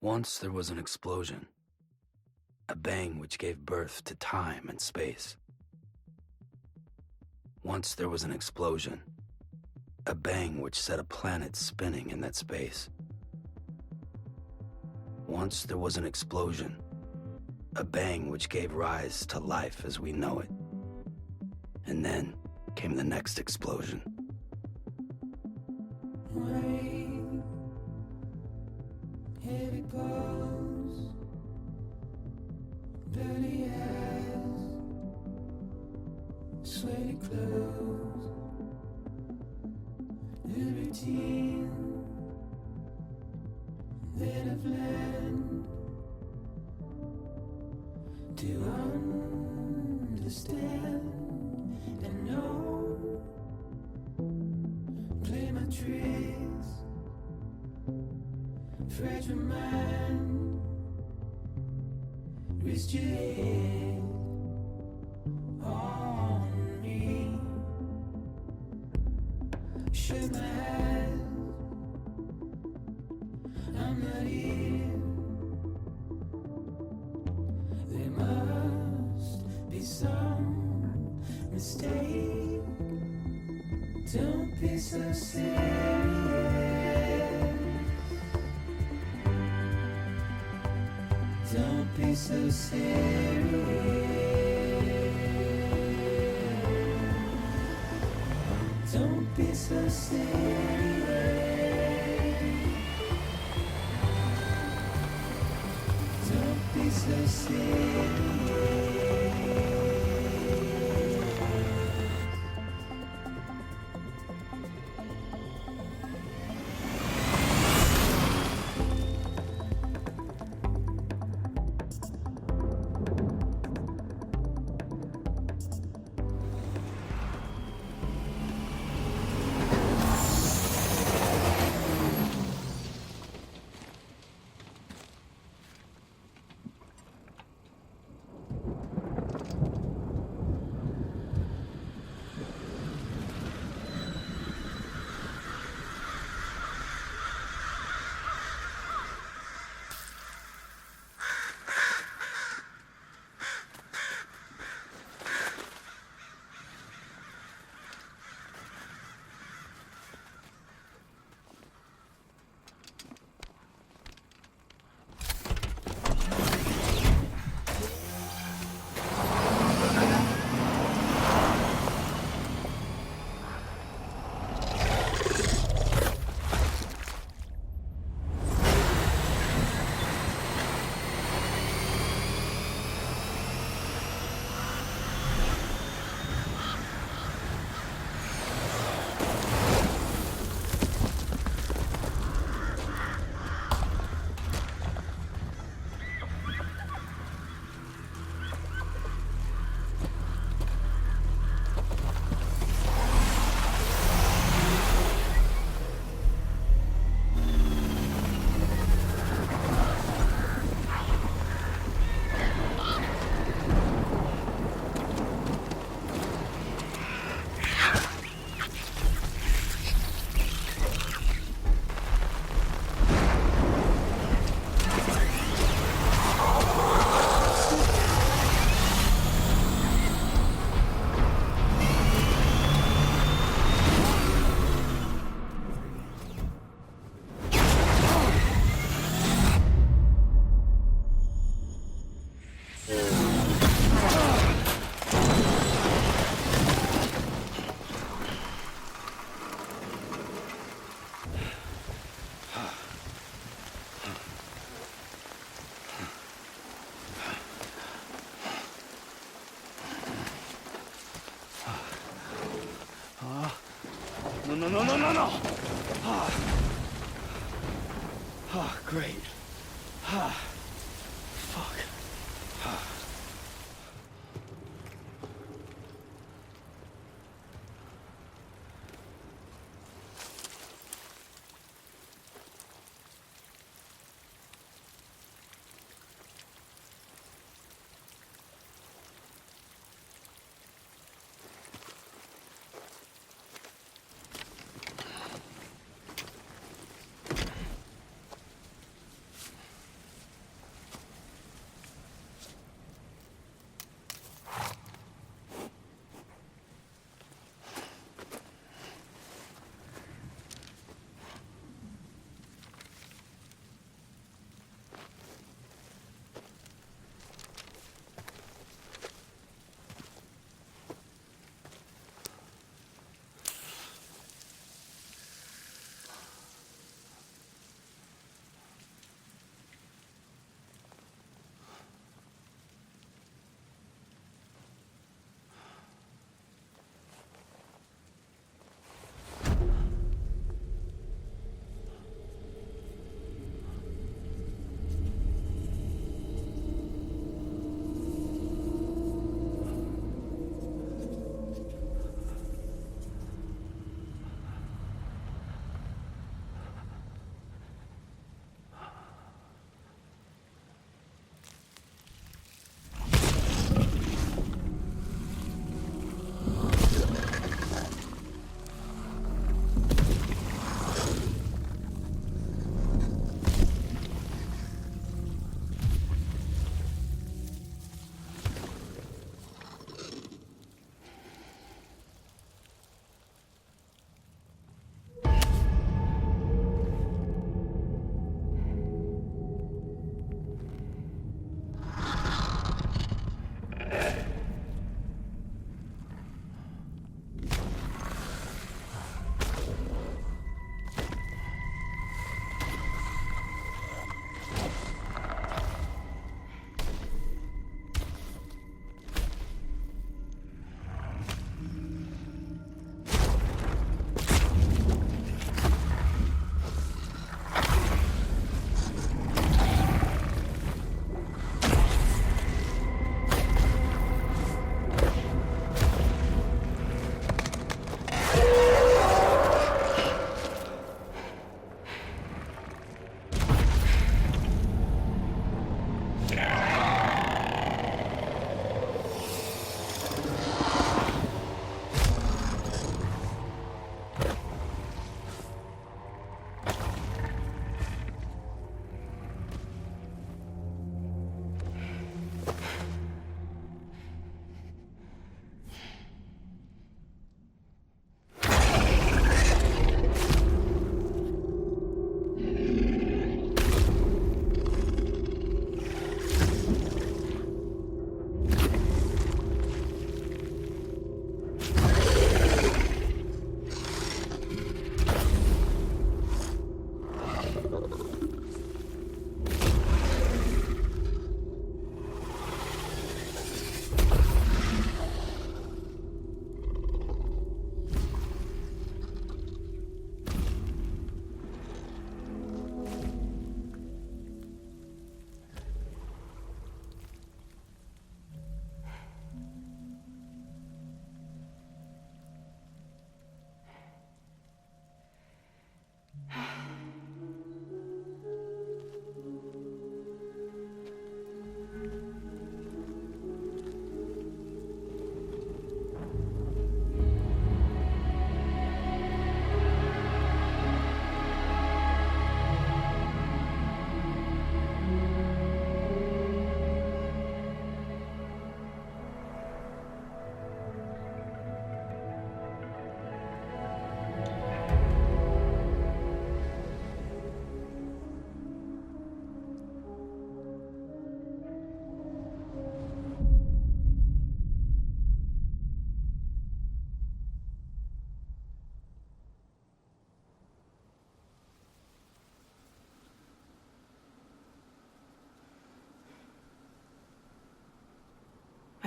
Once there was an explosion, a bang which gave birth to time and space. Once there was an explosion, a bang which set a planet spinning in that space. Once there was an explosion, a bang which gave rise to life as we know it. And then came the next explosion. Rain, heavy pulse, dirty eyes, sweaty clothes, the routine, then I've learned to understand and know. Play my tricks, fragile mind, rest your head on me. Shut my eyes, I'm not here. There must be some mistake. Don't be so serious. Don't be so serious. Don't be so serious. Don't be so serious. No. Great. Fuck.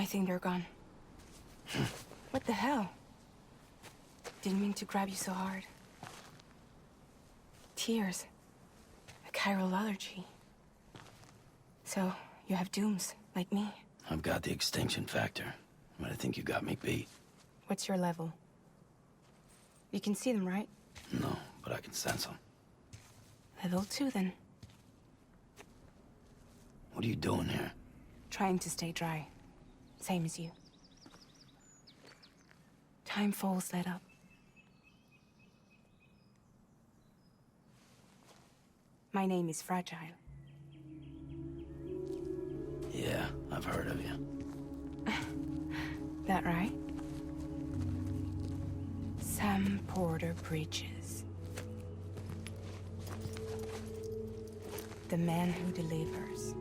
I think they're gone. What the hell? Didn't mean to grab you so hard. Tears. A chiral allergy. So, you have dooms, like me. I've got the extinction factor, but I think you got me beat. What's your level? You can see them, right? No, but I can sense them. Level 2, then. What are you doing here? Trying to stay dry. Same as you. Time falls let up. My name is Fragile. Yeah, I've heard of you. That right? Sam Porter Bridges. The man who delivers.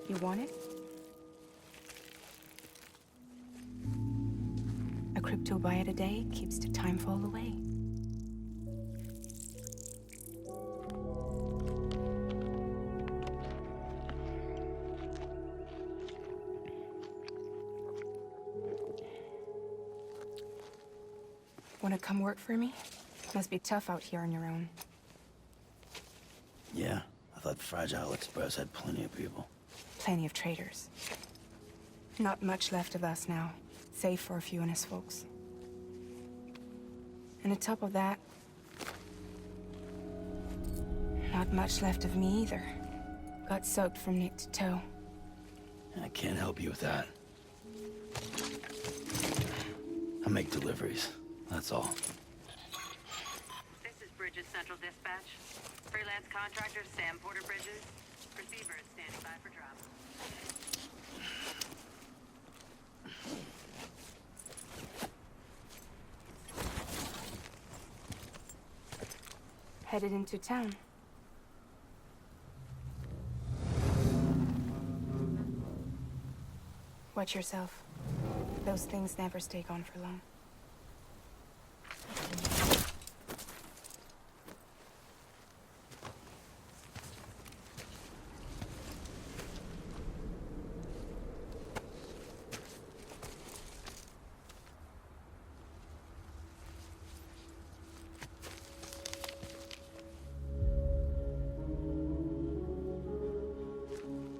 You want it? A crypto byte a day keeps the time fall away. Wanna come work for me? Must be tough out here on your own. Yeah, I thought Fragile Express had plenty of people. Plenty of traitors. Not much left of us now, save for a few honest folks. And on top of that, not much left of me either. Got soaked from neck to toe. I can't help you with that. I make deliveries, that's all. This is Bridges Central Dispatch. Freelance contractor Sam Porter Bridges. Receiver is standing by for drop. Headed into town. Watch yourself. Those things never stay gone for long.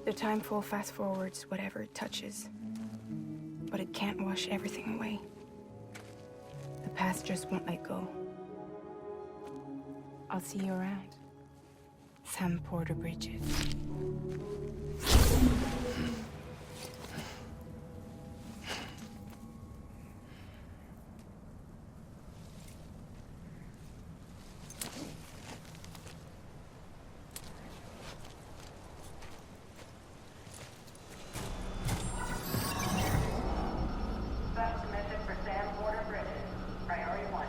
The timefall fast forwards whatever it touches, but it can't wash everything away. The past just won't let go. I'll see you around. Sam Porter Bridges. Special mission for Sam Porter Bridges. Priority 1.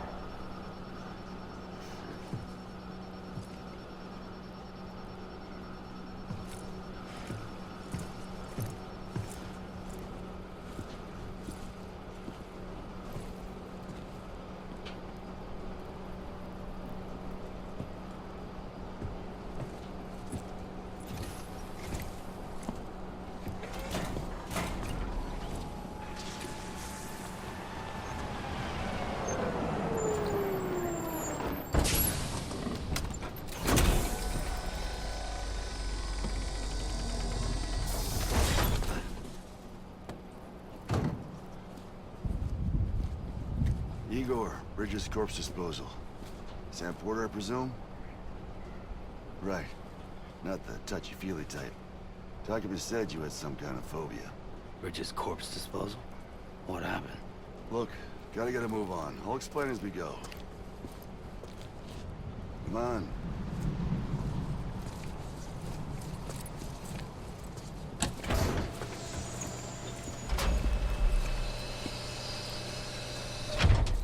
Igor, Bridges Corpse Disposal. Sam Porter, I presume? Right. Not the touchy-feely type. Takuma said you had some kind of phobia. Bridges corpse disposal? What happened? Look, gotta get a move on. I'll explain as we go. Come on.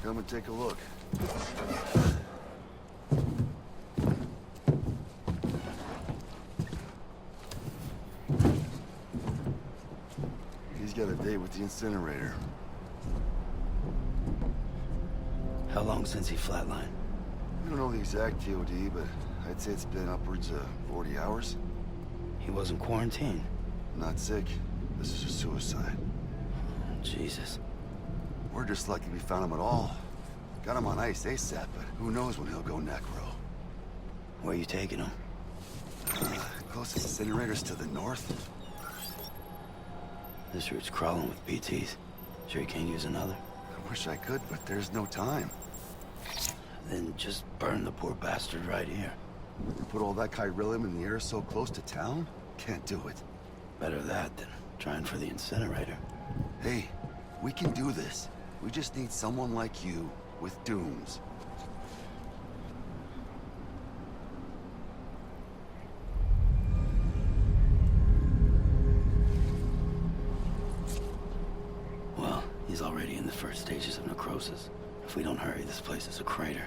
Come and take a look. with the incinerator. How long since he flatlined? We don't know the exact TOD, but I'd say it's been upwards of 40 hours. He wasn't quarantined. Not sick. This is a suicide. Jesus. We're just lucky we found him at all. Got him on ice ASAP, but who knows when he'll go necro. Where you taking him? Closest incinerator's to the north. This route's crawling with BTs. Sure you can't use another? I wish I could, but there's no time. Then just burn the poor bastard right here. You put all that chiralium in the air so close to town? Can't do it. Better that than trying for the incinerator. Hey, we can do this. We just need someone like you with dooms. Well, he's already in the first stages of necrosis. If we don't hurry, this place is a crater.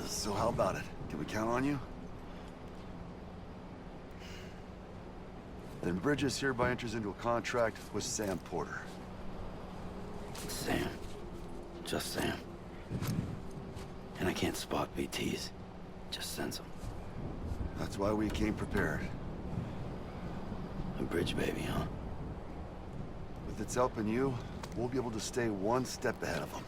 So how about it? Can we count on you? Then Bridges hereby enters into a contract with Sam Porter. Sam. Just Sam. And I can't spot BTs. Just sense them. That's why we came prepared. A bridge baby, huh? With its helping you, we'll be able to stay one step ahead of them.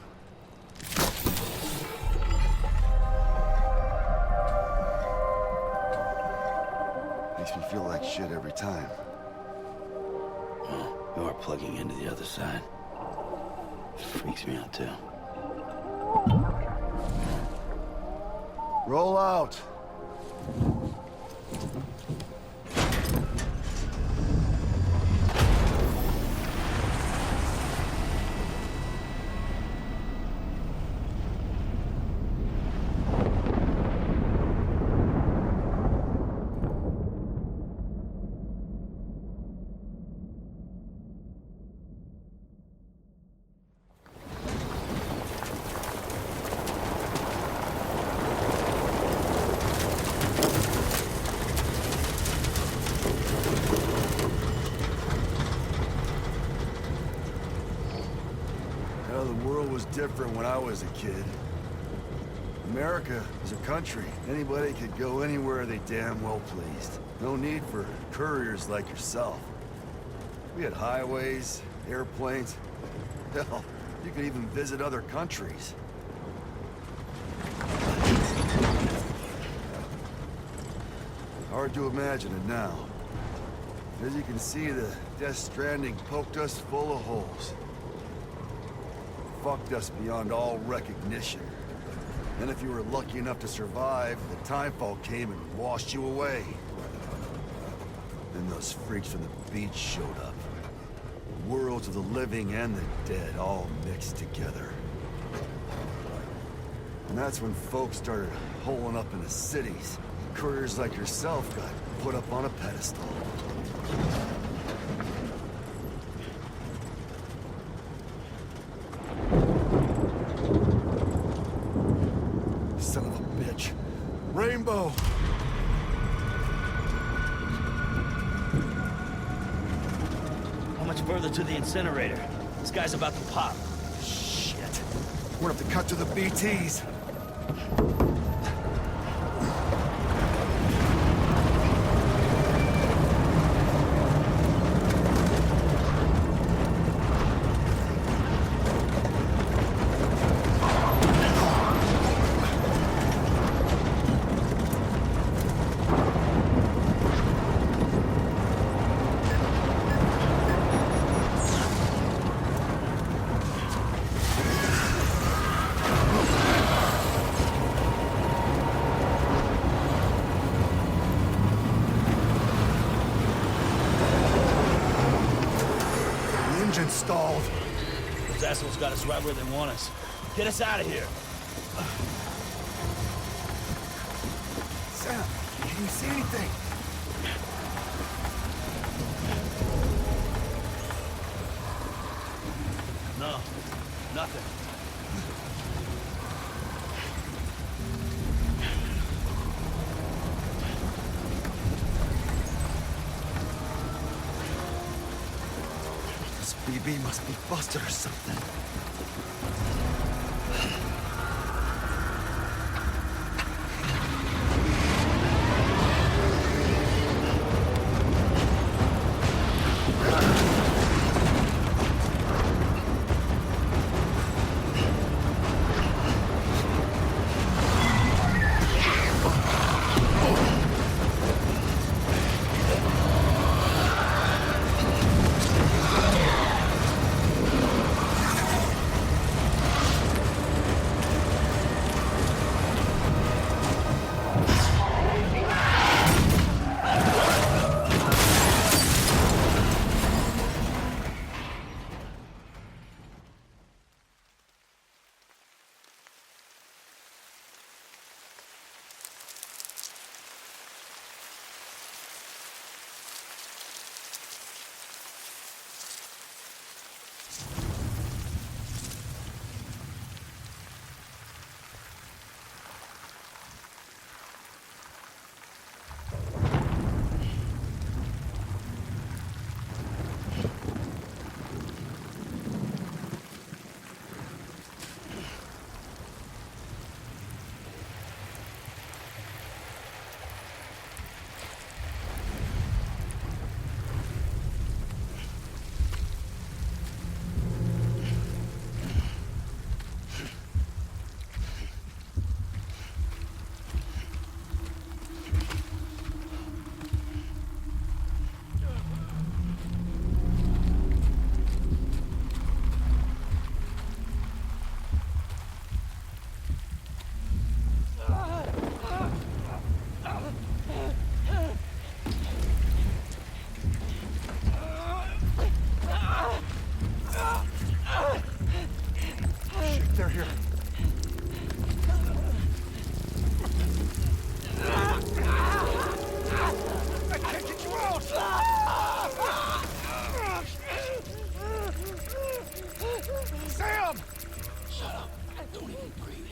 Makes me feel like shit every time. Well, you are plugging into the other side. Freaks me out, too. Roll out! The world was different when I was a kid. America was a country. Anybody could go anywhere they damn well pleased. No need for couriers like yourself. We had highways, airplanes. Hell, you could even visit other countries. Hard to imagine it now. As you can see, the Death Stranding poked us full of holes. Fucked us beyond all recognition. And if you were lucky enough to survive, the timefall came and washed you away. Then those freaks from the beach showed up. Worlds of the living and the dead all mixed together. And that's when folks started holing up in the cities. Couriers like yourself got put up on a pedestal. Son of a bitch. Rainbow! How much further to the incinerator? This guy's about to pop. Shit. We're gonna have to cut to the BTs. Engine stalled. Those assholes got us right where they want us. Get us out of here. Sam, can you see anything? No, nothing. BB must be busted or something. They're here. I can't get you out! Sam! Shut up. Don't even breathe.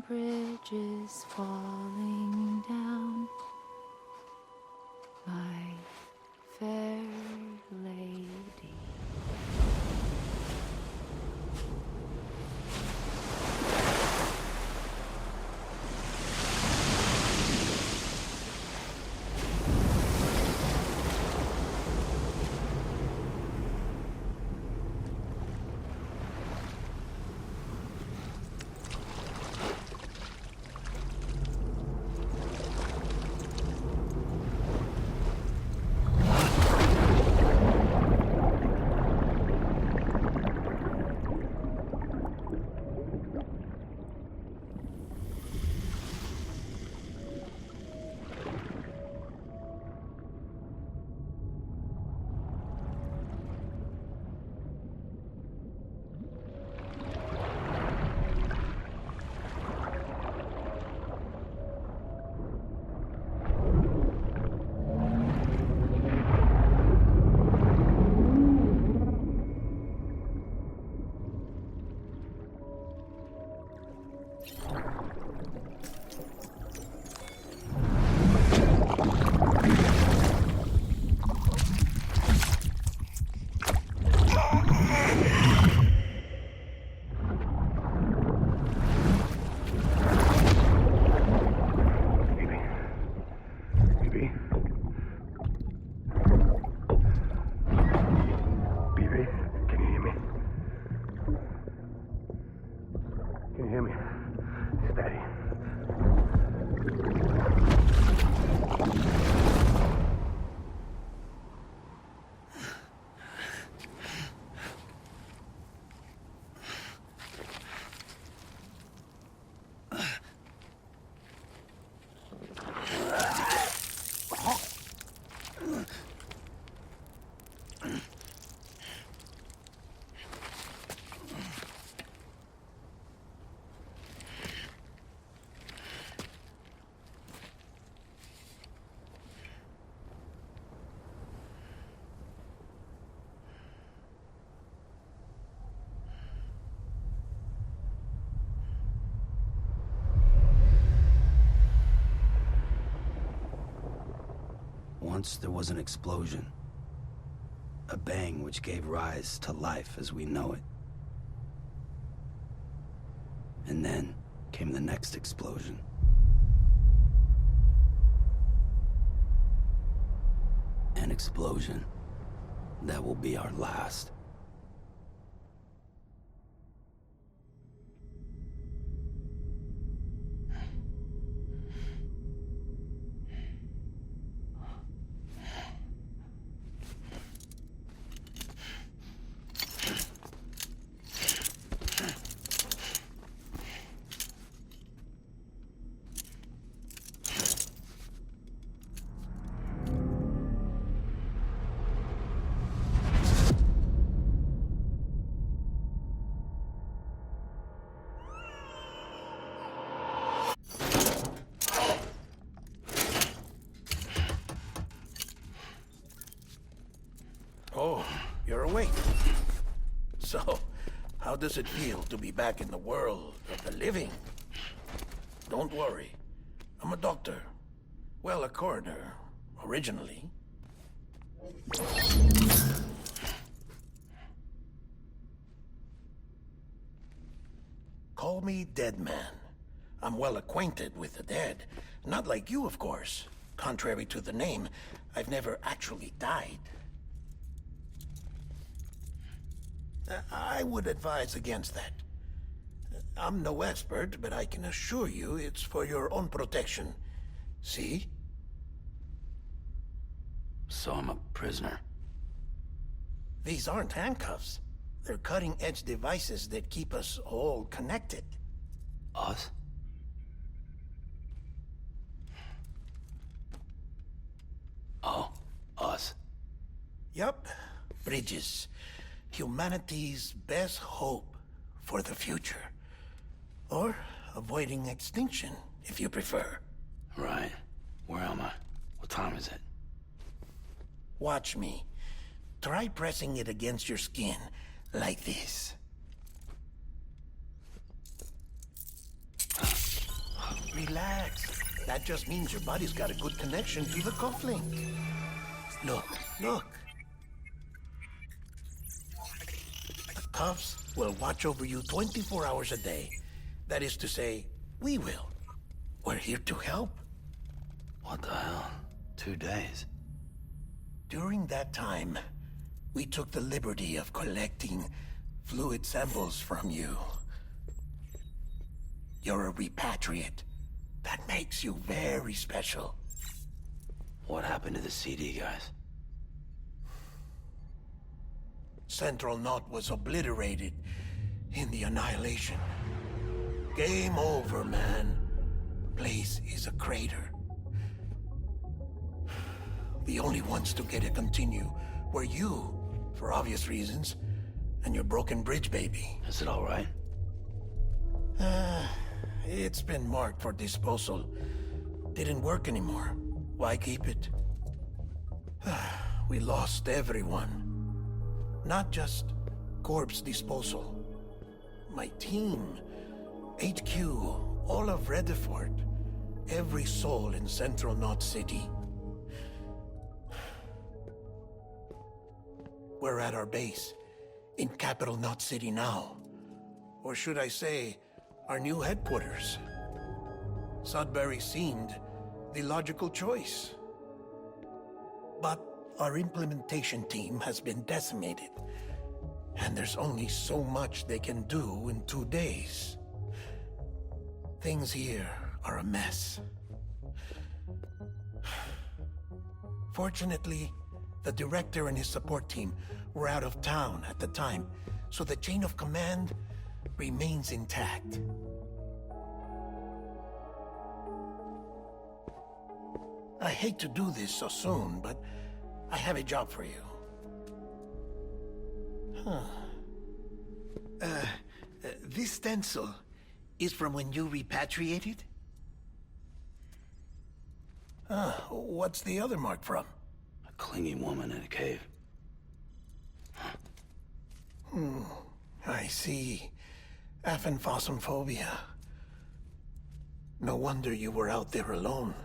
bridges falling down, my fair lady. Can you hear me? It's Daddy. Once there was an explosion. A bang which gave rise to life as we know it. And then came the next explosion. An explosion that will be our last. Oh, you're awake. So, how does it feel to be back in the world of the living? Don't worry. I'm a doctor. Well, a coroner, originally. Call me Dead Man. I'm well acquainted with the dead. Not like you, of course. Contrary to the name, I've never actually died. I would advise against that. I'm no expert, but I can assure you it's for your own protection. See? So I'm a prisoner. These aren't handcuffs. They're cutting-edge devices that keep us all connected. Us? Oh, us. Yup. Bridges. Humanity's best hope for the future. Or avoiding extinction, if you prefer. Right. Where am I? What time is it? Watch me. Try pressing it against your skin, like this. Relax. That just means your body's got a good connection to the cufflink. Look, look. The cuffs will watch over you 24 hours a day. That is to say, we will. We're here to help. What the hell? 2 days? During that time, we took the liberty of collecting fluid samples from you. You're a repatriate. That makes you very special. What happened to the CD guys? Central Knot was obliterated in the Annihilation. Game over, man. Place is a crater. The only ones to get it continue were you, for obvious reasons, and your broken bridge baby. Is it all right? It's been marked for disposal. Didn't work anymore. Why keep it? We lost everyone. Not just corpse disposal. My team, HQ, all of Redefort, every soul in Central Knot City. We're at our base, in Capital Knot City now. Or should I say, our new headquarters. Sudbury seemed the logical choice. But our implementation team has been decimated, and there's only so much they can do in 2 days. Things here are a mess. Fortunately, the director and his support team were out of town at the time, so the chain of command remains intact. I hate to do this so soon, but I have a job for you. This stencil is from when you repatriated? What's the other mark from? A clingy woman in a cave. I see. Aphenphosmphobia. No wonder you were out there alone,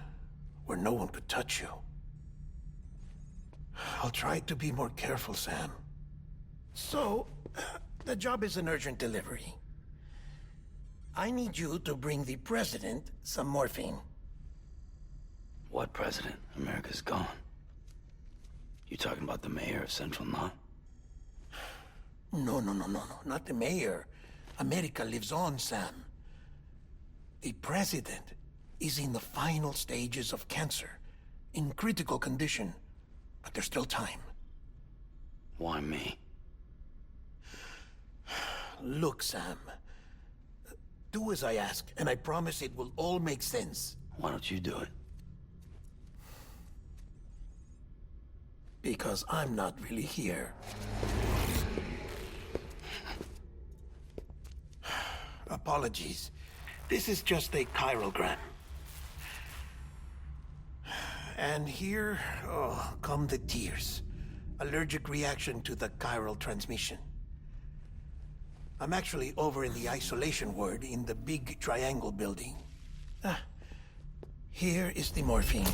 where no one could touch you. I'll try to be more careful, Sam. So, the job is an urgent delivery. I need you to bring the president some morphine. What president? America's gone. You talking about the mayor of Central Knot? No, not the mayor. America lives on, Sam. The president is in the final stages of cancer, in critical condition, but there's still time. Why me? Look, Sam. Do as I ask, and I promise it will all make sense. Why don't you do it? Because I'm not really here. Apologies. This is just a chiralgram. And here, come the tears. Allergic reaction to the chiral transmission. I'm actually over in the isolation ward in the big triangle building. Here is the morphine.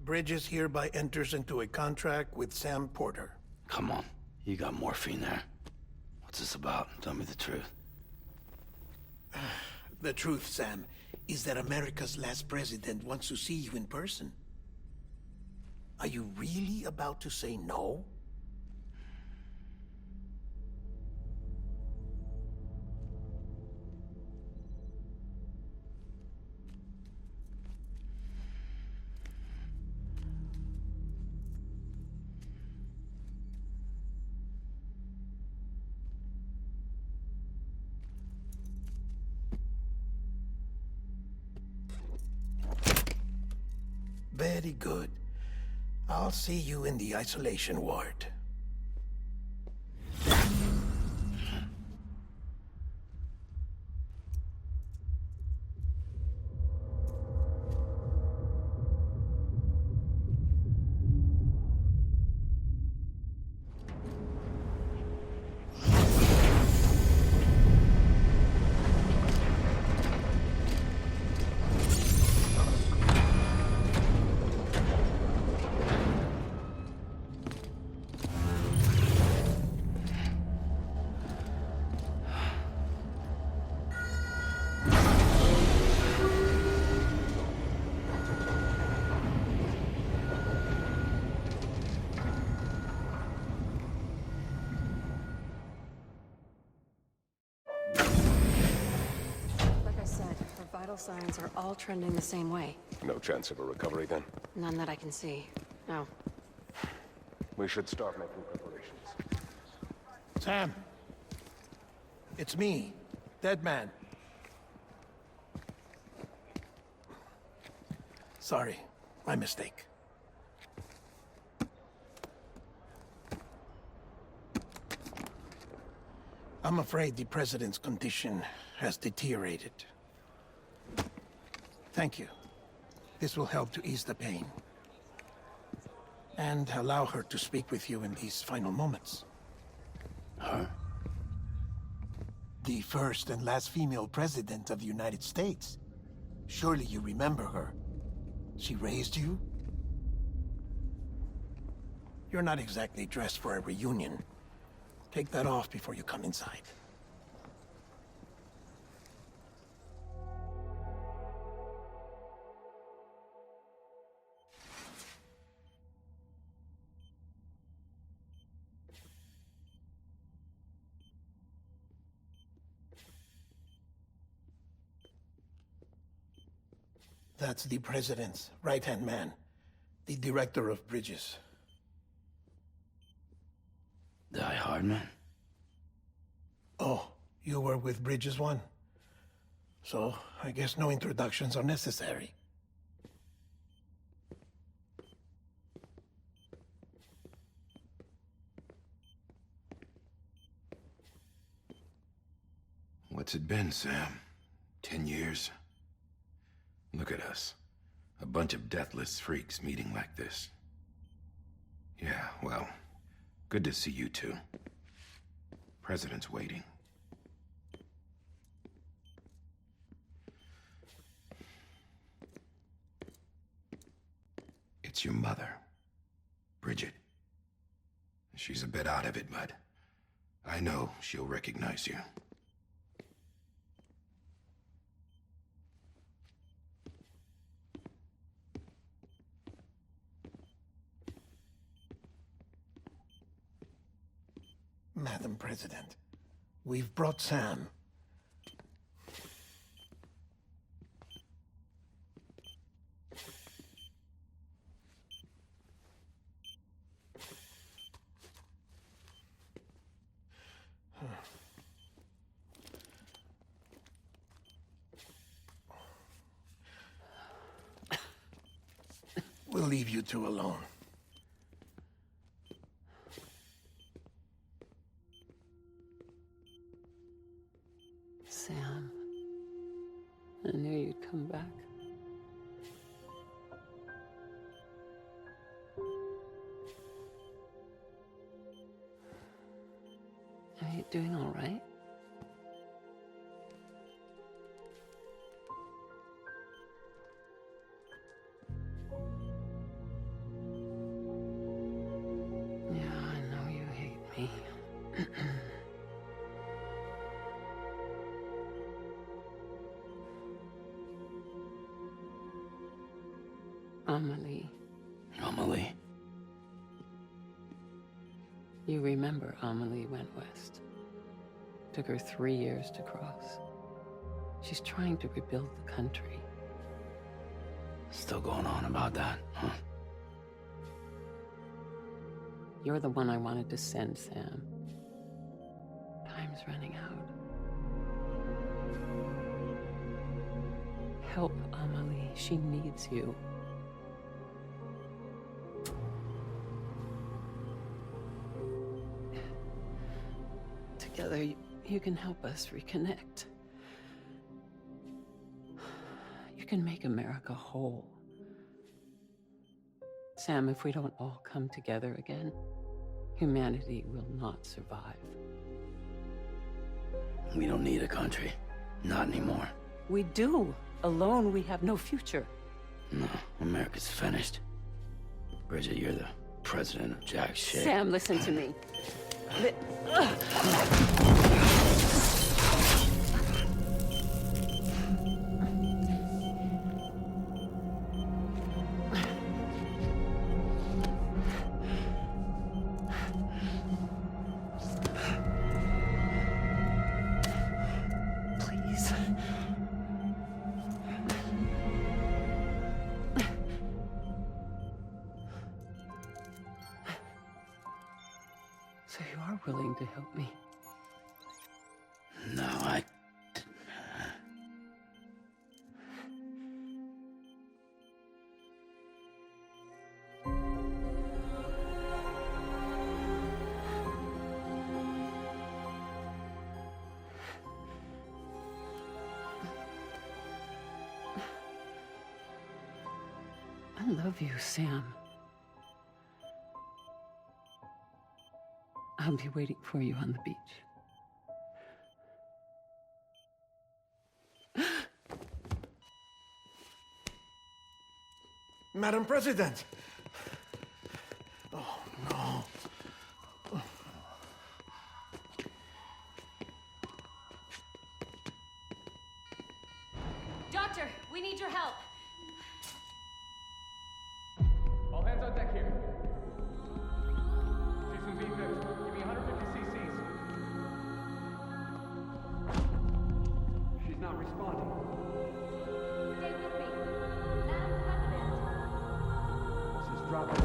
Bridges hereby enters into a contract with Sam Porter. Come on. You got morphine there. What's this about? Tell me the truth. The truth, Sam, is that America's last president wants to see you in person. Are you really about to say no? Very good. I'll see you in the isolation ward. Vital signs are all trending the same way. No chance of a recovery then? None that I can see. No. We should start making preparations. Sam! It's me, Dead Man. Sorry, my mistake. I'm afraid the president's condition has deteriorated. Thank you. This will help to ease the pain. And allow her to speak with you in these final moments. Her? The first and last female president of the United States. Surely you remember her. She raised you? You're not exactly dressed for a reunion. Take that off before you come inside. That's the president's right-hand man, the director of bridges. Die Hard man? Oh, you were with Bridges 1? So, I guess no introductions are necessary. What's it been, Sam? 10 years? Look at us. A bunch of deathless freaks meeting like this. Yeah, well, good to see you two. President's waiting. It's your mother, Bridget. She's a bit out of it, but I know she'll recognize you. Madam President, we've brought Sam. We'll leave you two alone. Sam, I knew you'd come back. Are you doing all right? Yeah, I know you hate me. Amelie. Amelie? You remember Amelie went west. Took her 3 years to cross. She's trying to rebuild the country. Still going on about that, huh? You're the one I wanted to send, Sam. Time's running out. Help Amelie. She needs you. Together, you can help us reconnect. You can make America whole. Sam, if we don't all come together again, humanity will not survive. We don't need a country. Not anymore. We do. Alone, we have no future. No, America's finished. Bridget, you're the president of jack shit. Sam, listen to me. Please. So you are willing to help me? No, I... I love you, Sam. I'll be waiting for you on the beach. Madam President! Oh, no. Doctor, we need your help. All hands on deck here. She's in V-Viv. Give me 150 cc's. She's not responding. Stay with me. Madam President. This is dropping.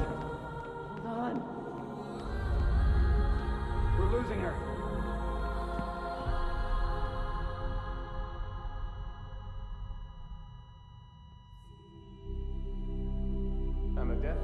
Hold on. We're losing her. I'm a death.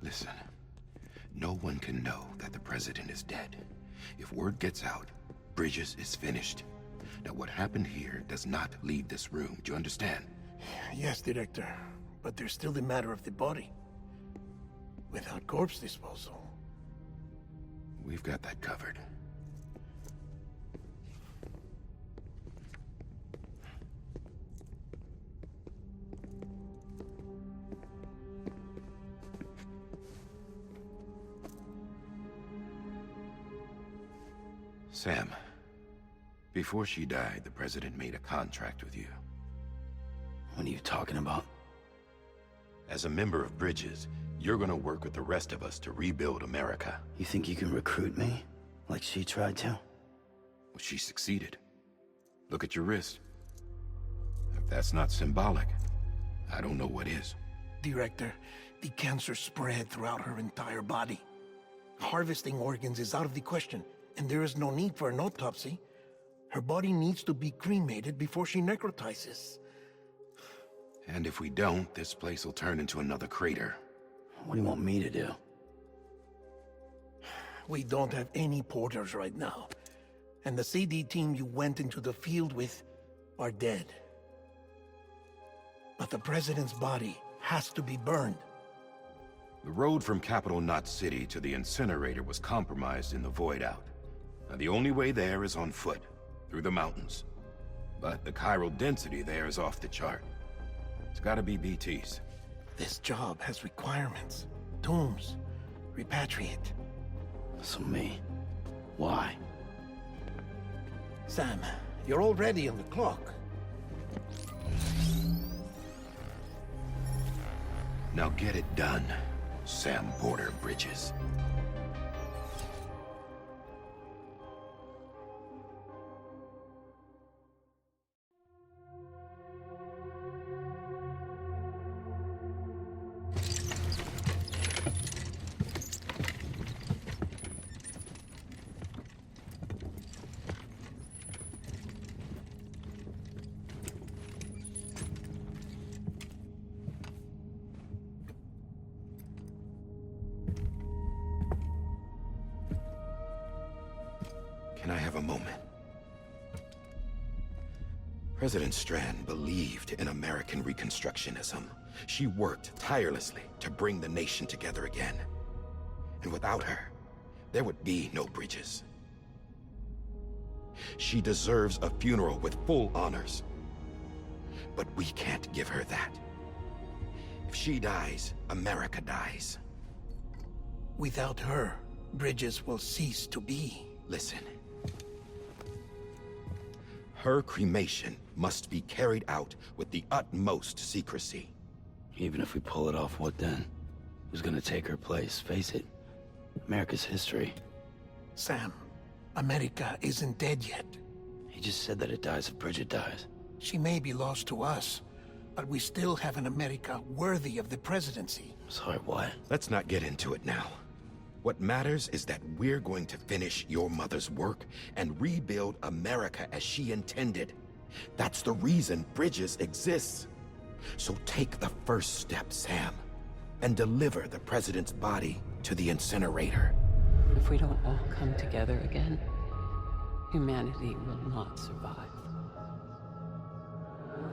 Listen, no one can know that the president is dead. If word gets out, Bridges is finished. Now, what happened here does not leave this room. Do you understand? Yes, Director. But there's still the matter of the body. Without corpse disposal. We've got that covered. Sam, before she died, the president made a contract with you. What are you talking about? As a member of Bridges, you're gonna work with the rest of us to rebuild America. You think you can recruit me? Like she tried to? Well, she succeeded. Look at your wrist. If that's not symbolic, I don't know what is. Director, the cancer spread throughout her entire body. Harvesting organs is out of the question, and there is no need for an autopsy. Her body needs to be cremated before she necrotizes. And if we don't, this place will turn into another crater. What do you want me to do? We don't have any porters right now. And the CD team you went into the field with are dead. But the president's body has to be burned. The road from Capital Knot City to the incinerator was compromised in the void out. Now, the only way there is on foot, through the mountains. But the chiral density there is off the chart. It's gotta be BTs. This job has requirements. Tombs. Repatriate. So me? Why? Sam, you're already on the clock. Now get it done, Sam Porter Bridges. Can I have a moment? President Strand believed in American Reconstructionism. She worked tirelessly to bring the nation together again. And without her, there would be no Bridges. She deserves a funeral with full honors. But we can't give her that. If she dies, America dies. Without her, Bridges will cease to be. Listen. Her cremation must be carried out with the utmost secrecy. Even if we pull it off, what then? Who's gonna take her place? Face it, America's history. Sam, America isn't dead yet. He just said that it dies if Bridget dies. She may be lost to us, but we still have an America worthy of the presidency. Sorry, what? Let's not get into it now. What matters is that we're going to finish your mother's work and rebuild America as she intended. That's the reason Bridges exists. So take the first step, Sam, and deliver the president's body to the incinerator. If we don't all come together again, humanity will not survive.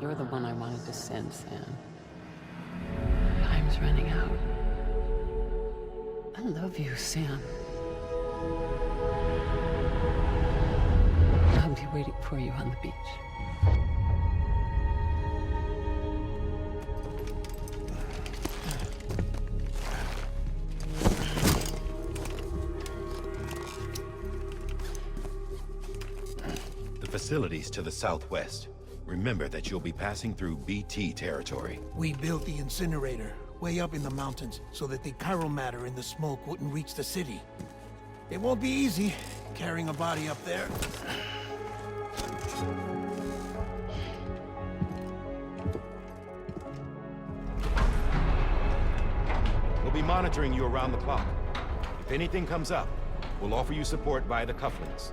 You're the one I wanted to send, Sam. Time's running out. I love you, Sam. I'll be waiting for you on the beach. The facilities to the southwest. Remember that you'll be passing through BT territory. We built the incinerator way up in the mountains so that the chiral matter in the smoke wouldn't reach the city. It won't be easy carrying a body up there. We'll be monitoring you around the clock. If anything comes up, we'll offer you support via the cufflinks.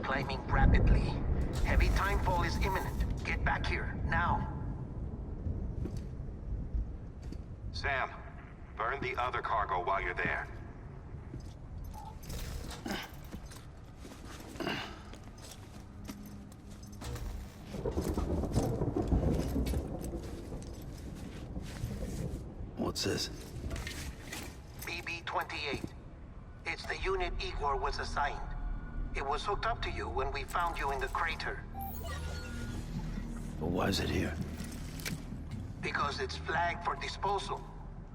climbing rapidly. Heavy timefall is imminent. Get back here, now. Sam, burn the other cargo while you're there. What's this? BB-28. It's the unit Igor was assigned. It was hooked up to you when we found you in the crater. But why is it here? Because it's flagged for disposal.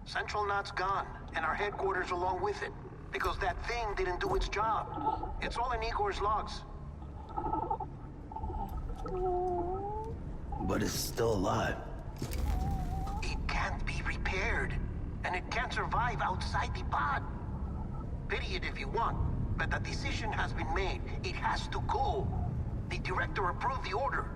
Central Knot's gone, and our headquarters along with it. Because that thing didn't do its job. It's all in Igor's logs. But it's still alive. It can't be repaired, and it can't survive outside the pod. Pity it if you want, but the decision has been made. It has to go. The director approved the order.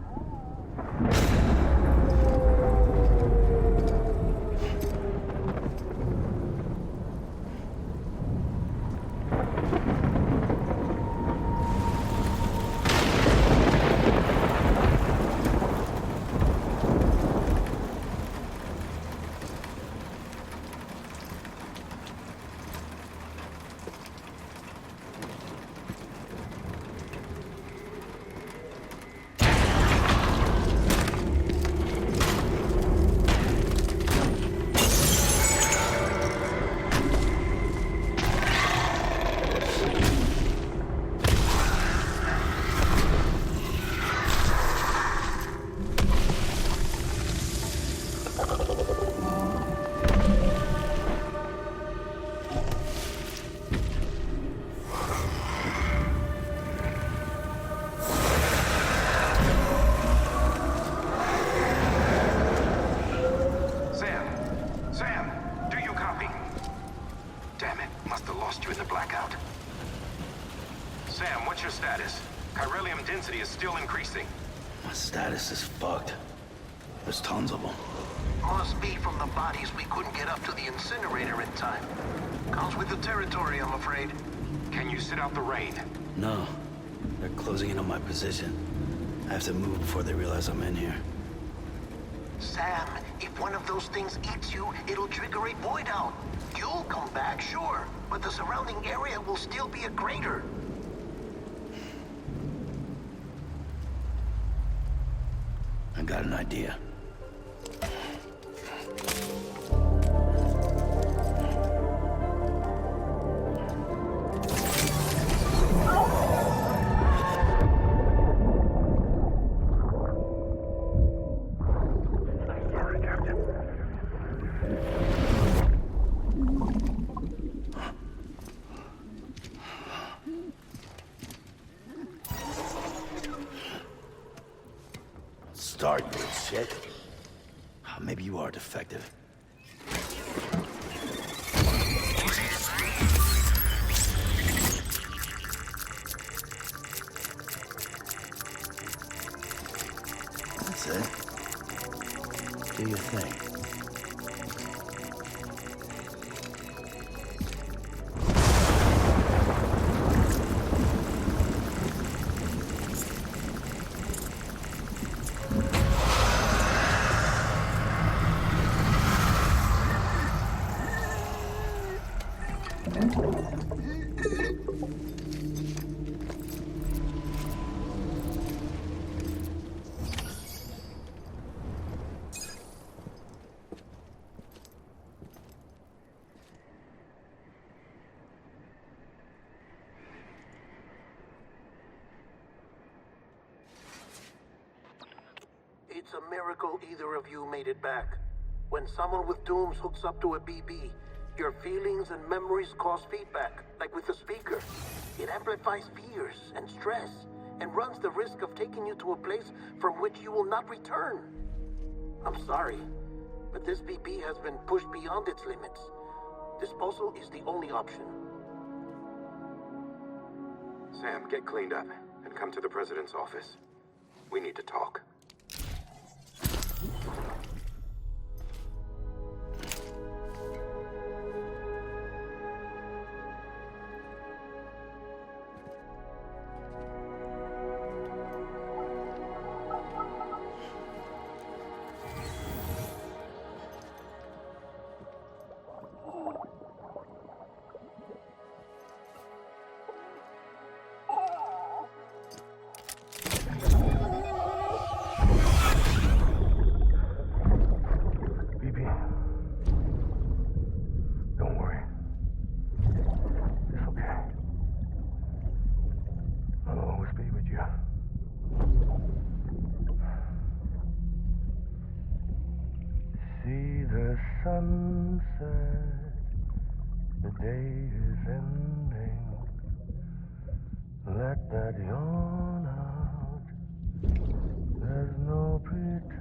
Still increasing. My status is fucked. There's tons of them. Must be from the bodies we couldn't get up to the incinerator in time. Comes with the territory, I'm afraid. Can you sit out the rain? No. They're closing in on my position. I have to move before they realize I'm in here. Sam, if one of those things eats you, it'll trigger a void out. You'll come back, sure, but the surrounding area will still be a crater. I got an idea. Sorry, Captain. Start, you shit. Maybe you are defective. That's it. Do your thing. It's a miracle either of you made it back. When someone with dooms hooks up to a BB, your feelings and memories cause feedback, like with the speaker. It amplifies fears and stress, and runs the risk of taking you to a place from which you will not return. I'm sorry, but this BB has been pushed beyond its limits. Disposal is the only option. Sam, get cleaned up and come to the President's office. We need to talk. see the sunset, the day is ending. Let that yawn out. There's no pretending.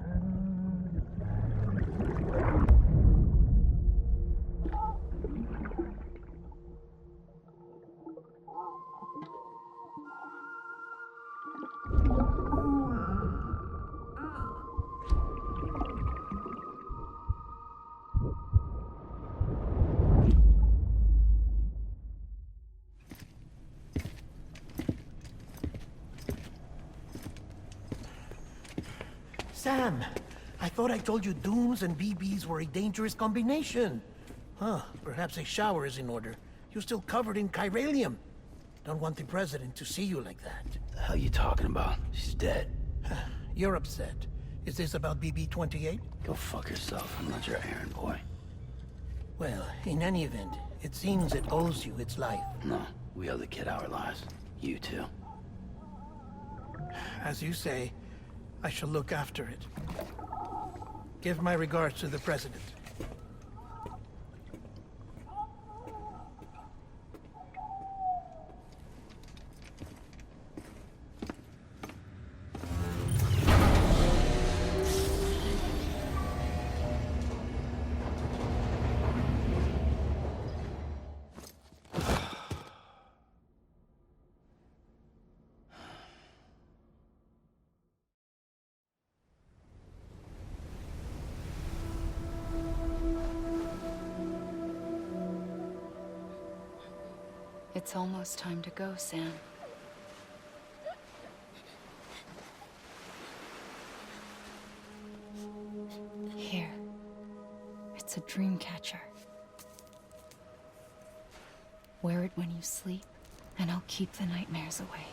Sam, I thought I told you dooms and BBs were a dangerous combination. Huh, perhaps a shower is in order. You're still covered in chiralium. Don't want the president to see you like that. The hell you talking about? She's dead. You're upset. Is this about BB-28? Go fuck yourself. I'm not your errand boy. Well, in any event, it seems it owes you its life. No, we owe the kid our lives. You too. As you say, I shall look after it. Give my regards to the president. It's almost time to go, Sam. Here. It's a dream catcher. Wear it when you sleep, and I'll keep the nightmares away.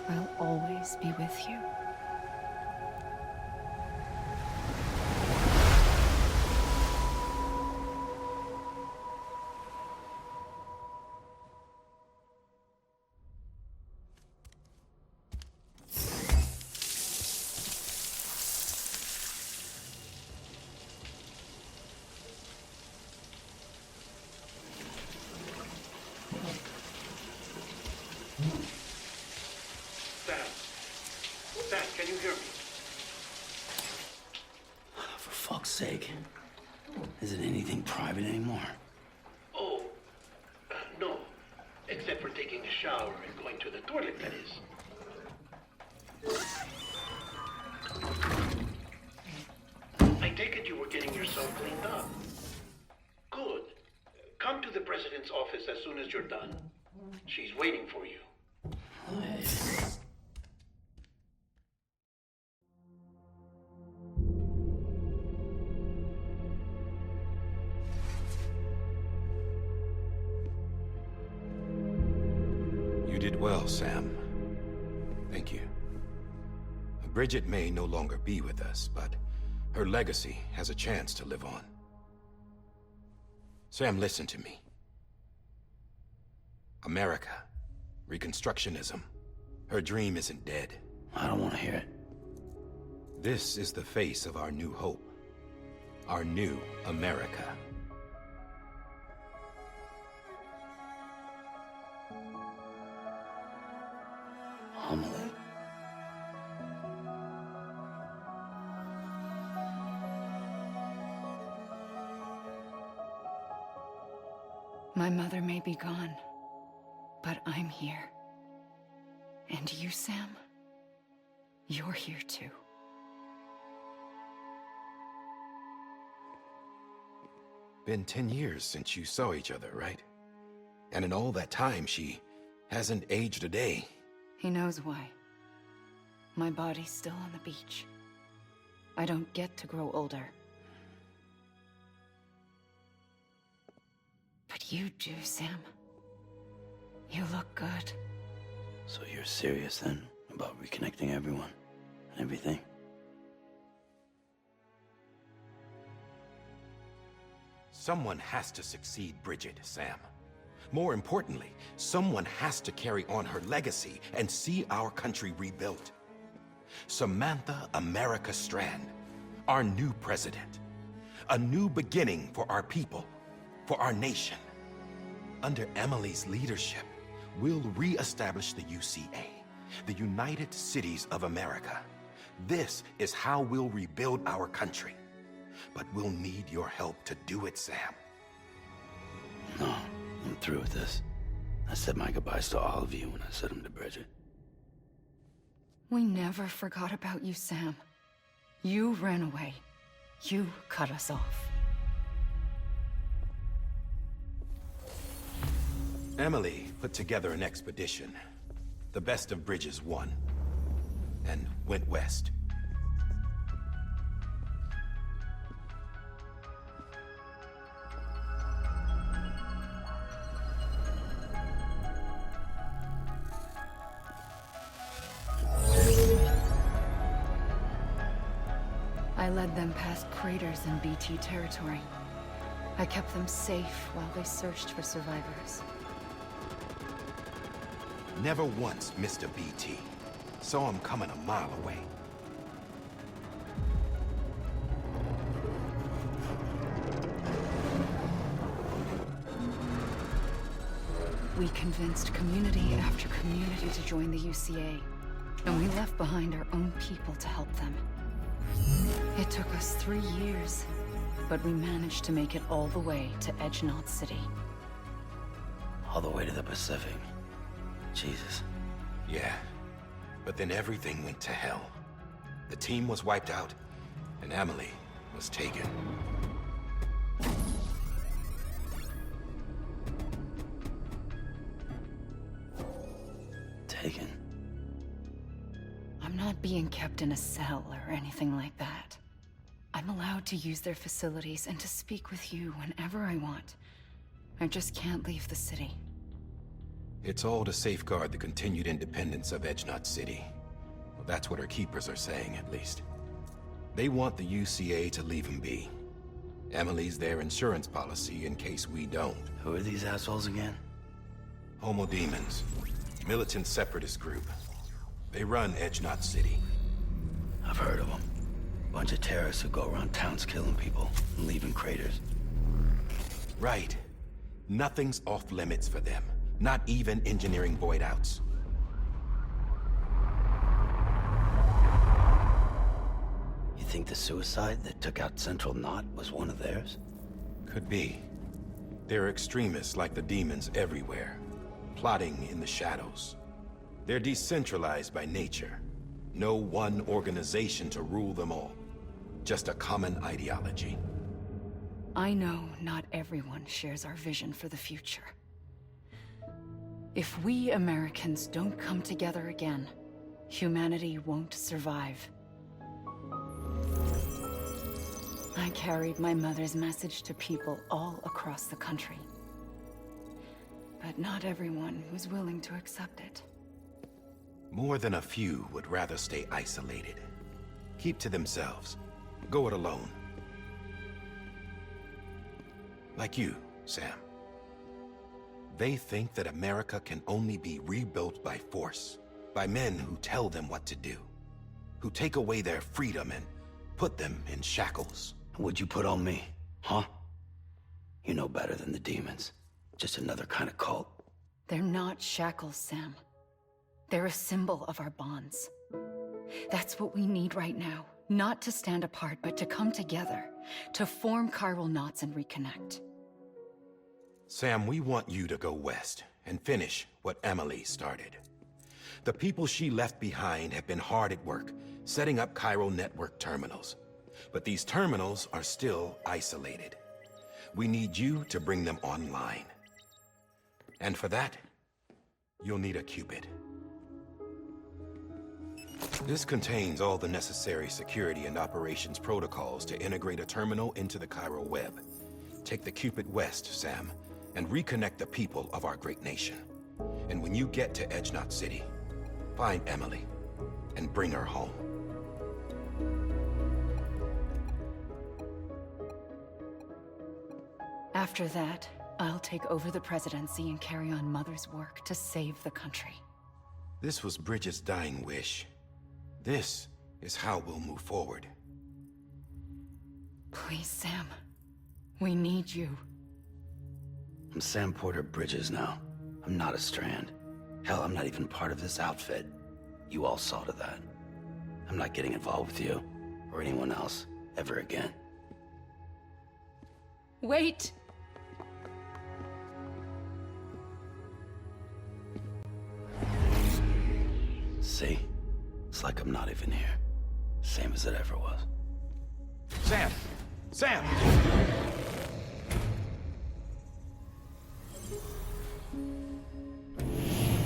I'll always be with you. Sam, can you hear me? For fuck's sake. Is it anything private anymore? Oh, no. Except for taking a shower and going to the toilet, that is. I take it you were getting yourself cleaned up. Good. Come to the president's office as soon as you're done. She's waiting for you. You did well, Sam. Thank you. Bridget may no longer be with us, but her legacy has a chance to live on. Sam, listen to me. America, Reconstructionism, her dream isn't dead. I don't want to hear it. This is the face of our new hope. Our new America. Amelie. My mother may be gone, but I'm here. And you, Sam, you're here too. Been 10 years since you saw each other, right? And in all that time, she hasn't aged a day. He knows why. My body's still on the beach. I don't get to grow older. But you do, Sam. You look good. So you're serious then about reconnecting everyone and everything? Someone has to succeed Bridget, Sam. More importantly, someone has to carry on her legacy and see our country rebuilt. Samantha America Strand, our new president. A new beginning for our people, for our nation. Under Emily's leadership, we'll re-establish the UCA, the United Cities of America. This is how we'll rebuild our country. But we'll need your help to do it, Sam. No, I'm through with this. I said my goodbyes to all of you when I said them to Bridget. We never forgot about you, Sam. You ran away. You cut us off. Emily put together an expedition. The best of Bridges won. And went west. I led them past craters in BT territory. I kept them safe while they searched for survivors. Never once missed a BT. Saw him coming a mile away. We convinced community after community to join the UCA, and we left behind our own people to help them. It took us 3 years, but we managed to make it all the way to Edgenot City. All the way to the Pacific. Jesus. Yeah, but then everything went to hell. The team was wiped out, and Emily was taken. Taken? I'm not being kept in a cell or anything like that. I'm allowed to use their facilities and to speak with you whenever I want. I just can't leave the city. It's all to safeguard the continued independence of Edgenot City. Well, that's what our keepers are saying, at least. They want the UCA to leave him be. Emily's their insurance policy in case we don't. Who are these assholes again? Homo Demons. Militant separatist group. They run Edgenot City. I've heard of them. Bunch of terrorists who go around towns killing people and leaving craters. Right. Nothing's off limits for them. Not even engineering void outs. You think the suicide that took out Central Knot was one of theirs? Could be. There are extremists like the demons everywhere, plotting in the shadows. They're decentralized by nature. No one organization to rule them all. Just a common ideology. I know not everyone shares our vision for the future. If we Americans don't come together again, humanity won't survive. I carried my mother's message to people all across the country. But not everyone was willing to accept it. More than a few would rather stay isolated. Keep to themselves. Go it alone. Like you, Sam. They think that America can only be rebuilt by force, by men who tell them what to do, who take away their freedom and put them in shackles. What'd you put on me, huh? You know better than the demons. Just another kind of cult. They're not shackles, Sam. They're a symbol of our bonds. That's what we need right now. Not to stand apart, but to come together, to form chiral knots and reconnect. Sam, we want you to go west and finish what Emily started. The people she left behind have been hard at work, setting up chiral network terminals. But these terminals are still isolated. We need you to bring them online. And for that, you'll need a Cupid. This contains all the necessary security and operations protocols to integrate a terminal into the chiral web. Take the Cupid west, Sam, and reconnect the people of our great nation. And when you get to Edgenot City, find Emily and bring her home. After that, I'll take over the presidency and carry on Mother's work to save the country. This was Bridget's dying wish. This is how we'll move forward. Please, Sam. We need you. I'm Sam Porter Bridges now. I'm not a Strand. Hell, I'm not even part of this outfit. You all saw to that. I'm not getting involved with you, or anyone else, ever again. Wait! See? It's like I'm not even here. Same as it ever was. Sam! Sam!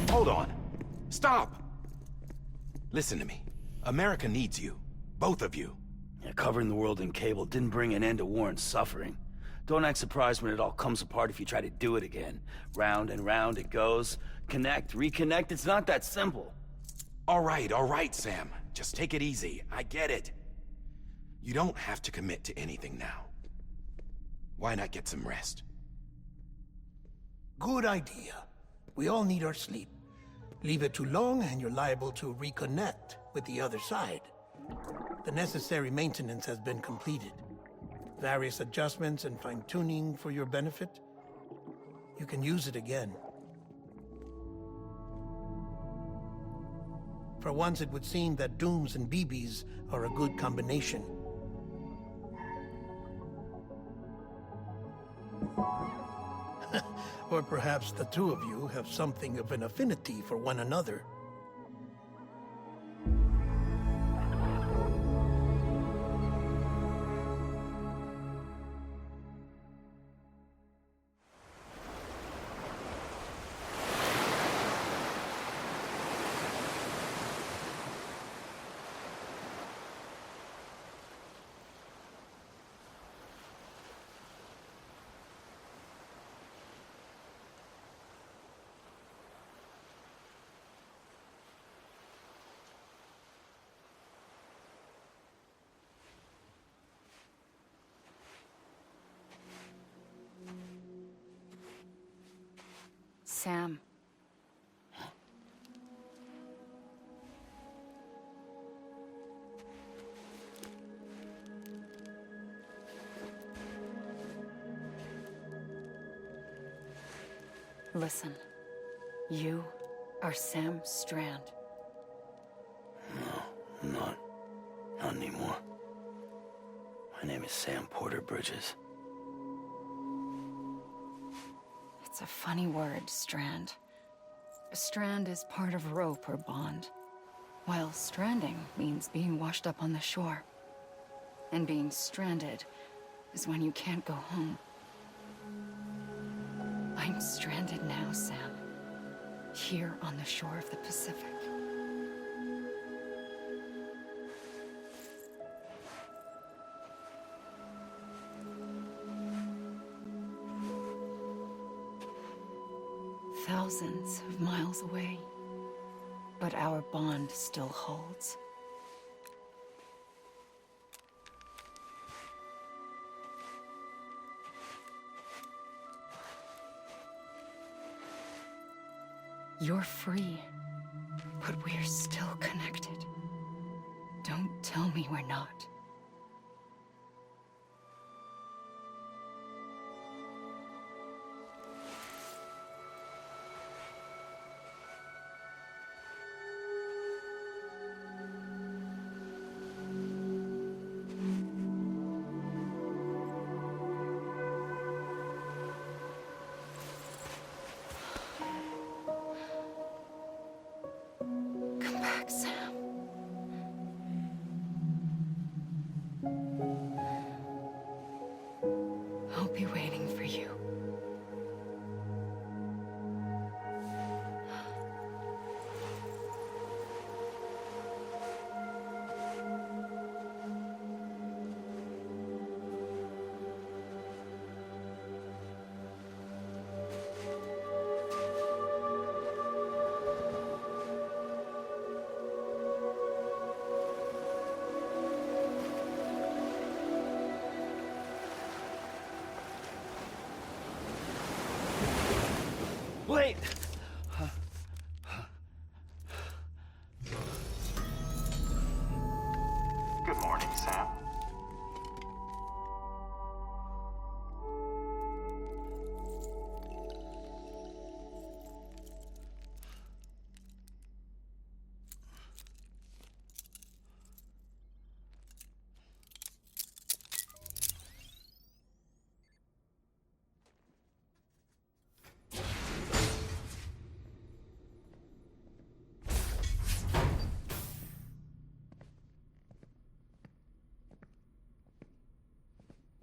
Hold on. Stop! Listen to me. America needs you. Both of you. Yeah, covering the world in cable didn't bring an end to war and suffering. Don't act surprised when it all comes apart if you try to do it again. Round and round it goes. Connect, reconnect, it's not that simple. All right, Sam. Just take it easy. I get it. You don't have to commit to anything now. Why not get some rest? Good idea. We all need our sleep. Leave it too long and you're liable to reconnect with the other side. The necessary maintenance has been completed. Various adjustments and fine-tuning for your benefit. You can use it again. For once, it would seem that Dooms and BBs are a good combination. Or perhaps the two of you have something of an affinity for one another. Sam. Listen. You are Sam Strand. No, I'm not. Not anymore. My name is Sam Porter Bridges. It's a funny word, Strand. A strand is part of rope or bond, while stranding means being washed up on the shore. And being stranded is when you can't go home. I'm stranded now, Sam. Here on the shore of the Pacific. Thousands of miles away, but our bond still holds. You're free, but we're still connected. Don't tell me we're not. Sam. I'll be waiting for you. Wait! Good morning, Sam.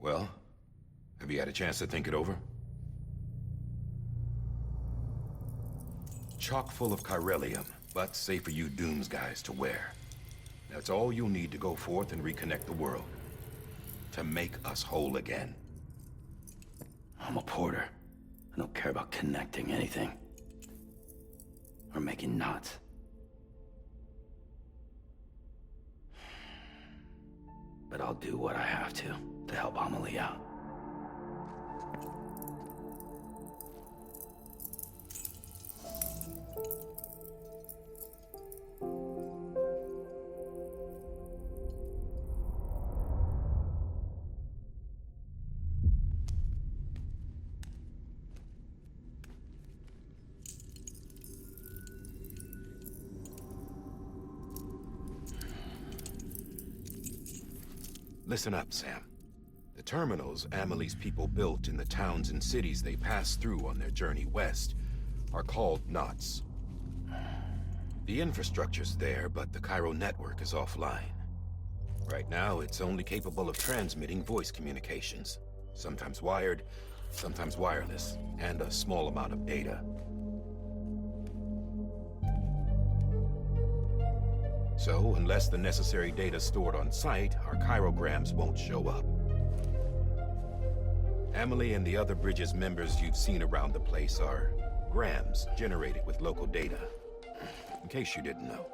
Well, have you had a chance to think it over? Chock full of chiralium, but safe for you Dooms guys to wear. That's all you'll need to go forth and reconnect the world. To make us whole again. I'm a porter. I don't care about connecting anything. Or making knots. But I'll do what I have to help Amelie out. Listen up, Sam. The terminals Amelie's people built in the towns and cities they passed through on their journey west are called knots. The infrastructure's there, but the Cairo network is offline. Right now, it's only capable of transmitting voice communications. Sometimes wired, sometimes wireless, and a small amount of data. So, unless the necessary data's stored on site, our chirograms won't show up. Amelie and the other Bridges members you've seen around the place are grams generated with local data. In case you didn't know.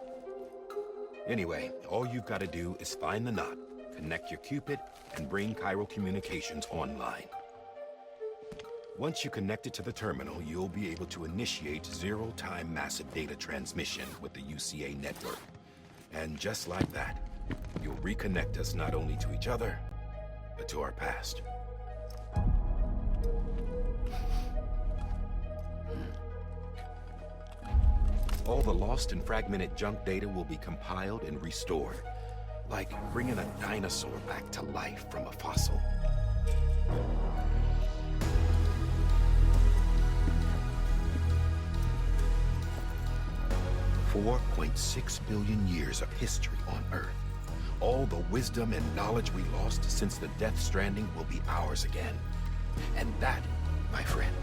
Anyway, all you've got to do is find the knot, connect your Cupid, and bring Cairo communications online. Once you connect it to the terminal, you'll be able to initiate zero-time massive data transmission with the UCA network. And just like that, you'll reconnect us not only to each other, but to our past. All the lost and fragmented junk data will be compiled and restored, like bringing a dinosaur back to life from a fossil. $4.6 billion years of history on Earth. All the wisdom and knowledge we lost since the Death Stranding will be ours again. And that, my friend,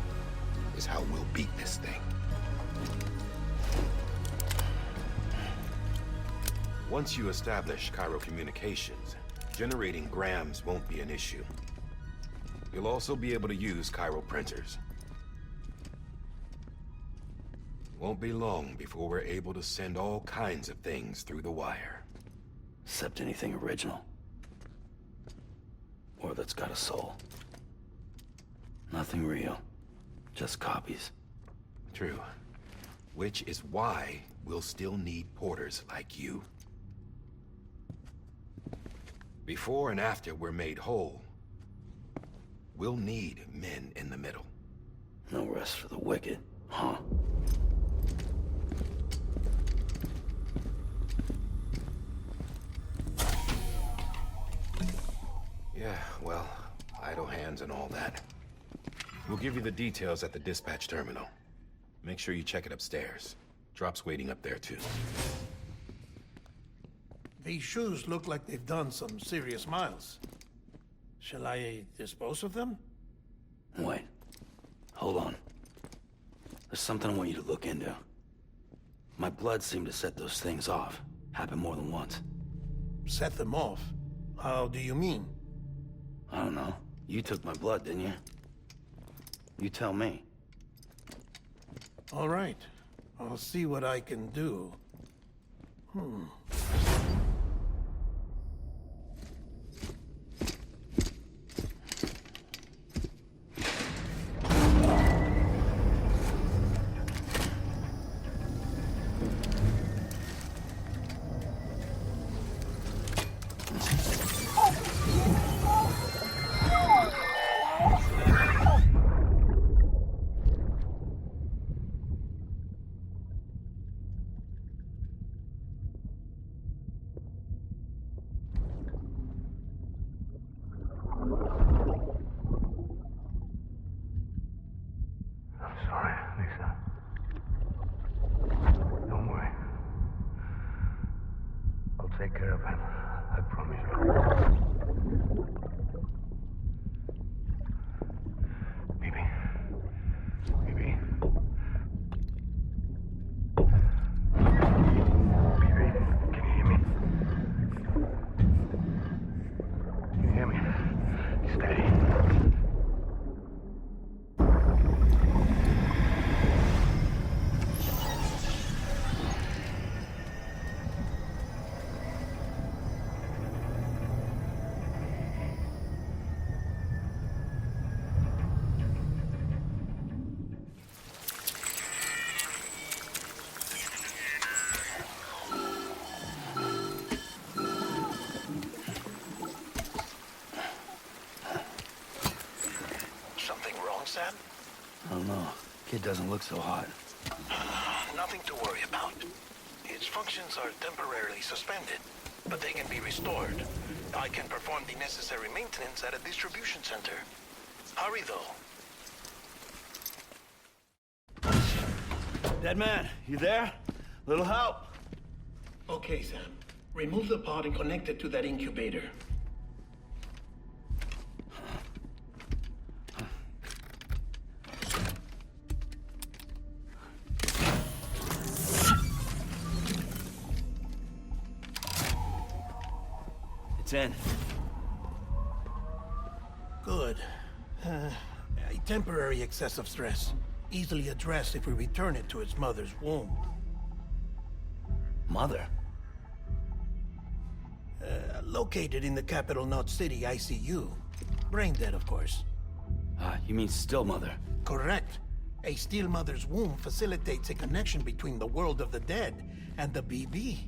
is how we'll beat this thing. Once you establish Cairo communications, generating grams won't be an issue. You'll also be able to use Cairo printers. Won't be long before we're able to send all kinds of things through the wire. Except anything original. Or that's got a soul. Nothing real. Just copies. True. Which is why we'll still need porters like you. Before and after we're made whole, we'll need men in the middle. No rest for the wicked, huh? Yeah, well, idle hands and all that. We'll give you the details at the dispatch terminal. Make sure you check it upstairs. Drop's waiting up there, too. These shoes look like they've done some serious miles. Shall I dispose of them? Wait. Hold on. There's something I want you to look into. My blood seemed to set those things off. Happened more than once. Set them off? How do you mean? I don't know. You took my blood, didn't you? You tell me. All right. I'll see what I can do. I'm sorry, Lisa. Don't worry. I'll take care of him. I promise you. I don't know. Kid doesn't look so hot. Nothing to worry about. Its functions are temporarily suspended, but they can be restored. I can perform the necessary maintenance at a distribution center. Hurry, though. Dead man, you there? Little help? Okay, Sam. Remove the pod and connect it to that incubator. It's in. Good. A temporary excessive stress. Easily addressed if we return it to its mother's womb. Mother? Located in the capital Knot City ICU. Brain dead, of course. You mean still mother? Correct. A still mother's womb facilitates a connection between the world of the dead and the BB.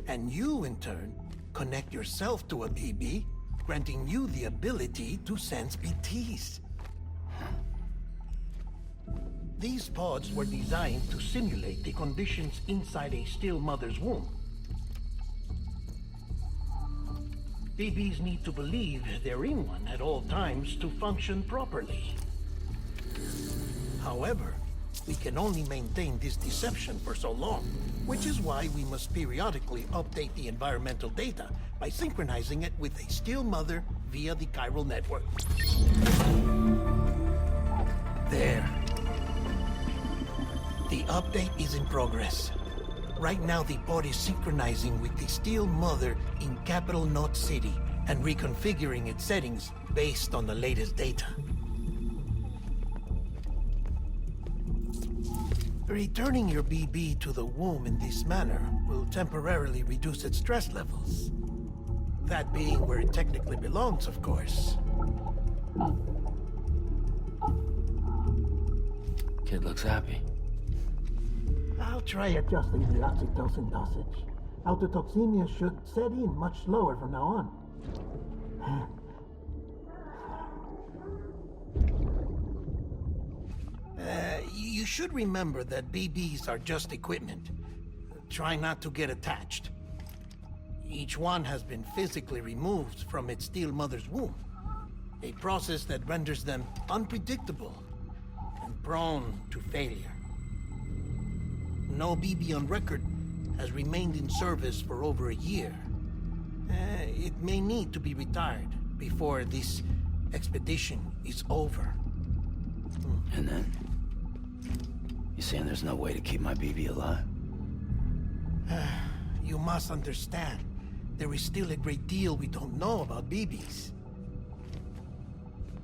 And you, in turn, connect yourself to a BB, granting you the ability to sense BTs. These pods were designed to simulate the conditions inside a still mother's womb. BBs need to believe they're in one at all times to function properly. However, we can only maintain this deception for so long, which is why we must periodically update the environmental data by synchronizing it with a still mother via the chiral network. There. The update is in progress. Right now, the pod is synchronizing with the still mother in capital Knot City and reconfiguring its settings based on the latest data. Returning your BB to the womb in this manner will temporarily reduce its stress levels. That being where it technically belongs, of course. Kid looks happy. I'll try adjusting the oxytocin dosage. Autotoxemia should set in much slower from now on. You should remember that BBs are just equipment. Try not to get attached. Each one has been physically removed from its still mother's womb. A process that renders them unpredictable and prone to failure. No BB on record has remained in service for over a year. It may need to be retired before this expedition is over. And then? You saying there's no way to keep my BB alive? You must understand, there is still a great deal we don't know about BBs.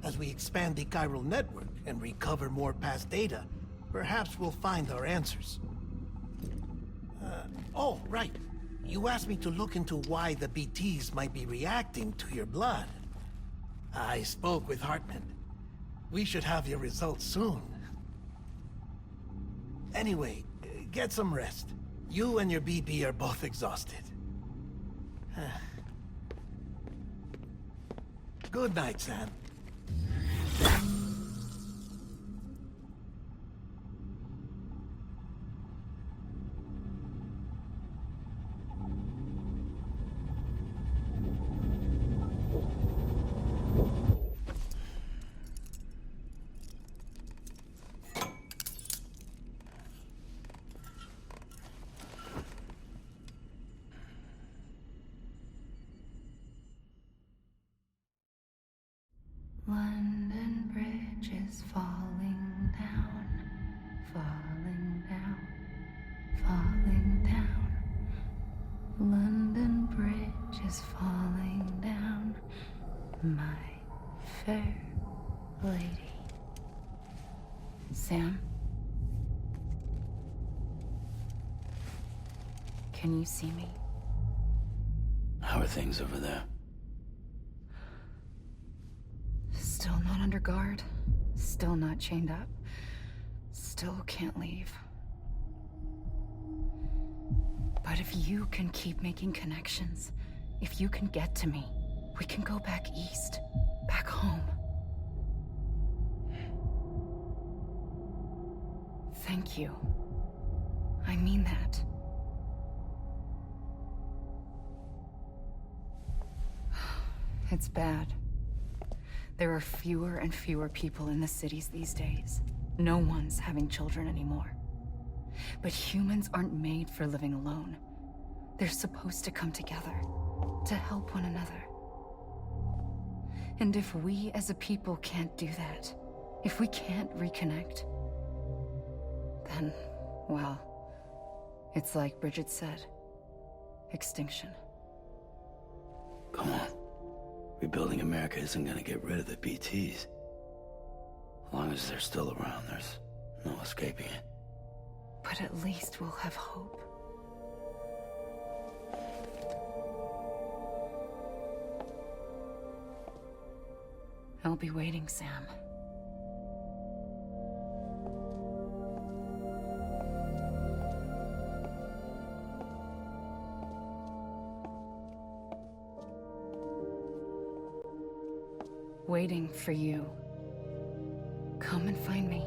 As we expand the chiral network and recover more past data, perhaps we'll find our answers. Oh, right. You asked me to look into why the BTs might be reacting to your blood. I spoke with Hartman. We should have your results soon. Anyway, get some rest. You and your BB are both exhausted. Good night, Sam. London Bridge is falling down, falling down, falling down. London Bridge is falling down, my fair lady. Sam? Can you see me? How are things over there? Still not under guard. Still not chained up. Still can't leave. But if you can keep making connections, if you can get to me, we can go back east, back home. Thank you. I mean that. It's bad. There are fewer and fewer people in the cities these days. No one's having children anymore. But humans aren't made for living alone. They're supposed to come together, to help one another. And if we as a people can't do that, if we can't reconnect, then, well, it's like Bridget said, extinction. Come on. Rebuilding America isn't gonna get rid of the BTs. As long as they're still around, there's no escaping it. But at least we'll have hope. I'll be waiting, Sam. Waiting for you. Come and find me.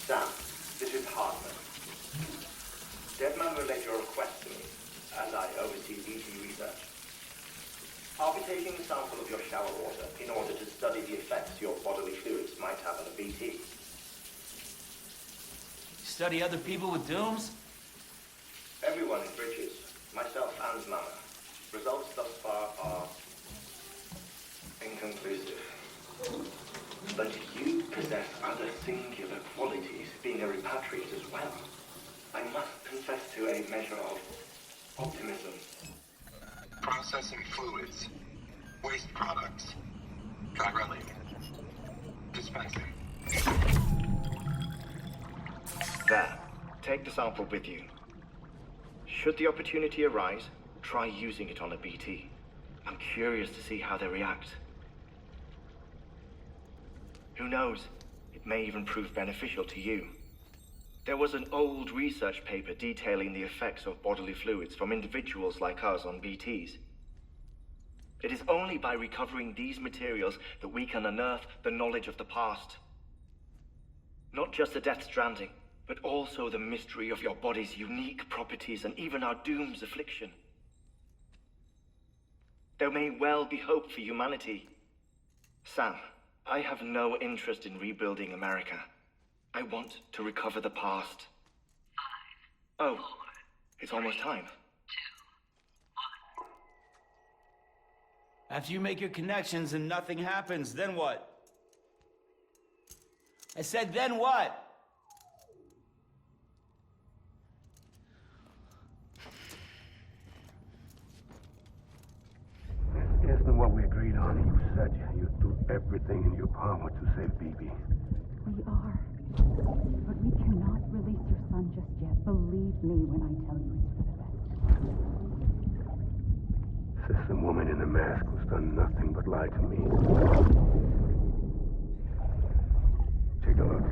Sam, this is Hartman. Deadman relayed your request to me, as I oversee BT research. I'll be taking a sample of your shower water in order to study the effects your bodily fluids might have on a BT. Study other people with dooms? Everyone in Bridges, myself and Mama. Results thus far are inconclusive. But you possess other singular qualities, being a repatriate as well. I must confess to a measure of optimism. Processing fluids. Waste products. Chirelli. Dispensing. There. Take the sample with you. Should the opportunity arise, try using it on a BT. I'm curious to see how they react. Who knows? It may even prove beneficial to you. There was an old research paper detailing the effects of bodily fluids from individuals like us on BTs. It is only by recovering these materials that we can unearth the knowledge of the past. Not just the Death Stranding, but also the mystery of your body's unique properties and even our doom's affliction. There may well be hope for humanity. Sam, I have no interest in rebuilding America. I want to recover the past. 5, oh, 4, it's almost time. 2, 1. After you make your connections and nothing happens, then what? I said, then what? This isn't what we agreed on. You said you'd do everything in your power to save BB. We are. But we cannot release your son just yet. Believe me when I tell you it's for the best. Says the woman in the mask who's done nothing but lie to me. Take a look.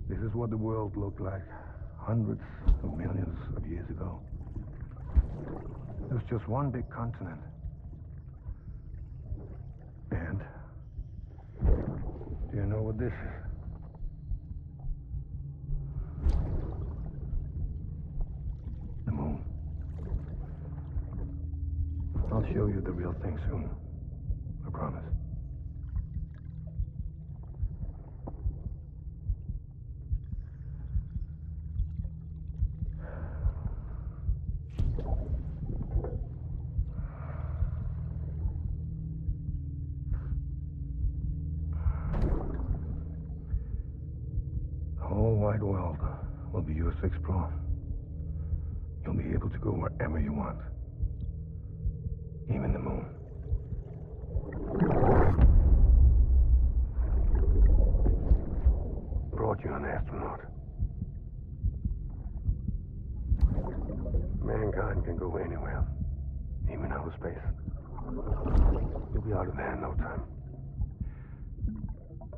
This is what the world looked like hundreds of millions of years ago. It was just one big continent. And do you know what this is? The moon. I'll show you the real thing soon. I promise. The whole wide world will be yours to explore. You'll be able to go wherever you want. Even the moon. Brought you an astronaut. Mankind can go anywhere. even outer space. You'll be out of there in no time.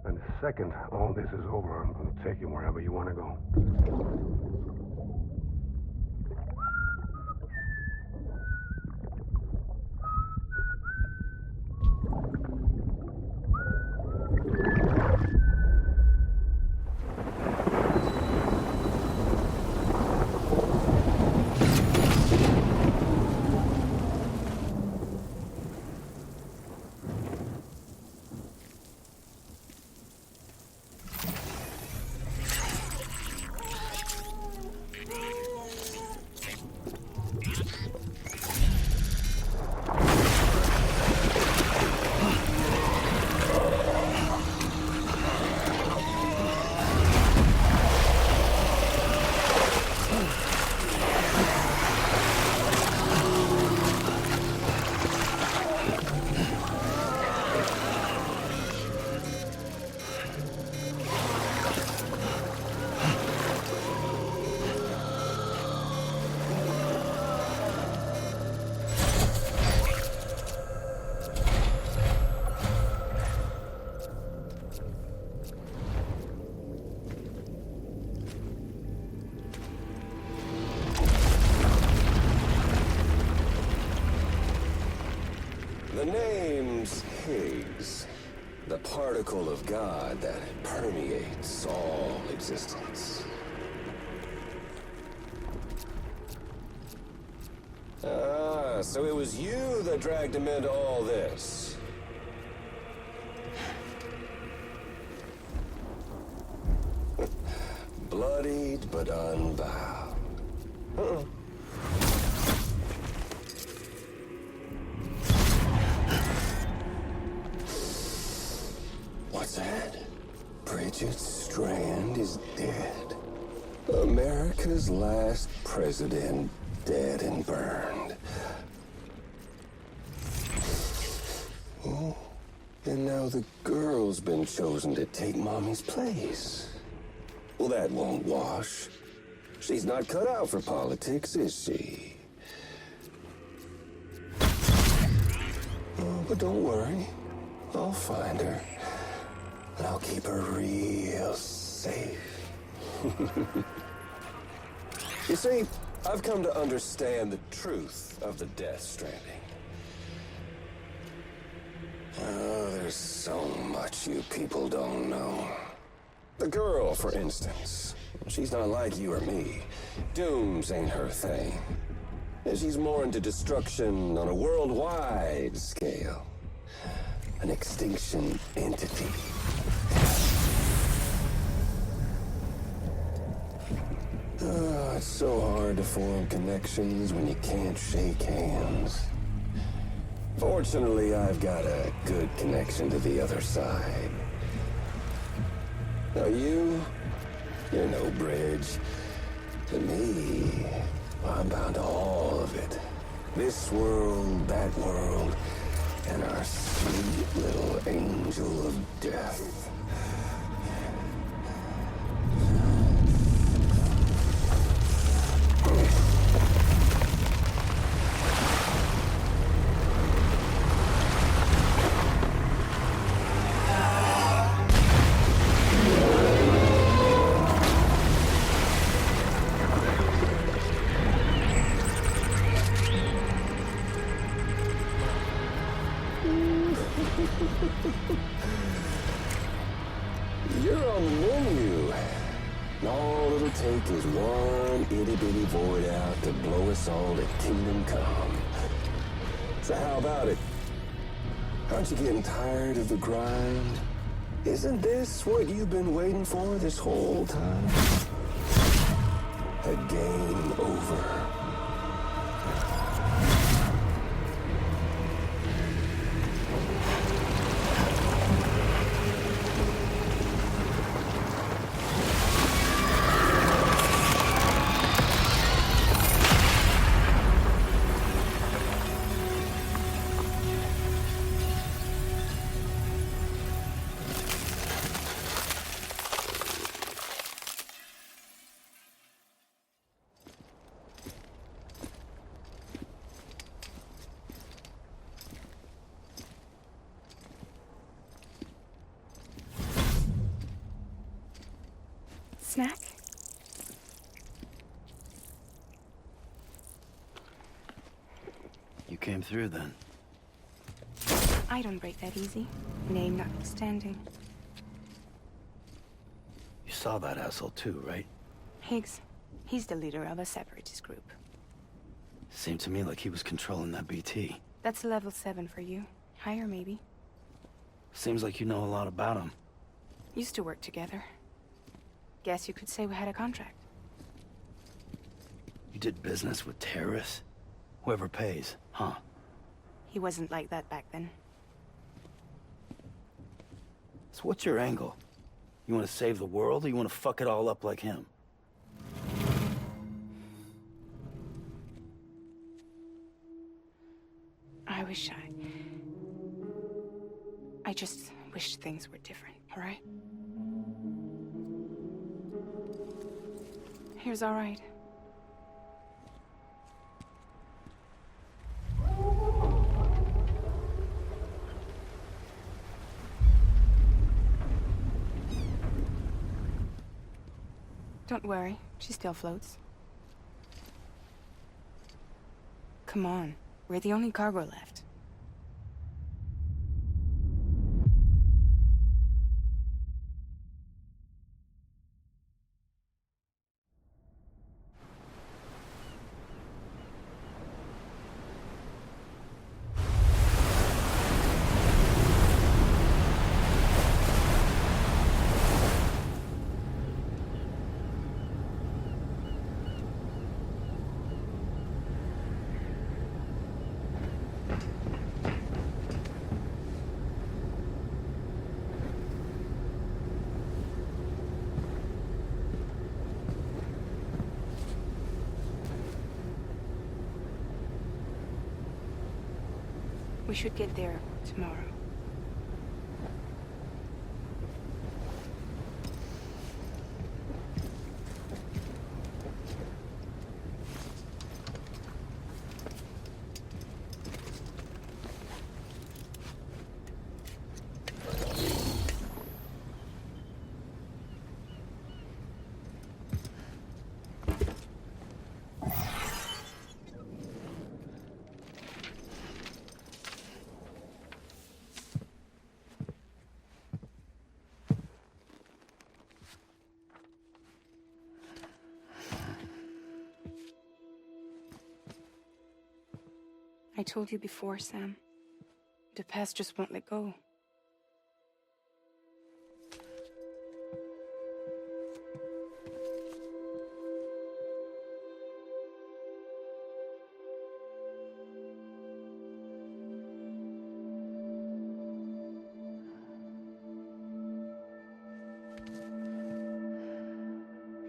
And the second all this is over, I'm going to take you wherever you want to go. The name's Higgs, the particle of God that permeates all existence. Ah, so it was you that dragged him into all this. Bloodied but unbound. What's that? Bridget Strand is dead. America's last president dead and burned. Oh, and now the girl's been chosen to take Mommy's place. Well, that won't wash. She's not cut out for politics, is she? Oh, but don't worry. I'll find her. And I'll keep her real safe. You see, I've come to understand the truth of the Death Stranding. Oh, there's so much you people don't know. The girl, for instance. She's not like you or me. Dooms ain't her thing. And she's more into destruction on a worldwide scale. An extinction entity. Oh, it's so hard to form connections when you can't shake hands. Fortunately, I've got a good connection to the other side. Now you're no bridge. To me, I'm bound to all of it. This world, that world, and our sweet little angel of death. You're on the menu. All it'll take is one itty-bitty void out to blow us all to kingdom come. So how about it? Aren't you getting tired of the grind? Isn't this what you've been waiting for this whole time? A game over. snack? You came through then. I don't break that easy. Name notwithstanding. You saw that asshole too, right? Higgs. He's the leader of a separatist group. Seemed to me like he was controlling that BT. That's level 7 for you. Higher, maybe. Seems like you know a lot about him. Used to work together. Guess you could say we had a contract. You did business with terrorists? Whoever pays, huh? He wasn't like that back then. So what's your angle? You want to save the world, or you want to fuck it all up like him? I just wish things were different, all right? Here's all right. Don't worry, she still floats. Come on, we're the only cargo left. We should get there tomorrow. I told you before, Sam. The past just won't let go.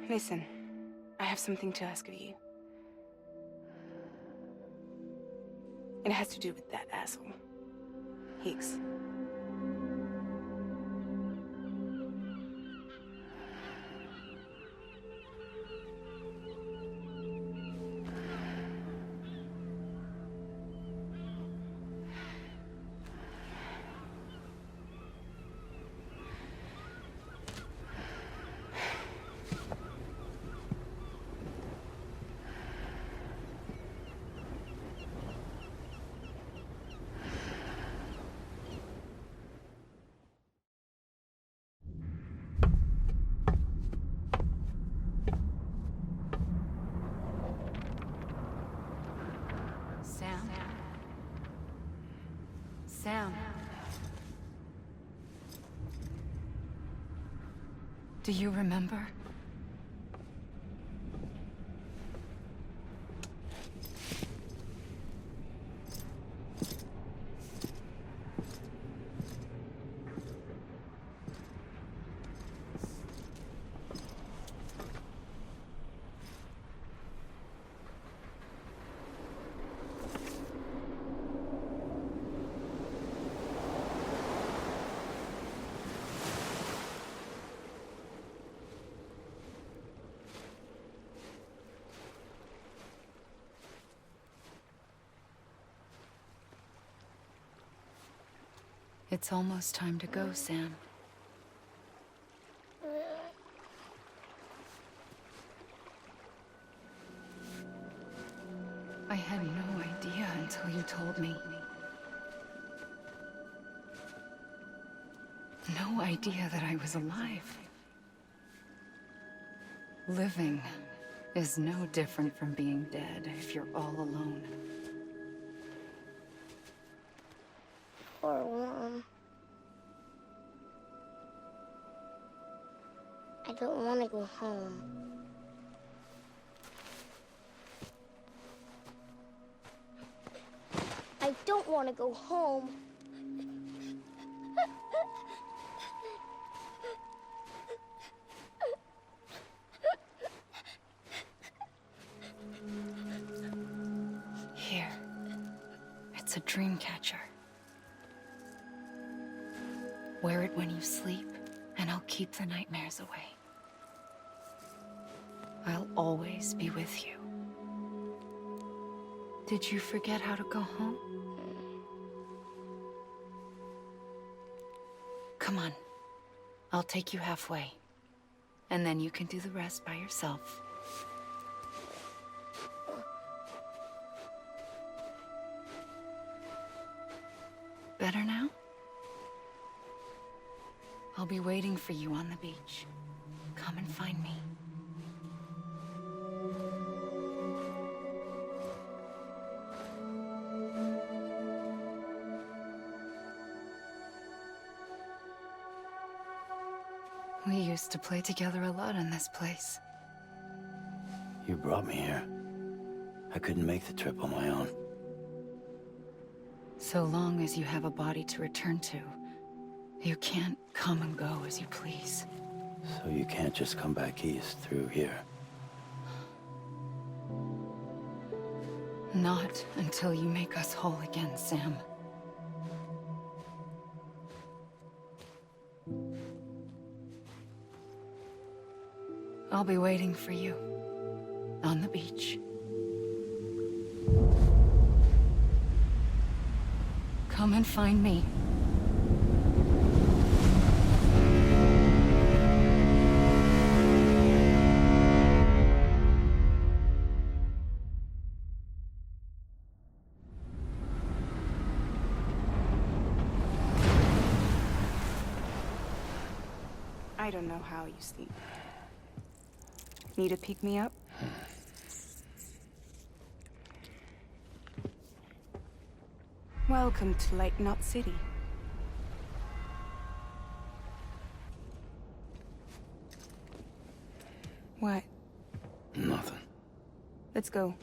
Listen, I have something to ask of you. It has to do with that asshole, Higgs. Sam. Do you remember? It's almost time to go, Sam. had no idea until you told me. No idea that I was alive. Living is no different from being dead if you're all alone. Or warm. I don't want to go home. I don't want to go home. Here. It's a dream catcher. Wear it when you sleep, and I'll keep the nightmares away. I'll always be with you. Did you forget how to go home? Come on. I'll take you halfway. And then you can do the rest by yourself. Better now? I'll be waiting for you on the beach. Come and find me. We used to play together a lot in this place. You brought me here. I couldn't make the trip on my own. So long as you have a body to return to, you can't come and go as you please. So you can't just come back east through here? Not until you make us whole again, Sam. I'll be waiting for you on the beach. Come and find me. I don't know how you sleep. Need to pick me up? Welcome to Lake Knot City. What? Nothing. Let's go.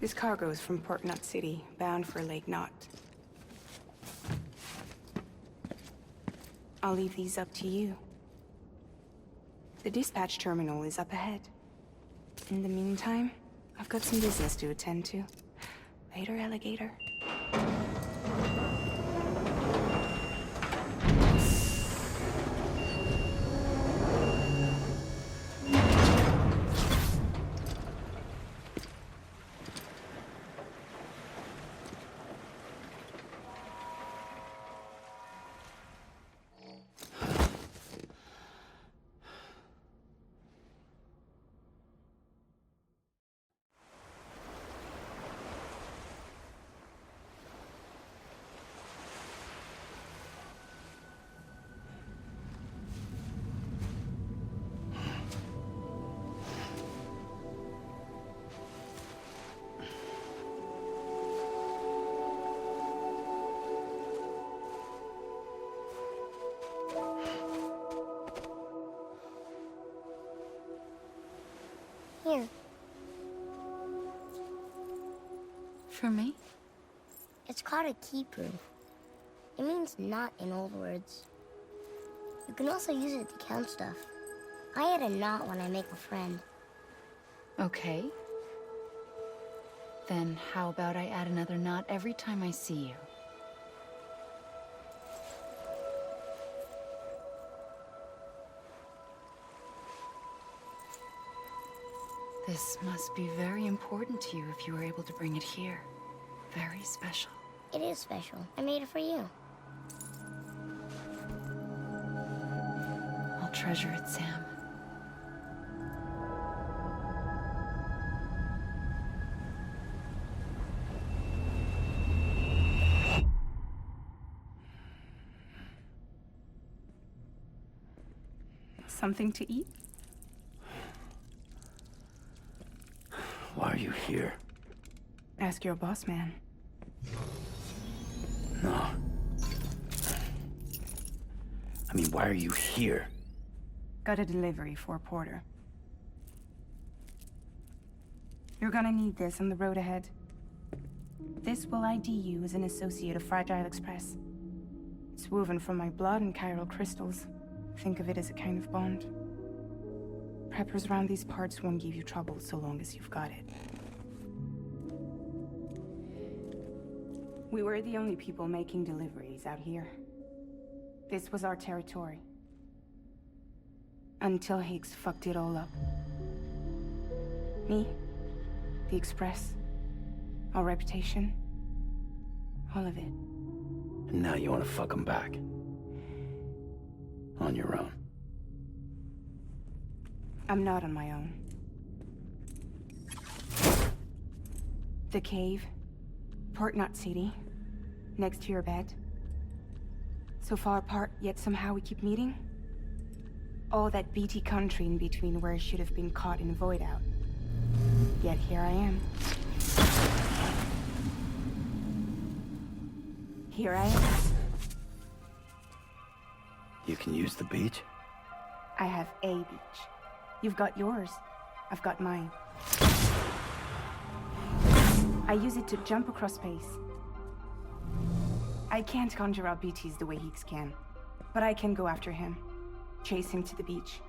This cargo is from Port Knot City, bound for Lake Knot. I'll leave these up to you. The dispatch terminal is up ahead. In the meantime, I've got some business to attend to. Later, alligator. Here. For me? It's called a key proof. It means knot in old words. You can also use it to count stuff. I add a knot when I make a friend. Okay. Then how about I add another knot every time I see you? This must be very important to you if you were able to bring it here. Very special. It is special. I made it for you. I'll treasure it, Sam. Something to eat? Why are you here? Ask your boss man. No. I mean, why are you here? Got a delivery for Porter. You're gonna need this on the road ahead. This will ID you as an associate of Fragile Express. It's woven from my blood and chiral crystals. Think of it as a kind of bond. Preppers around these parts won't give you trouble so long as you've got it. We were the only people making deliveries out here. This was our territory. Until Higgs fucked it all up. Me, the Express, our reputation, all of it. And now you want to fuck them back. On your own. I'm not on my own. The cave, Port Knot City, next to your bed. So far apart, yet somehow we keep meeting. All that BT country in between where I should have been caught in a void out. Yet here I am. Here I am. You can use the beach? I have a beach. You've got yours. I've got mine. I use it to jump across space. I can't conjure out BTs the way Higgs can, but I can go after him, chase him to the beach.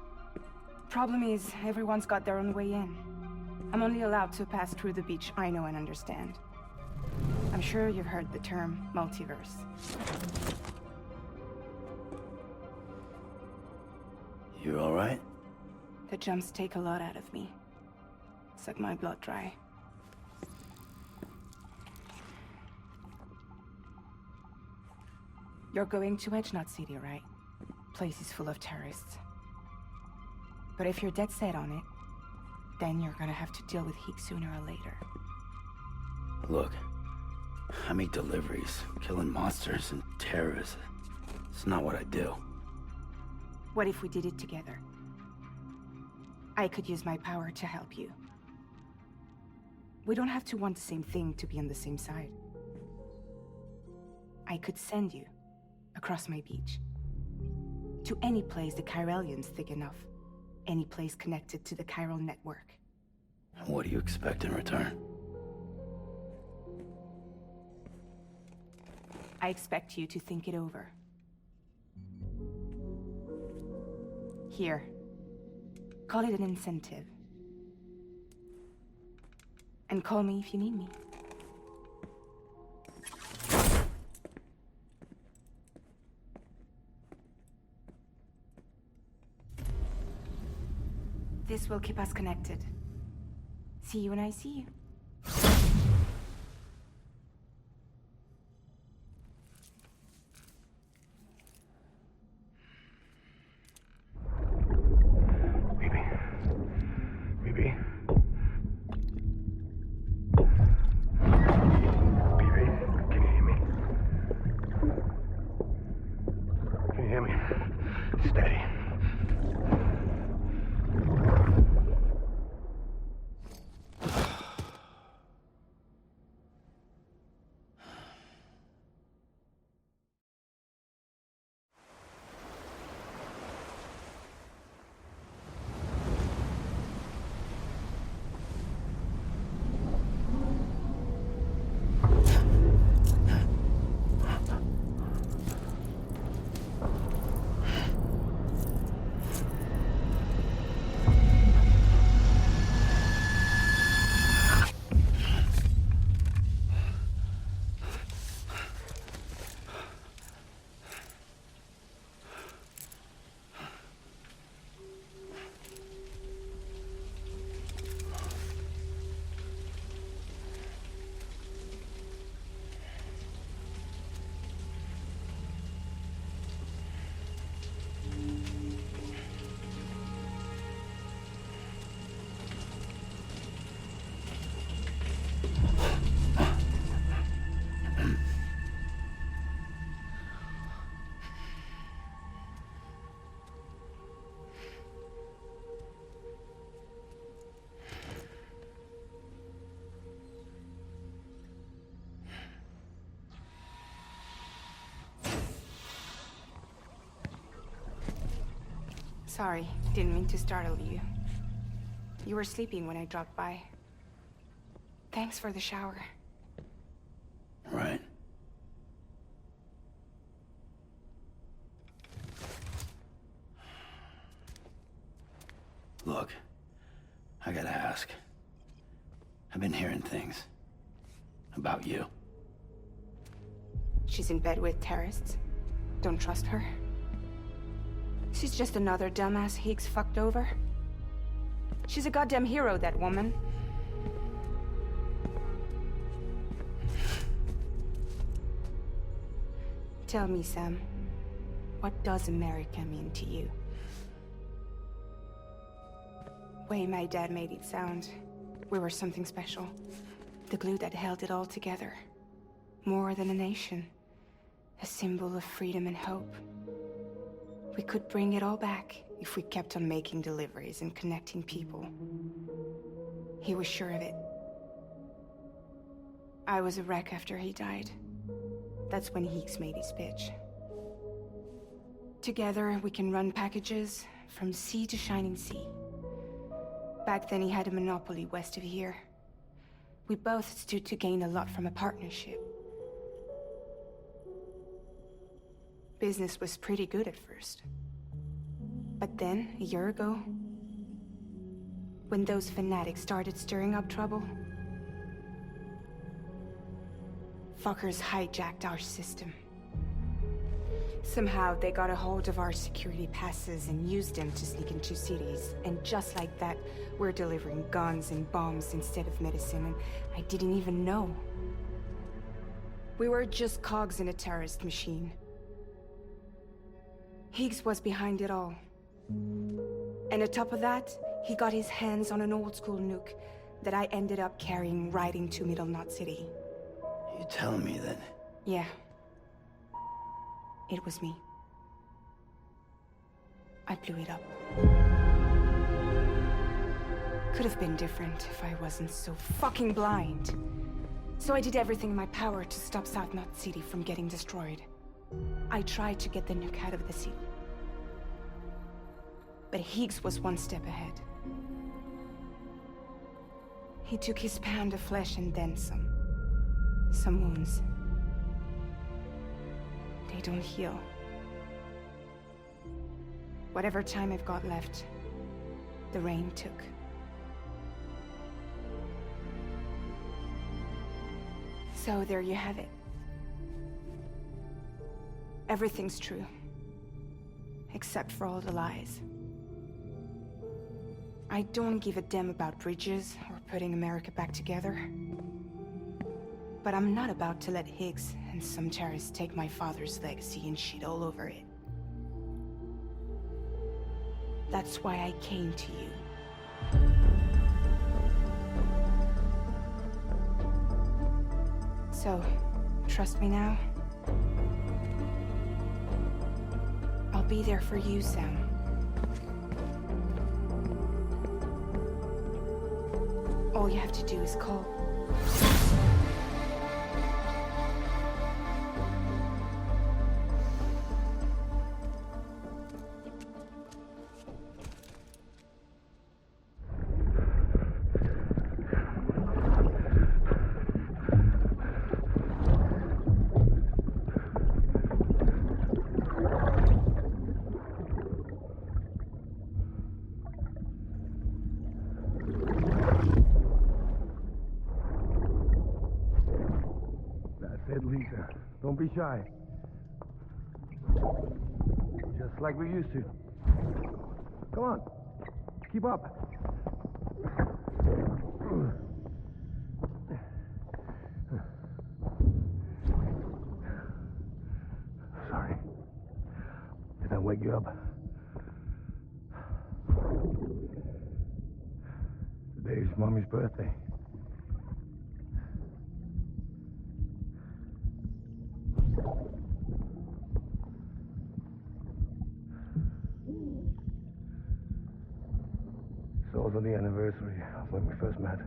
Problem is, everyone's got their own way in. I'm only allowed to pass through the beach I know and understand. I'm sure you've heard the term multiverse. You all right? The jumps take a lot out of me. Suck my blood dry. You're going to Edge Knot City, right? Place is full of terrorists. But if you're dead set on it, then you're gonna have to deal with Higgs sooner or later. Look, I make deliveries, killing monsters and terrorists. It's not what I do. What if we did it together? I could use my power to help you. We don't have to want the same thing to be on the same side. I could send you across my beach. To any place the Chiralian's thick enough. Any place connected to the chiral network. What do you expect in return? I expect you to think it over. Here. Call it an incentive. And call me if you need me. This will keep us connected. See you when I see you. Sorry, didn't mean to startle you. You were sleeping when I dropped by. Thanks for the shower. Right. Look, I gotta ask. I've been hearing things about you. She's in bed with terrorists. Don't trust her. She's just another dumbass Higgs fucked over. She's a goddamn hero, that woman. Tell me, Sam, what does America mean to you? Way my dad made it sound, we were something special. The glue that held it all together. More than a nation. A symbol of freedom and hope. We could bring it all back if we kept on making deliveries and connecting people. He was sure of it. I was a wreck after he died. That's when Higgs made his pitch. Together, we can run packages from sea to shining sea. Back then, he had a monopoly west of here. We both stood to gain a lot from a partnership. Business was pretty good at first. But then, a year ago, when those fanatics started stirring up trouble, fuckers hijacked our system. Somehow, they got a hold of our security passes and used them to sneak into cities. And just like that, we're delivering guns and bombs instead of medicine, and I didn't even know. We were just cogs in a terrorist machine. Higgs was behind it all. And on top of that, he got his hands on an old-school nuke that I ended up carrying right into Middle Knot City. You telling me that? Yeah. It was me. I blew it up. Could have been different if I wasn't so fucking blind. So I did everything in my power to stop South Knot City from getting destroyed. I tried to get the nuke out of the city. But Higgs was one step ahead. He took his pound of flesh and then some. Some wounds. They don't heal. Whatever time I've got left, the rain took. So there you have it. Everything's true. Except for all the lies. I don't give a damn about bridges or putting America back together. But I'm not about to let Higgs and some terrorists take my father's legacy and shit all over it. That's why I came to you. So, trust me now? I'll be there for you, Sam. All you have to do is call. Lisa. Don't be shy. Just like we used to. Come on. Keep up. Sorry. Did I wake you up? Today's Mommy's birthday. It's also the anniversary of when we first met.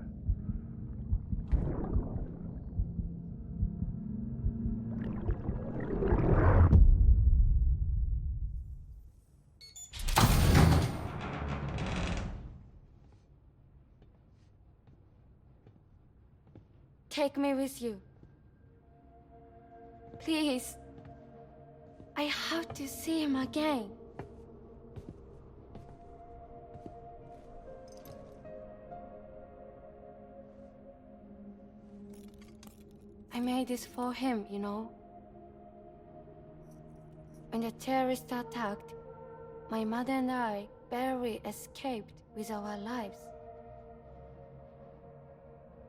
take me with you. Please. I have to see him again. I made this for him, you know. When the terrorists attacked, my mother and I barely escaped with our lives.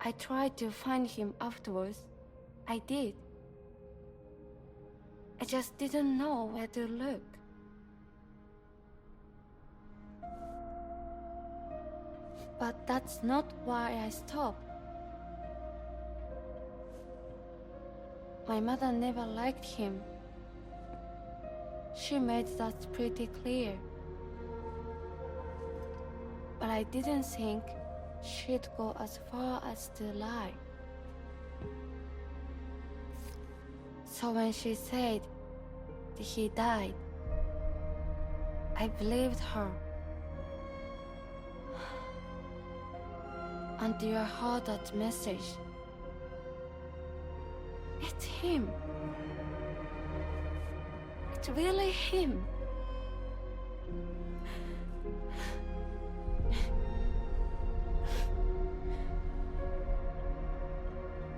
I tried to find him afterwards. I did. I just didn't know where to look. But that's not why I stopped. My mother never liked him. She made that pretty clear. But I didn't think she'd go as far as to lie. So when she said that he died, I believed her. Until I heard that message. It's him. It's really him.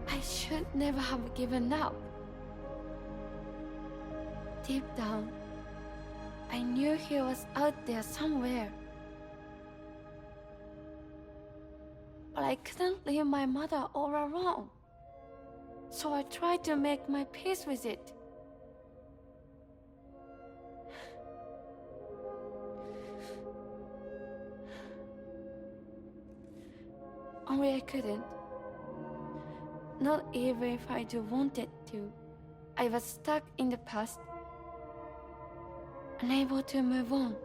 I should never have given up. Deep down, I knew he was out there somewhere. But I couldn't leave my mother all alone. So I tried to make my peace with it. Only I couldn't. Not even if I wanted to. I was stuck in the past, unable to move on.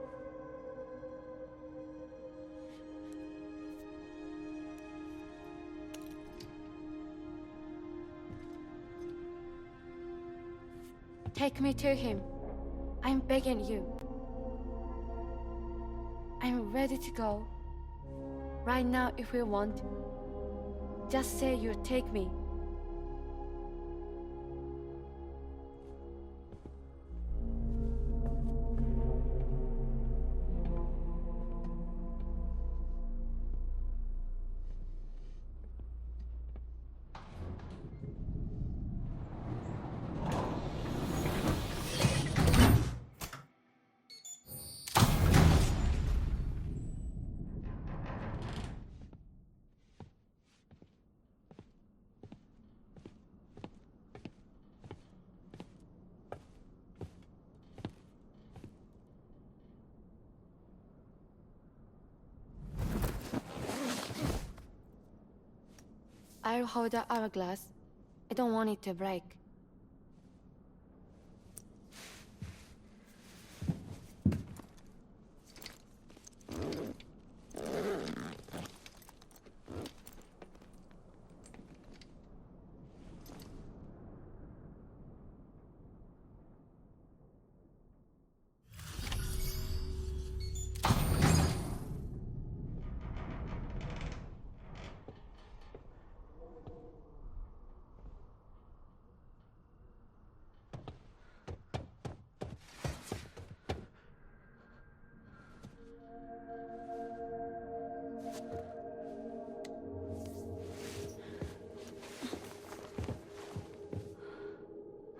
Take me to him. I'm begging you. I'm ready to go. Right now if you want. Just say you'll take me. I'll hold the hourglass. I don't want it to break.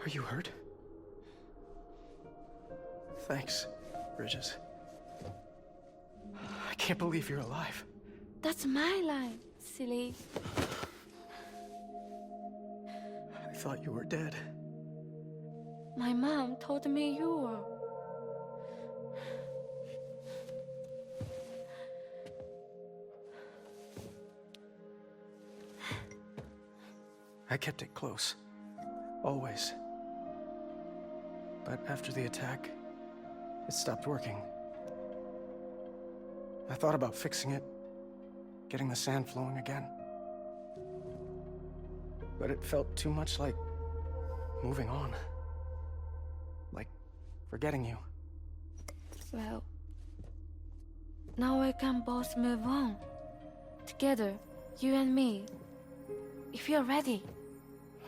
Are you hurt? Thanks, Bridges. I can't believe you're alive. That's my line, silly. I thought you were dead. My mom told me you were. I kept it close. Always. But after the attack, it stopped working. I thought about fixing it, getting the sand flowing again. But it felt too much like moving on. Like forgetting you. Well, now we can both move on. Together, you and me. if you're ready.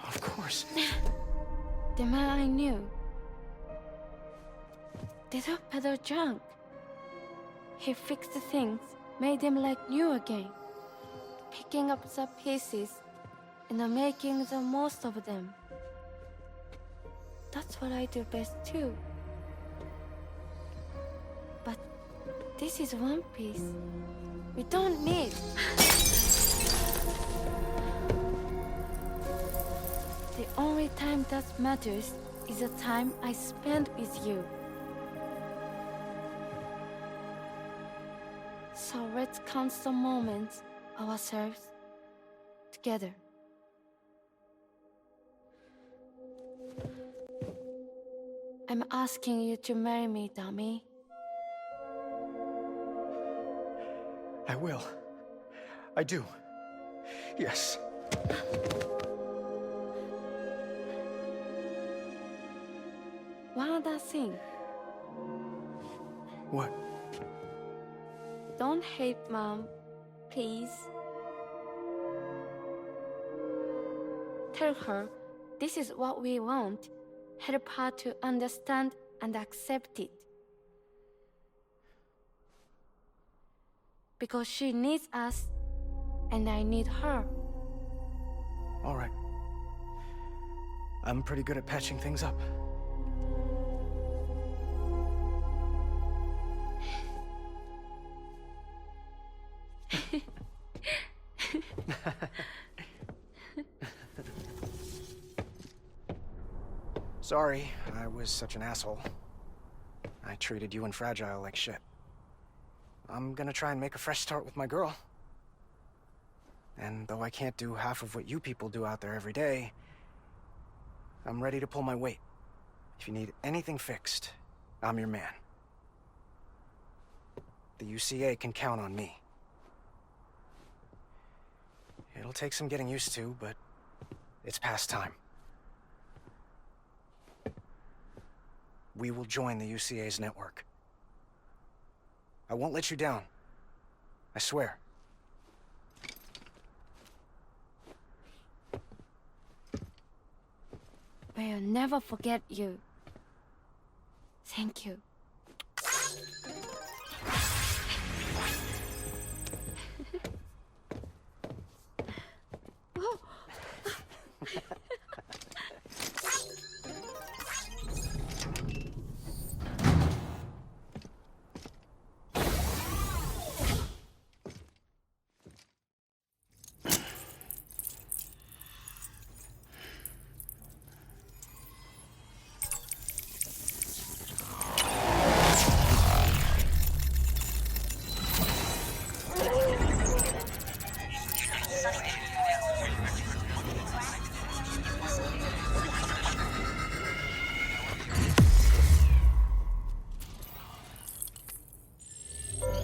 Of course. The man I knew. They took better junk. He fixed the things, made them like new again. Picking up the pieces and making the most of them. That's what I do best too. But this is one piece. We don't need. The only time that matters is the time I spend with you. So let's count the moments ourselves together. I'm asking you to marry me, dummy. I will. I do. Yes. One other thing. What? Don't hate Mom, please. Tell her this is what we want. Help her to understand and accept it. Because she needs us, and I need her. All right. I'm pretty good at patching things up. Sorry, I was such an asshole. I treated you and Fragile like shit. I'm gonna try and make a fresh start with my girl. And though I can't do half of what you people do out there every day, I'm ready to pull my weight. If you need anything fixed, I'm your man. The UCA can count on me. It'll take some getting used to, but it's past time. We will join the UCA's network. I won't let you down. I swear. We'll never forget you. Thank you.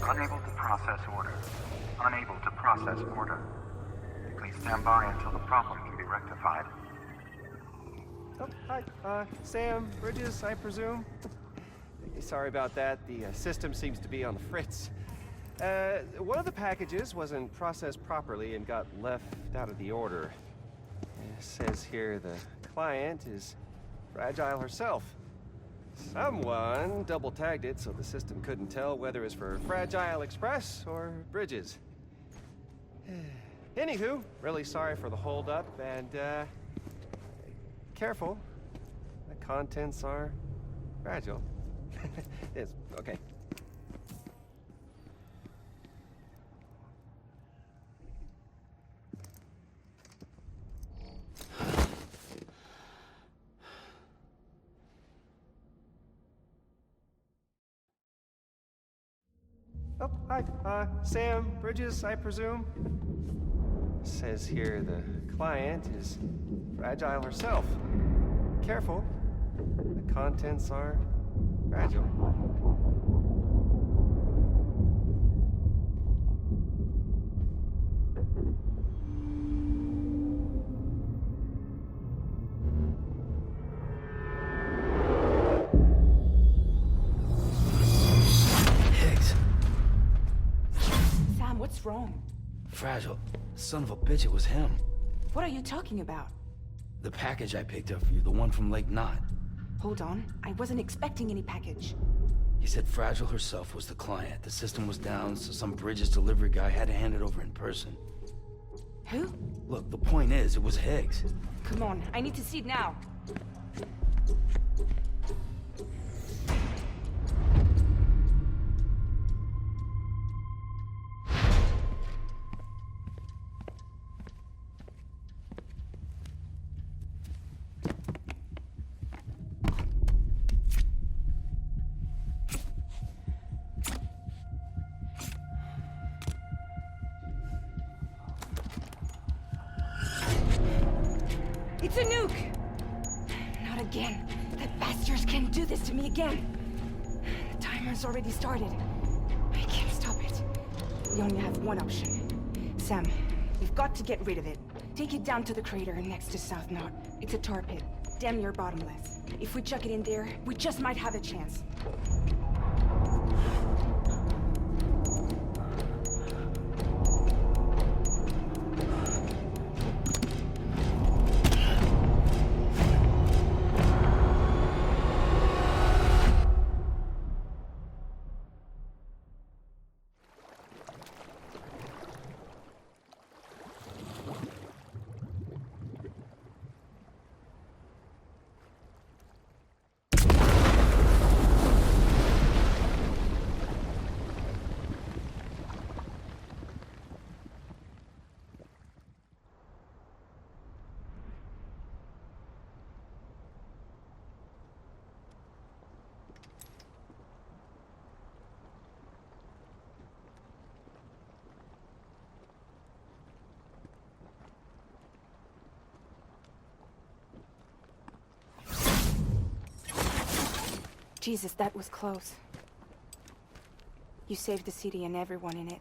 Unable to process order. Unable to process order. Please stand by until the problem can be rectified. Oh, hi. Sam, Bridges, I presume? Sorry about that. The system seems to be on the fritz. One of the packages wasn't processed properly and got left out of the order. It says here the client is Fragile herself. Someone double-tagged it so the system couldn't tell whether it's for Fragile Express or Bridges. Anywho, really sorry for the holdup, and, careful. The contents are fragile. Yes, okay. Oh, hi. Sam, Bridges, I presume? Says here the client is Fragile herself. Careful. The contents are fragile. What's wrong? Fragile. Son of a bitch, it was him. What are you talking about? The package I picked up for you, the one from Lake Knot. Hold on. I wasn't expecting any package. He said Fragile herself was the client. The system was down, so some Bridges delivery guy had to hand it over in person. Who? Look, the point is, it was Higgs. Come on, I need to see it now. It's a nuke! Not again. That bastards can't do this to me again. The timer's already started. I can't stop it. We only have one option. Sam, we've got to get rid of it. Take it down to the crater next to South Knot. It's a tar pit. Damn near bottomless. If we chuck it in there, we just might have a chance. Jesus, that was close. You saved the city and everyone in it.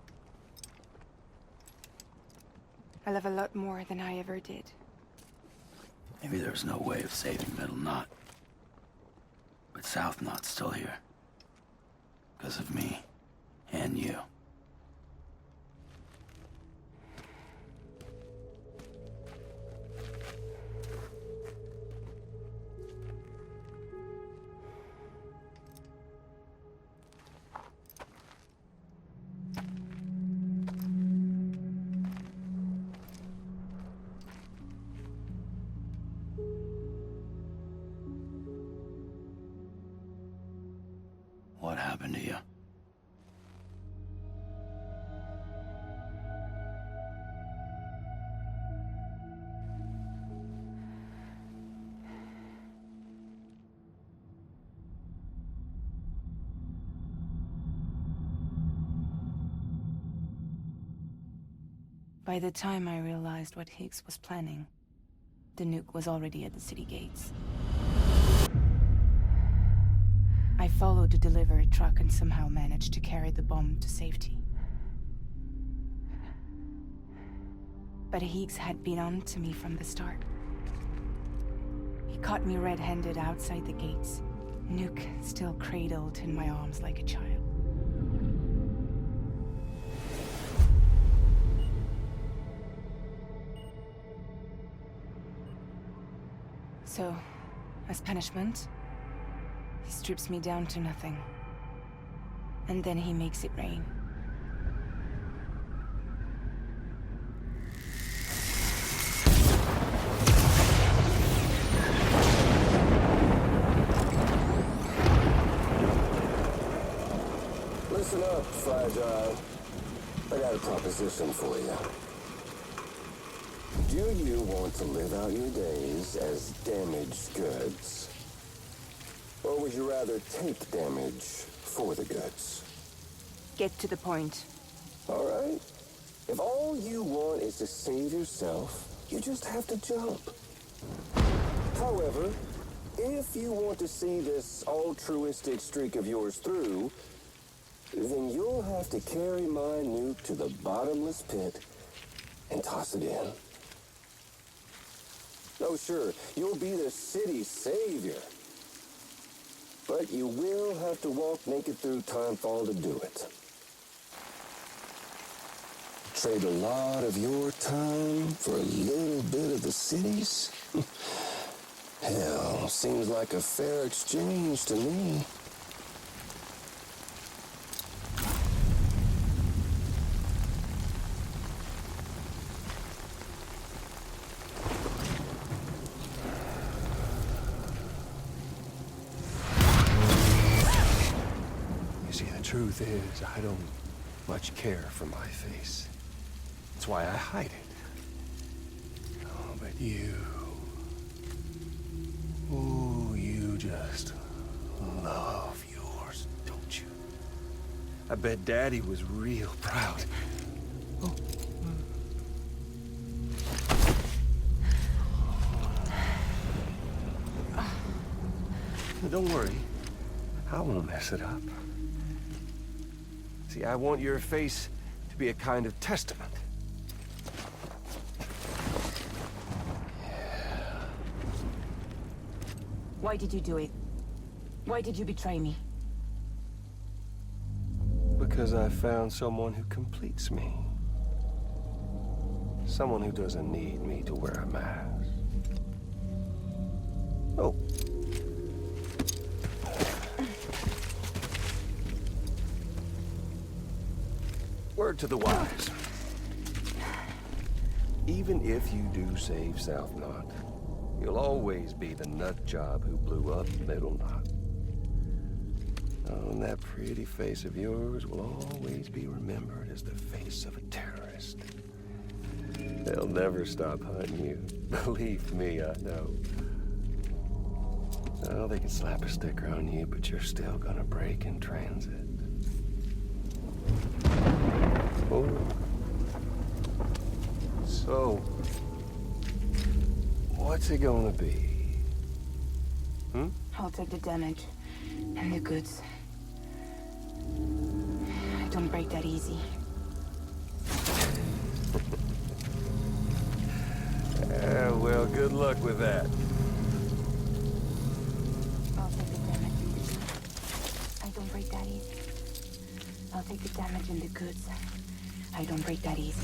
I love a lot more than I ever did. Maybe there's no way of saving Middle Knot. But South Knot's still here. Because of me. And you. What happened to you? By the time I realized what Higgs was planning, the nuke was already at the city gates. I followed the delivery truck and somehow managed to carry the bomb to safety. But Higgs had been on to me from the start. He caught me red-handed outside the gates, nuke still cradled in my arms like a child. So, as punishment, he strips me down to nothing. And then he makes it rain. Listen up, Fragile. I got a proposition for you. Do you want to live out your days as damaged goods? Or would you rather take damage for the goods? Get to the point. All right. If all you want is to save yourself, you just have to jump. However, if you want to see this altruistic streak of yours through, then you'll have to carry my nuke to the bottomless pit and toss it in. Oh, sure, you'll be the city's savior. But you will have to walk naked through Timefall to do it. trade a lot of your time for a little bit of the city's? Hell, seems like a fair exchange to me. You see, the truth is, I don't much care for my face. That's why I hide it. Oh, but you... Ooh, you just love yours, don't you? I bet Daddy was real proud. Oh. Don't worry. I won't mess it up. See, I want your face to be a kind of testament. Why did you do it? Why did you betray me? Because I found someone who completes me. Someone who doesn't need me to wear a mask. Oh. Word to the wise. Even if you do save South Knot, you'll always be the nut job who blew up Middle Knot. Oh, and that pretty face of yours will always be remembered as the face of a terrorist. They'll never stop hunting you. Believe me, I know. Oh, they can slap a sticker on you, but you're still gonna break in transit. Oh. So, what's it gonna be? Hmm? I'll take the damage and the goods. I don't break that easy. Well, good luck with that. I'll take the damage and the goods. I don't break that easy. I'll take the damage and the goods. I don't break that easy.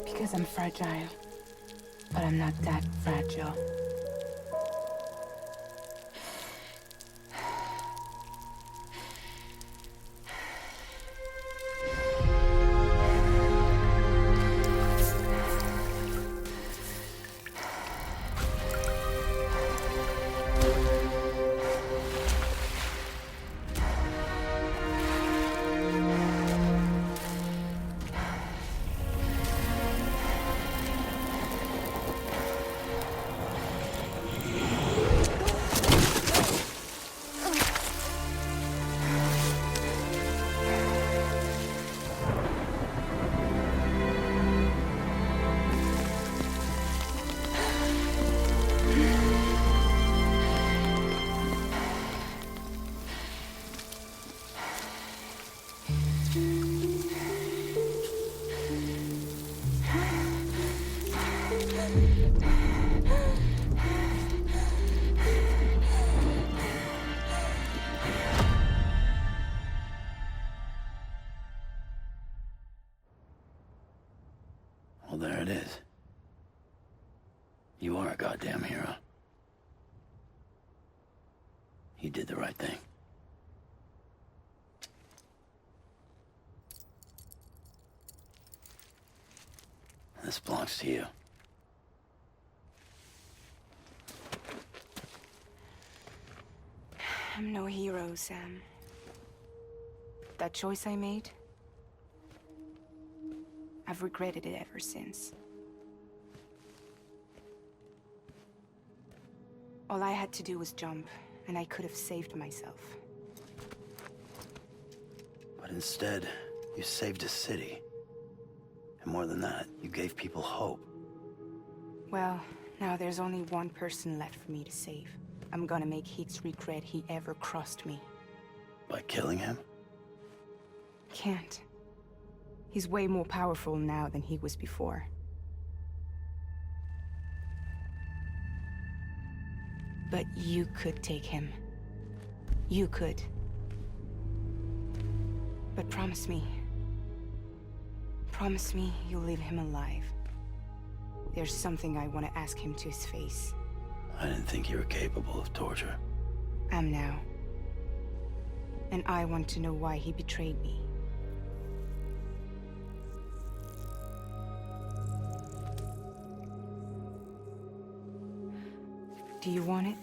Because I'm fragile, but I'm not that fragile. Well, there it is. You are a goddamn hero. You did the right thing. This belongs to you. I'm no hero, Sam. That choice I made, I've regretted it ever since. All I had to do was jump, and I could have saved myself. But instead, you saved a city. And more than that, you gave people hope. Well, now there's only one person left for me to save. I'm gonna make Hicks regret he ever crossed me. By killing him? can't. He's way more powerful now than he was before. But you could take him. You could. But promise me. Promise me you'll leave him alive. There's something I want to ask him to his face. I didn't think you were capable of torture. Am now. And I want to know why he betrayed me. Do you want it?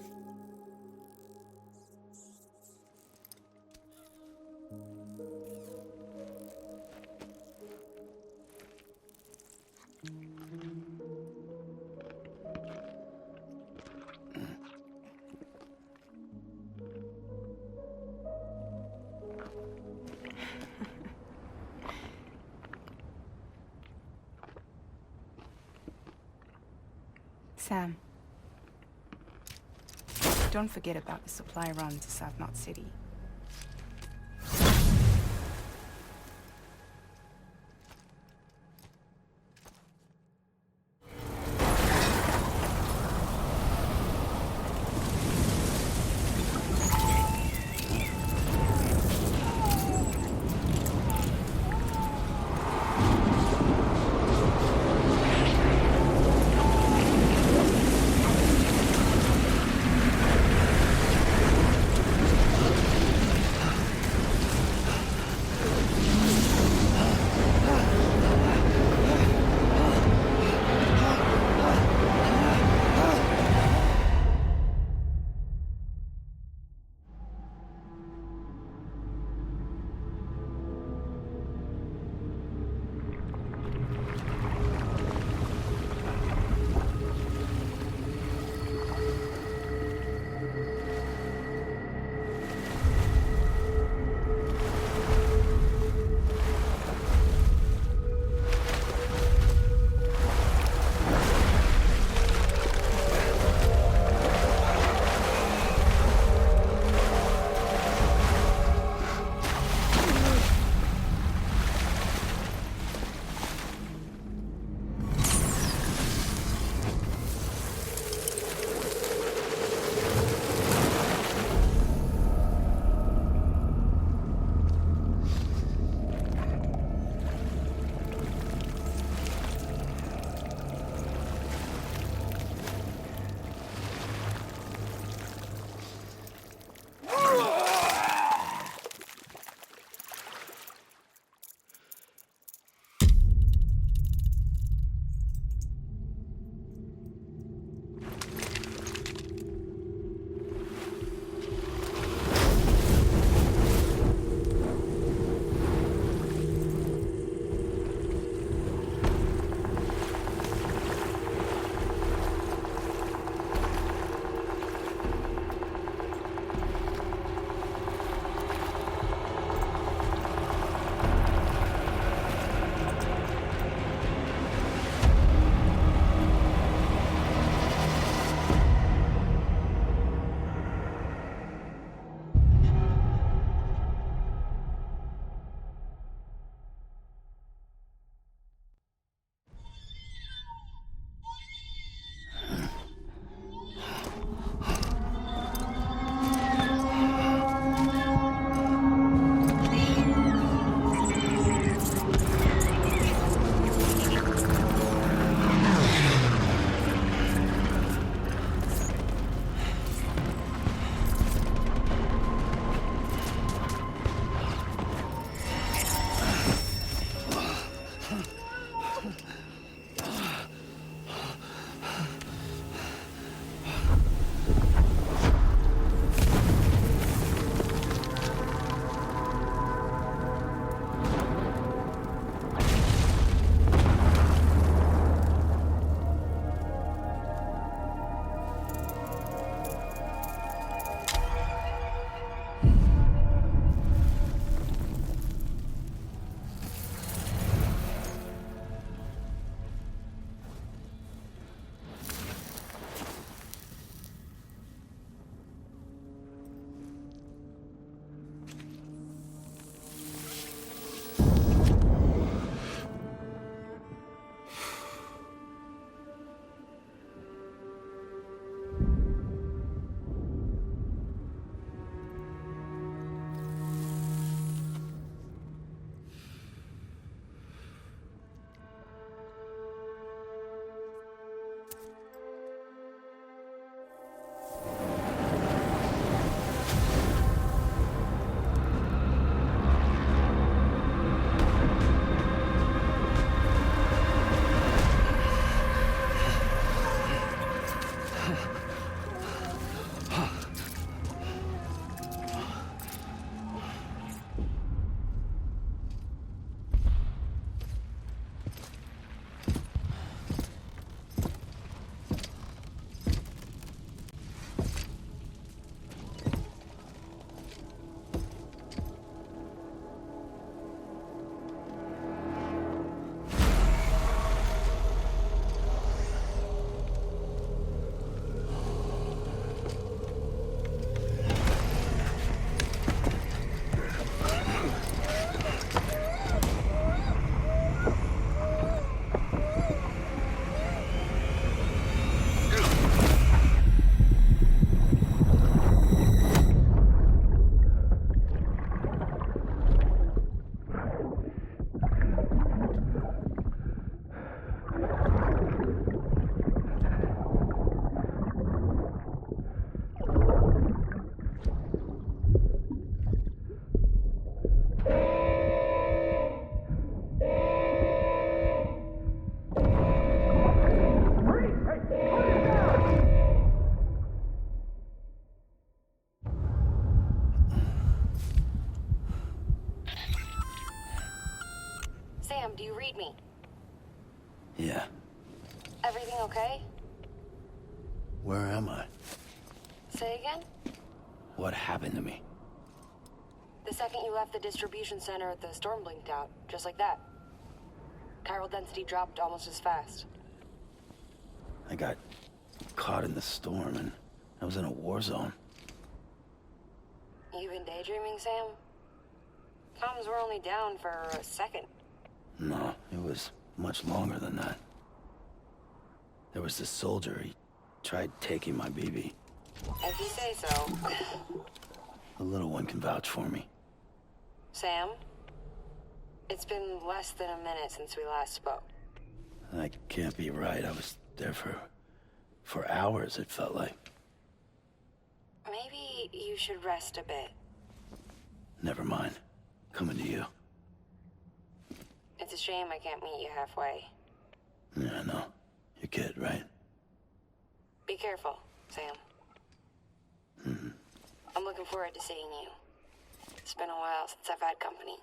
Sam. Don't forget about the supply run to South Knot City. Sam, do you read me? Yeah. Everything okay? Where am I? Say again? What happened to me? The second you left the distribution center, the storm blinked out, just like that. Chiral density dropped almost as fast. I got caught in the storm and I was in a war zone. You been daydreaming, Sam? Comms were only down for a second. No, it was much longer than that. There was this soldier, he tried taking my BB. If you say so. The little one can vouch for me. Sam? It's been less than a minute since we last spoke. That can't be right. I was there for hours, it felt like. Maybe you should rest a bit. Never mind. Coming to you. It's a shame I can't meet you halfway. Yeah, I know. Your kid, right? Be careful, Sam. Mm-hmm. I'm looking forward to seeing you. It's been a while since I've had company.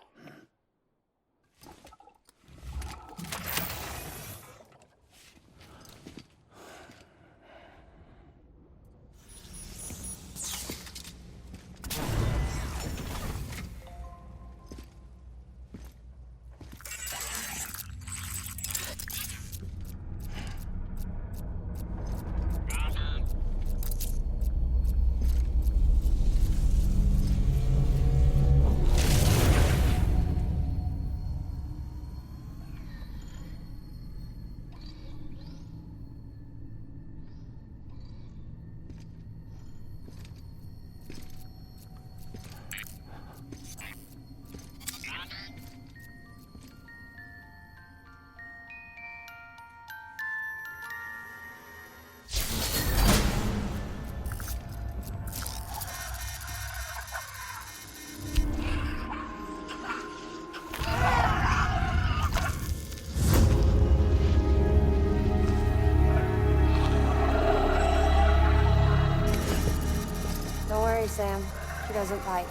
Sam. She doesn't bite.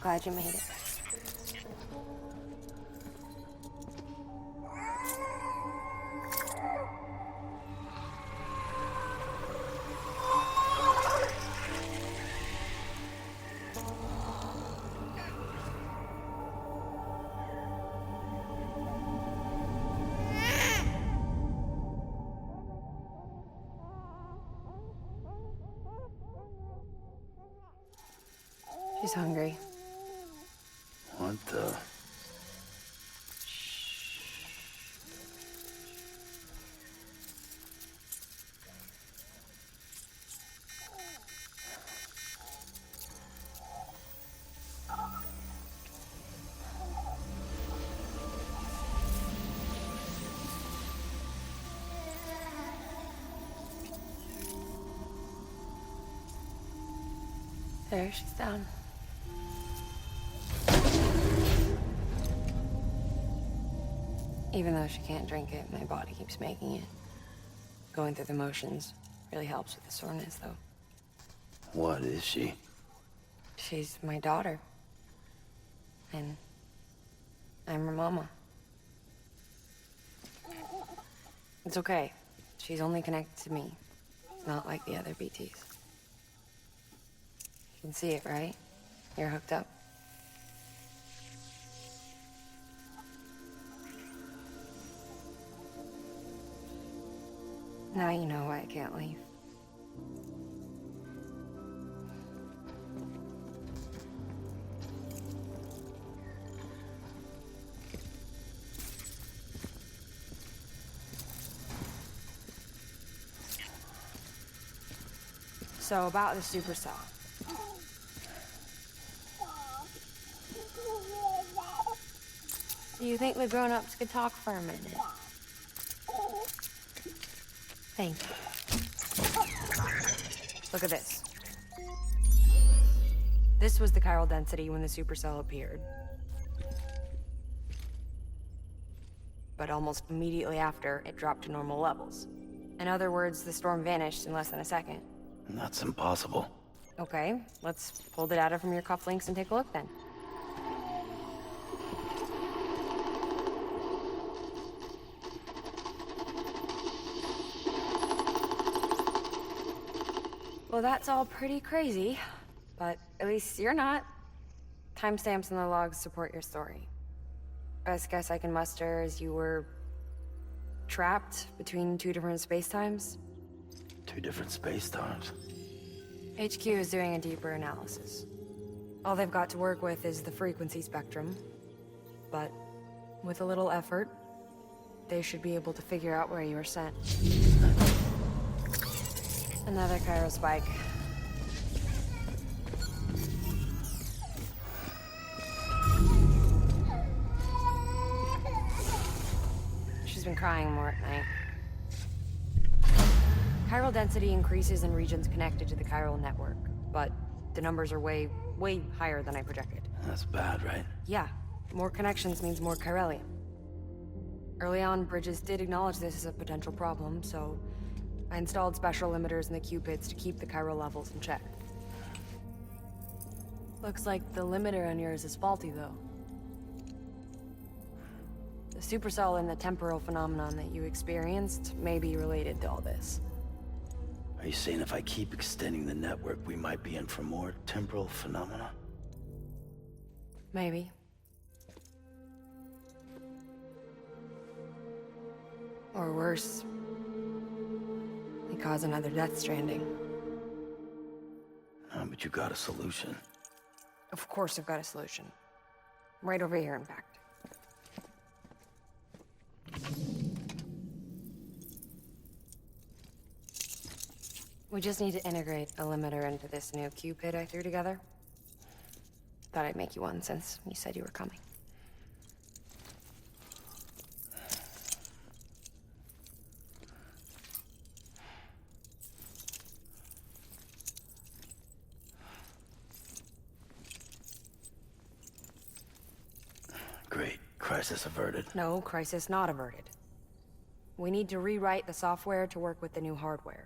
Glad you made it. She's hungry. What the? There, she's down. Even though she can't drink it, my body keeps making it. Going through the motions really helps with the soreness, though. What is she? She's my daughter. And I'm her mama. It's okay. She's only connected to me. It's not like the other BTs. You can see it, right? You're hooked up. Now you know why I can't leave. So about the supercell. Do you think the grown-ups could talk for a minute? Thank you. Look at this. This was the chiral density when the supercell appeared. But almost immediately after, it dropped to normal levels. In other words, the storm vanished in less than a second. That's impossible. Okay, let's pull the data from your cufflinks and take a look then. Well, that's all pretty crazy, but at least you're not. Timestamps in the logs support your story. Best guess I can muster is you were trapped between two different spacetimes. Two different space-times. HQ is doing a deeper analysis. All they've got to work with is the frequency spectrum, but with a little effort, they should be able to figure out where you were sent. Another Cairo spike. She's been crying more at night. Chiral density increases in regions connected to the chiral network, but the numbers are way higher than I projected. That's bad, right? Yeah, more connections means more chiralium. Early on, Bridges did acknowledge this as a potential problem, so I installed special limiters in the Cupids to keep the chiral levels in check. Looks like the limiter on yours is faulty, though. The supercell and the temporal phenomenon that you experienced may be related to all this. Are you saying if I keep extending the network, we might be in for more temporal phenomena? Maybe. Or worse, we cause another Death Stranding. But you got a solution. Of course I've got a solution. Right over here, in fact. We just need to integrate a limiter into this new Cupid I threw together. Thought I'd make you one since you said you were coming. Great. Crisis averted. No, crisis not averted. We need to rewrite the software to work with the new hardware.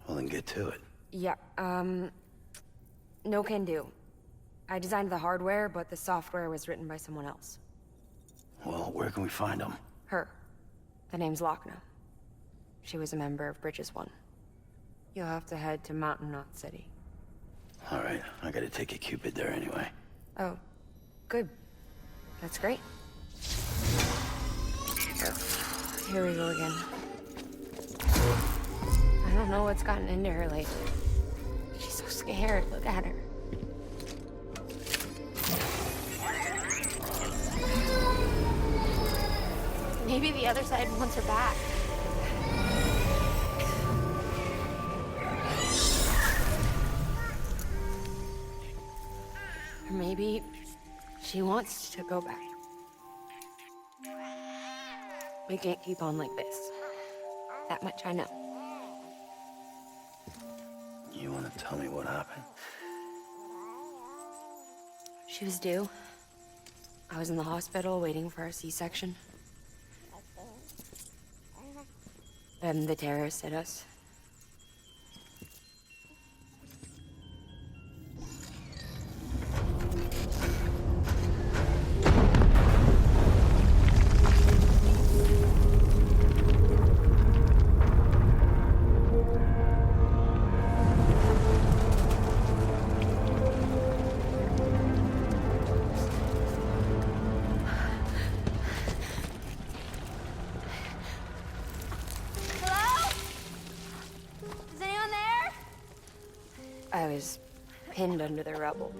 Well, then get to it. Yeah, no can do. I designed the hardware, but the software was written by someone else. Well, where can we find them? Her. The name's Lochna. She was a member of Bridges 1. You'll have to head to Mountain Knot City. All right, I gotta take a Cupid there anyway. Oh, good. That's great. Here we go again. I don't know what's gotten into her lately. She's so scared. Look at her. Maybe the other side wants her back. Or maybe she wants to go back. We can't keep on like this. That much I know. You wanna tell me what happened? She was due. I was in the hospital waiting for a C-section. Then the terrorists hit us. I was pinned under the rubble.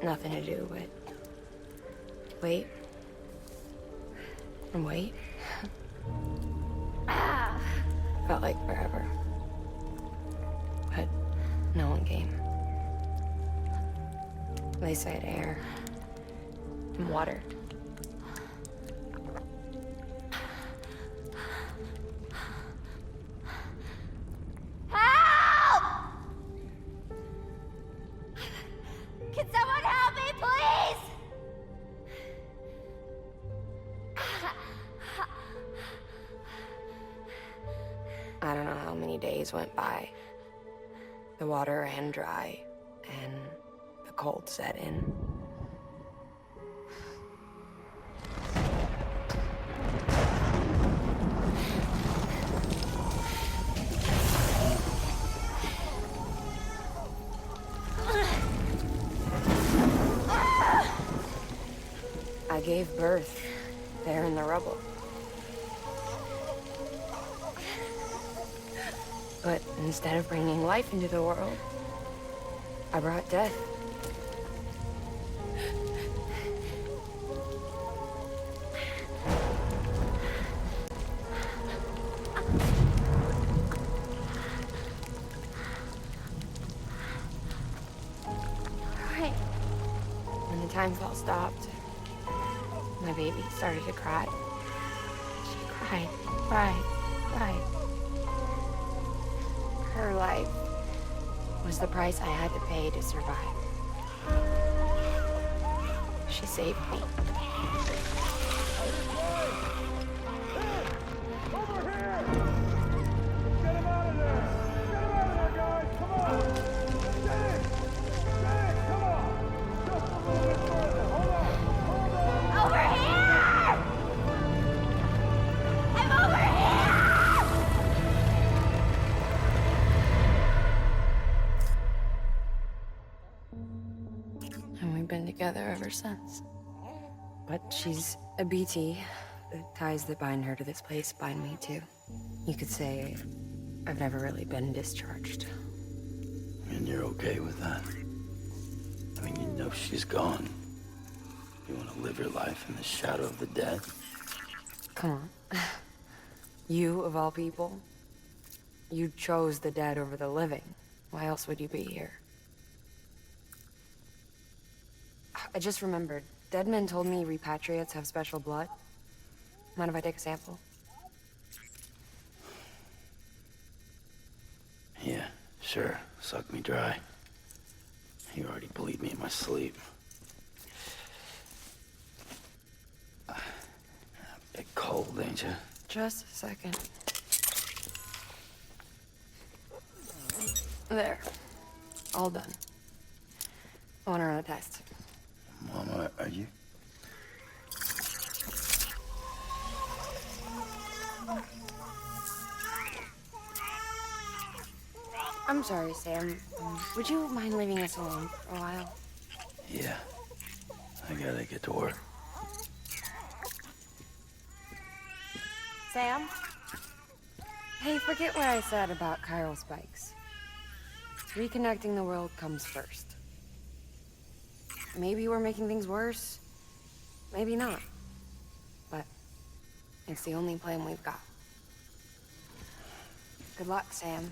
Nothing to do but wait and wait. Felt like forever. But no one came. They said air and water. Can someone help me, please? I don't know how many days went by. The water ran dry, and the cold set in. gave birth there in the rubble. But instead of bringing life into the world, I brought death. When the time fall stopped, my baby started to cry. She cried. Her life was the price I had to pay to survive. She saved me. And we've been together ever since. But she's a BT. The ties that bind her to this place bind me too. You could say I've never really been discharged. And you're okay with that? I mean, you know she's gone. You want to live your life in the shadow of the dead? Come on. You, of all people, you chose the dead over the living. Why else would you be here? I just remembered. Dead men told me repatriates have special blood. Mind if I take a sample? Yeah, sure. Suck me dry. You already bleed me in my sleep. A bit cold, ain't you? Just a second. There. All done. I want to run a test. Mama, are you? I'm sorry, Sam. Would you mind leaving us alone for a while? Yeah. I gotta get to work. Sam? Hey, forget what I said about chiral spikes. Reconnecting the world comes first. Maybe we're making things worse. Maybe not. But it's the only plan we've got. Good luck, Sam.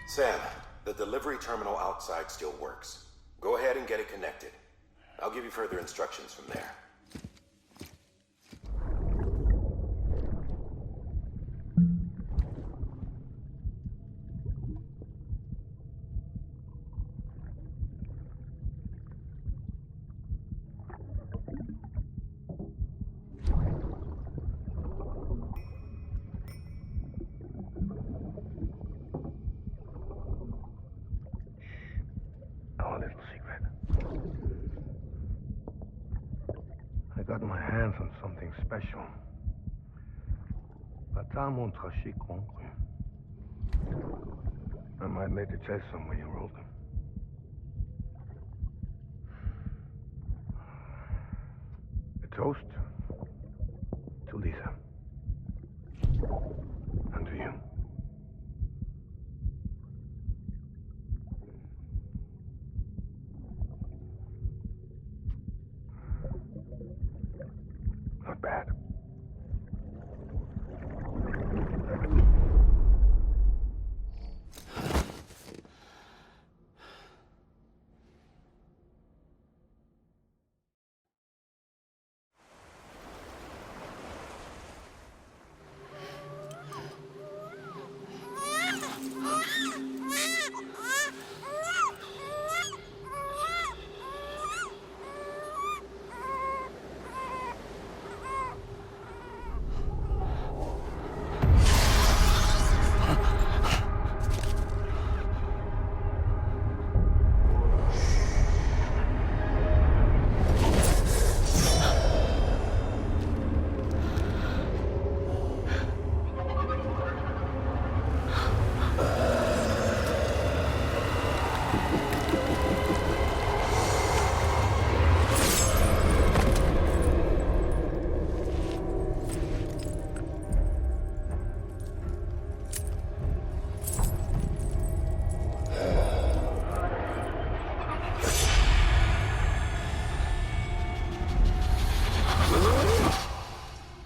Sam, the delivery terminal outside still works. Go ahead and get it connected. I'll give you further instructions from there. Our little secret. I got my hands on something special. Pata mon tracé concru. I might later test them when you roll them. A toast to Lisa. And to you. Not bad.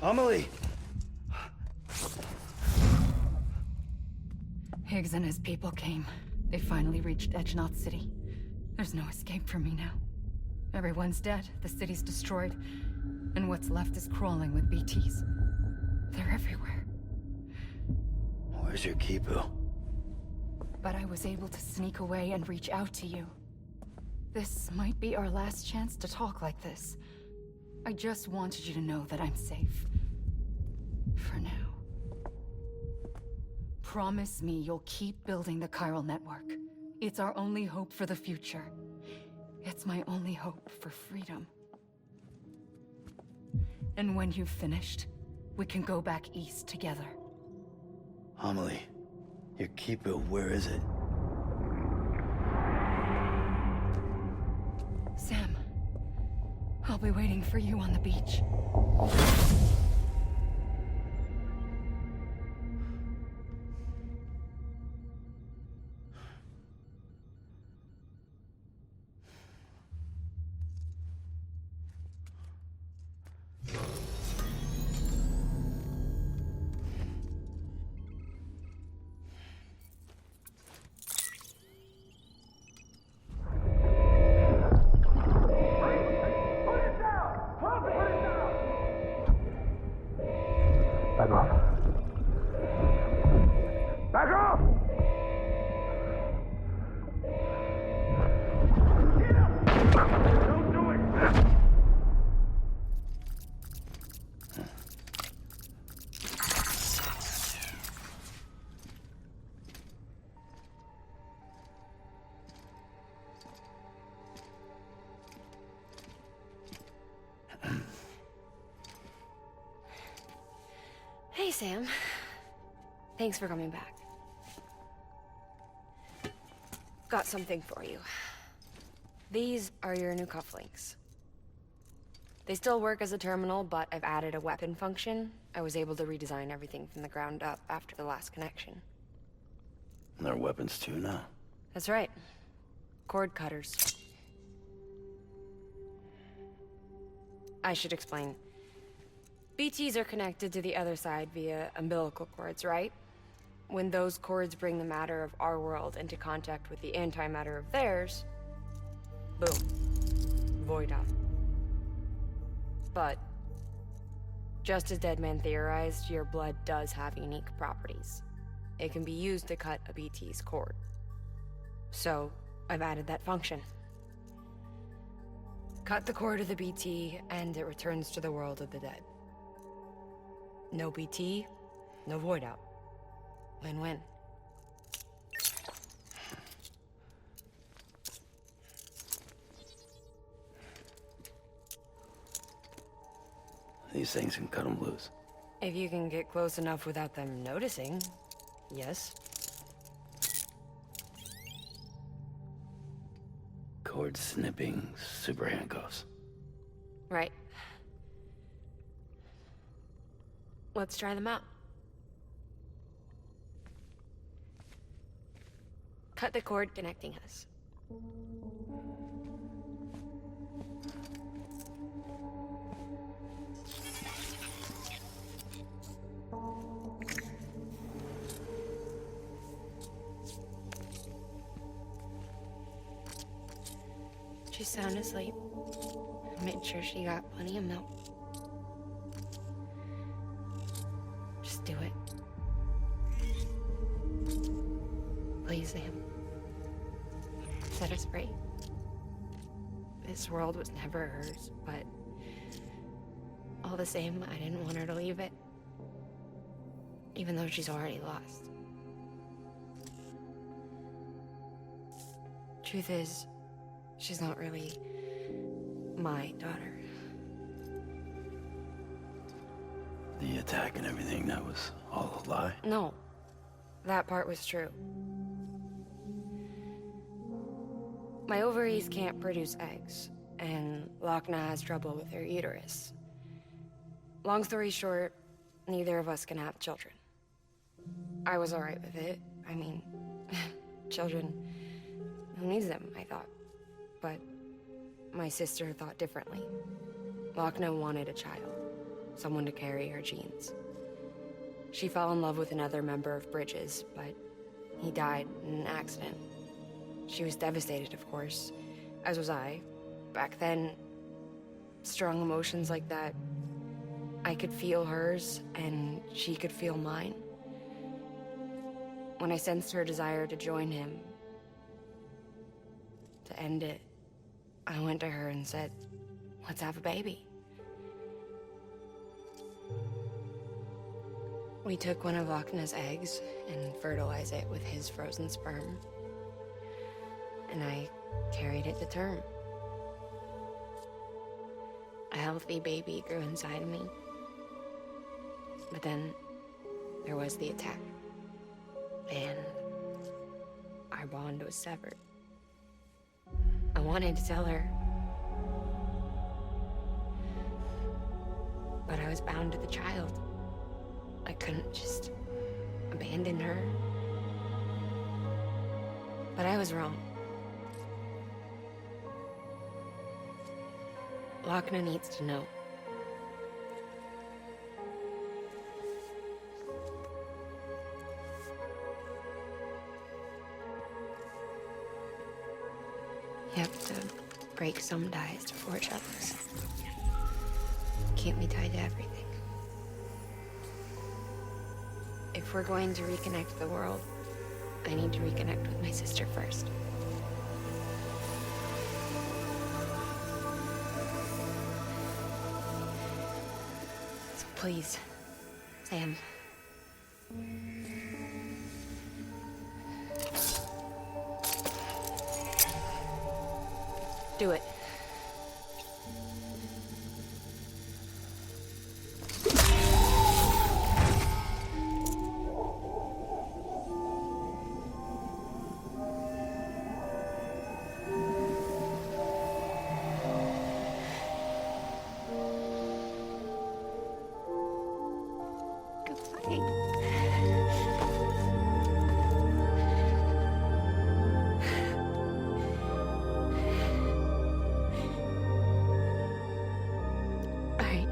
Amelie! Higgs and his people came. They finally reached Edgenaught City. There's no escape for me now. Everyone's dead, the city's destroyed, and what's left is crawling with BTs. They're everywhere. Where's your Kipu? But I was able to sneak away and reach out to you. This might be our last chance to talk like this. I just wanted you to know that I'm safe. For now. Promise me you'll keep building the chiral network. It's our only hope for the future. It's my only hope for freedom. And when you've finished, we can go back east together. Amelie, your Kipu, where is it? Sam, I'll be waiting for you on the beach. Back off. Back off! Don't do it! Hey, Sam. Thanks for coming back. Got something for you. These are your new cufflinks. They still work as a terminal, but I've added a weapon function. I was able to redesign everything from the ground up after the last connection. And they're weapons too now. That's right. Cord cutters. I should explain. BTs are connected to the other side via umbilical cords, right? When those cords bring the matter of our world into contact with the antimatter of theirs, boom, void out. But, just as Deadman theorized, your blood does have unique properties. It can be used to cut a BT's cord. So, I've added that function. Cut the cord of the BT, and it returns to the world of the dead. No BT, no void out. Win-win. These things can cut them loose. If you can get close enough without them noticing, yes. Cord snipping, super handcuffs. Right. Let's try them out. Cut the cord connecting us. She's sound asleep. I made sure she got plenty of milk. Just do it. Please, Sam. Set us free. This world was never hers, but all the same, I didn't want her to leave it. Even though she's already lost. Truth is, she's not really my daughter. The attack and everything, that was all a lie? No, that part was true. My ovaries can't produce eggs, and Lochna has trouble with her uterus. Long story short, neither of us can have children. I was alright with it. I mean, children, who needs them, I thought. But my sister thought differently. Lochna wanted a child, someone to carry her genes. She fell in love with another member of Bridges, but he died in an accident. She was devastated, of course, as was I. Back then, strong emotions like that, I could feel hers, and she could feel mine. When I sensed her desire to join him, to end it, I went to her and said, let's have a baby. We took one of Lochna's eggs and fertilized it with his frozen sperm. And I carried it to term. A healthy baby grew inside of me. But then there was the attack. And our bond was severed. I wanted to tell her, but I was bound to the child. I couldn't just abandon her. But I was wrong. Lochna needs to know. You have to break some ties to forge others. Keep me tied to everything. If we're going to reconnect the world, I need to reconnect with my sister first. So please, Sam. Do it.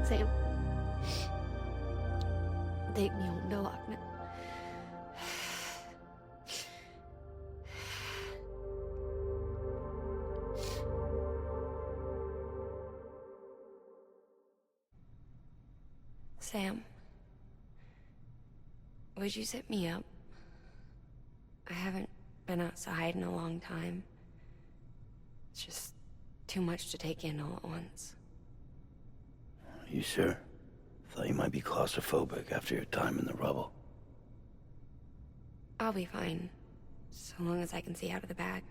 Sam. Take me home to Lochna. Sam, would you set me up? I haven't been outside in a long time. It's just too much to take in all at once. You sure? Thought you might be claustrophobic after your time in the rubble. I'll be fine, so long as I can see out of the bag.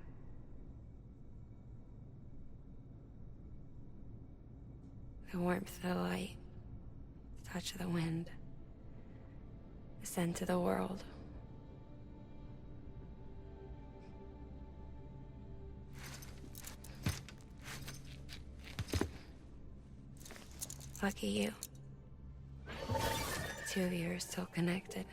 The warmth of the light, the touch of the wind, the scent of the world. Lucky you. The two of you are still connected.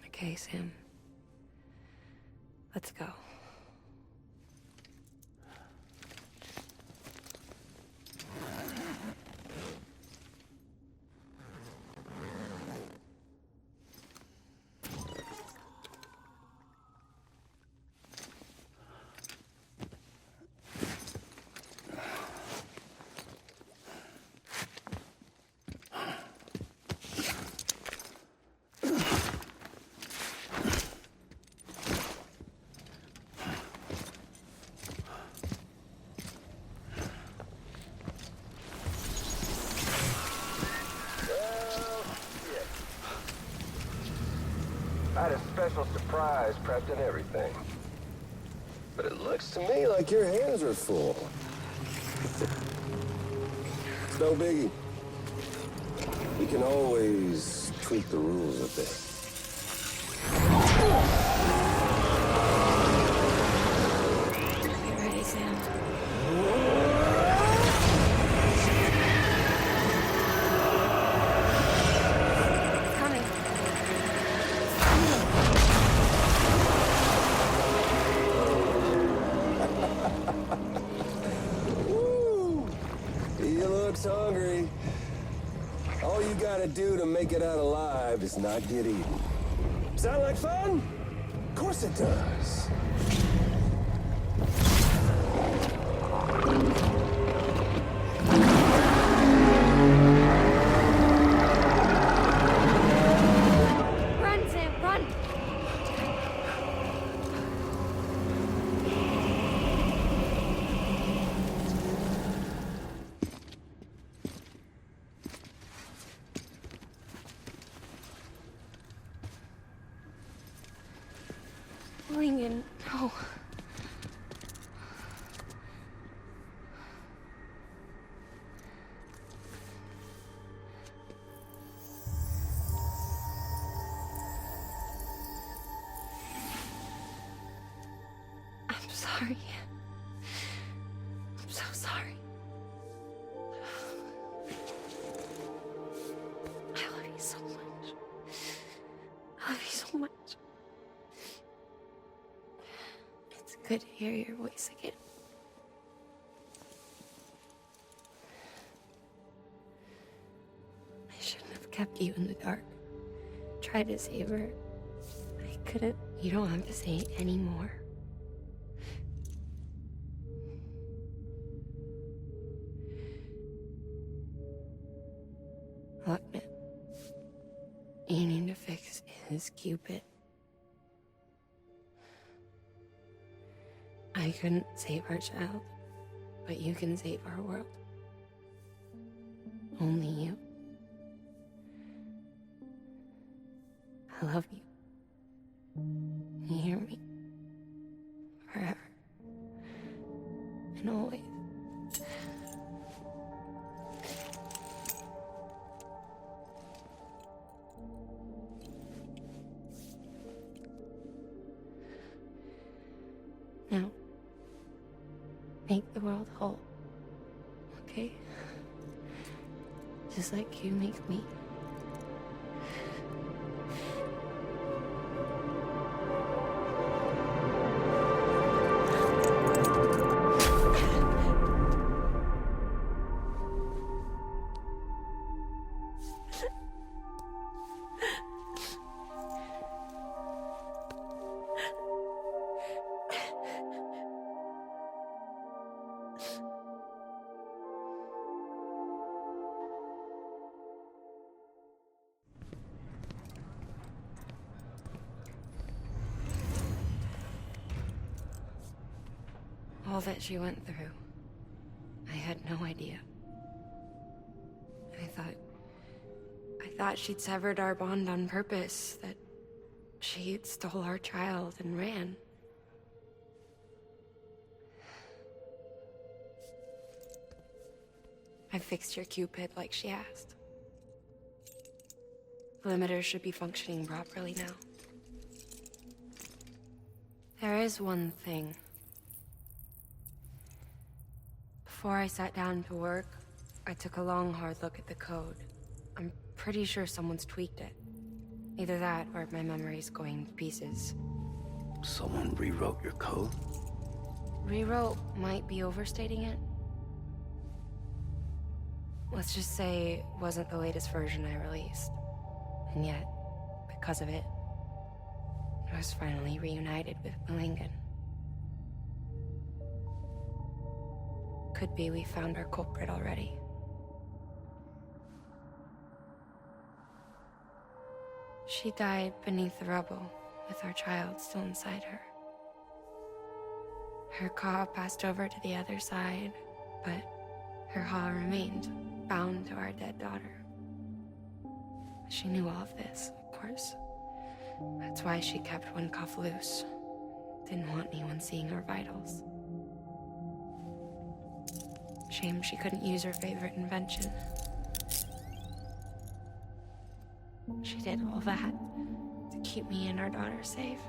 Okay, Sam. Let's go. I had a special surprise prepped and everything. But it looks to me like your hands are full. It's no biggie. We can always tweak the rules a bit. You ready, Sam? all you gotta do to make it out alive is not get eaten. Sound like fun? Of course it does. Run, Sam, run! Lincoln, no. I'm sorry. I'm so sorry. I love you so much. I love you so much. It's good to hear your voice again. I shouldn't have kept you in the dark. Tried to save her. I couldn't. You don't have to say it anymore. Look, man. You need to fix his Cupid. I couldn't save our child, but you can save our world. Only you. I love you. You hear me? Forever. And always. Now, make the world whole, okay? Just like you make me. All that she went through, I had no idea. I thought she'd severed our bond on purpose, that she stole our child and ran. I fixed your Cupid like she asked. The limiter should be functioning properly now. There is one thing. Before I sat down to work, I took a long, hard look at the code. I'm pretty sure someone's tweaked it. Either that, or my memory's going to pieces. Someone rewrote your code? Rewrote might be overstating it. Let's just say it wasn't the latest version I released. And yet, because of it, I was finally reunited with Lincoln. Could be we found our culprit already. She died beneath the rubble, with our child still inside her. Her Ka passed over to the other side, but her Ha remained, bound to our dead daughter. She knew all of this, of course. That's why she kept one cuff loose. Didn't want anyone seeing her vitals. Shame she couldn't use her favorite invention. She did all that to keep me and our daughter safe.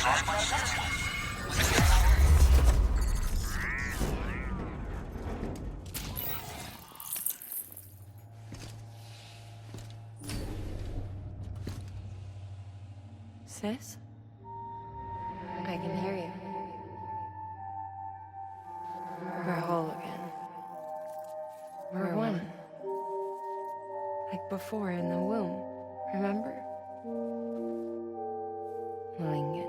Sis? I can hear you. We're whole again. We're one. Like before in the womb, remember? Lingen.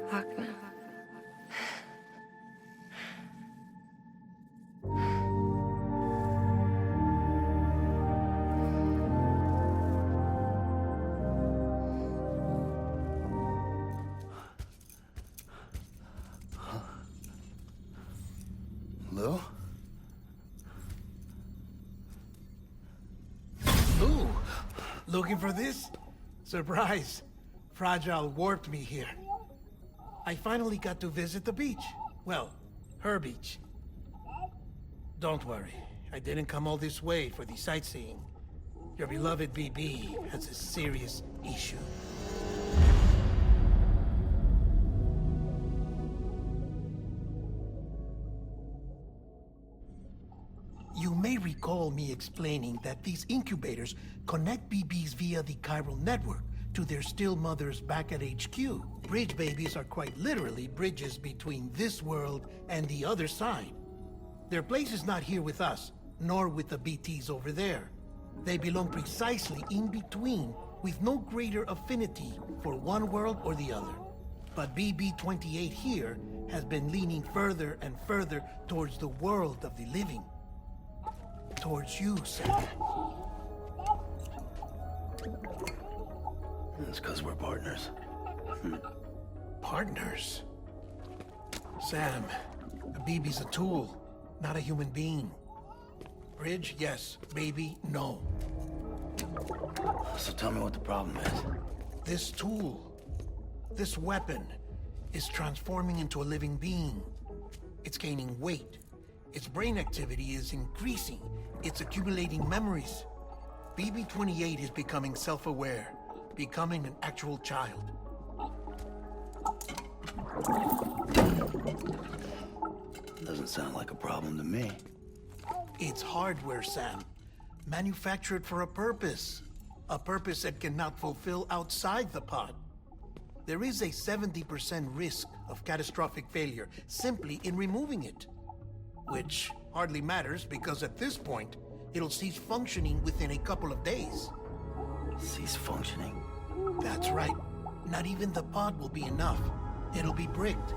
Hakna. Lou? Lou, looking for this? Surprise. Fragile warped me here. I finally got to visit the beach. Well, her beach. Don't worry, I didn't come all this way for the sightseeing. Your beloved BB has a serious issue. You may recall me explaining that these incubators connect BBs via the chiral network to their still mothers back at HQ. Bridge babies are quite literally bridges between this world and the other side. Their place is not here with us, nor with the BTs over there. They belong precisely in between, with no greater affinity for one world or the other. But BB-28 here has been leaning further and further towards the world of the living. Towards you, Sam. It's because we're partners. Partners? Sam, a BB's a tool, not a human being. Bridge, yes. Baby, no. So tell me what the problem is. This tool, this weapon, is transforming into a living being. It's gaining weight. Its brain activity is increasing. It's accumulating memories. BB-28 is becoming self-aware, becoming an actual child. Doesn't sound like a problem to me. It's hardware, Sam. Manufactured for a purpose. A purpose it cannot fulfill outside the pod. There is a 70% risk of catastrophic failure simply in removing it. Which hardly matters because at this point, it'll cease functioning within a couple of days. Cease functioning? That's right. Not even the pod will be enough. It'll be bricked.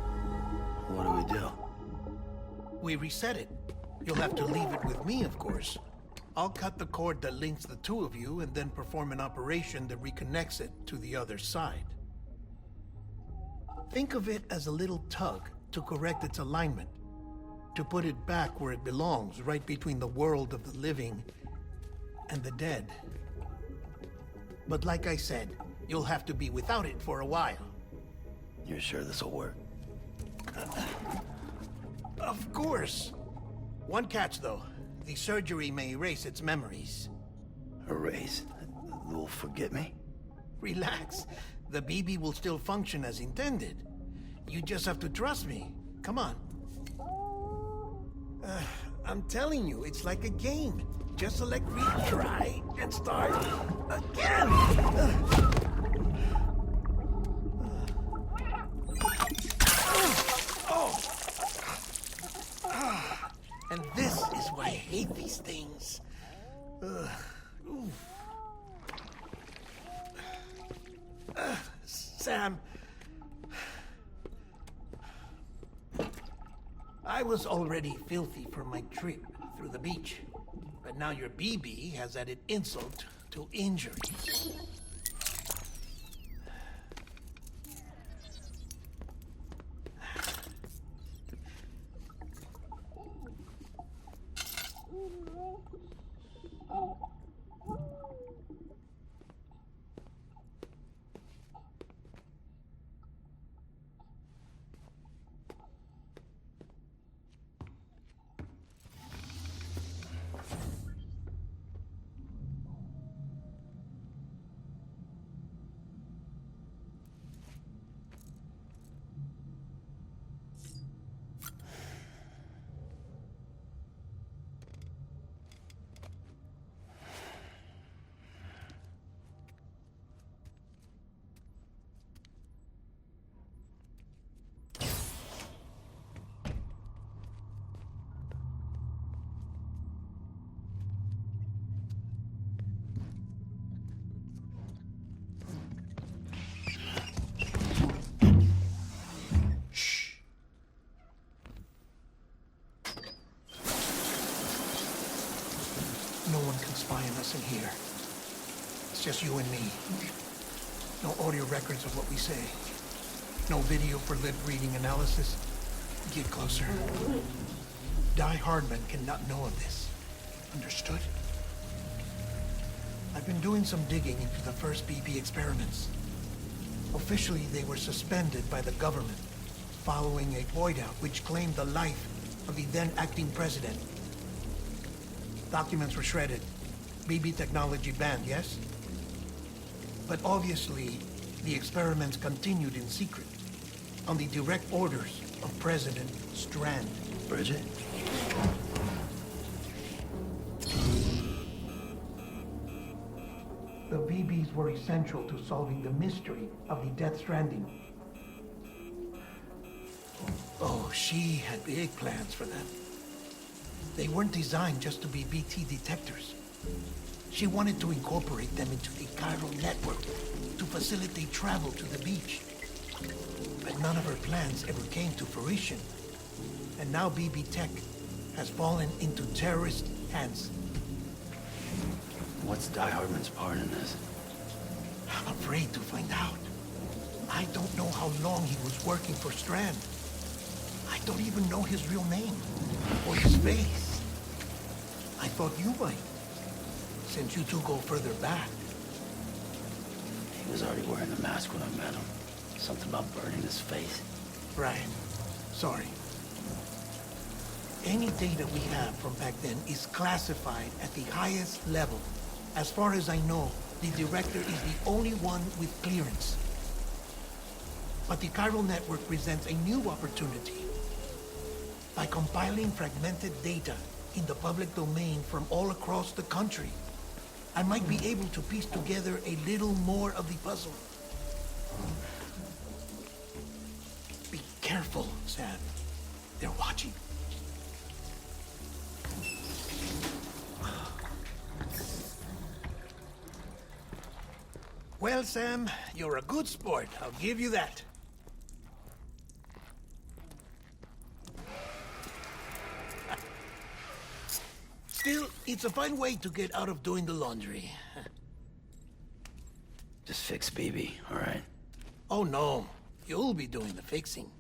What do we do? We reset it. You'll have to leave it with me, of course. I'll cut the cord that links the two of you and then perform an operation that reconnects it to the other side. Think of it as a little tug to correct its alignment, to put it back where it belongs, right between the world of the living and the dead. But like I said, you'll have to be without it for a while. You're sure this'll work? Of course. One catch, though. The surgery may erase its memories. Erase? Will forget me? Relax. The BB will still function as intended. You just have to trust me. Come on. I'm telling you, it's like a game. Just select retry and start again. And this is why I hate these things. Sam, I was already filthy from my trip through the beach, but now your BB has added insult to injury. us in here. It's just you and me. No audio records of what we say. No video for lip reading analysis. Get closer. Die Hardman cannot know of this. Understood? I've been doing some digging into the first BB experiments. Officially, they were suspended by the government following a void-out which claimed the life of the then acting president. Documents were shredded. BB technology banned, yes? But obviously, the experiments continued in secret, on the direct orders of President Strand. Bridget? The BBs were essential to solving the mystery of the Death Stranding. Oh, she had big plans for them. They weren't designed just to be BT detectors. She wanted to incorporate them into the chiral network to facilitate travel to the beach. But none of her plans ever came to fruition. And now BB Tech has fallen into terrorist hands. What's Die Hardman's part in this? I'm afraid to find out. I don't know how long he was working for Strand. I don't even know his real name or his face. I thought you might, since you two go further back. He was already wearing the mask when I met him. Something about burning his face. Right. Sorry. Any data we have from back then is classified at the highest level. As far as I know, the director is the only one with clearance. But the chiral network presents a new opportunity. By compiling fragmented data in the public domain from all across the country, I might be able to piece together a little more of the puzzle. Be careful, Sam. They're watching. Well, Sam, you're a good sport. I'll give you that. Still, it's a fine way to get out of doing the laundry. Just fix BB, all right? Oh, no. You'll be doing the fixing.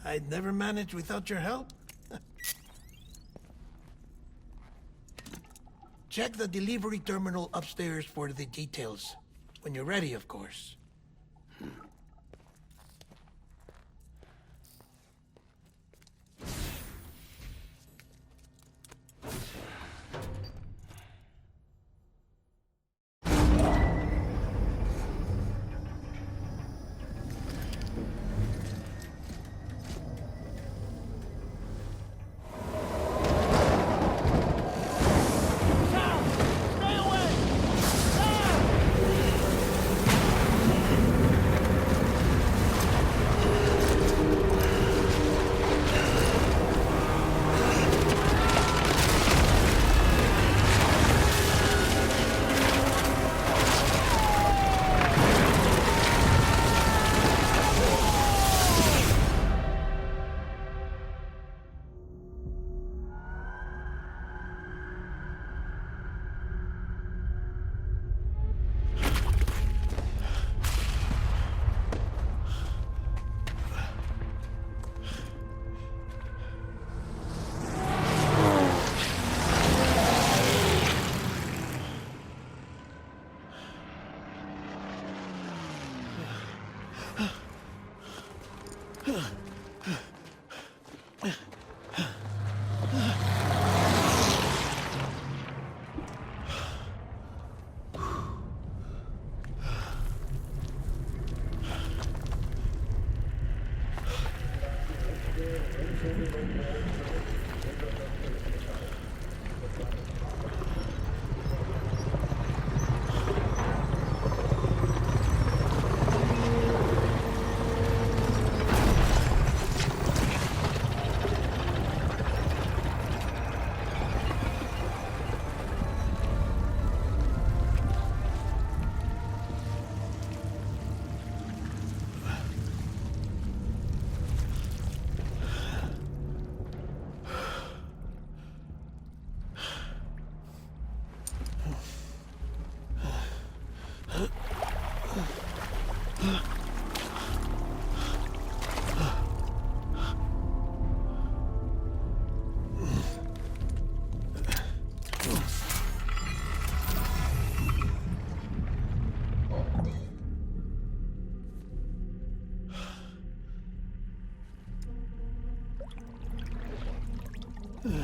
I'd never manage without your help. Check the delivery terminal upstairs for the details. When you're ready, of course. Lou.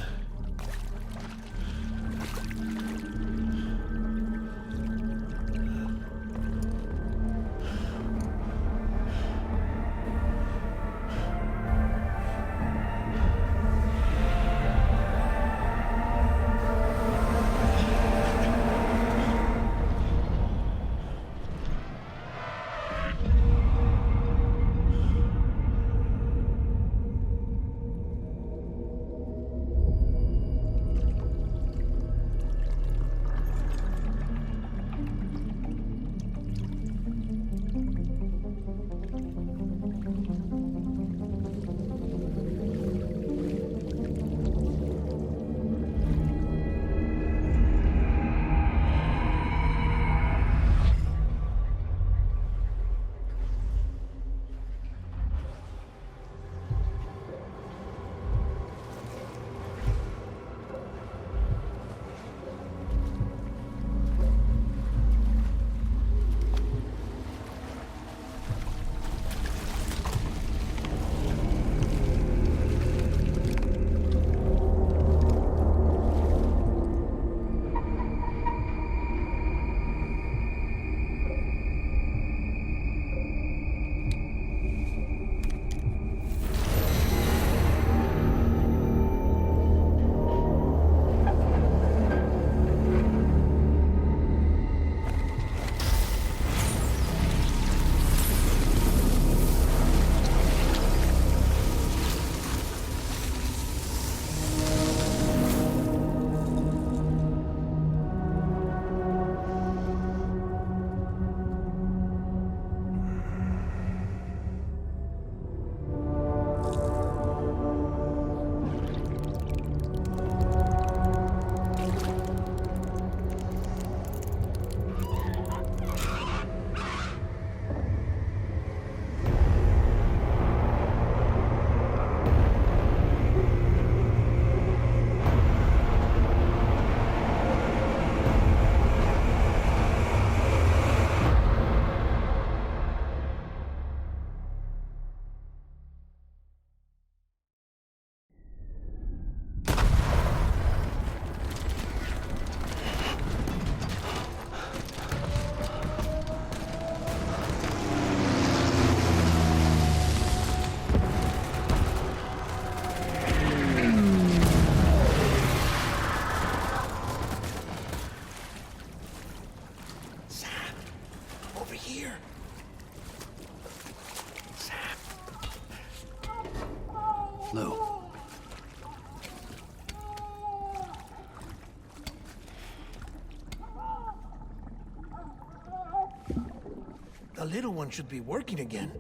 The little one should be working again.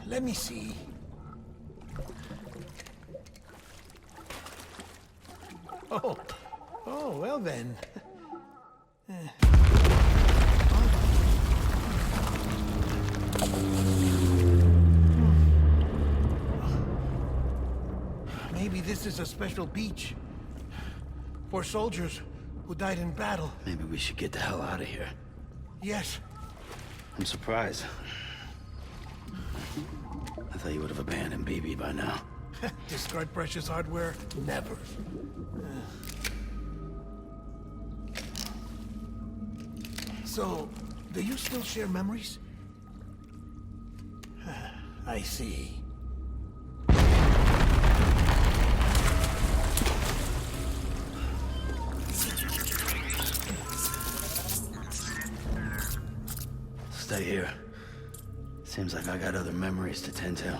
Let me see. Oh, well then. Maybe this is a special beach for soldiers who died in battle. Maybe we should get the hell out of here. Yes. I'm surprised. I thought you would have abandoned BB by now. Discard precious hardware? Never. So, do you still share memories? I see. Stay here. Seems like I got other memories to tend to.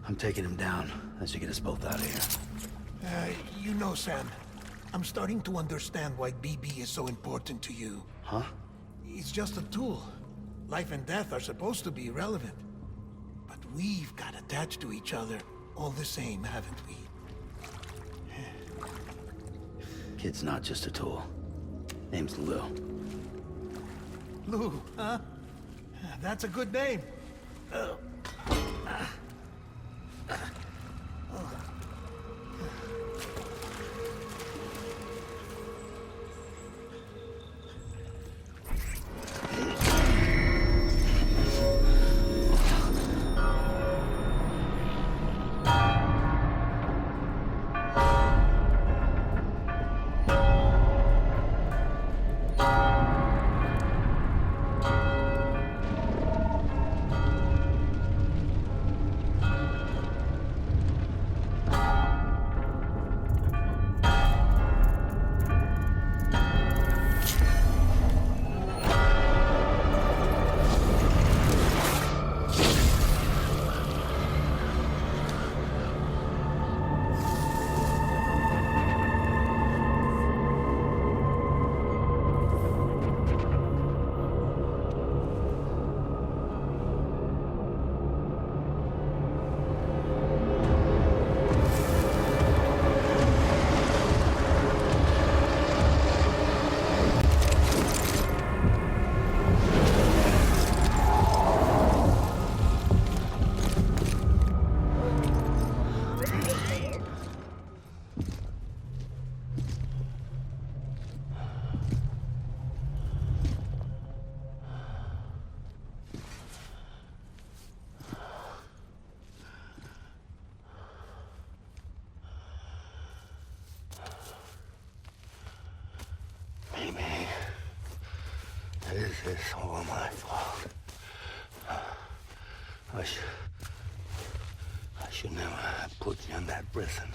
I'm taking him down. That should get us both out of here. You know, Sam, I'm starting to understand why BB is so important to you. Huh? It's just a tool. Life and death are supposed to be irrelevant. But we've got attached to each other all the same, haven't we? Kid's not just a tool. Name's Lou. Lou, huh? That's a good name. is this all my fault? I should never have put you in that prison.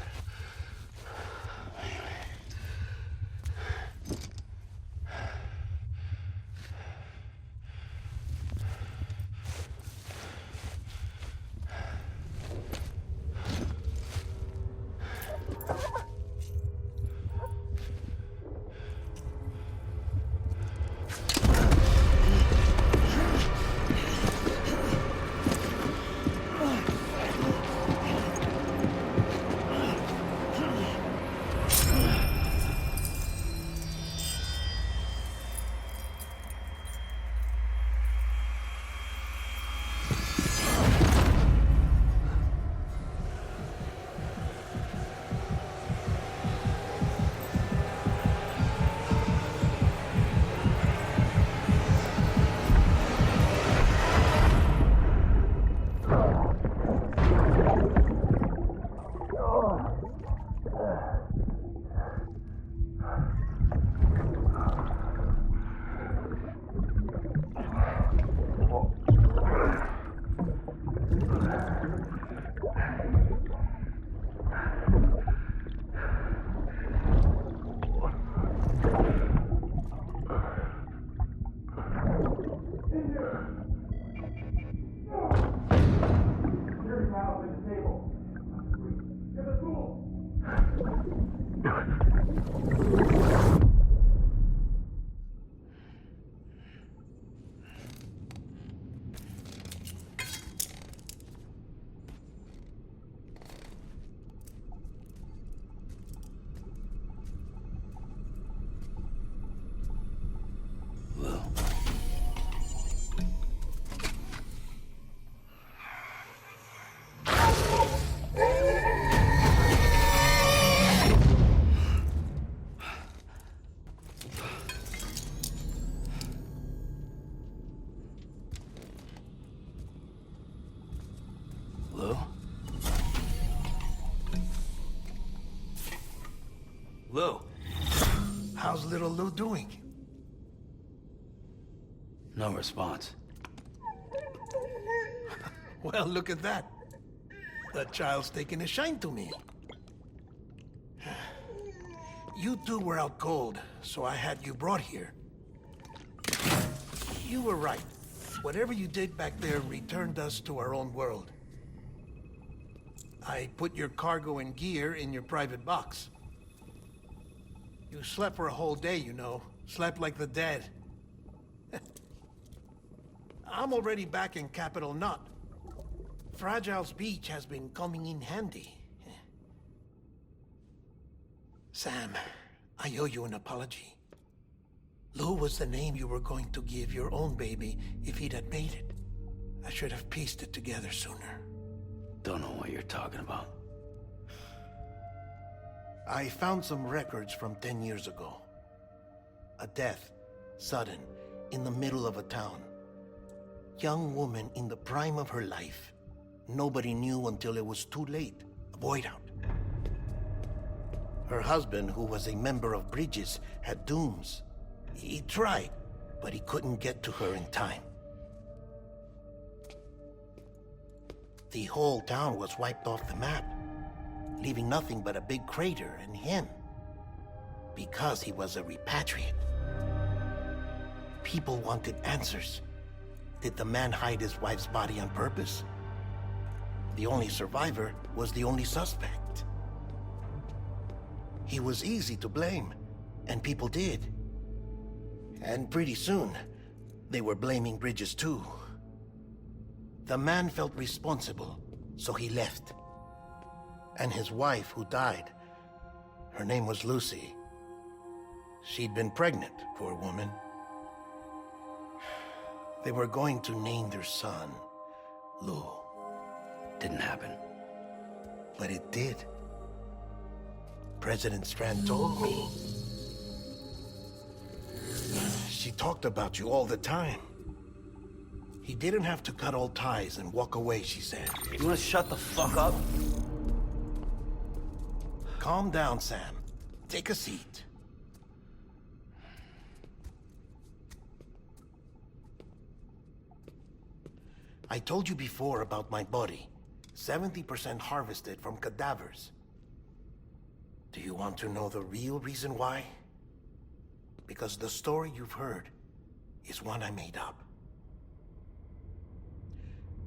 Lou, how's little Lou doing? No response. Well, look at that. That child's taking a shine to me. You two were out cold, so I had you brought here. You were right. Whatever you did back there returned us to our own world. I put your cargo and gear in your private box. You slept for a whole day, you know. Slept like the dead. I'm already back in Capital Knot. Fragile's beach has been coming in handy. Sam, I owe you an apology. Lou was the name you were going to give your own baby if he'd had made it. I should have pieced it together sooner. Don't know what you're talking about. I found some records from 10 years ago. A death, sudden, in the middle of a town. Young woman in the prime of her life. Nobody knew until it was too late. A void out. Her husband, who was a member of Bridges, had dooms. He tried, but he couldn't get to her in time. The whole town was wiped off the map, leaving nothing but a big crater and him. Because he was a repatriate. People wanted answers. Did the man hide his wife's body on purpose? The only survivor was the only suspect. He was easy to blame, and people did. And pretty soon, they were blaming Bridges too. The man felt responsible, so he left. And his wife, who died, her name was Lucy. She'd been pregnant, poor woman. They were going to name their son Lou. Didn't happen. But it did. President Strand told me. She talked about you all the time. He didn't have to cut all ties and walk away, she said. You wanna shut the fuck up? Calm down, Sam. Take a seat. I told you before about my body. 70% harvested from cadavers. Do you want to know the real reason why? Because the story you've heard is one I made up.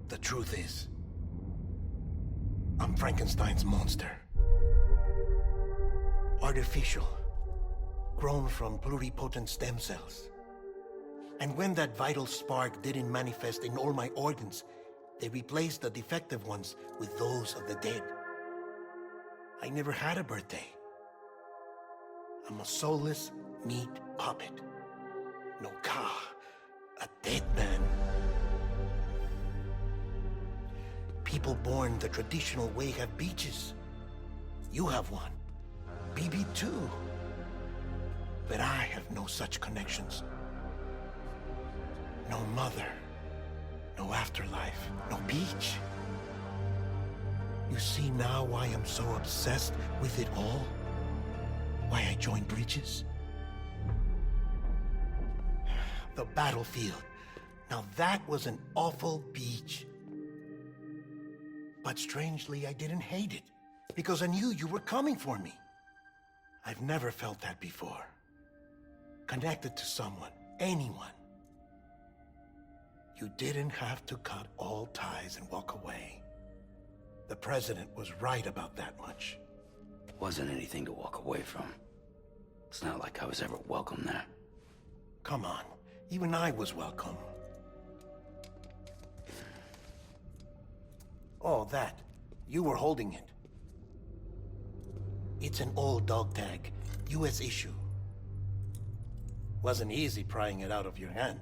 The truth is, I'm Frankenstein's monster. Artificial, grown from pluripotent stem cells. And when that vital spark didn't manifest in all my organs, they replaced the defective ones with those of the dead. I never had a birthday. I'm a soulless meat puppet. No ka, a dead man. People born the traditional way have beaches. You have one. BB too. But I have no such connections. No mother. No afterlife. No beach. You see now why I'm so obsessed with it all? Why I joined Bridges? The battlefield. Now that was an awful beach. But strangely, I didn't hate it, because I knew you were coming for me. I've never felt that before. Connected to someone, anyone. You didn't have to cut all ties and walk away. The president was right about that much. Wasn't anything to walk away from. It's not like I was ever welcome there. Come on, even I was welcome. Oh, that. You were holding it. It's an old dog tag, US issue. Wasn't easy prying it out of your hand.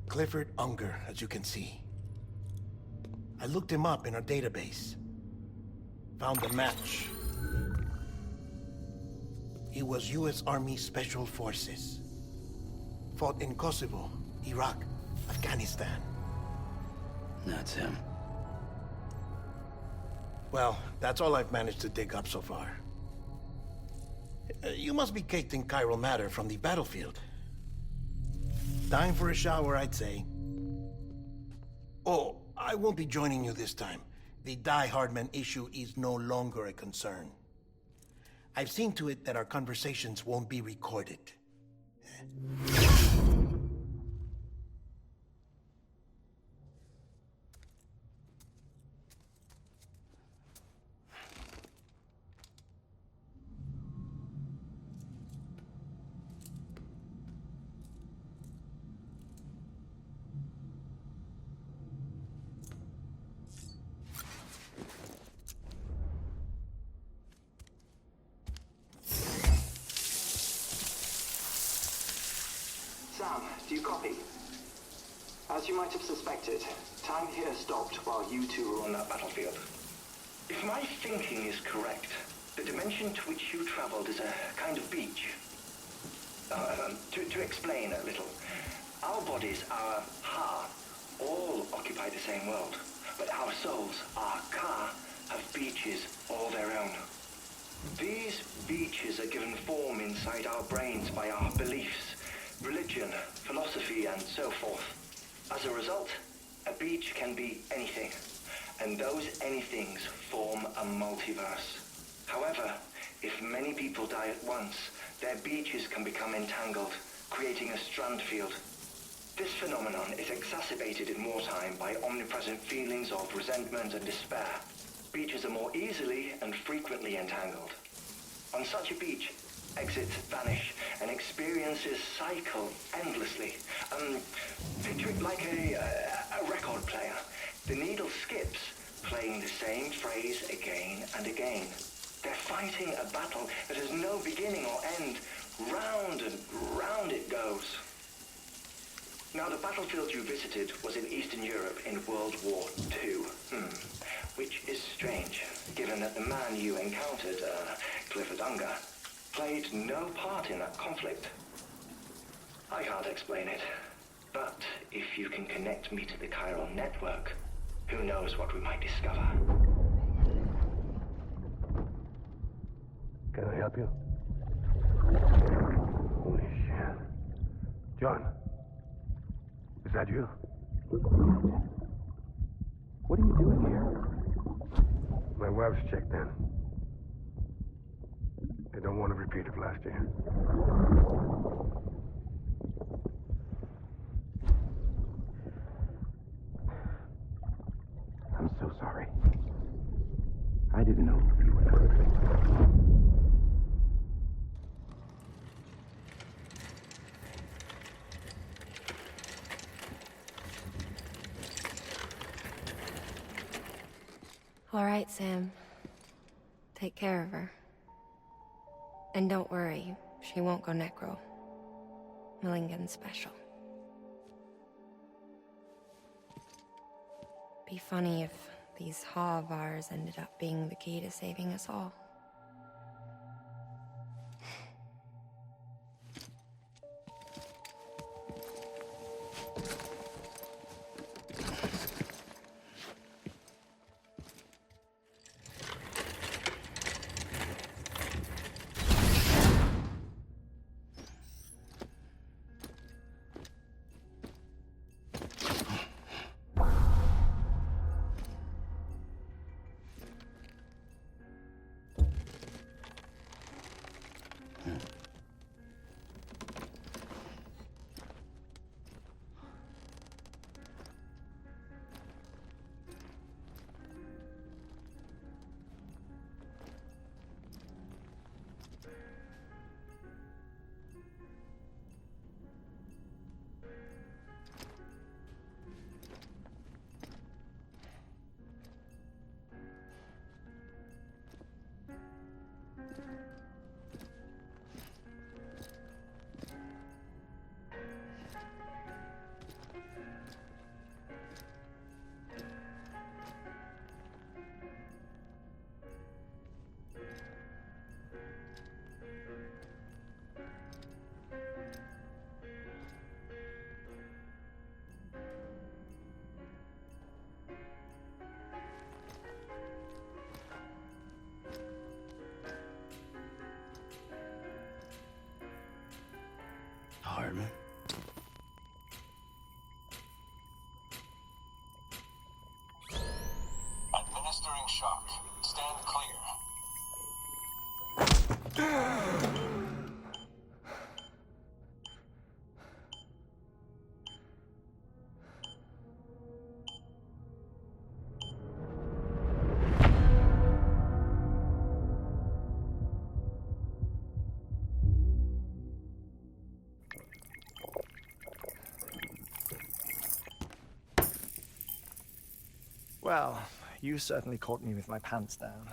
Clifford Unger, as you can see. I looked him up in our database. Found a match. He was US Army Special Forces. Fought in Kosovo, Iraq, Afghanistan. That's him. Well, that's all I've managed to dig up so far. You must be caked in chiral matter from the battlefield. Time for a shower, I'd say. Oh, I won't be joining you this time. The Die Hardman issue is no longer a concern. I've seen to it that our conversations won't be recorded. Sam, do you copy? As you might have suspected, time here stopped while you two were on that battlefield. If my thinking is correct, the dimension to which you traveled is a kind of beach. To explain a little, our bodies, our ha, all occupy the same world, but our souls, our ka, have beaches all their own. These beaches are given form inside our brains by our beliefs, religion, philosophy, and so forth. As a result, a beach can be anything, and those anythings form a multiverse. However, if many people die at once, their beaches can become entangled, creating a strand field. This phenomenon is exacerbated in wartime by omnipresent feelings of resentment and despair. Beaches are more easily and frequently entangled. On such a beach, exits vanish and experiences cycle endlessly. Picture it like a record player. The needle skips, playing the same phrase again and again. They're fighting a battle that has no beginning or end. Round and round it goes. Now, the battlefield you visited was in Eastern Europe in World War II. Which is strange, given that the man you encountered, Clifford Unger, played no part in that conflict. I can't explain it, but if you can connect me to the chiral network, who knows what we might discover. Can I help you? Holy shit. John, is that you? What are you doing here? My wife's checked in. They don't want a repeat of last year. I'm so sorry. I didn't know you were perfect. All right, Sam. Take care of her. And don't worry, she won't go necro. Millingan's special. Be funny if these Ha of ours ended up being the key to saving us all. Hardman. Administering shock. Stand clear. Well, you certainly caught me with my pants down.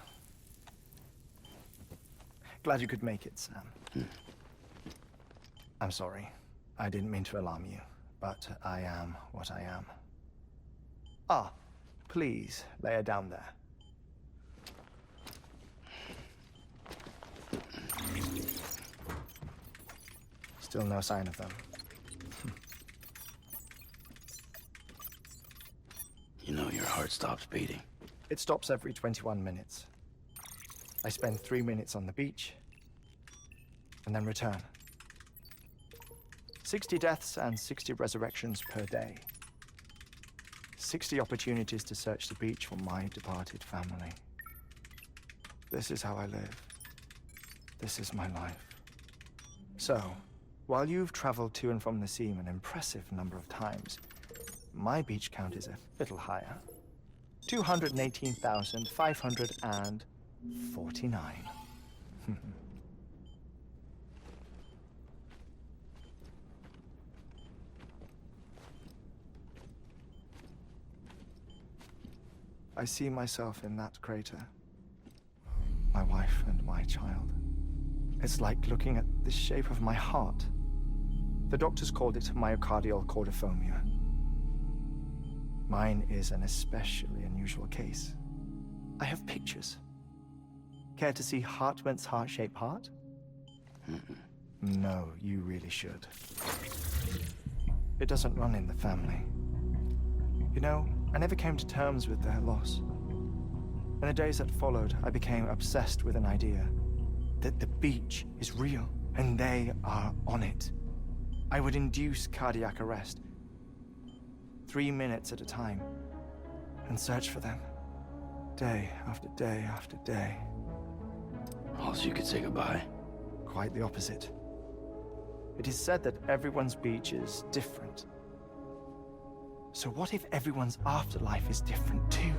Glad you could make it, Sam. I'm sorry. I didn't mean to alarm you, but I am what I am. Ah, please, lay her down there. Still no sign of them. You know your heart stops beating. It stops every 21 minutes. I spend 3 minutes on the beach, and then return. 60 deaths and 60 resurrections per day. 60 opportunities to search the beach for my departed family. This is how I live. This is my life. So, while you've traveled to and from the sea an impressive number of times, my beach count is a little higher. 218,549. I see myself in that crater. My wife and my child. It's like looking at the shape of my heart. The doctors called it myocardial cordiformia. Mine is an especially unusual case. I have pictures. Care to see Hartman's heart-shaped heart? No, you really should. It doesn't run in the family. You know, I never came to terms with their loss. In the days that followed, I became obsessed with an idea that the beach is real, and they are on it. I would induce cardiac arrest 3 minutes at a time, and search for them. Day after day after day. All so you could say goodbye? Quite the opposite. It is said that everyone's beach is different. So what if everyone's afterlife is different too?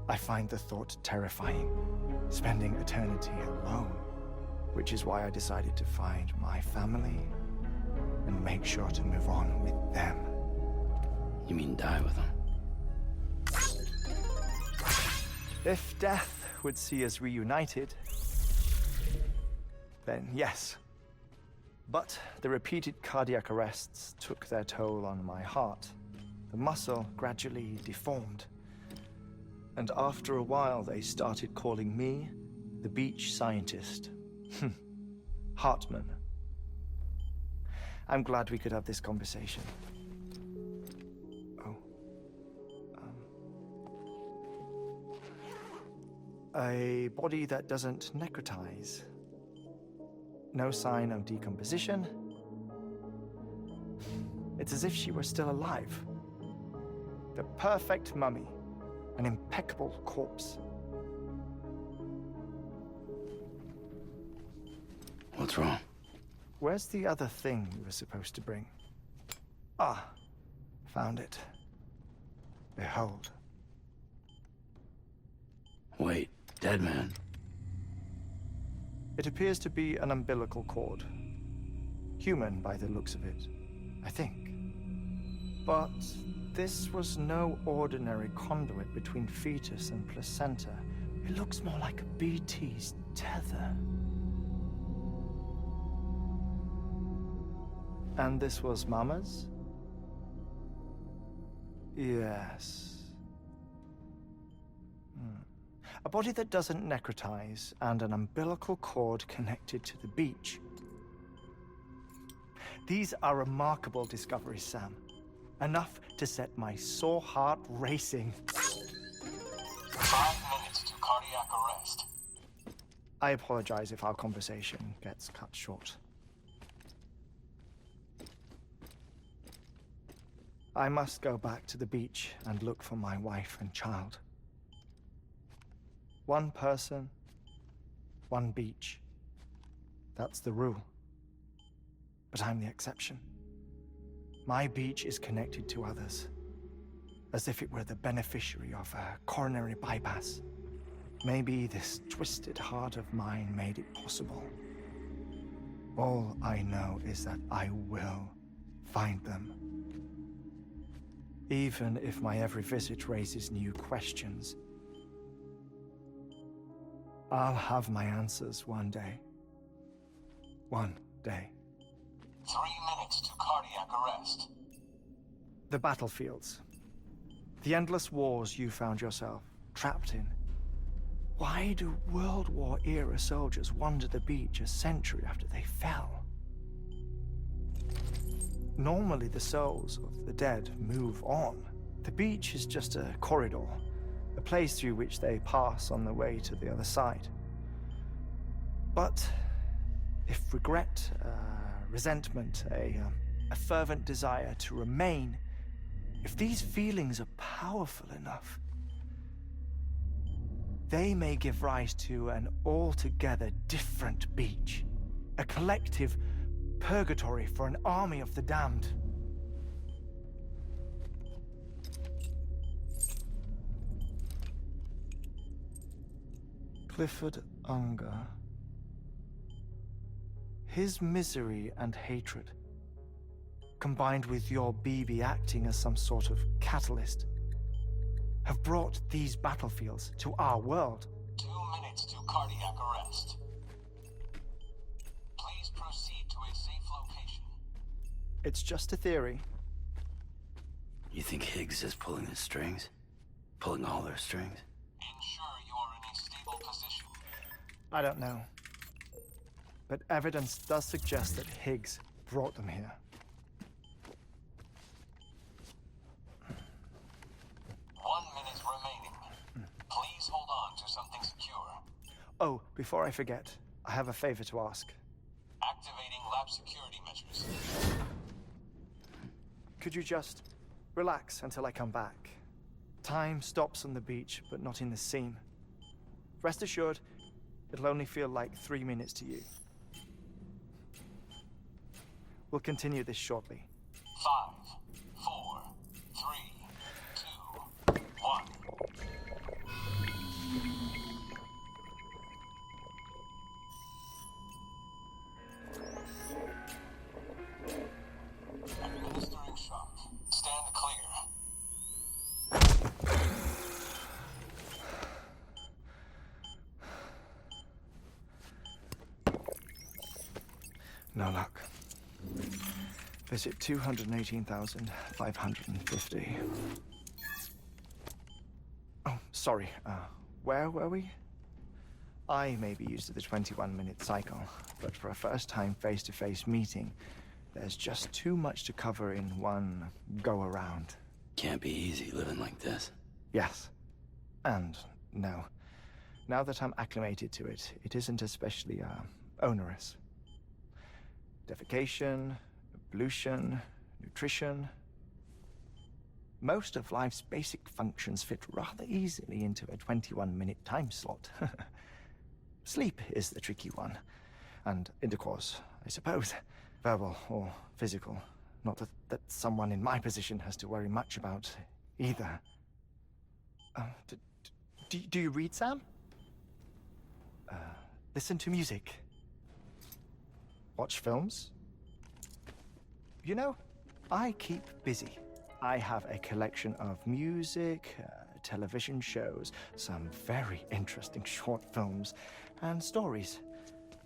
I find the thought terrifying, spending eternity alone, which is why I decided to find my family and make sure to move on with them. You mean die with them? If death would see us reunited, then yes. But the repeated cardiac arrests took their toll on my heart. The muscle gradually deformed. And after a while, they started calling me the beach scientist. Hartman. I'm glad we could have this conversation. Oh. A body that doesn't necrotize. No sign of decomposition. It's as if she were still alive. The perfect mummy. An impeccable corpse. What's wrong? Where's the other thing you were supposed to bring? Ah, found it. Behold. Wait, dead man? It appears to be an umbilical cord. Human by the looks of it, I think. But this was no ordinary conduit between fetus and placenta. It looks more like a BT's tether. And this was Mama's? Yes. A body that doesn't necrotize and an umbilical cord connected to the beach. These are remarkable discoveries, Sam. Enough to set my sore heart racing. 5 minutes to cardiac arrest. I apologize if our conversation gets cut short. I must go back to the beach and look for my wife and child. One person, one beach. That's the rule. But I'm the exception. My beach is connected to others, as if it were the beneficiary of a coronary bypass. Maybe this twisted heart of mine made it possible. All I know is that I will find them. Even if my every visit raises new questions, I'll have my answers one day. One day. 3 minutes to cardiac arrest. The battlefields. The endless wars you found yourself trapped in. Why do World War-era soldiers wander the beach a century after they fell? Normally the souls of the dead move on. The beach is just a corridor, a place through which they pass on the way to the other side. But if regret, resentment, a fervent desire to remain, if these feelings are powerful enough, they may give rise to an altogether different beach, a collective purgatory for an army of the damned. Clifford Unger. His misery and hatred, combined with your BB acting as some sort of catalyst, have brought these battlefields to our world. 2 minutes to cardiac arrest. Please proceed to a safe location. It's just a theory. You think Higgs is pulling the strings? Pulling all their strings? Ensure you are in a stable position. I don't know. But evidence does suggest that Higgs brought them here. 1 minute remaining. Please hold on to something secure. Oh, before I forget, I have a favor to ask. Activating lab security measures. Could you just relax until I come back? Time stops on the beach, but not in the scene. Rest assured, it'll only feel like 3 minutes to you. We'll continue this shortly. 5, 4, 3, 2, 1. Administering shock. Stand clear. No luck. Visit 218,550. Oh, sorry. Where were we? I may be used to the 21-minute cycle, but for a first-time face-to-face meeting, there's just too much to cover in one go-around. Can't be easy living like this. Yes. And no. Now that I'm acclimated to it, it isn't especially, onerous. Defecation, ablution, nutrition. Most of life's basic functions fit rather easily into a 21-minute time slot. Sleep is the tricky one. And intercourse, I suppose. Verbal or physical. Not that someone in my position has to worry much about either. Do you read, Sam? Listen to music. Watch films? You know, I keep busy. I have a collection of music, television shows, some very interesting short films, and stories.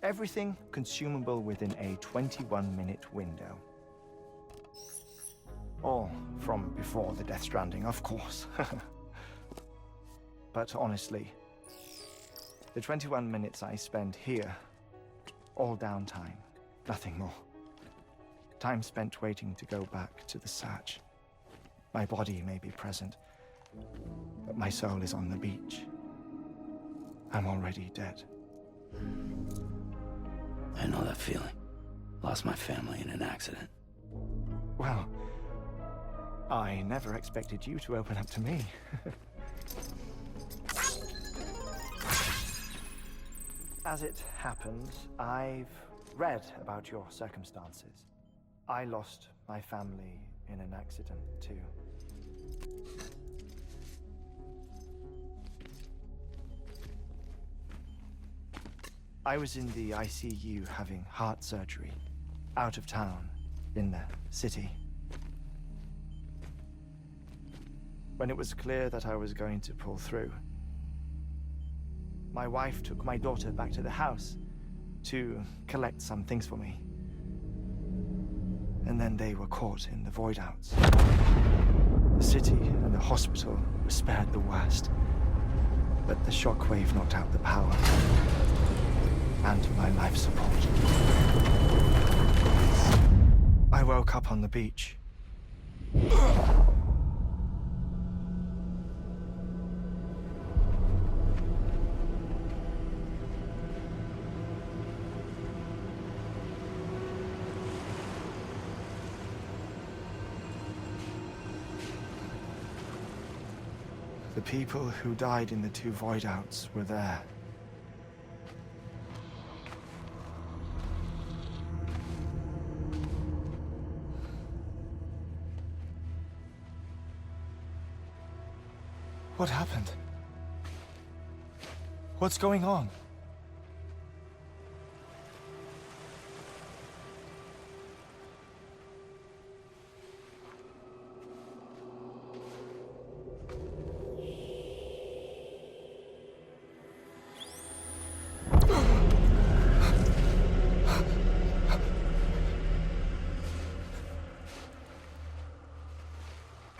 Everything consumable within a 21-minute window. All from before the Death Stranding, of course. But honestly, the 21 minutes I spend here, all downtime, nothing more. Time spent waiting to go back to the search. My body may be present, but my soul is on the beach. I'm already dead. I know that feeling. Lost my family in an accident. Well, I never expected you to open up to me. As it happens, I've read about your circumstances. I lost my family in an accident, too. I was in the ICU having heart surgery, out of town, in the city. When it was clear that I was going to pull through, my wife took my daughter back to the house to collect some things for me. And then they were caught in the void outs. The city and the hospital were spared the worst, but the shockwave knocked out the power and my life support. I woke up on the beach. The people who died in the two void outs were there. What happened? What's going on?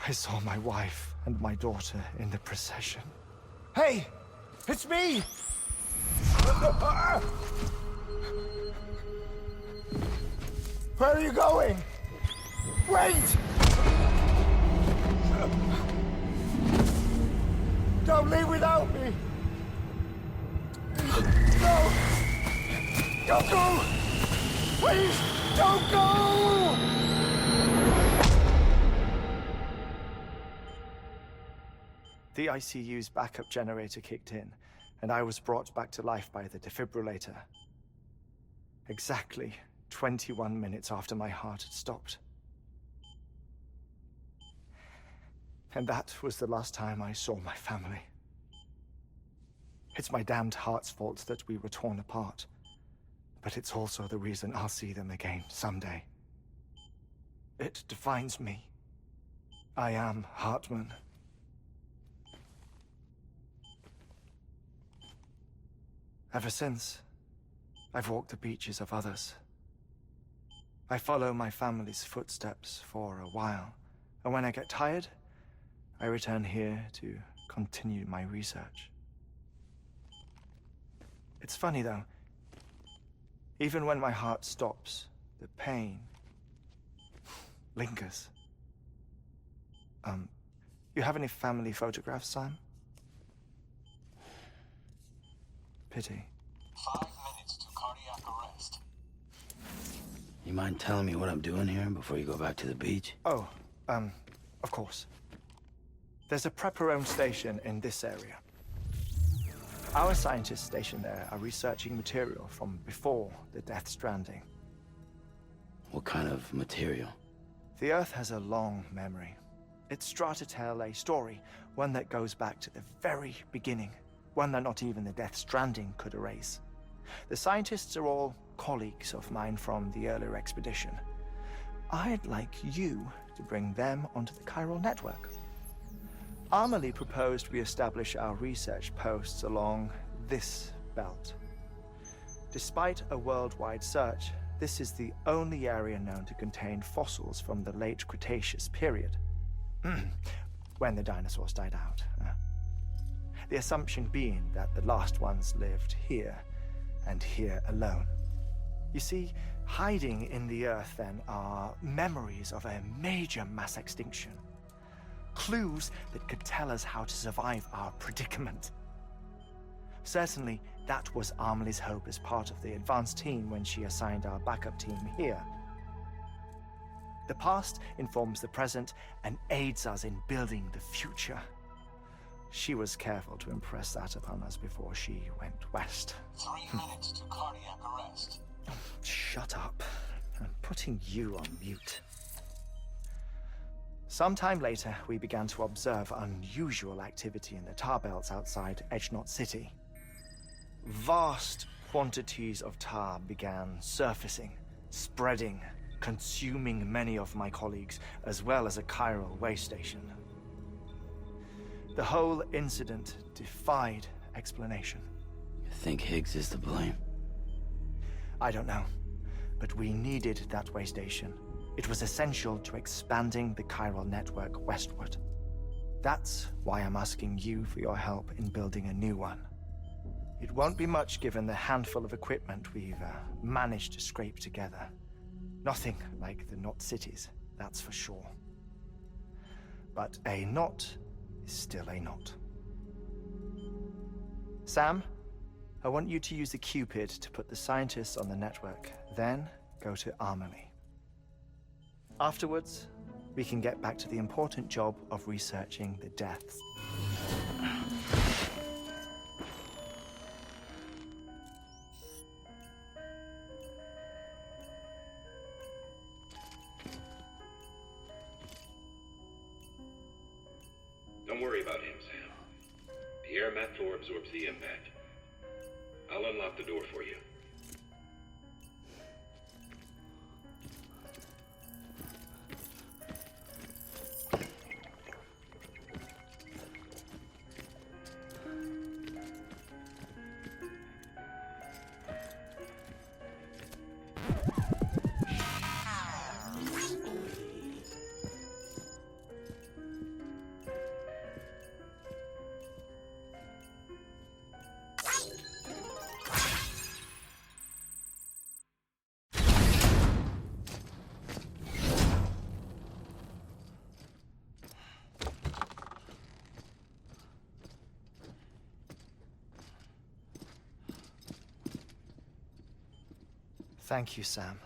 I saw my wife and my daughter in the procession. Hey! It's me! Where are you going? Wait! Don't leave without me! No! Don't go! Please, don't go! The ICU's backup generator kicked in, and I was brought back to life by the defibrillator. Exactly 21 minutes after my heart had stopped. And that was the last time I saw my family. It's my damned heart's fault that we were torn apart, but it's also the reason I'll see them again someday. It defines me. I am Hartman. Ever since, I've walked the beaches of others. I follow my family's footsteps for a while, and when I get tired, I return here to continue my research. It's funny though, even when my heart stops, the pain lingers. You have any family photographs, Sam? Pity. 5 minutes to cardiac arrest. You mind telling me what I'm doing here before you go back to the beach? Oh, of course. There's a prepper-owned station in this area. Our scientists stationed there are researching material from before the Death Stranding. What kind of material? The Earth has a long memory. It's trying to tell a story, one that goes back to the very beginning, one that not even the Death Stranding could erase. The scientists are all colleagues of mine from the earlier expedition. I'd like you to bring them onto the chiral network. Amelie proposed we establish our research posts along this belt. Despite a worldwide search, this is the only area known to contain fossils from the late Cretaceous period, when the dinosaurs died out. The assumption being that the last ones lived here, and here alone. You see, hiding in the Earth then are memories of a major mass extinction. Clues that could tell us how to survive our predicament. Certainly, that was Amelie's hope as part of the advanced team when she assigned our backup team here. The past informs the present and aids us in building the future. She was careful to impress that upon us before she went west. 3 minutes to cardiac arrest. Shut up. I'm putting you on mute. Sometime later, we began to observe unusual activity in the tar belts outside Edgenot City. Vast quantities of tar began surfacing, spreading, consuming many of my colleagues, as well as a chiral way station. The whole incident defied explanation. You think Higgs is to blame? I don't know, but we needed that way station. It was essential to expanding the chiral network westward. That's why I'm asking you for your help in building a new one. It won't be much given the handful of equipment we've managed to scrape together. Nothing like the knot cities, that's for sure. But a knot is still a knot. Sam, I want you to use the Cupid to put the scientists on the network, then go to Amelie. Afterwards, we can get back to the important job of researching the deaths. Don't worry about him, Sam. The air mat floor absorbs the impact. I'll unlock the door for you. Thank you, Sam.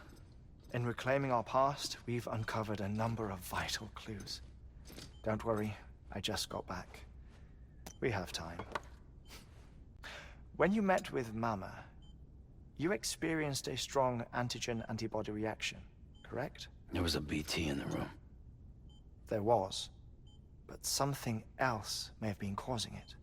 In reclaiming our past, we've uncovered a number of vital clues. Don't worry, I just got back. We have time. When you met with Mama, you experienced a strong antigen-antibody reaction, correct? There was a BT in the room. There was, but something else may have been causing it.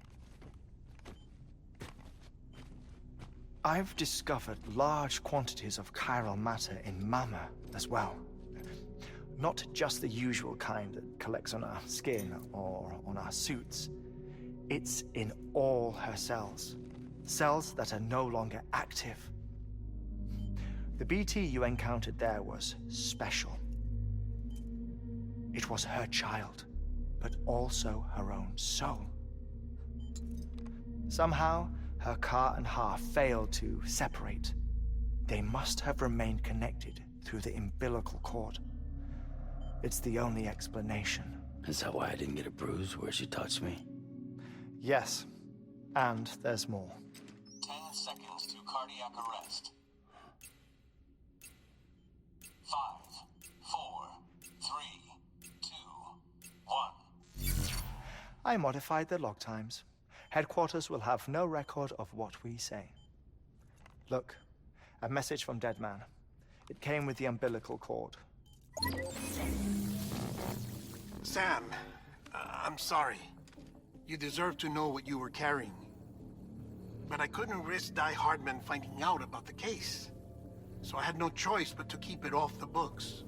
I've discovered large quantities of chiral matter in Mama as well. Not just the usual kind that collects on our skin or on our suits. It's in all her cells. Cells that are no longer active. The BT you encountered there was special. It was her child, but also her own soul. Somehow, her car and half failed to separate. They must have remained connected through the umbilical cord. It's the only explanation. Is that why I didn't get a bruise where she touched me? Yes, and there's more. 10 seconds to cardiac arrest. 5, 4, 3, 2, 1. I modified the log times. Headquarters will have no record of what we say. Look, a message from Deadman. It came with the umbilical cord. Sam, I'm sorry. You deserve to know what you were carrying. But I couldn't risk Die Hardman finding out about the case. So I had no choice but to keep it off the books.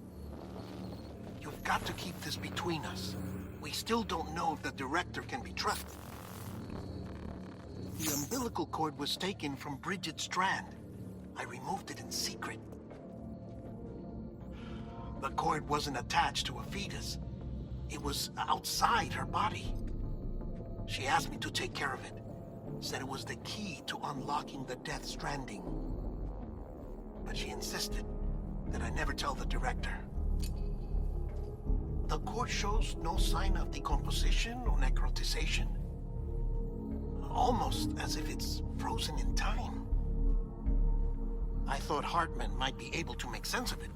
You've got to keep this between us. We still don't know if the director can be trusted. The umbilical cord was taken from Bridget Strand. I removed it in secret. The cord wasn't attached to a fetus. It was outside her body. She asked me to take care of it. Said it was the key to unlocking the Death Stranding. But she insisted that I never tell the director. The cord shows no sign of decomposition or necrotization. Almost as if it's frozen in time. I thought Hartman might be able to make sense of it,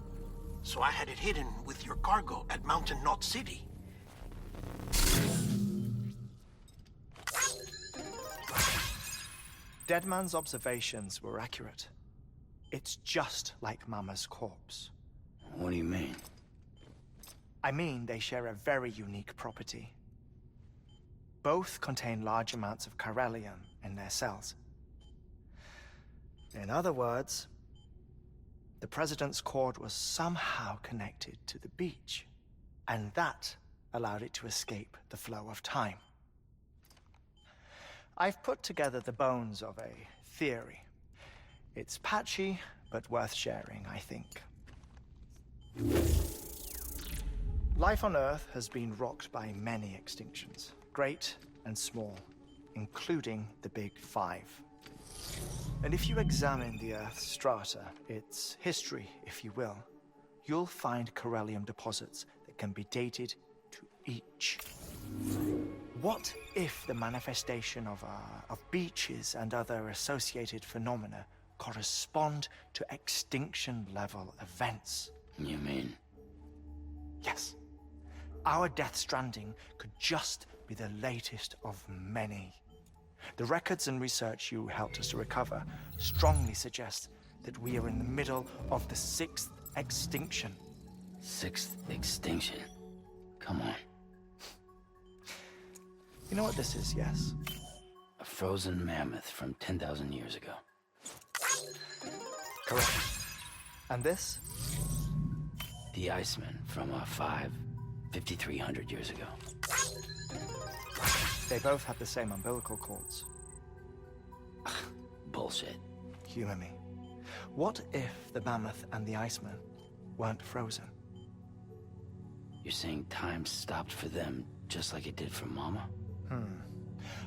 so I had it hidden with your cargo at Mountain Knot City. Deadman's observations were accurate. It's just like Mama's corpse. What do you mean? I mean, they share a very unique property. Both contain large amounts of chiralium in their cells. In other words, the President's cord was somehow connected to the beach, and that allowed it to escape the flow of time. I've put together the bones of a theory. It's patchy, but worth sharing, I think. Life on Earth has been rocked by many extinctions, great and small, including the Big Five. And if you examine the Earth's strata, its history, if you will, you'll find chiralium deposits that can be dated to each. What if the manifestation of beaches and other associated phenomena correspond to extinction-level events? You mean? Yes. Our Death Stranding could just be the latest of many. The records and research you helped us to recover strongly suggest that we are in the middle of the 6th extinction. 6th extinction? Come on. You know what this is, yes? A frozen mammoth from 10,000 years ago. Correct. And this? The Iceman from 5,300 years ago. They both have the same umbilical cords. Bullshit. Humor me. What if the mammoth and the Iceman weren't frozen? You're saying time stopped for them just like it did for Mama?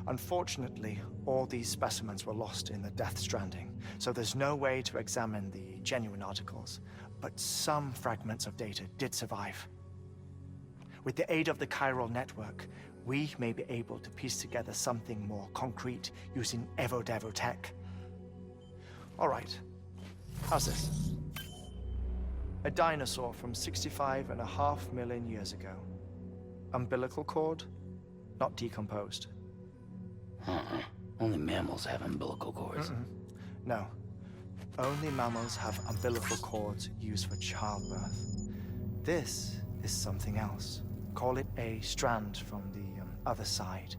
Unfortunately, all these specimens were lost in the Death Stranding, so there's no way to examine the genuine articles, but some fragments of data did survive. With the aid of the chiral network, we may be able to piece together something more concrete using Evo-Devo tech. All right, how's this? A dinosaur from 65.5 million years ago. Umbilical cord, not decomposed. Only mammals have umbilical cords. No. Only mammals have umbilical cords used for childbirth. This is something else. Call it a strand from the other side.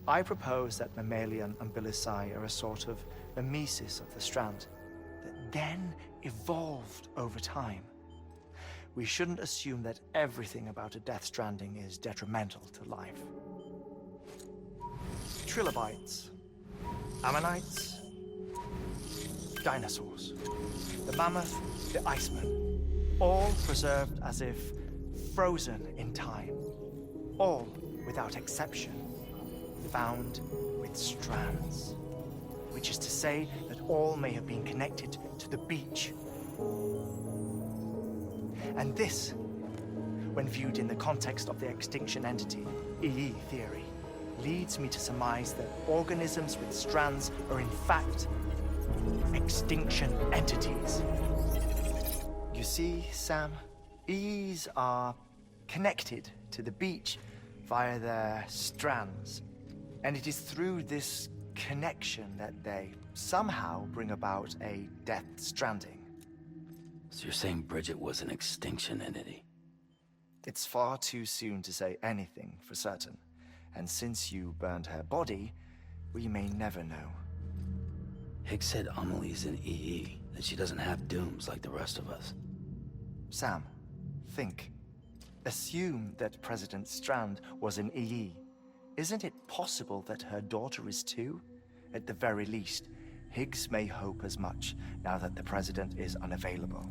I propose that mammalian umbilici are a sort of mimesis of the strand that then evolved over time. We shouldn't assume that everything about a Death Stranding is detrimental to life. Trilobites, ammonites, dinosaurs, the mammoth, the iceman, all preserved as if frozen in time, all without exception found with strands, which is to say that all may have been connected to the beach. And this, when viewed in the context of the extinction entity, EE theory, leads me to surmise that organisms with strands are in fact extinction entities. You see, Sam, EEs are connected to the beach via their strands. And it is through this connection that they somehow bring about a Death Stranding. So you're saying Bridget was an extinction entity? It's far too soon to say anything for certain. And since you burned her body, we may never know. Higgs said Amelie's an EE, that she doesn't have dooms like the rest of us. Sam, think. Assume that President Strand was an EE. Isn't it possible that her daughter is too? At the very least, Higgs may hope as much now that the President is unavailable.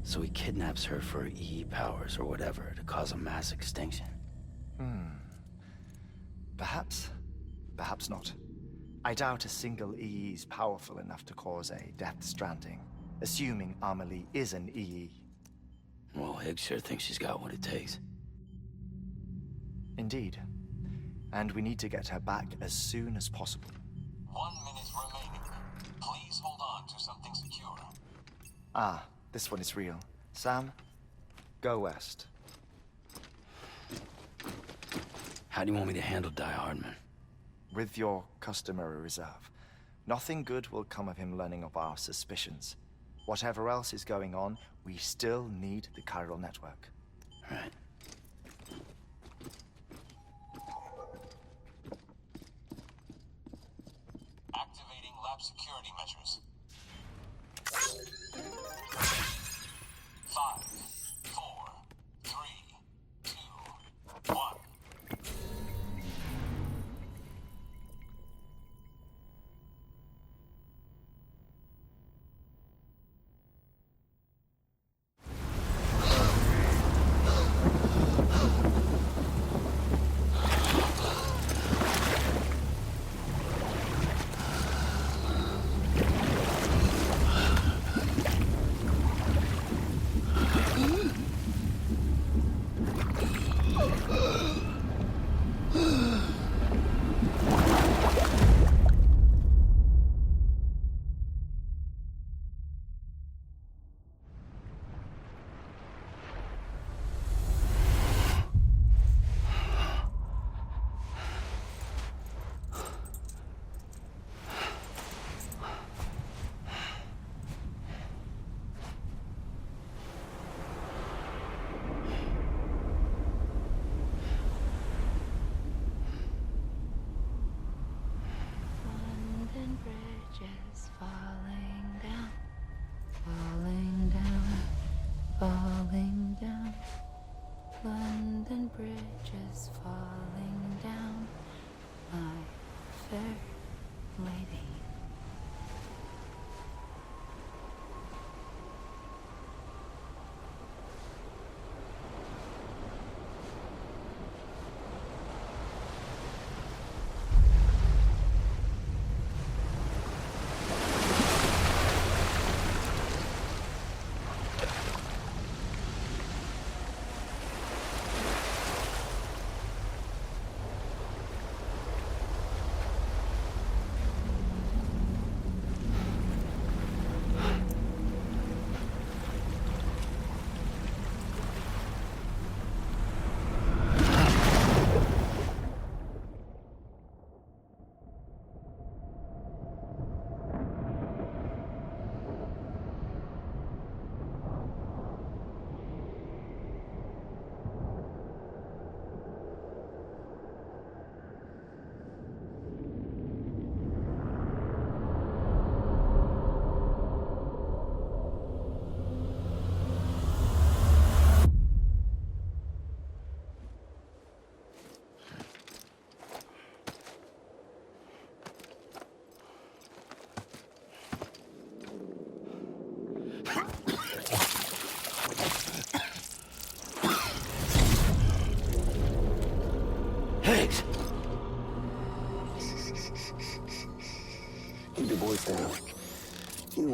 So he kidnaps her for EE powers or whatever to cause a mass extinction. Perhaps. Perhaps not. I doubt a single EE is powerful enough to cause a Death Stranding, assuming Amelie is an EE. Well, Higgs sure thinks she's got what it takes. Indeed. And we need to get her back as soon as possible. 1 minute remaining. Please hold on to something secure. Ah, this one is real. Sam, go west. How do you want me to handle Die Hardman? With your customary reserve. Nothing good will come of him learning of our suspicions. Whatever else is going on, we still need the chiral network. Right. Activating lab security measures. 5, 4, 3, 2, 1. London Bridge is falling down, falling down, falling down. London Bridge is falling down, my fair lady.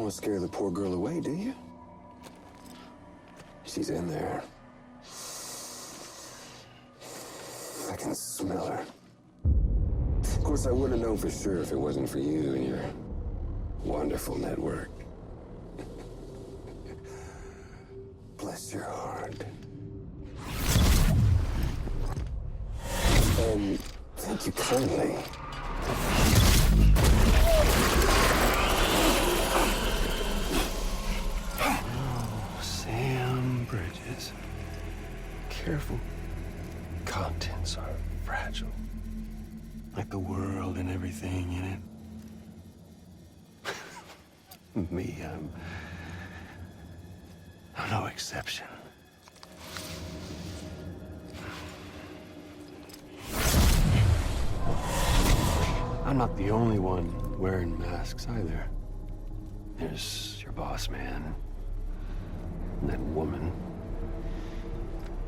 want to scare the poor girl away, do you? She's in there. I can smell her. Of course, I wouldn't have known for sure if it wasn't for you and your wonderful network. Bless your heart. And thank you kindly. Oh, Sam Bridges. Careful. Contents are fragile. Like the world and everything in it. Me, I'm no exception. I'm not the only one wearing masks either. There's your boss man, and that woman,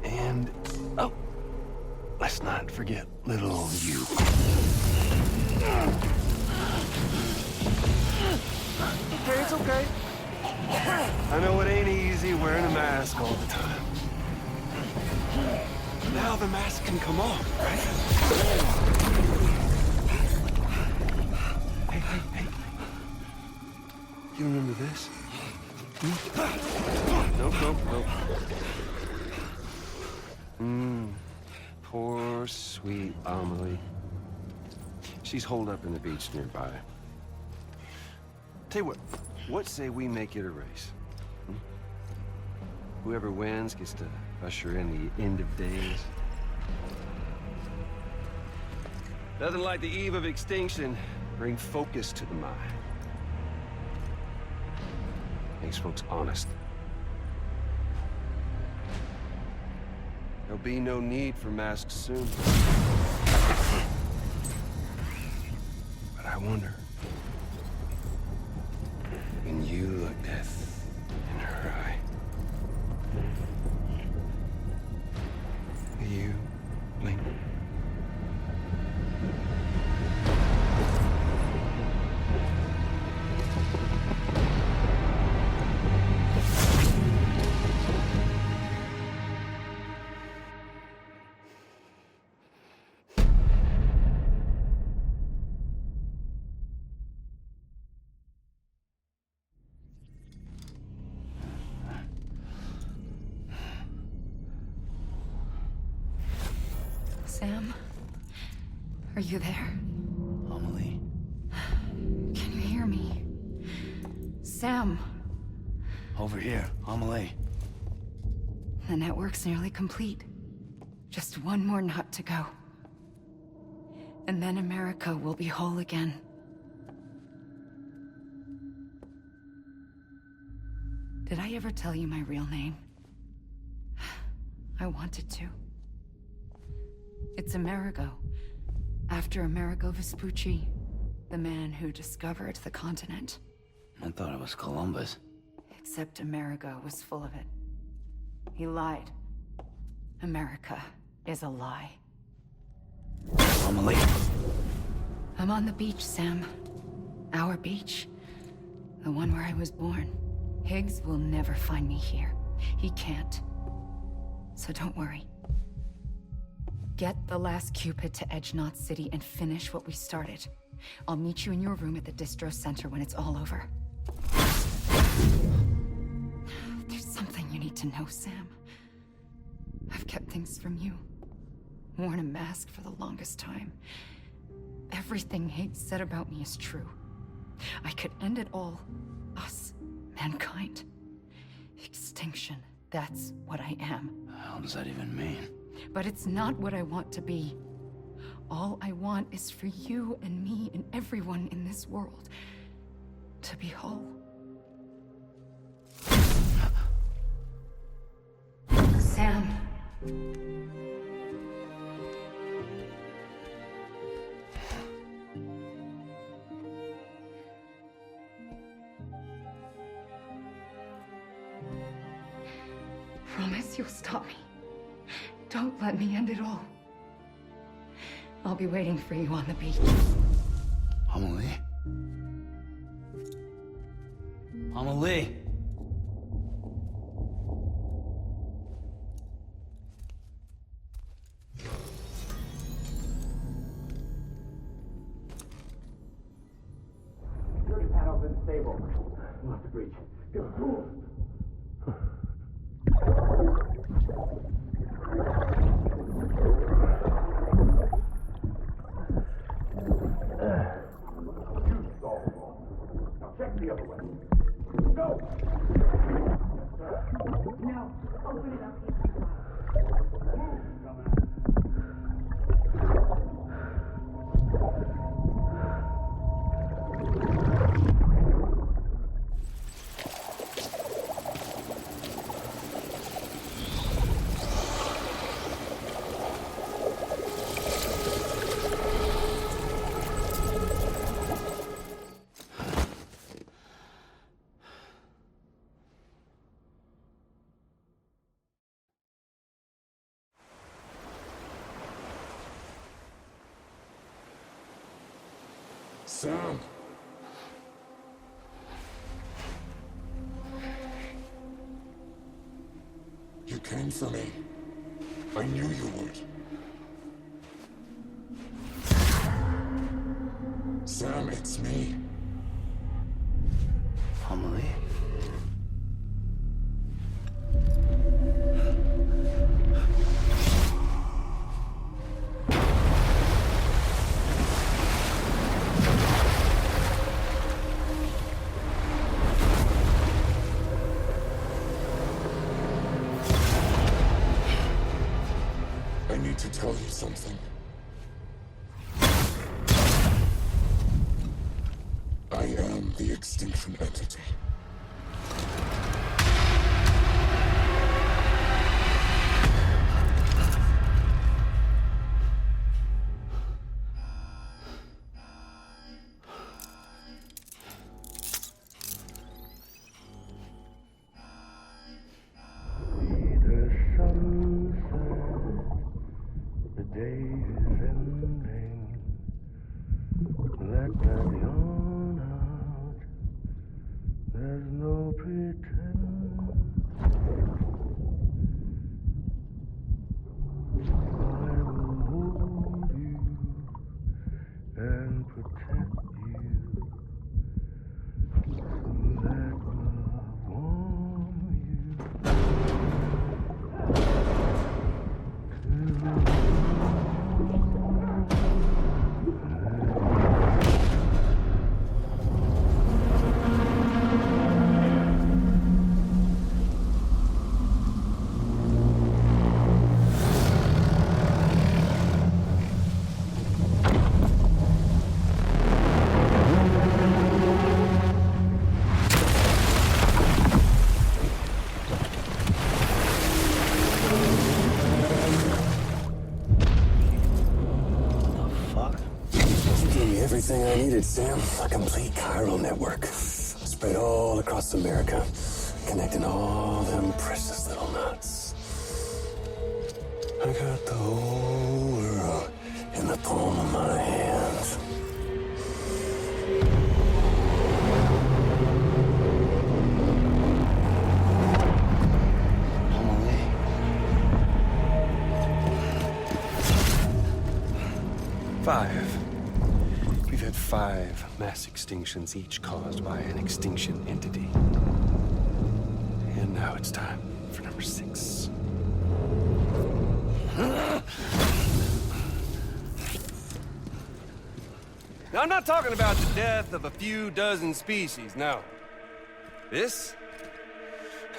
and, oh, let's not forget little old you. Okay, it's okay. I know it ain't easy wearing a mask all the time. But now the mask can come off, right? Hey. You remember this? Nope. Poor, sweet Amelie. She's holed up in the beach nearby. Tell you what say we make it a race? Whoever wins gets to usher in the end of days. Nothing like the eve of extinction. Bring focus to the mind. Makes folks honest. There'll be no need for masks soon. But I wonder, when you look death in her eye, will you blink? Sam? Are you there? Amelie? Can you hear me? Sam! Over here, Amelie. The network's nearly complete. Just one more nut to go. And then America will be whole again. Did I ever tell you my real name? I wanted to. It's Amerigo. After Amerigo Vespucci, the man who discovered the continent. I thought it was Columbus. Except Amerigo was full of it. He lied. America is a lie. Amelie. I'm on the beach, Sam. Our beach. The one where I was born. Higgs will never find me here. He can't. So don't worry. Get the last Cupid to Edge Knot City and finish what we started. I'll meet you in your room at the distro center when it's all over. There's something you need to know, Sam. I've kept things from you. Worn a mask for the longest time. Everything Higgs said about me is true. I could end it all. Us. Mankind. Extinction. That's what I am. The hell does that even mean? But it's not what I want to be. All I want is for you and me and everyone in this world to be whole. Sam. Promise you'll stop me. Don't let me end it all. I'll be waiting for you on the beach. Amelie? Mama Lee. Security panel's unstable. We'll have to breach. Get the tools. Now check the other way. Go! No, open it up. Sam. You came for me. I knew you would. Sam, it's me. Amelie? I need to tell you something. I am the Extinction Entity. The day is ending. Let that yawn out. There's no pretend. I will hold you and protect you. Let love warm you. Everything I needed, Sam. A complete chiral network. Spread all across America. Connecting all them precious little nuts. I got the whole world in the palm of my hand. We've had 5 mass extinctions, each caused by an extinction entity. And now it's time for number 6. Now, I'm not talking about the death of a few dozen species, no. This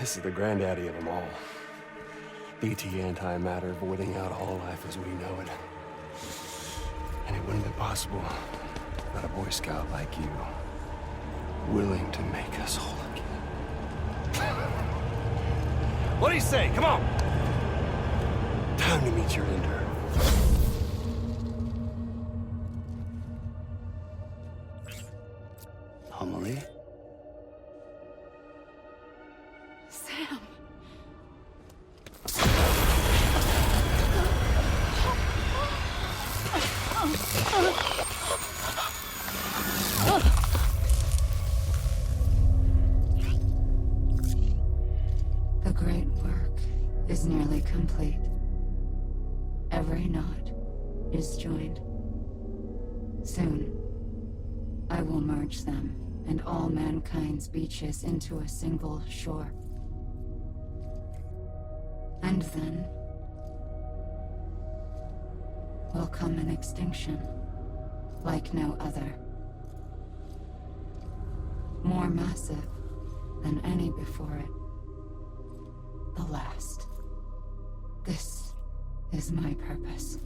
is the granddaddy of them all. BT antimatter voiding out all life as we know it. And it wouldn't be possible without a Boy Scout like you, willing to make us whole again. What do you say? Come on! Time to meet your ender. Amelie? Sam. is nearly complete. Every knot is joined. Soon, I will merge them and all mankind's beaches into a single shore. And then will come an extinction like no other. More massive than any before it. The last. This is my purpose.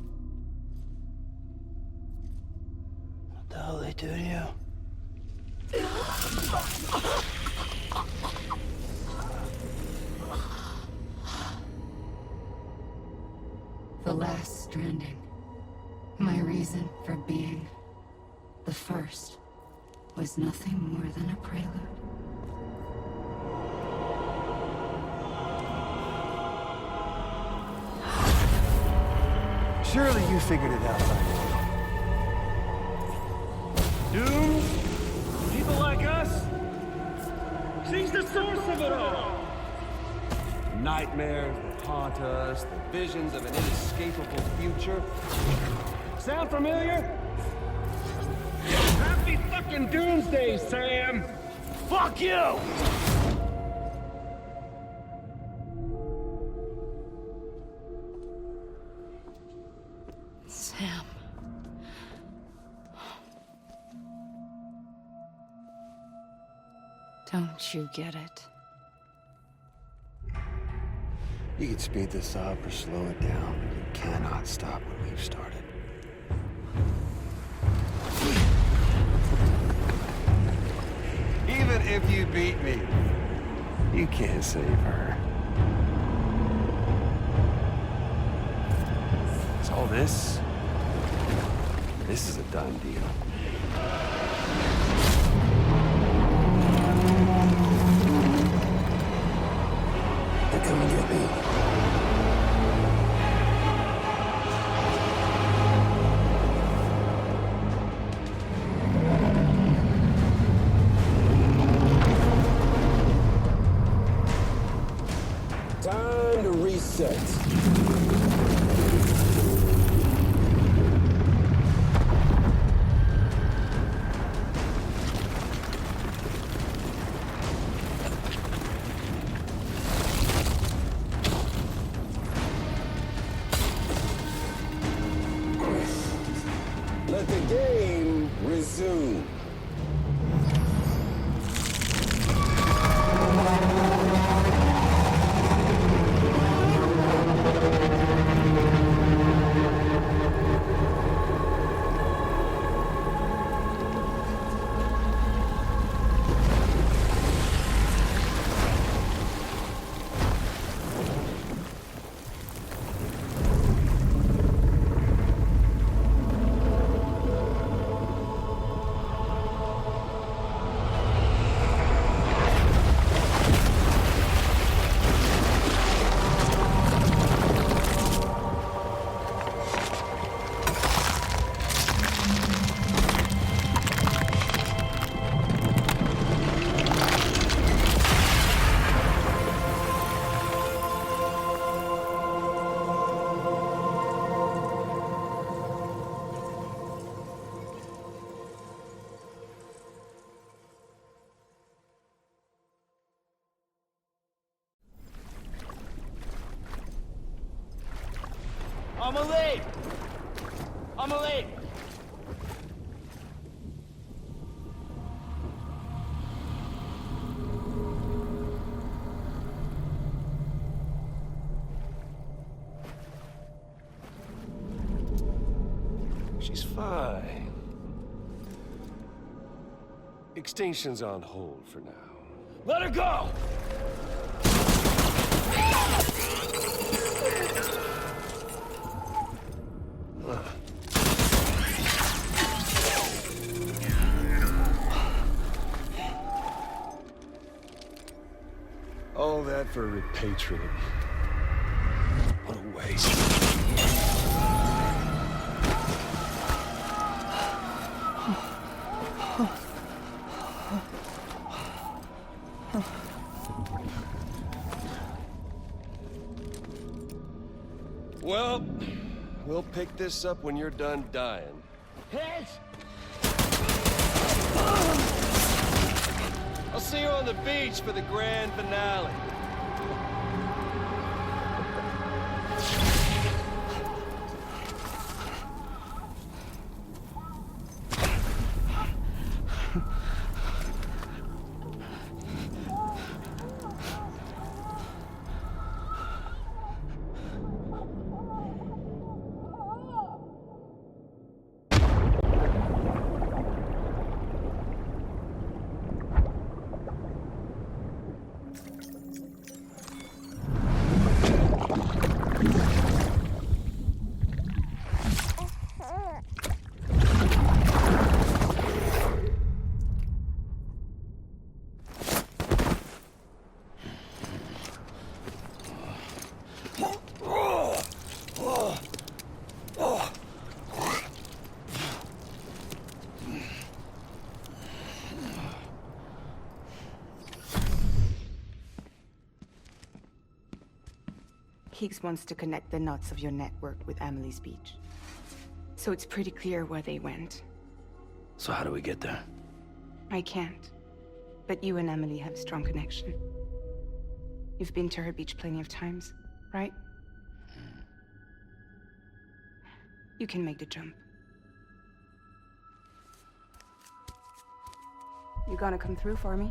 What the hell they do to you? The last stranding. My reason for being. The first was nothing more than a prelude. Surely you figured it out by now. Doomed? People like us? She's the source of it all! Nightmares that haunt us, the visions of an inescapable future. Sound familiar? Happy fucking doomsday, Sam! Fuck you! Sam. Don't you get it? You can speed this up or slow it down, but you cannot stop what we've started. Even if you beat me, you can't save her. So all this is a done deal. They're coming to get me. Time to reset. Let the game resume. I'm late! I'm late! She's fine. Extinction's on hold for now. Let her go! All that for repatriating. What a waste. Well, we'll pick this up when you're done dying. Heads! I'll see you on the beach for the grand finale. Higgs wants to connect the knots of your network with Amelie's beach. So it's pretty clear where they went. So how do we get there? I can't. But you and Emily have a strong connection. You've been to her beach plenty of times, right? You can make the jump. You gonna come through for me?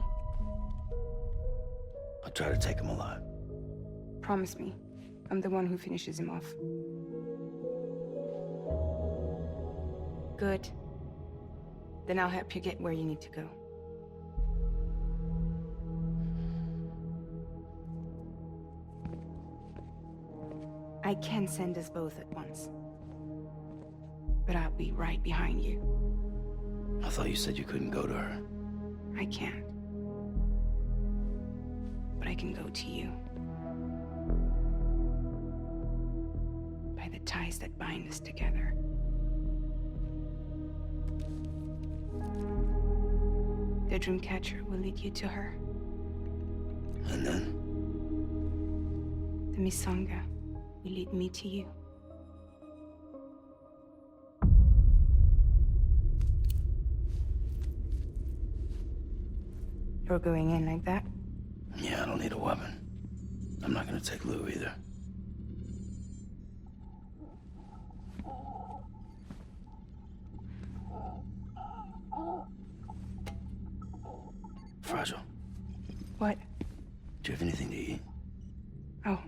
I'll try to take him alive. Promise me. I'm the one who finishes him off. Good. Then I'll help you get where you need to go. I can send us both at once. But I'll be right behind you. I thought you said you couldn't go to her. I can't. But I can go to you. By the ties that bind us together. The Dreamcatcher will lead you to her. And then? The Misanga will lead me to you. You're going in like that? Yeah, I don't need a weapon. I'm not gonna take Lou either. Fragile. What? Do you have anything to eat? Oh.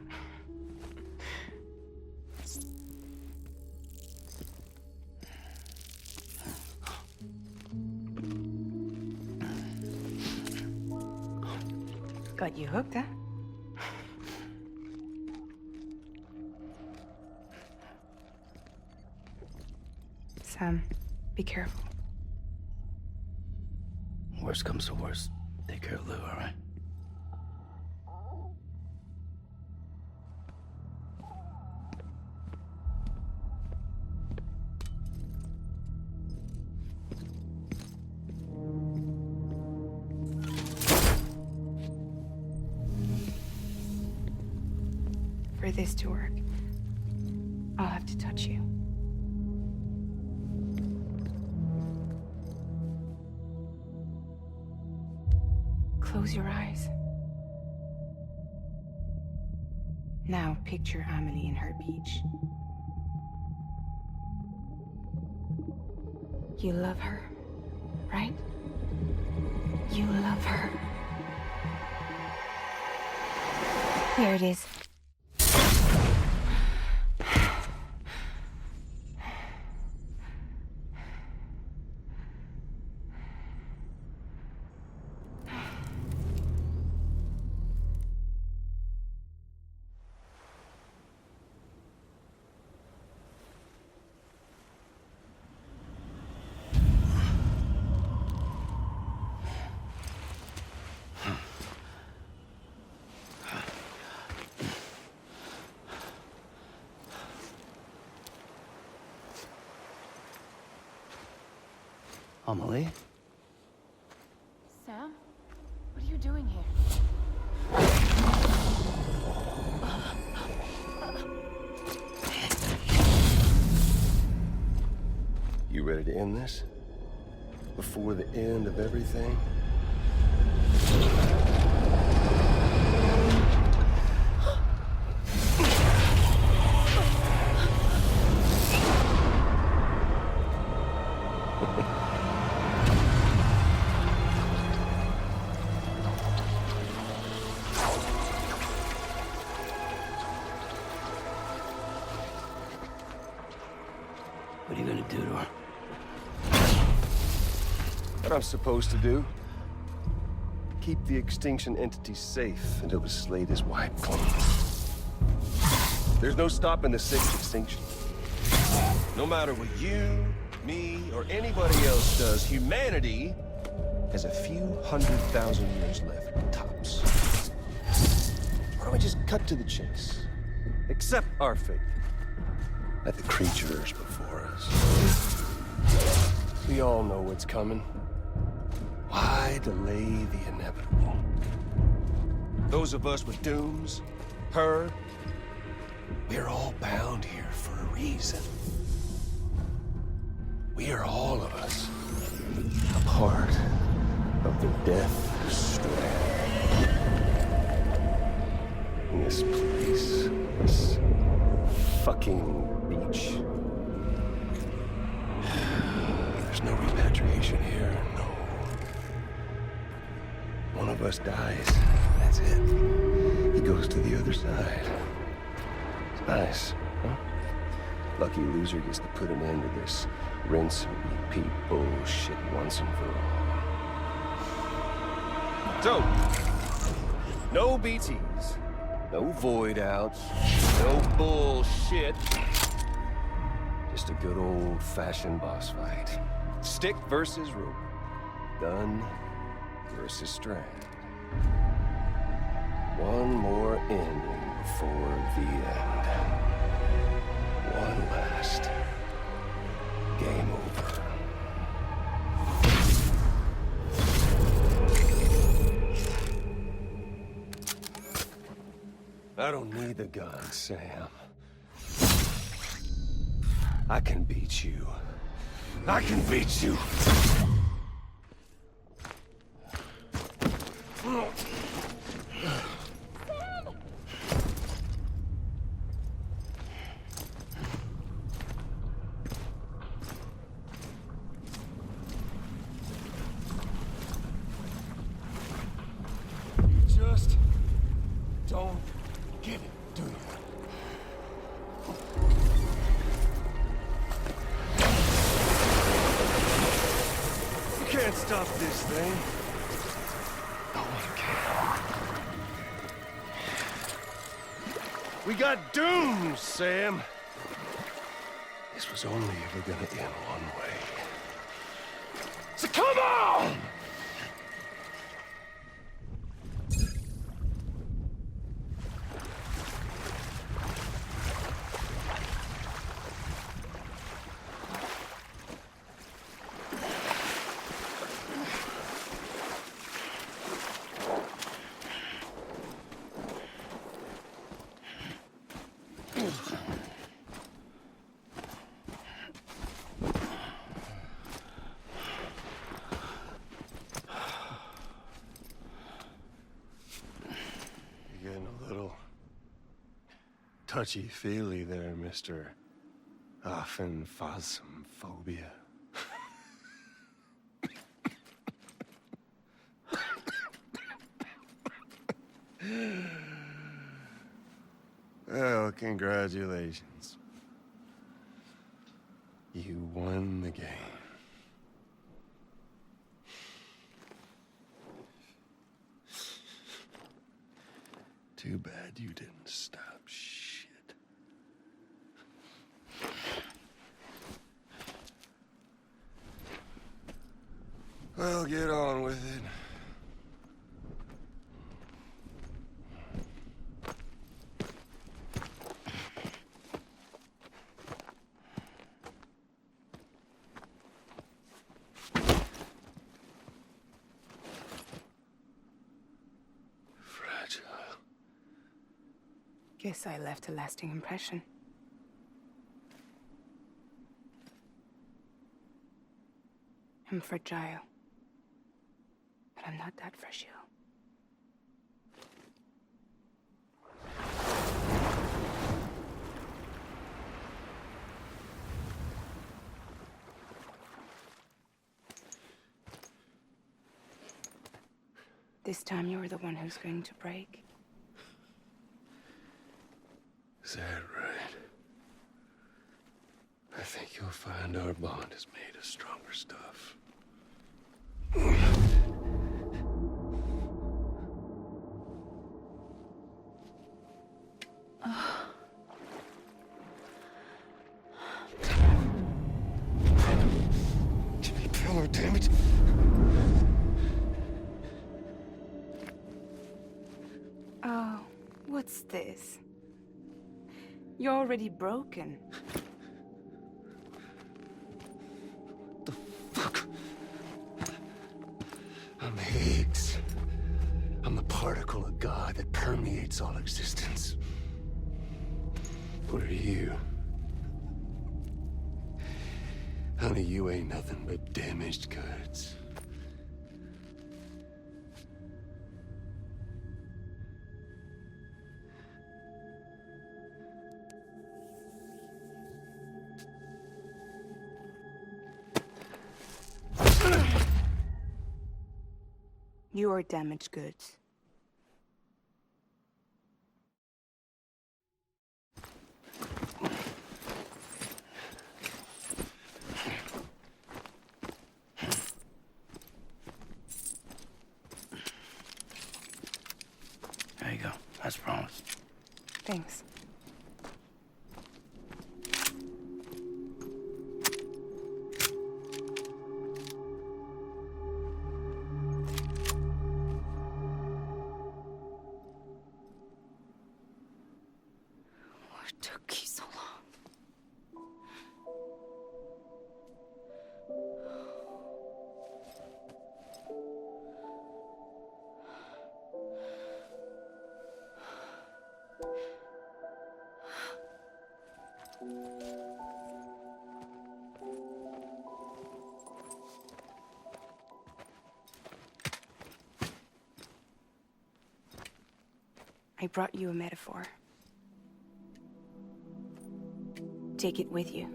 Got you hooked, huh? Sam, be careful. Worst comes to worst. Take care of Lou, all right? For this to work, I'll have to touch you. Close your eyes. Now picture Amelie in her beach. You love her, right? You love her. Here it is. Amelie? Sam? What are you doing here? ready to end this? Before the end of everything? What are you gonna do to her? What I'm supposed to do? Keep the extinction entity safe until the slate is wiped clean. There's no stopping the sixth extinction. No matter what you, me, or anybody else does, humanity has a few 100,000 years left, tops. Why don't we just cut to the chase? Accept our fate. At the creatures before us. We all know what's coming. Why delay the inevitable? Those of us with dooms, her, we're all bound here for a reason. We are all of us a part of the Death Stranding. This place, this fucking beach. There's no repatriation here, no. One of us dies, that's it. He goes to the other side. It's nice, huh? Lucky loser gets to put an end to this rinse and repeat bullshit once and for all. So, no BTs, no void outs, no bullshit. Just a good old-fashioned boss fight. Stick versus rope. Gun versus strand. One more ending before the end. One last game over. I don't need the gun, Sam. I can beat you. I can beat you. You just don't get it, do you? Can't stop this thing. No one can. We got dooms, Sam. This was only ever gonna end one way. So come on! You're getting a little touchy-feely there, Mr. Phasmophobia. Well, congratulations. You won the game. Too bad you didn't stop shit. Well, get on with it. Guess I left a lasting impression. I'm fragile. But I'm not that fragile. This time you're the one who's going to break. Is that right? I think you'll find our bond is made of stronger stuff. Give me pillow, damn it! Oh, what's this? You're already broken. I'm Higgs. I'm the particle of God that permeates all existence. What are you? Honey, you ain't nothing but damaged goods. You are damaged goods. There you go. As promised. Thanks. What took you so long? I brought you a metaphor. Take it with you.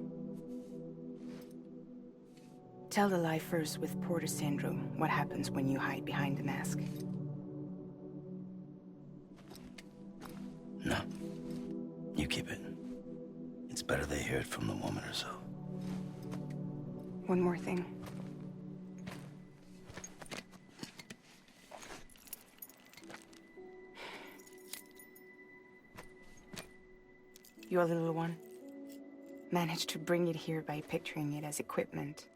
Tell the lifers with Porter syndrome what happens when you hide behind the mask. No. You keep it. It's better they hear it from the woman herself. One more thing. Your little one managed to bring it here by picturing it as equipment.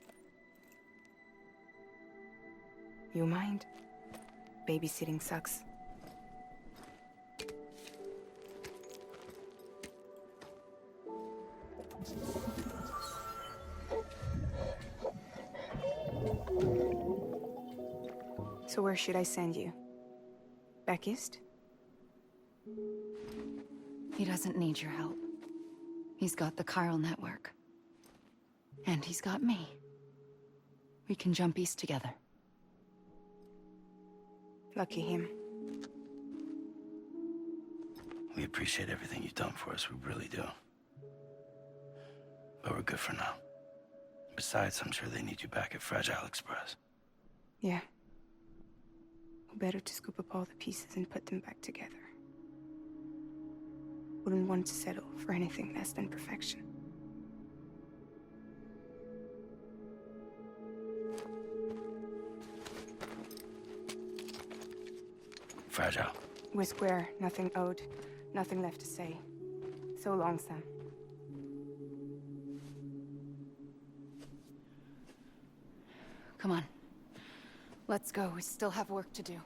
You mind? Babysitting sucks. So where should I send you? Back east? He doesn't need your help. He's got the chiral network. And he's got me. We can jump east together. Lucky him. We appreciate everything you've done for us, we really do. But we're good for now. Besides, I'm sure they need you back at Fragile Express. Yeah. Better to scoop up all the pieces and put them back together. Wouldn't want to settle for anything less than perfection. Fragile. We're square, nothing owed, nothing left to say. So long, Sam. Come on. Let's go. We still have work to do.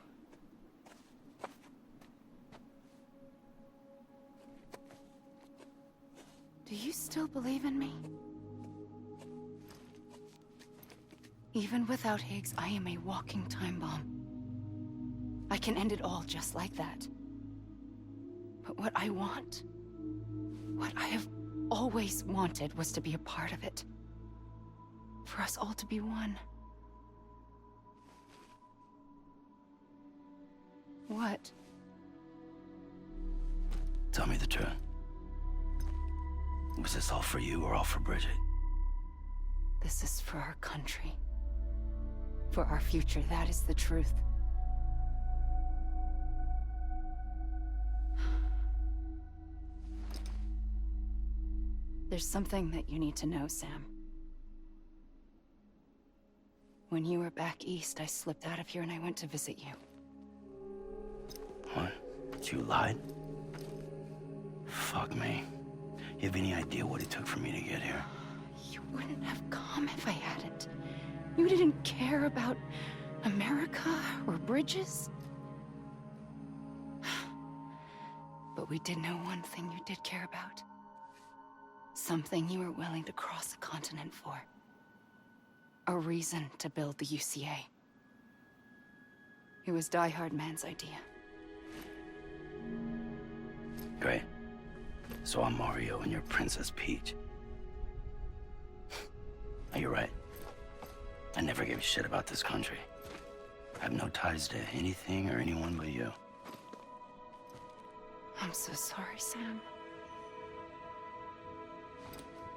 Do you still believe in me? Even without Higgs, I am a walking time bomb. I can end it all just like that. But what I want, what I have always wanted, was to be a part of it. For us all to be one. What? Tell me the truth. Was this all for you or all for Bridget? This is for our country. For our future, that is the truth. There's something that you need to know, Sam. When you were back east, I slipped out of here and I went to visit you. What? You lied? Fuck me. You have any idea what it took for me to get here? You wouldn't have come if I hadn't. You didn't care about America or bridges. But we did know one thing you did care about. Something you were willing to cross a continent for. A reason to build the UCA. It was Die Hard Man's idea. Great. So I'm Mario and you're Princess Peach. You're right. I never gave a shit about this country. I have no ties to anything or anyone but you. I'm so sorry, Sam.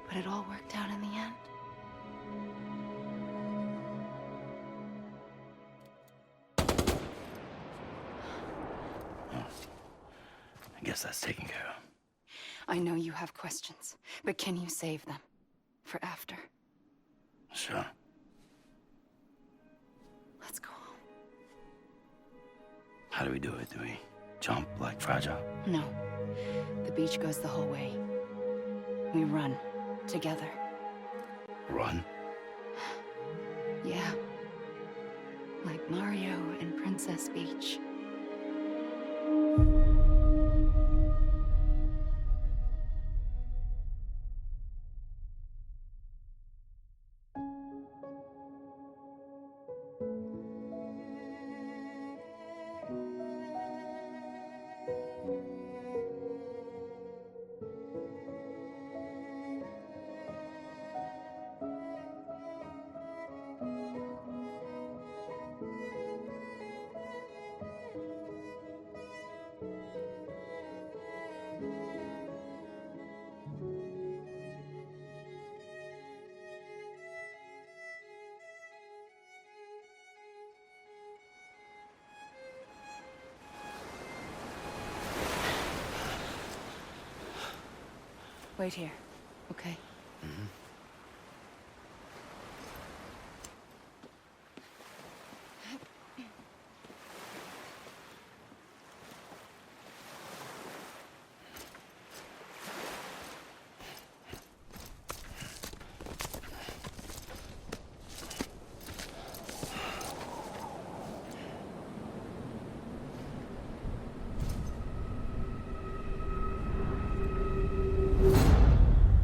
But it all worked out in the end. I guess that's taken care of. I know you have questions, but can you save them? For after? Sure. Let's go home. How do we do it? Do we jump like Fragile? No. The beach goes the whole way. We run. Together. Run? Yeah. Like Mario and Princess Peach. Wait here, okay? Mm-hmm.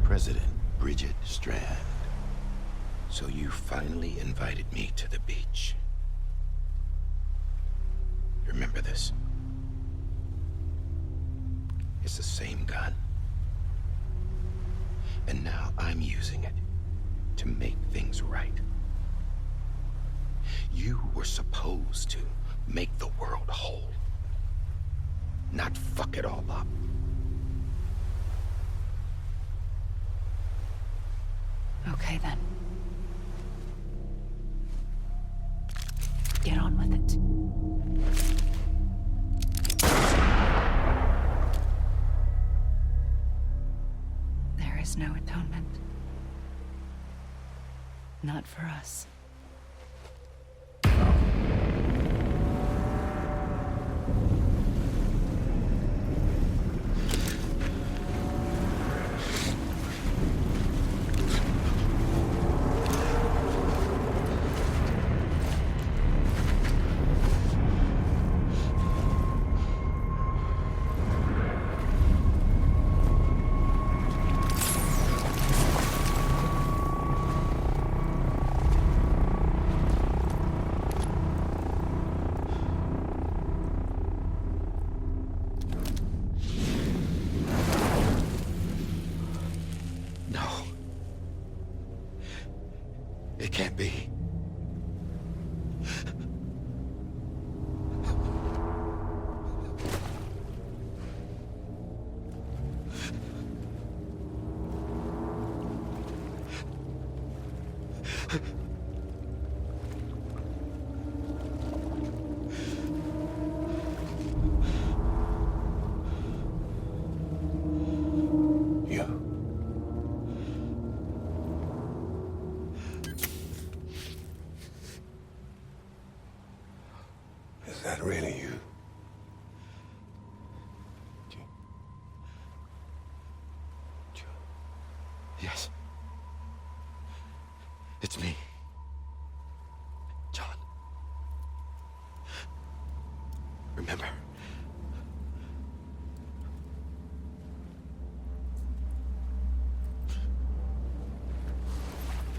President Bridget Strand. So you finally invited me to the beach. Remember this? It's the same gun. And now I'm using it to make things right. You were supposed to make the world whole, not fuck it all up. Okay, then. Get on with it. There is no atonement. Not for us. It can't be. Is that really you? Yes. It's me. John. Remember?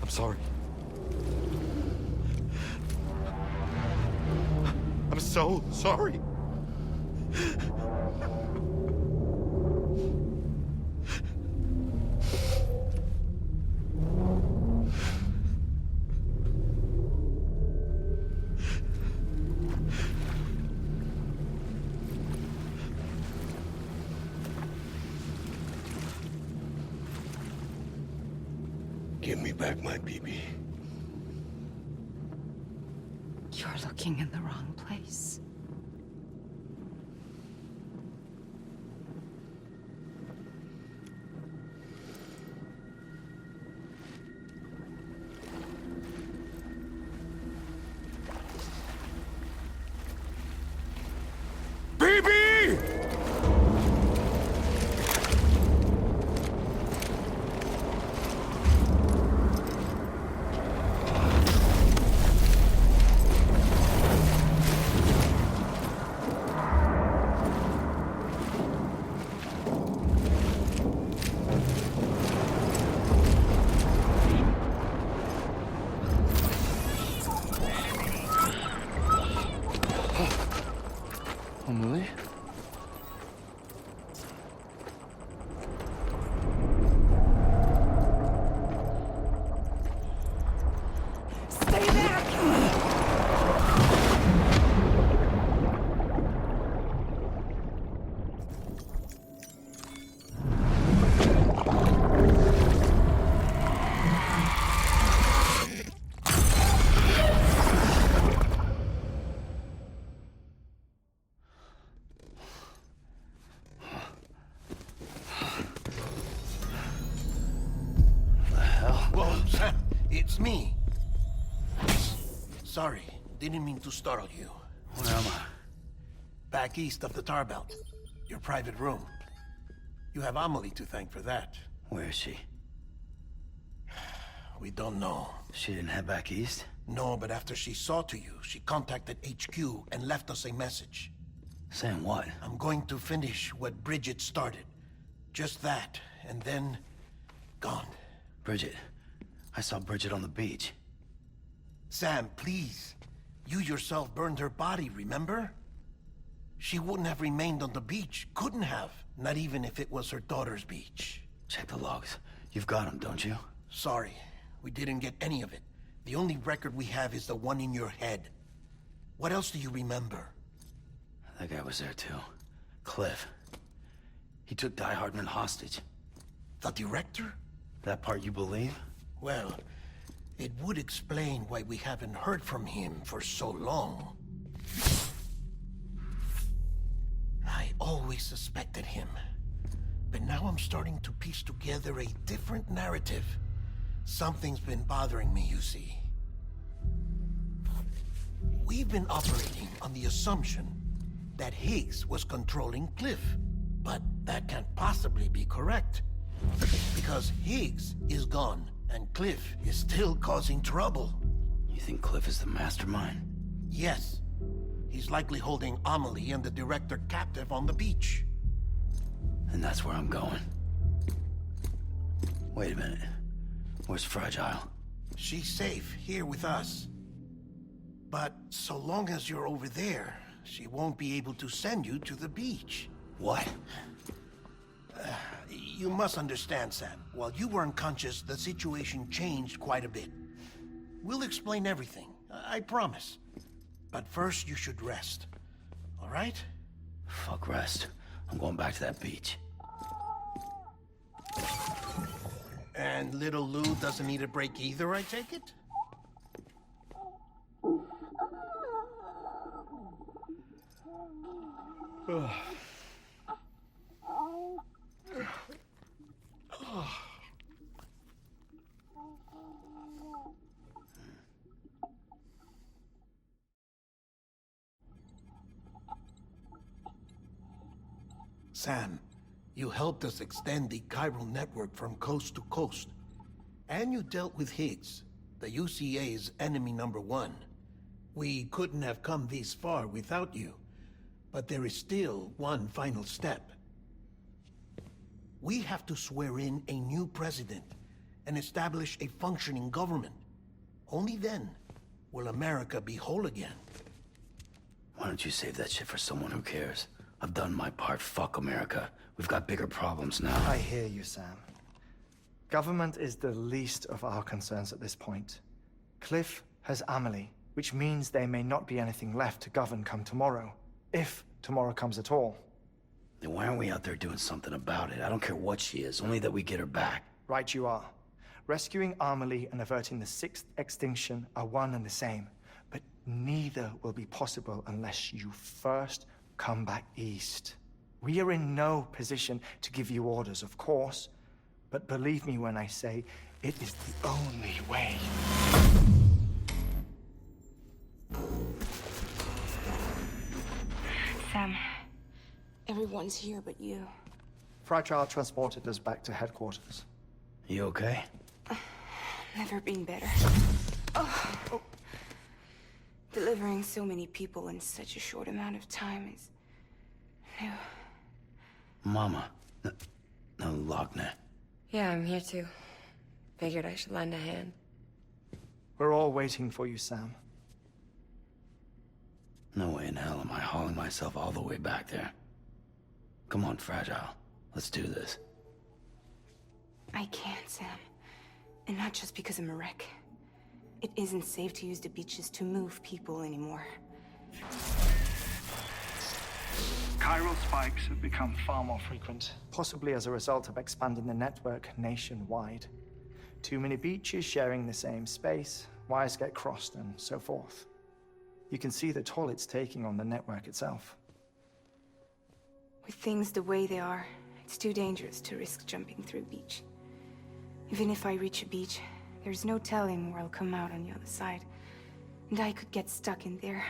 I'm sorry. I'm so sorry. Give me back my BB. You're looking in the wrong place. Emily? Stay back! Whoa, Sam, it's me. Sorry, didn't mean to startle you. Where am I? Back east of the tar belt. Your private room. You have Amelie to thank for that. Where is she? We don't know. She didn't head back east? No, but after she saw to you, she contacted HQ and left us a message. Saying what? I'm going to finish what Bridget started. Just that, and then... gone. Bridget. I saw Bridget on the beach. Sam, please. You yourself burned her body, remember? She wouldn't have remained on the beach. Couldn't have. Not even if it was her daughter's beach. Check the logs. You've got them, don't you? Sorry. We didn't get any of it. The only record we have is the one in your head. What else do you remember? That guy was there too. Cliff. He took Die Hardman hostage. The director? That part you believe? Well, it would explain why we haven't heard from him for so long. I always suspected him. But now I'm starting to piece together a different narrative. Something's been bothering me, you see. We've been operating on the assumption that Higgs was controlling Cliff. But that can't possibly be correct. Because Higgs is gone, and Cliff is still causing trouble. You think Cliff is the mastermind? Yes. He's likely holding Amelie and the director captive on the beach. And that's where I'm going. Wait a minute. Where's Fragile? She's safe here with us. But so long as you're over there, she won't be able to send you to the beach. What? You must understand, Sam. While you were unconscious, the situation changed quite a bit. We'll explain everything, I promise. But first, you should rest. All right? Fuck rest. I'm going back to that beach. And little Lou doesn't need a break either, I take it? Sam, you helped us extend the chiral network from coast to coast. And you dealt with Higgs, the UCA's enemy #1. We couldn't have come this far without you. But there is still one final step. We have to swear in a new president and establish a functioning government. Only then will America be whole again. Why don't you save that shit for someone who cares? I've done my part. Fuck America. We've got bigger problems now. I hear you, Sam. Government is the least of our concerns at this point. Cliff has Amelie, which means there may not be anything left to govern come tomorrow. If tomorrow comes at all. Then why aren't we out there doing something about it? I don't care what she is, only that we get her back. Right you are. Rescuing Amelie and averting the 6th extinction are one and the same. But neither will be possible unless you first come back east. We are in no position to give you orders, of course. But believe me when I say, it is the only way. Sam, everyone's here but you. Fragile transported us back to headquarters. You okay? Never been better. Oh. Delivering so many people in such a short amount of time is new. Mama. No, Logne. Yeah, I'm here too. Figured I should lend a hand. We're all waiting for you, Sam. No way in hell am I hauling myself all the way back there. Come on, Fragile. Let's do this. I can't, Sam. And not just because I'm a wreck. It isn't safe to use the beaches to move people anymore. Chiral spikes have become far more frequent. Possibly as a result of expanding the network nationwide. Too many beaches sharing the same space, wires get crossed, and so forth. You can see the toll it's taking on the network itself. With things the way they are, it's too dangerous to risk jumping through a beach. Even if I reach a beach, there's no telling where I'll come out on the other side. And I could get stuck in there.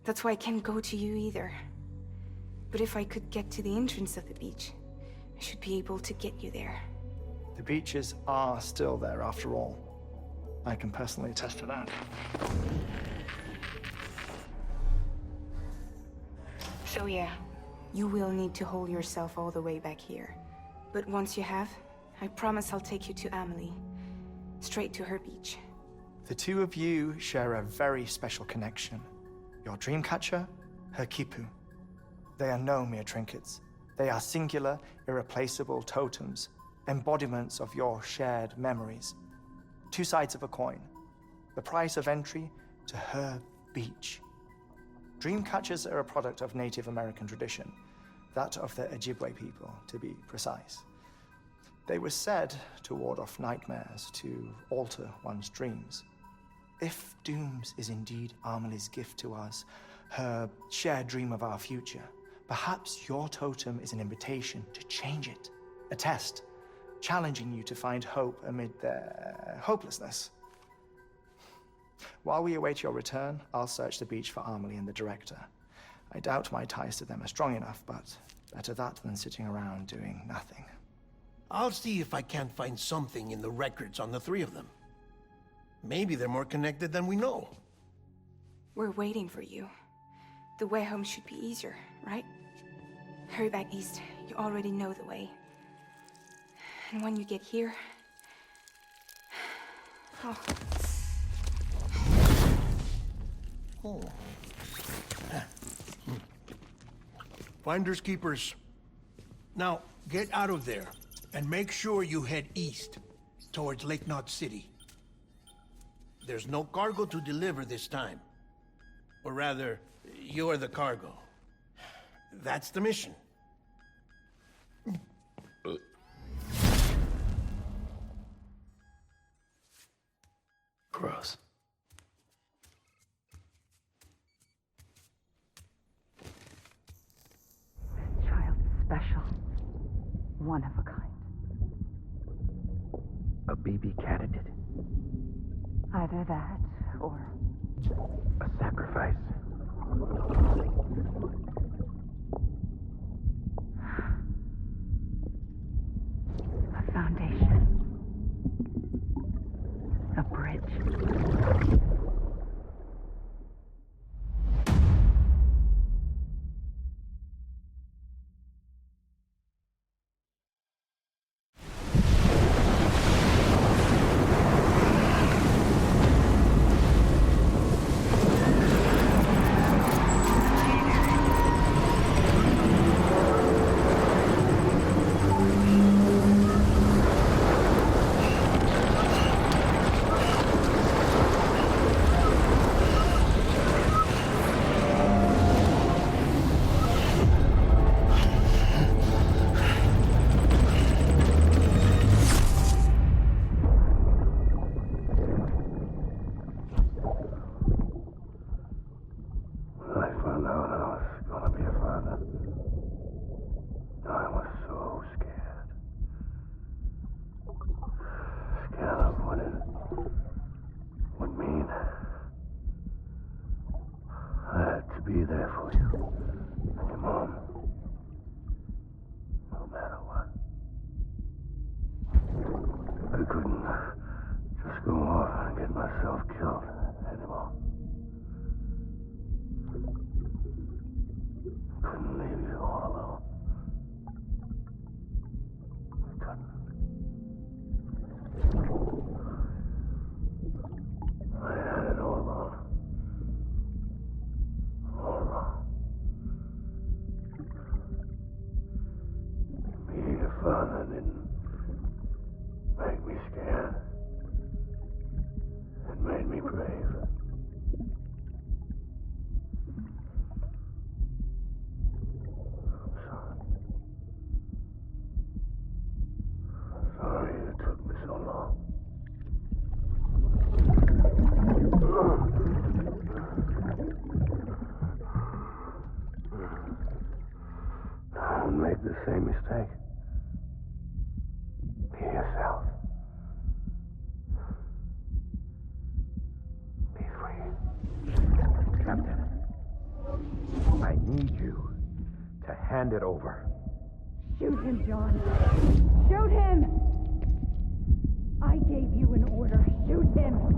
That's why I can't go to you either. But if I could get to the entrance of the beach, I should be able to get you there. The beaches are still there after all. I can personally attest to that. So yeah, you will need to hold yourself all the way back here. But once you have, I promise I'll take you to Amelie. Straight to her beach. The two of you share a very special connection. Your dreamcatcher, her Kipu. They are no mere trinkets. They are singular, irreplaceable totems, embodiments of your shared memories. Two sides of a coin. The price of entry to her beach. Dreamcatchers are a product of Native American tradition, that of the Ojibwe people, to be precise. They were said to ward off nightmares, to alter one's dreams. If Dooms is indeed Amelie's gift to us, her shared dream of our future, perhaps your totem is an invitation to change it. A test, challenging you to find hope amid their hopelessness. While we await your return, I'll search the beach for Amelie and the director. I doubt my ties to them are strong enough, but better that than sitting around doing nothing. I'll see if I can't find something in the records on the three of them. Maybe they're more connected than we know. We're waiting for you. The way home should be easier, right? Hurry back east. You already know the way. And when you get here... Oh. Finders keepers. Now, get out of there. And make sure you head east, towards Lake Knot City. There's no cargo to deliver this time. Or rather, you're the cargo. That's the mission. Gross. One of a kind. A BB candidate? Either that, or... a sacrifice. A foundation. A bridge. Be there for you and your mom, no matter what. I couldn't just go off and get myself killed anymore. Couldn't leave you all alone. I couldn't. I had it all wrong. All wrong. Being a father didn't make me scared. It made me brave. I'm sorry. I'm sorry it took me so long. Don't make the same mistake. Be yourself. Be free. Captain, I need you to hand it over. Shoot him, John. Shoot him! I gave you an order. Shoot him!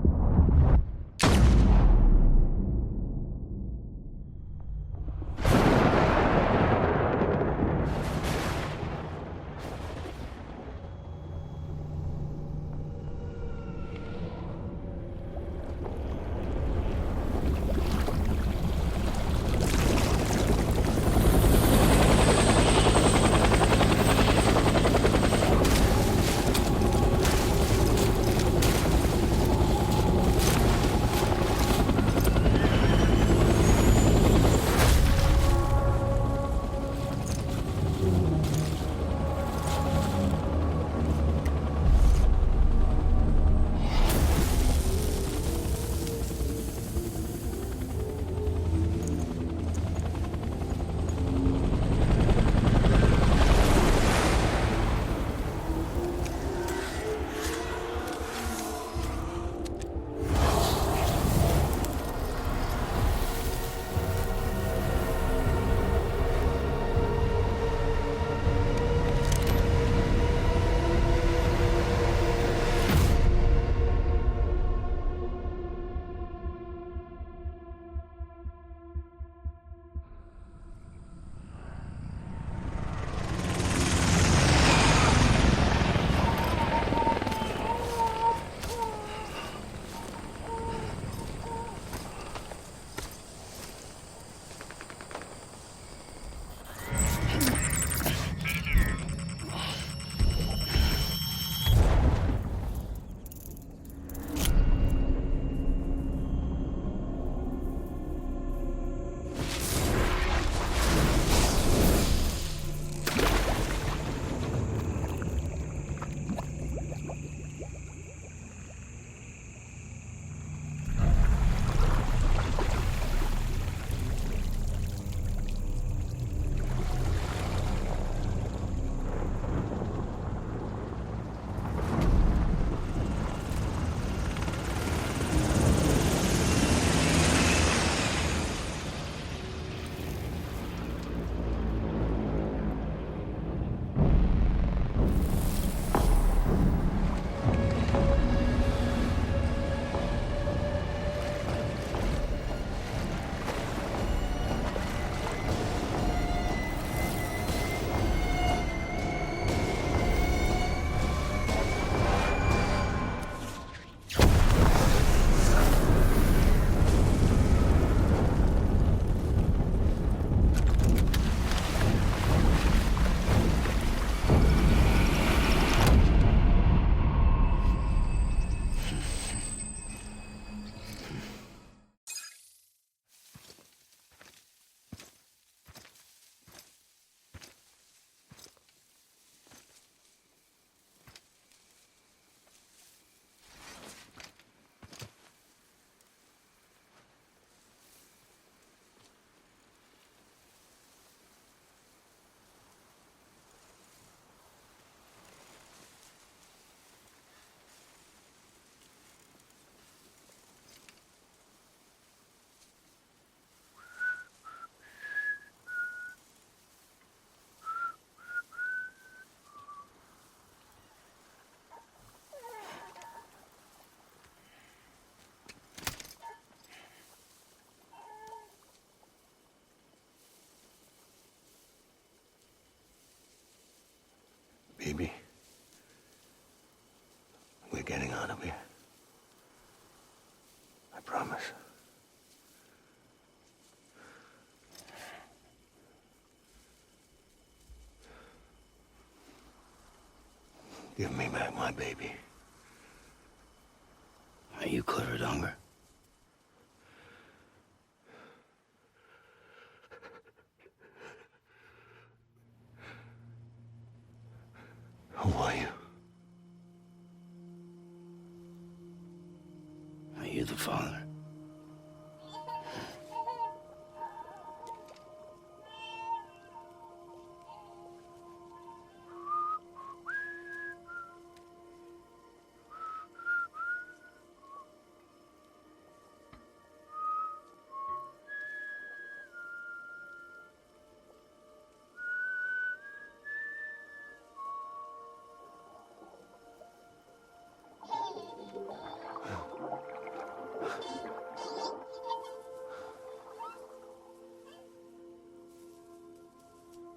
Baby, we're getting out of here. I promise. Give me back my baby. Are you Clifford Unger? Who are you? Are you the father?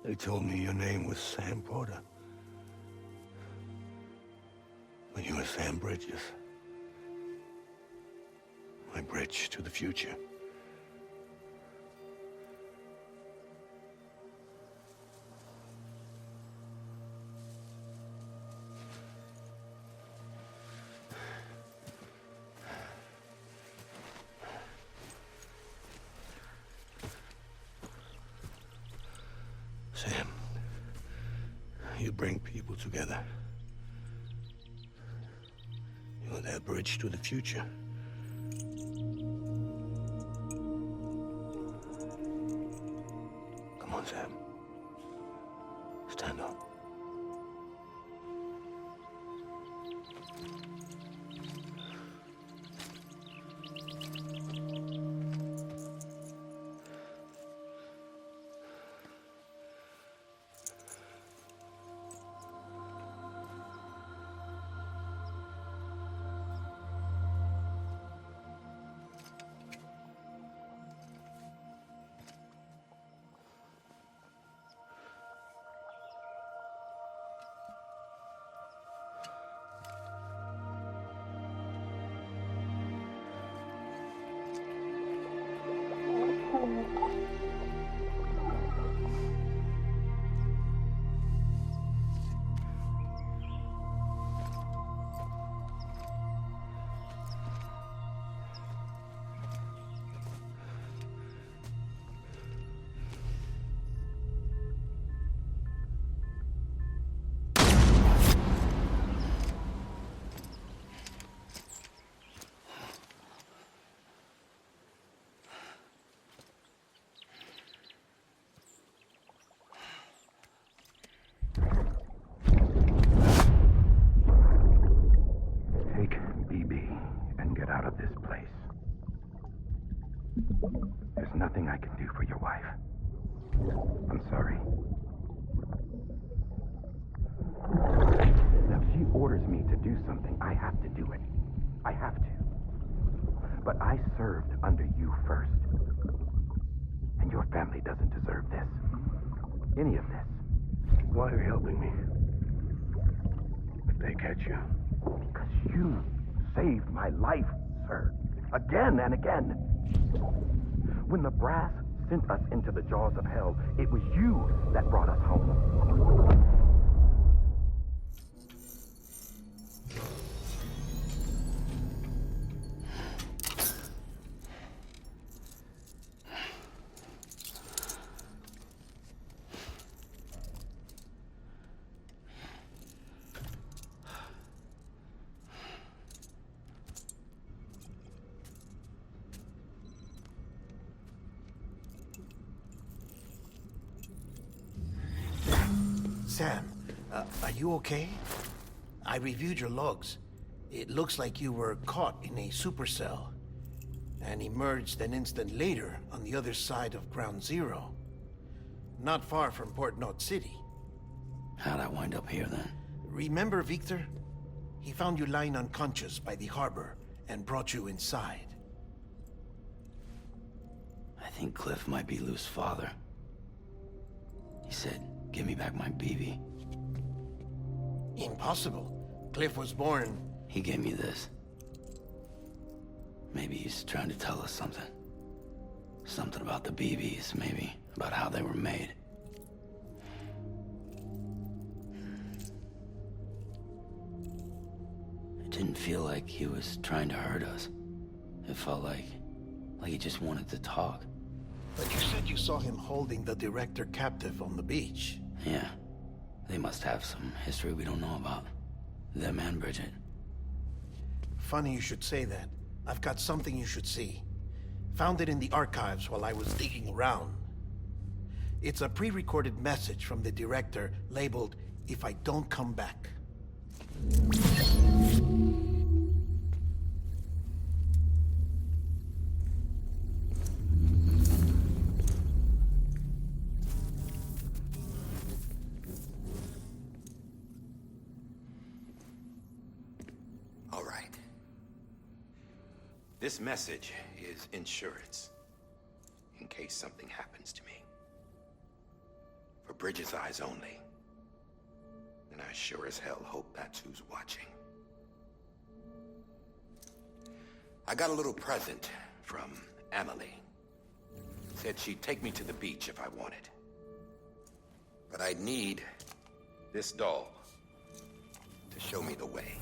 They told me your name was Sam Porter. But you were Sam Bridges. My bridge to the future. Sam, you bring people together. You're their bridge to the future. Come on, Sam. Stand up. There's nothing I can do for your wife. I'm sorry. Now, if she orders me to do something, I have to do it. I have to. But I served under you first. And your family doesn't deserve this. Any of this. Why are you helping me? If they catch you. Because you saved my life, sir. Again and again. When the brass sent us into the jaws of hell, it was you that brought us home. Sam, are you okay? I reviewed your logs. It looks like you were caught in a supercell and emerged an instant later on the other side of Ground Zero. Not far from Port Knot City. How'd I wind up here then? Remember Victor? He found you lying unconscious by the harbor and brought you inside. I think Cliff might be Lou's father. He said, "Give me back my BB." Impossible. Cliff was born... He gave me this. Maybe he's trying to tell us something. Something about the BBs, maybe. About how they were made. It didn't feel like he was trying to hurt us. It felt like he just wanted to talk. But you said you saw him holding the director captive on the beach. Yeah. They must have some history we don't know about. Them and Bridget. Funny you should say that. I've got something you should see. Found it in the archives while I was digging around. It's a pre-recorded message from the director labeled, "If I don't come back." All right. This message is insurance, in case something happens to me. For Bridget's eyes only. And I sure as hell hope that's who's watching. I got a little present from Emily. Said she'd take me to the beach if I wanted. But I'd need this doll to show me the way.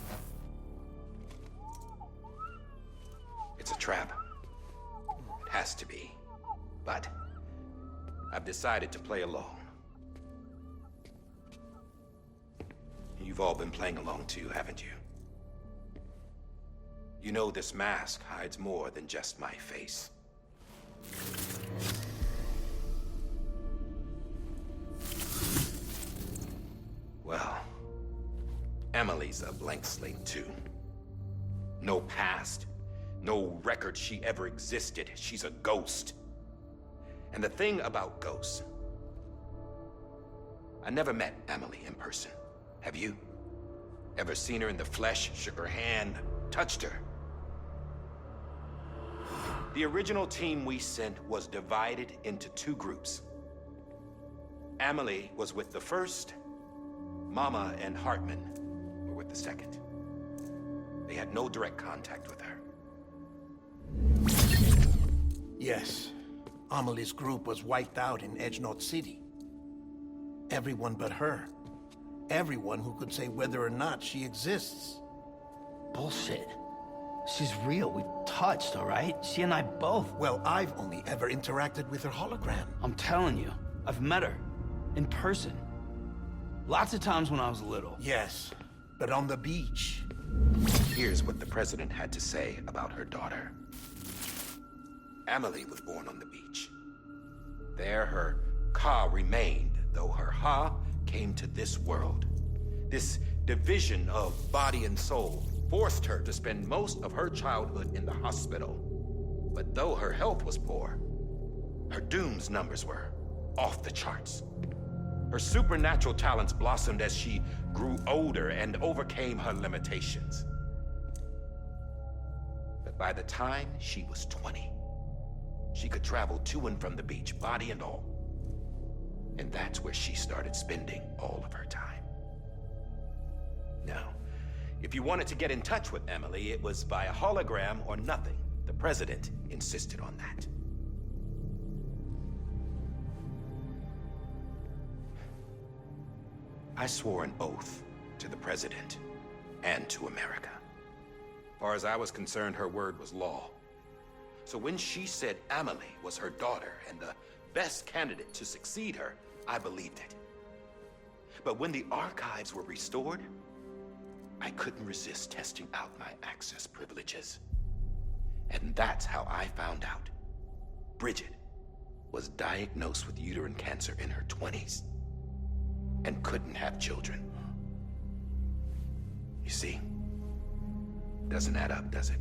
It's a trap. It has to be. But I've decided to play along. You've all been playing along too, haven't you? You know this mask hides more than just my face. Well, Emily's a blank slate too. No past. No record she ever existed. She's a ghost. And the thing about ghosts, I never met Emily in person. Have you? Ever seen her in the flesh, shook her hand, touched her? The original team we sent was divided into two groups. Emily was with the first. Mama and Hartman were with the second. They had no direct contact with her. Yes. Amelie's group was wiped out in Edge Knot City. Everyone but her. Everyone who could say whether or not she exists. Bullshit. She's real. We've touched, all right? She and I both. Well, I've only ever interacted with her hologram. I'm telling you, I've met her. In person. Lots of times when I was little. Yes, but on the beach. Here's what the president had to say about her daughter. Emily was born on the beach. There her Ka remained, though her Ha came to this world. This division of body and soul forced her to spend most of her childhood in the hospital. But though her health was poor, her Doom's numbers were off the charts. Her supernatural talents blossomed as she grew older and overcame her limitations. But by the time she was 20, she could travel to and from the beach, body and all. And that's where she started spending all of her time. Now, if you wanted to get in touch with Emily, it was via hologram or nothing. The president insisted on that. I swore an oath to the president and to America. As far as I was concerned, her word was law. So when she said Emily was her daughter and the best candidate to succeed her, I believed it. But when the archives were restored, I couldn't resist testing out my access privileges. And that's how I found out Bridget was diagnosed with uterine cancer in her 20s and couldn't have children. You see, doesn't add up, does it?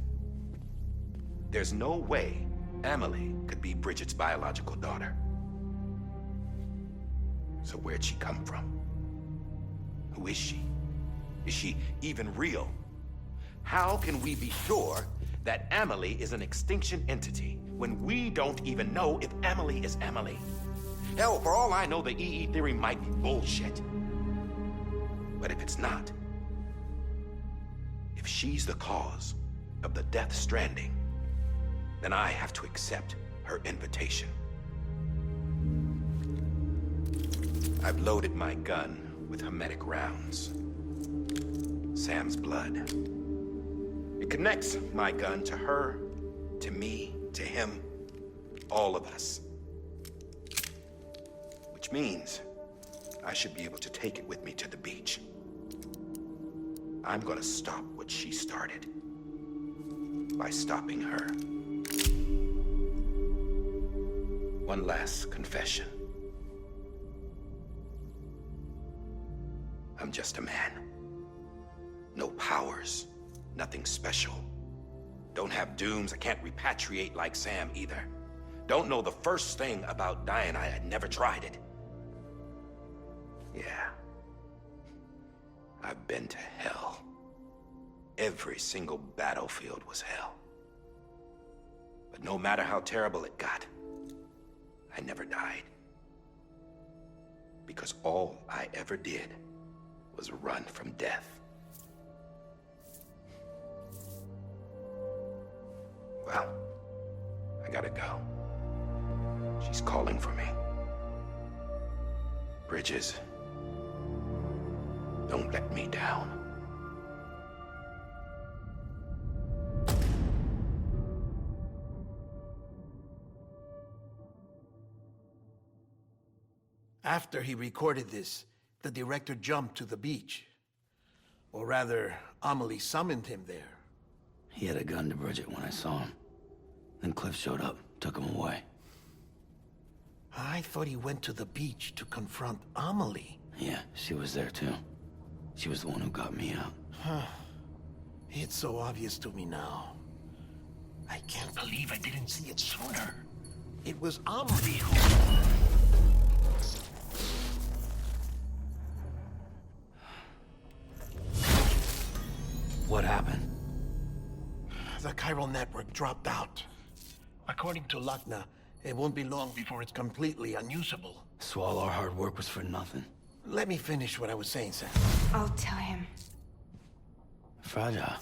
There's no way Emily could be Bridget's biological daughter. So where'd she come from? Who is she? Is she even real? How can we be sure that Emily is an extinction entity when we don't even know if Emily is Emily? Hell, for all I know, the EE theory might be bullshit. But if it's not, she's the cause of the Death Stranding, then I have to accept her invitation. I've loaded my gun with hermetic rounds. Sam's blood. It connects my gun to her, to me, to him, all of us. Which means I should be able to take it with me to the beach. I'm gonna stop what she started by stopping her. One last confession. I'm just a man. No powers, nothing special. Don't have dooms, I can't repatriate like Sam either. Don't know the first thing about dying, I had never tried it. Yeah. I've been to hell. Every single battlefield was hell. But no matter how terrible it got, I never died. Because all I ever did was run from death. Well, I gotta go. She's calling for me. Bridges, don't let me down. After he recorded this, the director jumped to the beach. Or rather, Amelie summoned him there. He had a gun to Bridget when I saw him. Then Cliff showed up, took him away. I thought he went to the beach to confront Amelie. Yeah, she was there too. She was the one who got me out. It's so obvious to me now. I can't believe I didn't see it sooner. It was Amelie who... What happened? The chiral network dropped out. According to Lakna, it won't be long before it's completely unusable. So all our hard work was for nothing? Let me finish what I was saying, Sam. I'll tell him. Fragile.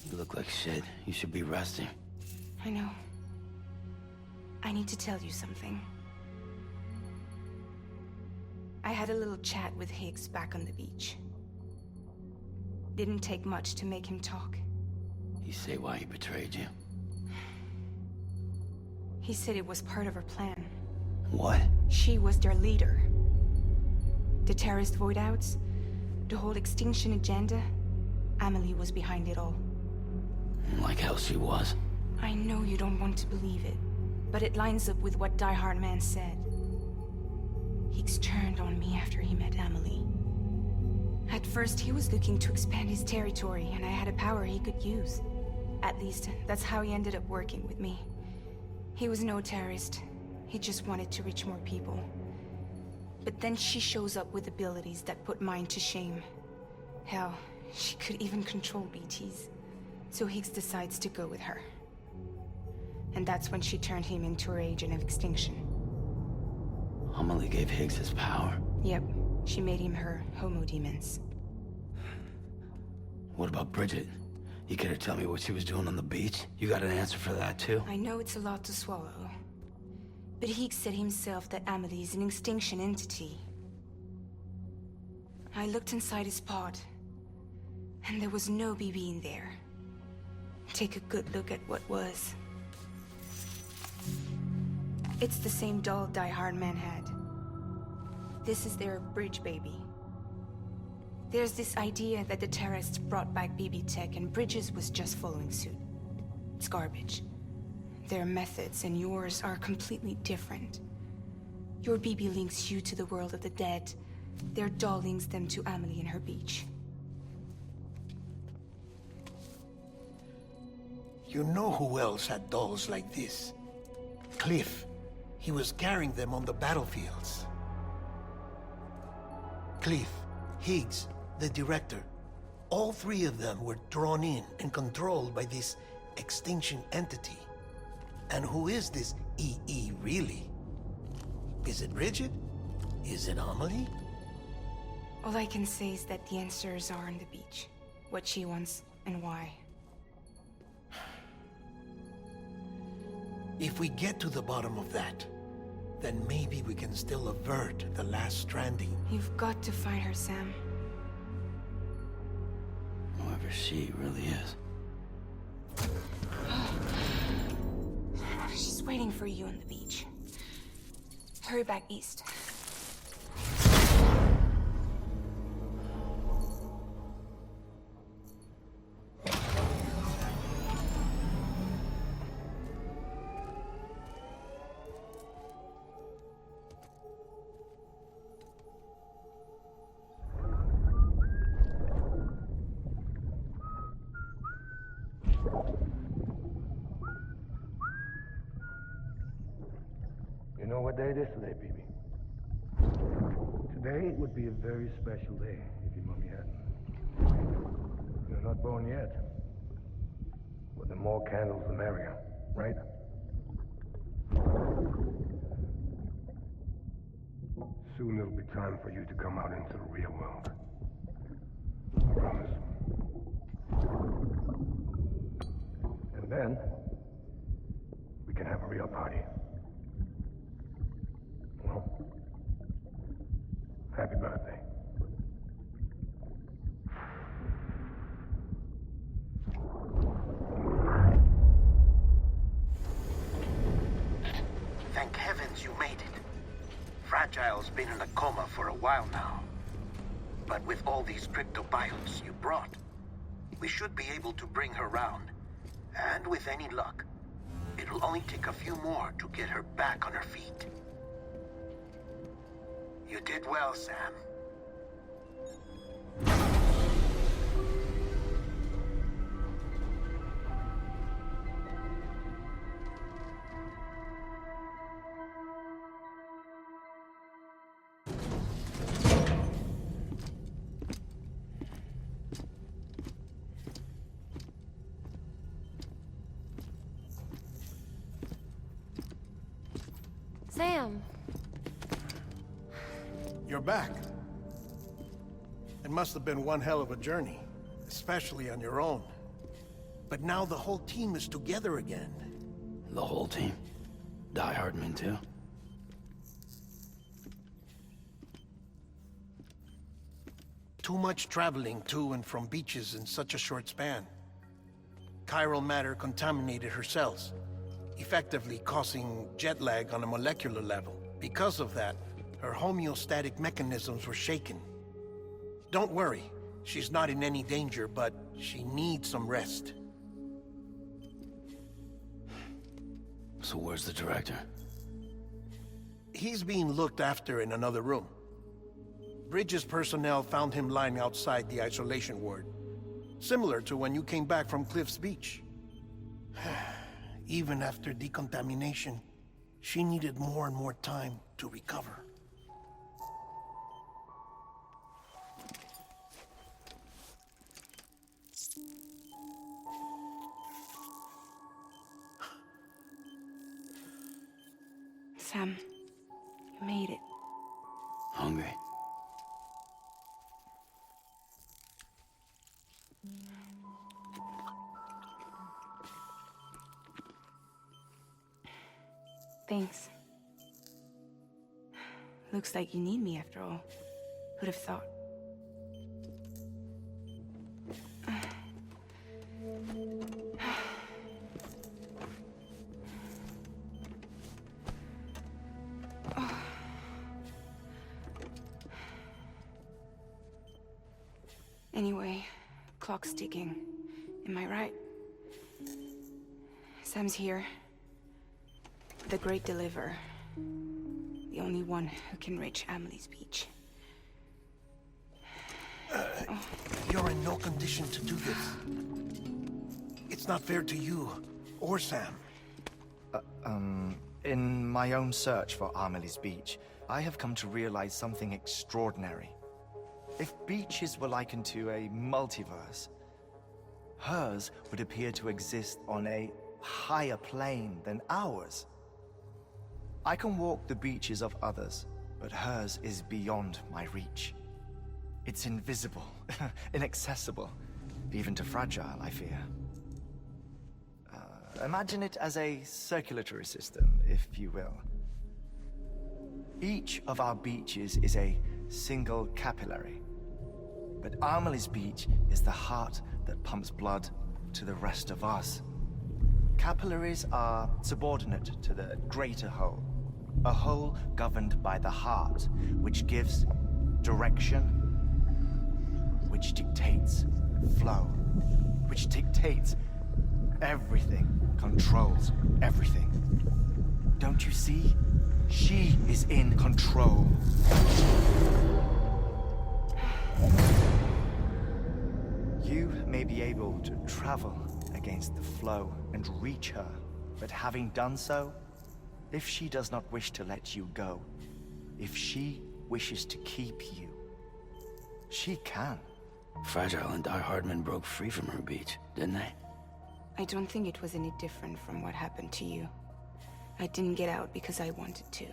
You look like shit. You should be resting. I know. I need to tell you something. I had a little chat with Higgs back on the beach. Didn't take much to make him talk. You say why he betrayed you? He said it was part of her plan. What? She was their leader. The terrorist void-outs, the whole extinction agenda, Amelie was behind it all. Like hell she was. I know you don't want to believe it, but it lines up with what Die Hard Man said. Higgs turned on me after he met Amelie. At first, he was looking to expand his territory, and I had a power he could use. At least, that's how he ended up working with me. He was no terrorist. He just wanted to reach more people. But then she shows up with abilities that put mine to shame. Hell, she could even control BTs. So Higgs decides to go with her. And that's when she turned him into her agent of extinction. Amelie gave Higgs his power? Yep. She made him her homo demons. What about Bridget? You care to tell me what she was doing on the beach? You got an answer for that too? I know it's a lot to swallow. But Higgs said himself that Amelie is an extinction entity. I looked inside his pod, and there was no BB in there. Take a good look at what was. It's the same doll Die Hard Man had. This is their bridge baby. There's this idea that the terrorists brought back BB tech and Bridges was just following suit. It's garbage. Their methods and yours are completely different. Your BB links you to the world of the dead. Their doll links them to Amelie and her beach. You know who else had dolls like this? Cliff. He was carrying them on the battlefields. Cliff, Higgs, the director, all three of them were drawn in and controlled by this extinction entity. And who is this EE really? Is it Bridget? Is it Amelie? All I can say is that the answers are on the beach. what she wants and why. If we get to the bottom of that, then maybe we can still avert the last stranding. You've got to find her, Sam. Whoever she really is. She's waiting for you on the beach. Hurry back east. You know what day it is today, Phoebe? Today would be a very special day if your mommy hadn't. You're not born yet. But the more candles, the merrier, right? Soon it'll be time for you to come out into the real world. I promise. And then, we can have a real party. Well, happy birthday. Thank heavens you made it. Fragile's been in a coma for a while now. But with all these cryptobiotes you brought, we should be able to bring her round. And with any luck, it'll only take a few more to get her back on her feet. You did well, Sam. Sam. You're back. It must have been one hell of a journey, especially on your own. But now the whole team is together again. The whole team? Die Hardman too? Too much traveling to and from beaches in such a short span. Chiral matter contaminated her cells, effectively causing jet lag on a molecular level. Because of that, her homeostatic mechanisms were shaken. Don't worry, she's not in any danger, but she needs some rest. So where's the director? He's being looked after in another room. Bridges personnel found him lying outside the isolation ward. Similar to when you came back from Cliff's Beach. Even after decontamination, she needed more and more time to recover. Sam, you made it. Hungry? Thanks. Looks like you need me after all. Who'd have thought? Anyway, clock's ticking. Am I right? Sam's here. The Great Deliverer. The only one who can reach Amelie's Beach. You're in no condition to do this. It's not fair to you or Sam. In my own search for Amelie's Beach, I have come to realize something extraordinary. If beaches were likened to a multiverse, hers would appear to exist on a higher plane than ours. I can walk the beaches of others, but hers is beyond my reach. It's invisible, inaccessible. even too fragile, I fear. Imagine it as a circulatory system, if you will. Each of our beaches is a single capillary, but Amelie's beach is the heart that pumps blood to the rest of us. Capillaries are subordinate to the greater whole, a whole governed by the heart, which gives direction, which dictates flow, which dictates everything, controls everything. Don't you see? She is in control. You may be able to travel against the flow and reach her, but having done so, if she does not wish to let you go, if she wishes to keep you, she can. Fragile and Die Hardman broke free from her beach, didn't they? I don't think it was any different from what happened to you. I didn't get out because I wanted to.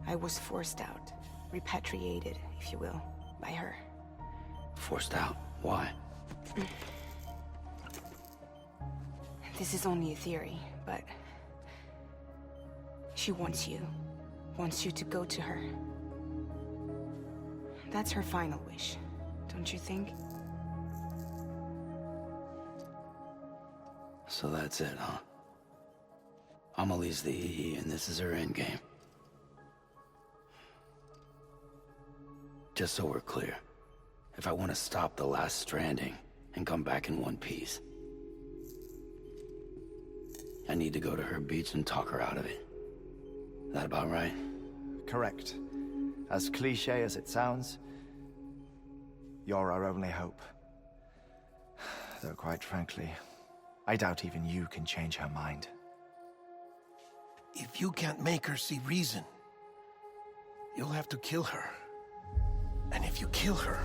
I was forced out. Repatriated, if you will, by her. Forced out? Why? This is only a theory, but... she wants you. Wants you to go to her. That's her final wish, don't you think? So that's it, huh? Amelie's the EE, and this is her endgame. Just so we're clear, if I want to stop the last stranding and come back in one piece, I need to go to her beach and talk her out of it. That about right? Correct. As cliche as it sounds, you're our only hope. Though quite frankly, I doubt even you can change her mind. If you can't make her see reason, you'll have to kill her. And if you kill her...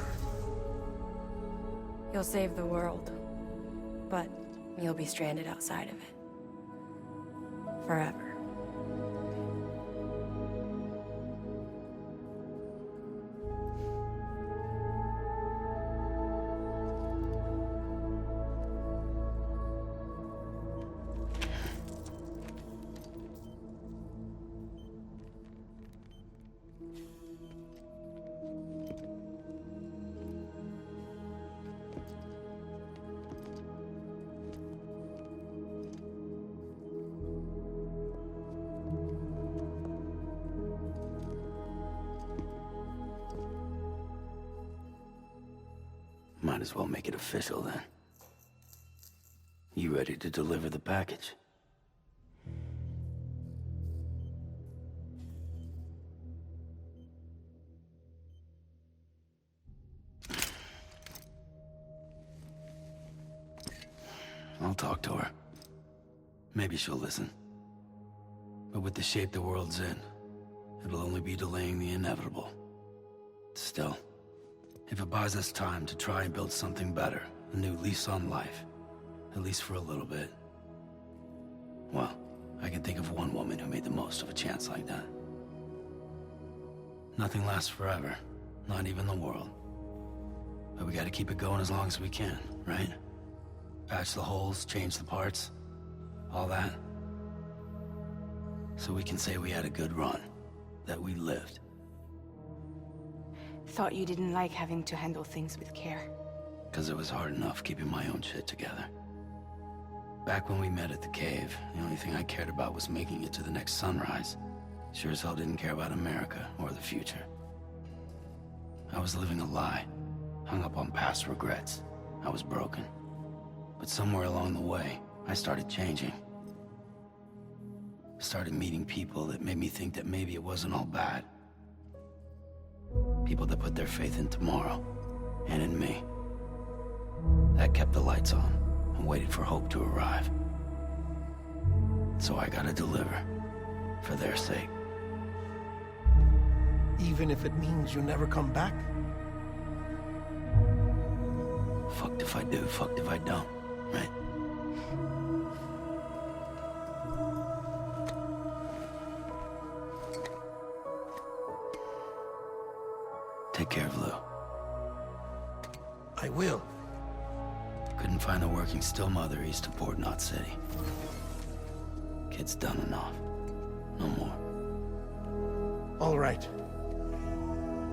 You'll save the world, but you'll be stranded outside of it. Forever. Might as well make it official then. You ready to deliver the package? I'll talk to her. Maybe she'll listen. But with the shape the world's in, it'll only be delaying the inevitable. Still, if it buys us time to try and build something better, a new lease on life, at least for a little bit, well, I can think of one woman who made the most of a chance like that. Nothing lasts forever, not even the world. But we gotta keep it going as long as we can, right? Patch the holes, change the parts, all that. So we can say we had a good run, that we lived. Thought you didn't like having to handle things with care. 'Cause it was hard enough keeping my own shit together. Back when we met at the cave, the only thing I cared about was making it to the next sunrise. Sure as hell didn't care about America or the future. I was living a lie, hung up on past regrets. I was broken. But somewhere along the way, I started changing. I started meeting people that made me think that maybe it wasn't all bad. People that put their faith in tomorrow, and in me. That kept the lights on, and waited for hope to arrive. So I gotta deliver, for their sake. Even if it means you never come back? Fucked if I do, fucked if I don't, right? Take care of Lou. I will. Couldn't find a working still mother east of Port Knot City. Kid's done enough. No more. All right.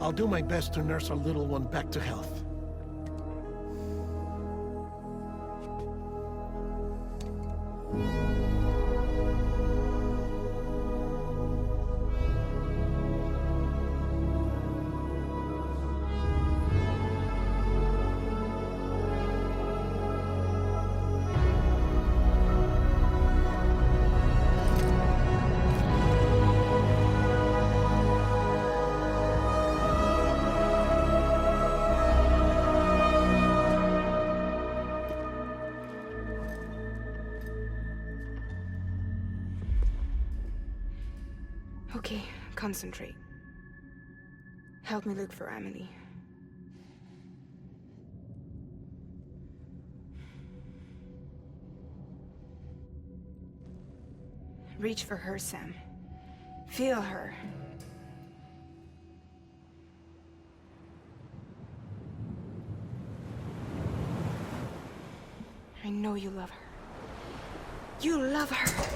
I'll do my best to nurse our little one back to health. Okay, concentrate. Help me look for Emily. Reach for her, Sam. Feel her. I know you love her. You love her!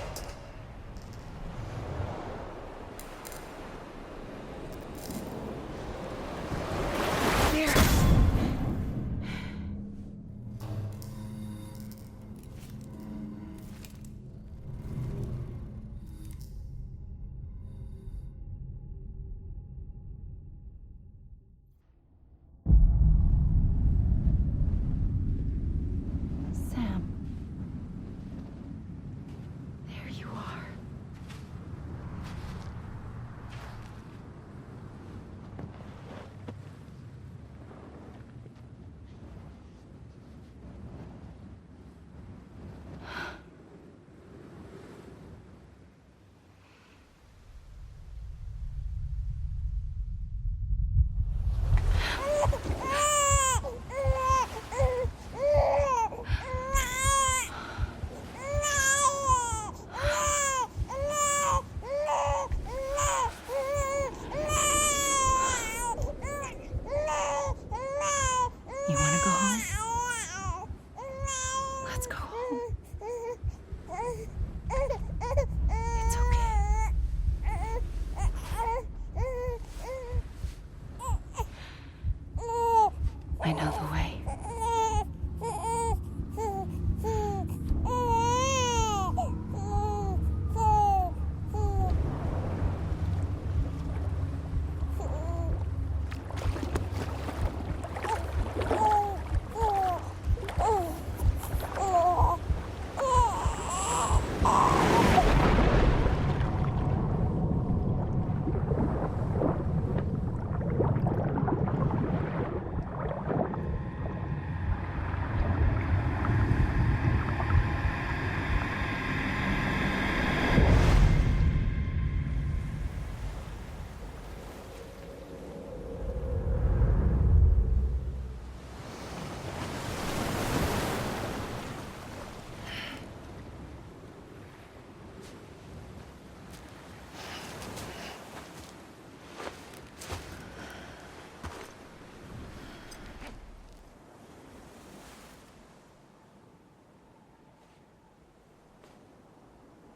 You want to go home? Let's go home. It's okay. I know the way.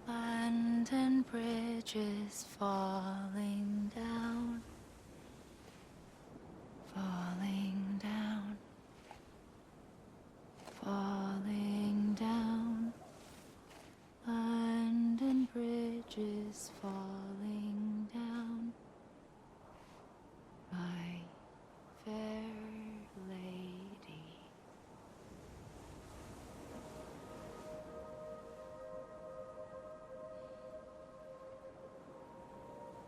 London Bridge is falling down, falling down, falling down. London Bridge is falling down, my fair lady.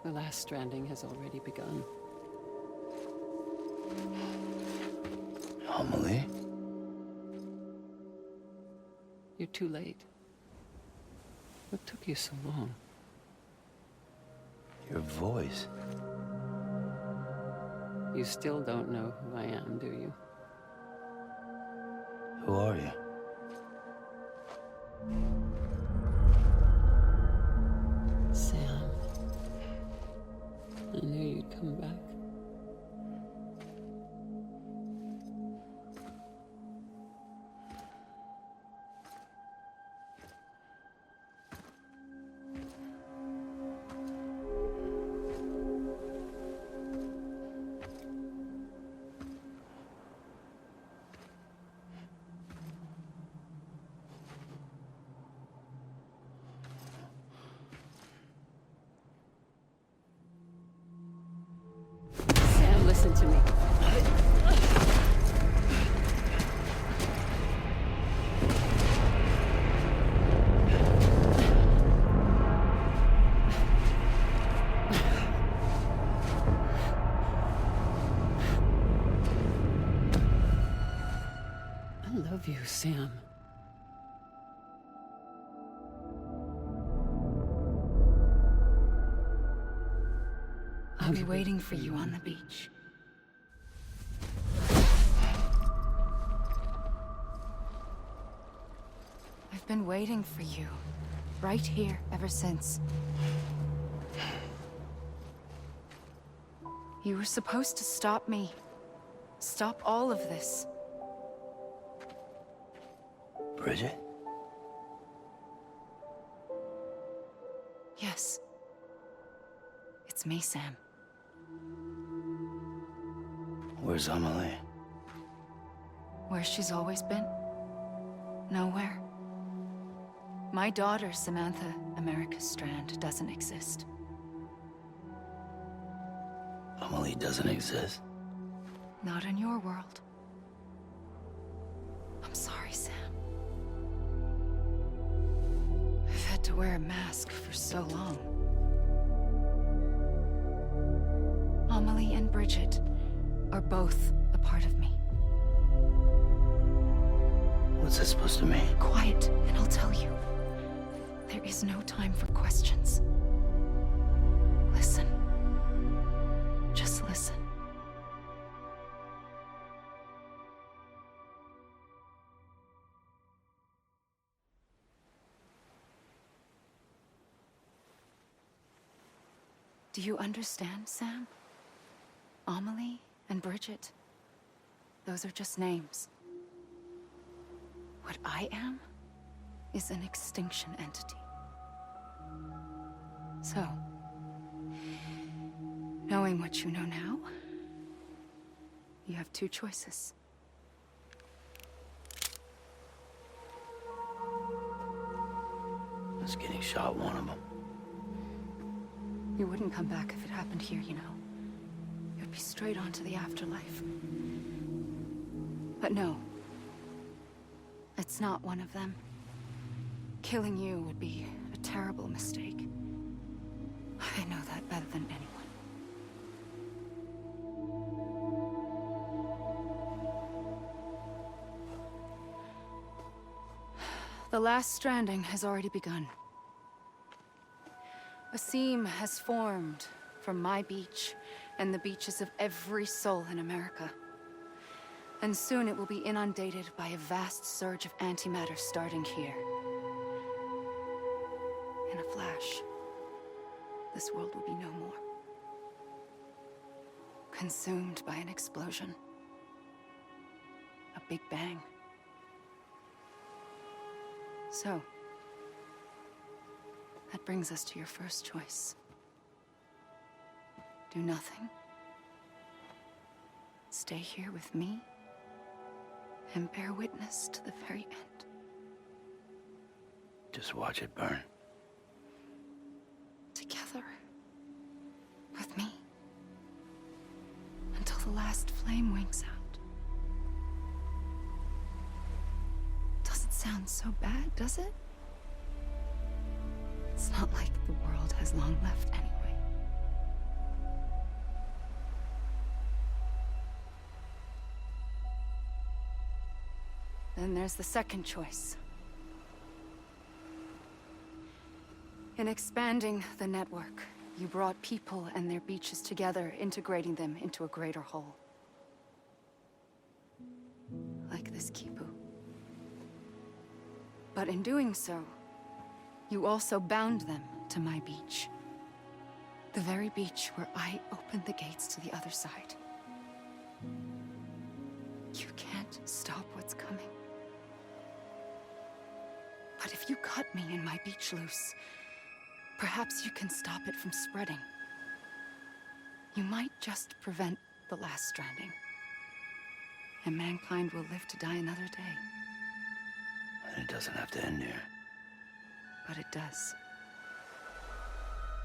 The last stranding has already begun. Emily? You're too late. What took you so long? Your voice. You still don't know who I am, do you? Who are you? Sam. I knew you'd come back. listen to me. I love you, Sam. I'll be waiting for you on the beach. I've been waiting for you, right here, ever since. You were supposed to stop me. Stop all of this. Bridget? Yes. It's me, Sam. Where's Amelie? Where she's always been. Nowhere. My daughter, Samantha America Strand, doesn't exist. Amelie doesn't exist? Not in your world. I'm sorry, Sam. I've had to wear a mask for so long. Amelie and Bridget are both a part of me. What's that supposed to mean? Quiet, and I'll tell you. There is no time for questions. Listen. Just listen. Do you understand, Sam? Amelie and Bridget, those are just names. What I am is an extinction entity. So, knowing what you know now, you have two choices. Is getting shot one of them? You wouldn't come back if it happened here, you know. You'd be straight on to the afterlife. But no. It's not one of them. Killing you would be a terrible mistake. I know that better than anyone. The last stranding has already begun. A seam has formed from my beach and the beaches of every soul in America. And soon it will be inundated by a vast surge of antimatter starting here. In a flash, this world will be no more. Consumed by an explosion. A big bang. So, that brings us to your first choice. Do nothing. Stay here with me. And bear witness to the very end. Just watch it burn. Together. With me. Until the last flame winks out. Doesn't sound so bad, does it? It's not like the world has long left anyway. Then there's the second choice. In expanding the network, you brought people and their beaches together, integrating them into a greater whole. Like this Kipu. But in doing so, you also bound them to my beach. The very beach where I opened the gates to the other side. You can't stop what's coming. But if you cut me and my beach loose, perhaps you can stop it from spreading. You might just prevent the last stranding. And mankind will live to die another day. And it doesn't have to end here. But it does.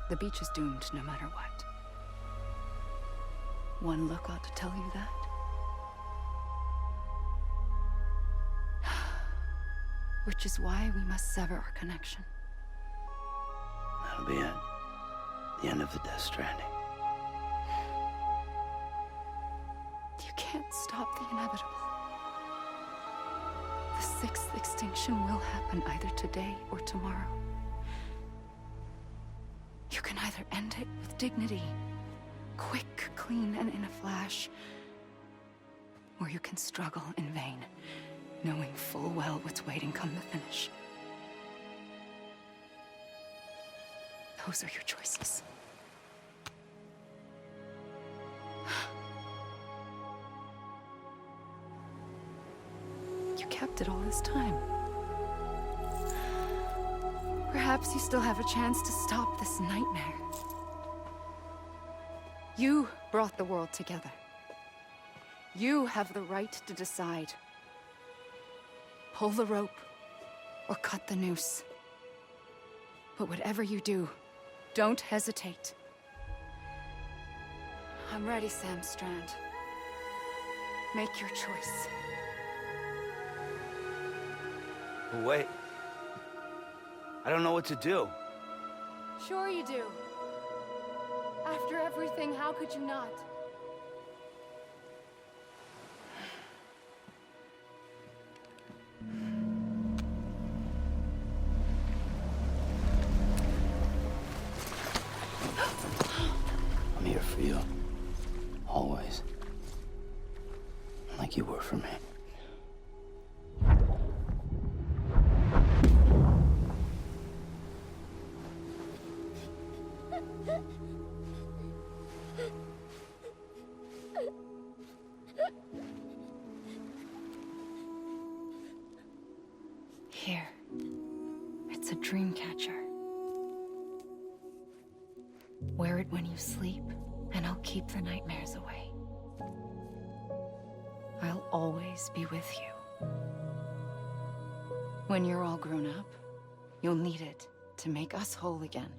The beach is doomed no matter what. one look ought to tell you that. Which is why we must sever our connection. That'll be it. The end of the Death Stranding. You can't stop the inevitable. The sixth extinction will happen either today or tomorrow. You can either end it with dignity, quick, clean, and in a flash, or you can struggle in vain, knowing full well what's waiting come the finish. Those are your choices. You kept it all this time. Perhaps you still have a chance to stop this nightmare. You brought the world together. You have the right to decide. Pull the rope or cut the noose. But whatever you do, don't hesitate. I'm ready, Sam Strand. Make your choice. Wait. I don't know what to do. Sure you do. After everything, how could you not? I'm here for you. Always. Like you were for me. Here. It's a dream catcher. Wear it when you sleep, and I'll keep the nightmares away. I'll always be with you. When you're all grown up, you'll need it to make us whole again.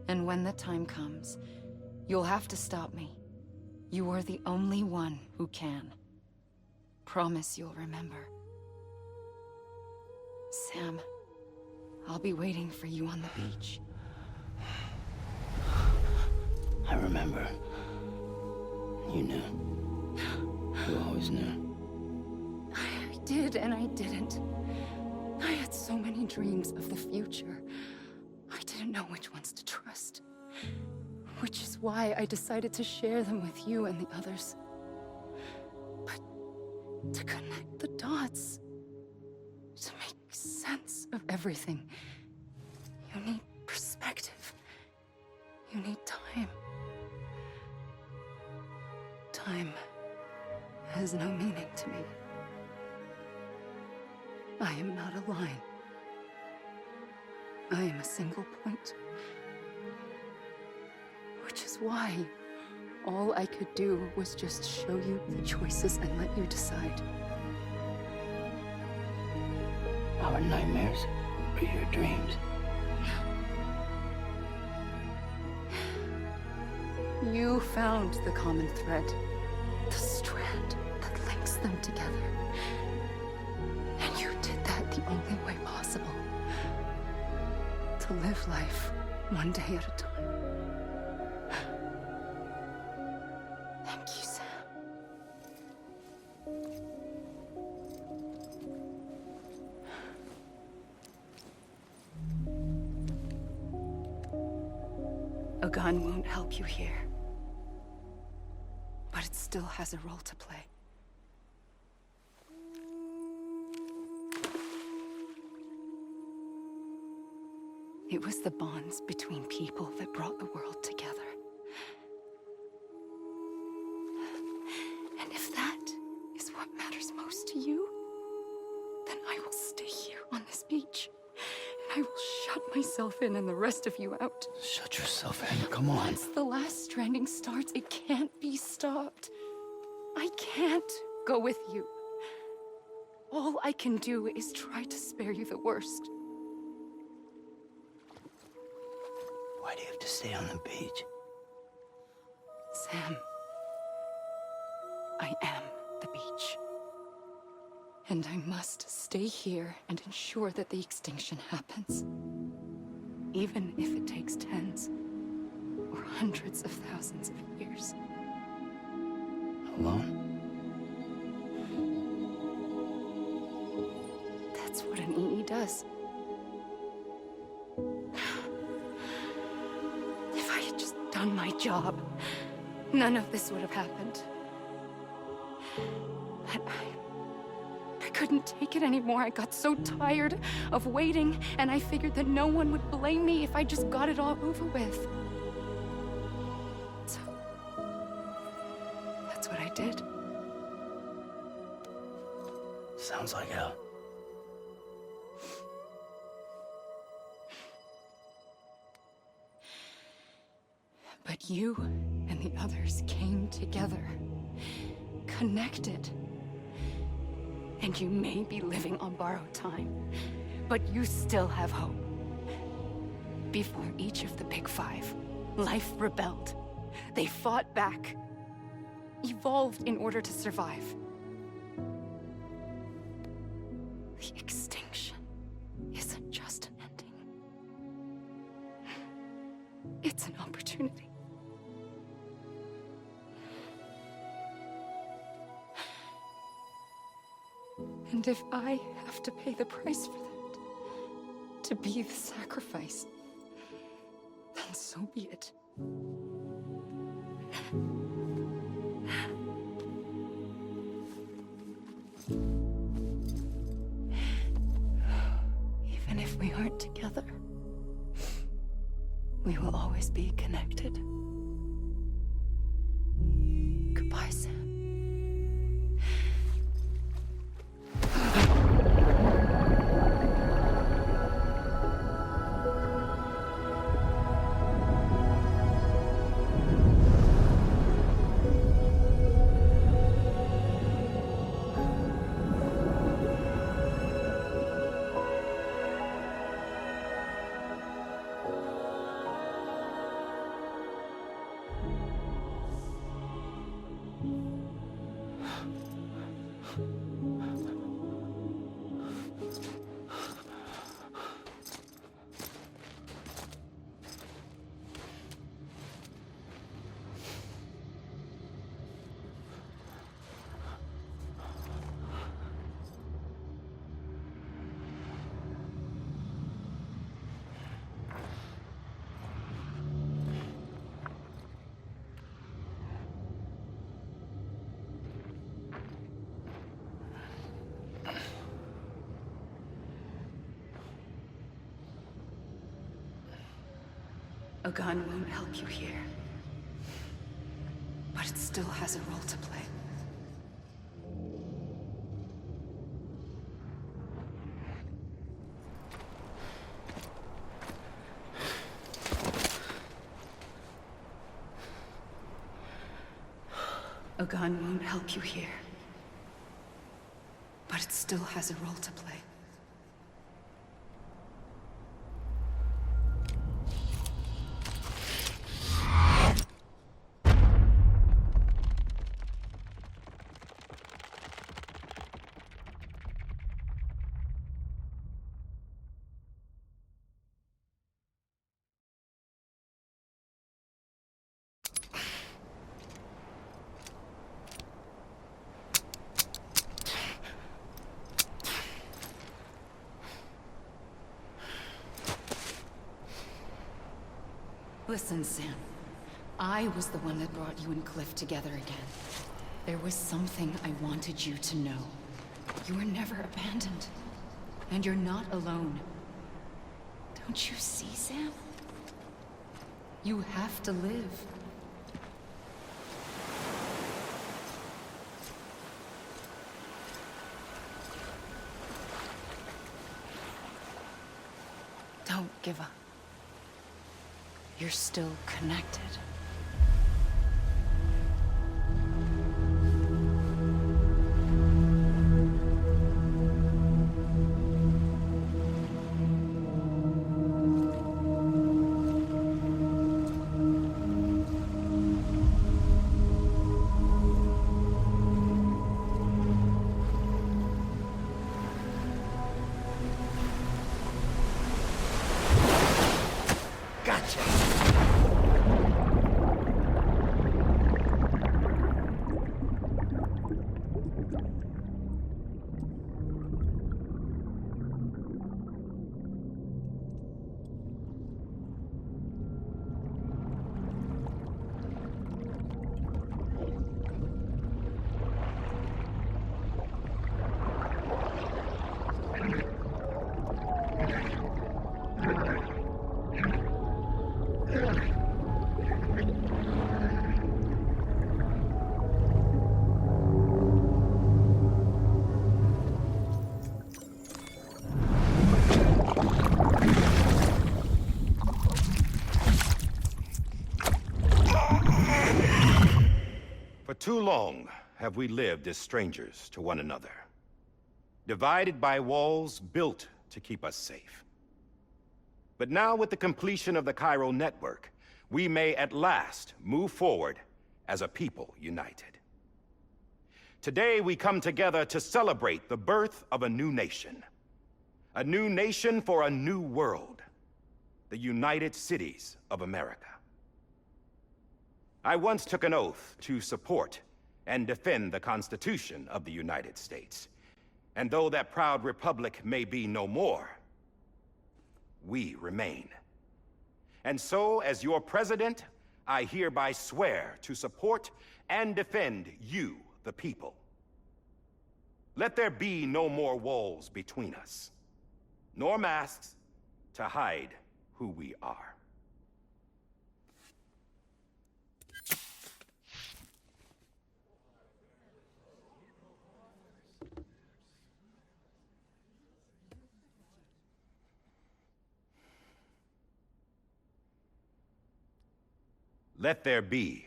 And when the time comes, you'll have to stop me. You are the only one who can. Promise you'll remember. Sam, I'll be waiting for you on the beach. I remember. You knew. You always knew. I did and I didn't. I had so many dreams of the future. I didn't know which ones to trust. Which is why I decided to share them with you and the others. But to connect the dots, to make sense of everything, you need perspective. You need time. Time has no meaning to me. I am not a line. I am a single point. Which is why all I could do was just show you the choices and let you decide. Our nightmares are your dreams. You found the common thread, the strand that links them together. And you did that the only way possible. To live life one day at a time. Thank you, Sam. A gun won't help you here. But it still has a role to play. It was the bonds between people that brought the world together. And if that is what matters most to you, then I will stay here on this beach. And I will shut myself in and the rest of you out. Shut yourself in, come on. Once the last stranding starts, it can't be stopped. I can't go with you. All I can do is try to spare you the worst. Why do you have to stay on the beach? Sam, I am the beach. And I must stay here and ensure that the extinction happens. Even if it takes tens or hundreds of thousands of years. Alone? That's what an EE does. If I had just done my job, none of this would have happened. But I couldn't take it anymore. I got so tired of waiting, and I figured that no one would blame me if I just got it all over with. So, that's what I did. Sounds like hell. But you and the others came together, connected. And you may be living on borrowed time, but you still have hope. Before each of the Big Five, life rebelled. They fought back, evolved in order to survive. The extinction isn't just an ending. It's an opportunity. And if I have to pay the price for that, to be the sacrifice, then so be it. Even if we aren't together, we will always be connected. Goodbye, Sam. A gun won't help you here, but it still has a role to play. A gun won't help you here, but it still has a role to play. Listen, Sam. I was the one that brought you and Cliff together again. There was something I wanted you to know. You were never abandoned. And you're not alone. Don't you see, Sam? You have to live. Don't give up. You're still connected. long have we lived as strangers to one another, divided by walls built to keep us safe. But now, with the completion of the chiral network, we may at last move forward as a people united. Today, we come together to celebrate the birth of a new nation. A new nation for a new world. The United Cities of America. I once took an oath to support and defend the Constitution of the United States. And though that proud republic may be no more, we remain. And so, as your president, I hereby swear to support and defend you, the people. Let there be no more walls between us, nor masks to hide who we are. Let there be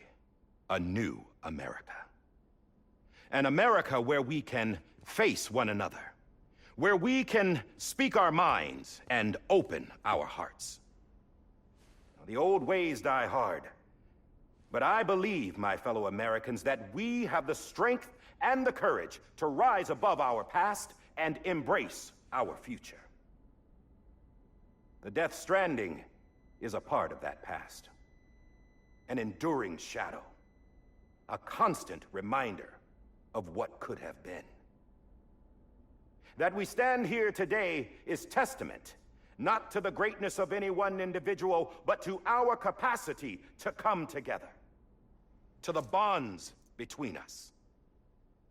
a new America. An America where we can face one another, where we can speak our minds and open our hearts. Now, the old ways die hard, but I believe, my fellow Americans, that we have the strength and the courage to rise above our past and embrace our future. The Death Stranding is a part of that past. An enduring shadow, a constant reminder of what could have been. That we stand here today is testament, not to the greatness of any one individual, but to our capacity to come together, to the bonds between us,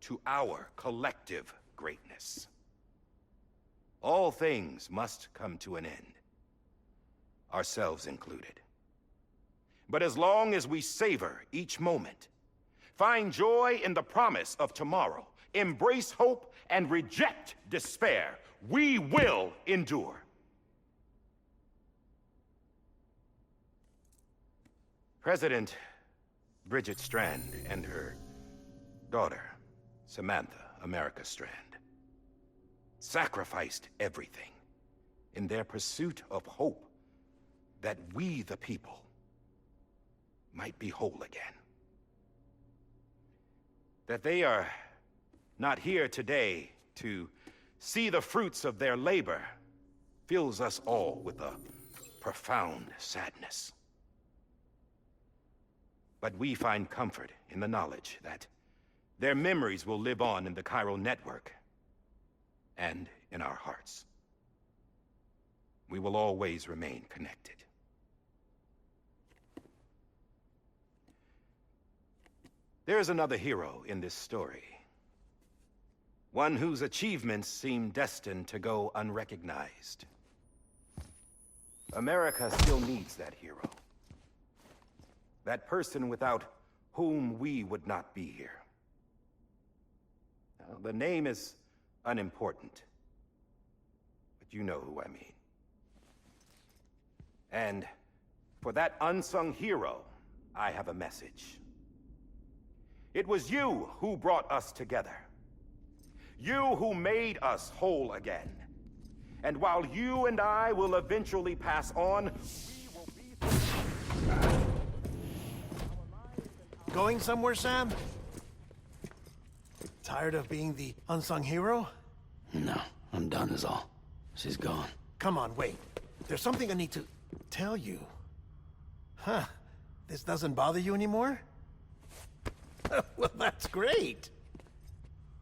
to our collective greatness. All things must come to an end, ourselves included. But as long as we savor each moment, find joy in the promise of tomorrow, embrace hope, and reject despair, we will endure. President Bridget Strand and her daughter, Samantha America Strand, sacrificed everything in their pursuit of hope that we, the people, might be whole again. That they are not here today to see the fruits of their labor fills us all with a profound sadness. But we find comfort in the knowledge that their memories will live on in the chiral network and in our hearts. We will always remain connected. There is another hero in this story. One whose achievements seem destined to go unrecognized. America still needs that hero. That person without whom we would not be here. Now, the name is unimportant, but you know who I mean. And for that unsung hero, I have a message. It was you who brought us together. You who made us whole again. And while you and I will eventually pass on, we will be... Going somewhere, Sam? Tired of being the unsung hero? No, I'm done is all. She's gone. Come on, wait. There's something I need to tell you. Huh. This doesn't bother you anymore? Well, that's great.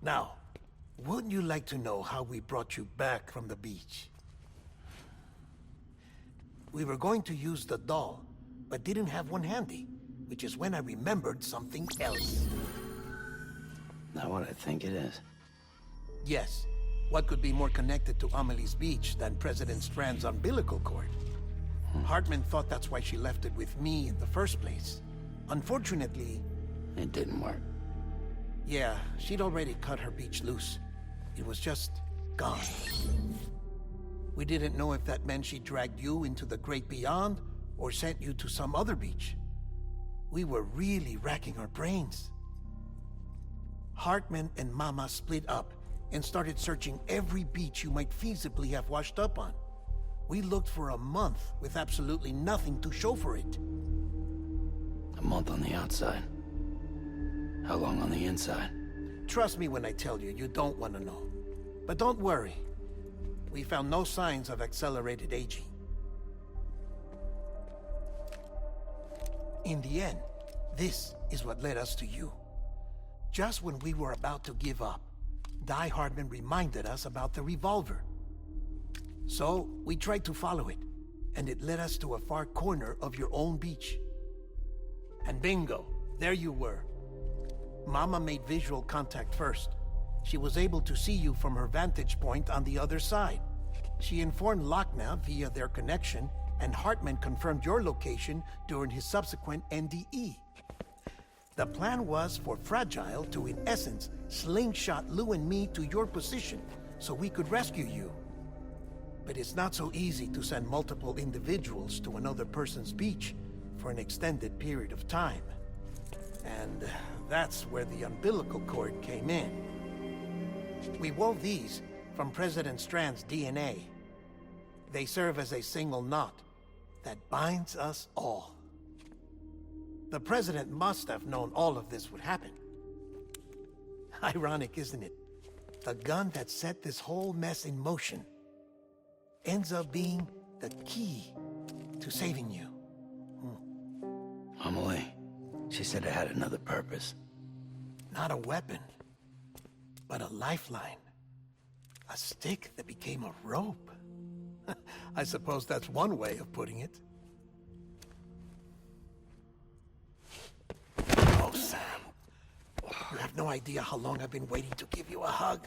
Now, wouldn't you like to know how we brought you back from the beach? We were going to use the doll, but didn't have one handy, which is when I remembered something else. Not what I think it is. Yes. What could be more connected to Amelie's beach than President Strand's umbilical cord? Hartman thought that's why she left it with me in the first place. Unfortunately... It didn't work. Yeah, she'd already cut her beach loose. It was just gone. We didn't know if that meant she dragged you into the great beyond, or sent you to some other beach. We were really racking our brains. Hartman and Mama split up and started searching every beach you might feasibly have washed up on. We looked for a month with absolutely nothing to show for it. A month on the outside. How long on the inside? Trust me when I tell you, you don't want to know. But don't worry. We found no signs of accelerated aging. In the end, this is what led us to you. Just when we were about to give up, Die Hardman reminded us about the revolver. So, we tried to follow it, and it led us to a far corner of your own beach. And bingo, there you were. Mama made visual contact first. She was able to see you from her vantage point on the other side. She informed Lockna via their connection, and Hartman confirmed your location during his subsequent NDE. The plan was for Fragile to, in essence, slingshot Lou and me to your position so we could rescue you. But it's not so easy to send multiple individuals to another person's beach for an extended period of time. And that's where the umbilical cord came in. We wove these from President Strand's DNA. They serve as a single knot that binds us all. The President must have known all of this would happen. Ironic, isn't it? The gun that set this whole mess in motion ends up being the key to saving you. Amelie, she said it had another purpose. Not a weapon, but a lifeline. A stick that became a rope. I suppose that's one way of putting it. Oh, Sam. You have no idea how long I've been waiting to give you a hug.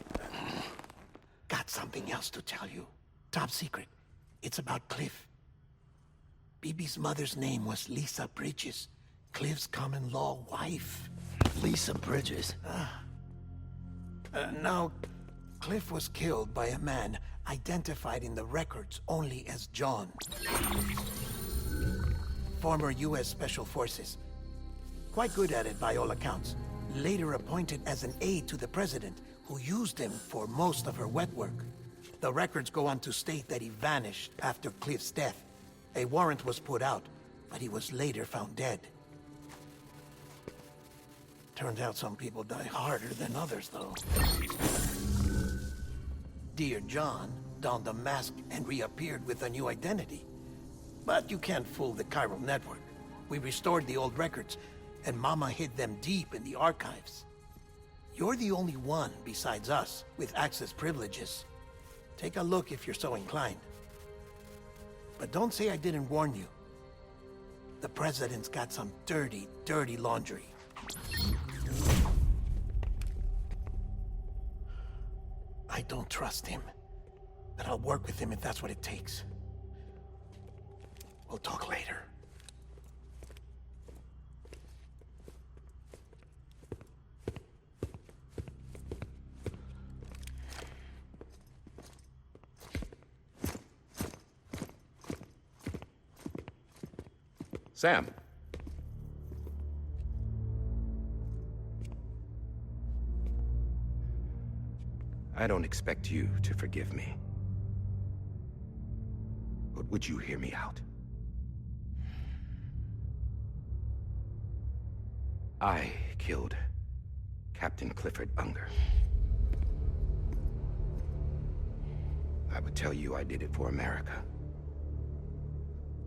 Got something else to tell you. Top secret. It's about Cliff. Bibi's mother's name was Lisa Bridges, Cliff's common-law wife. Lisa Bridges? Now, Cliff was killed by a man identified in the records only as John. Former U.S. Special Forces. Quite good at it by all accounts. Later appointed as an aide to the president, who used him for most of her wet work. The records go on to state that he vanished after Cliff's death. A warrant was put out, but he was later found dead. Turns out some people die harder than others, though. Dear John donned a mask and reappeared with a new identity. But you can't fool the chiral network. We restored the old records, and Mama hid them deep in the archives. You're the only one besides us with access privileges. Take a look if you're so inclined. But don't say I didn't warn you. The president's got some dirty, dirty laundry. I don't trust him, but I'll work with him if that's what it takes. We'll talk later. Sam. I don't expect you to forgive me. But would you hear me out? I killed Captain Clifford Unger. I would tell you I did it for America.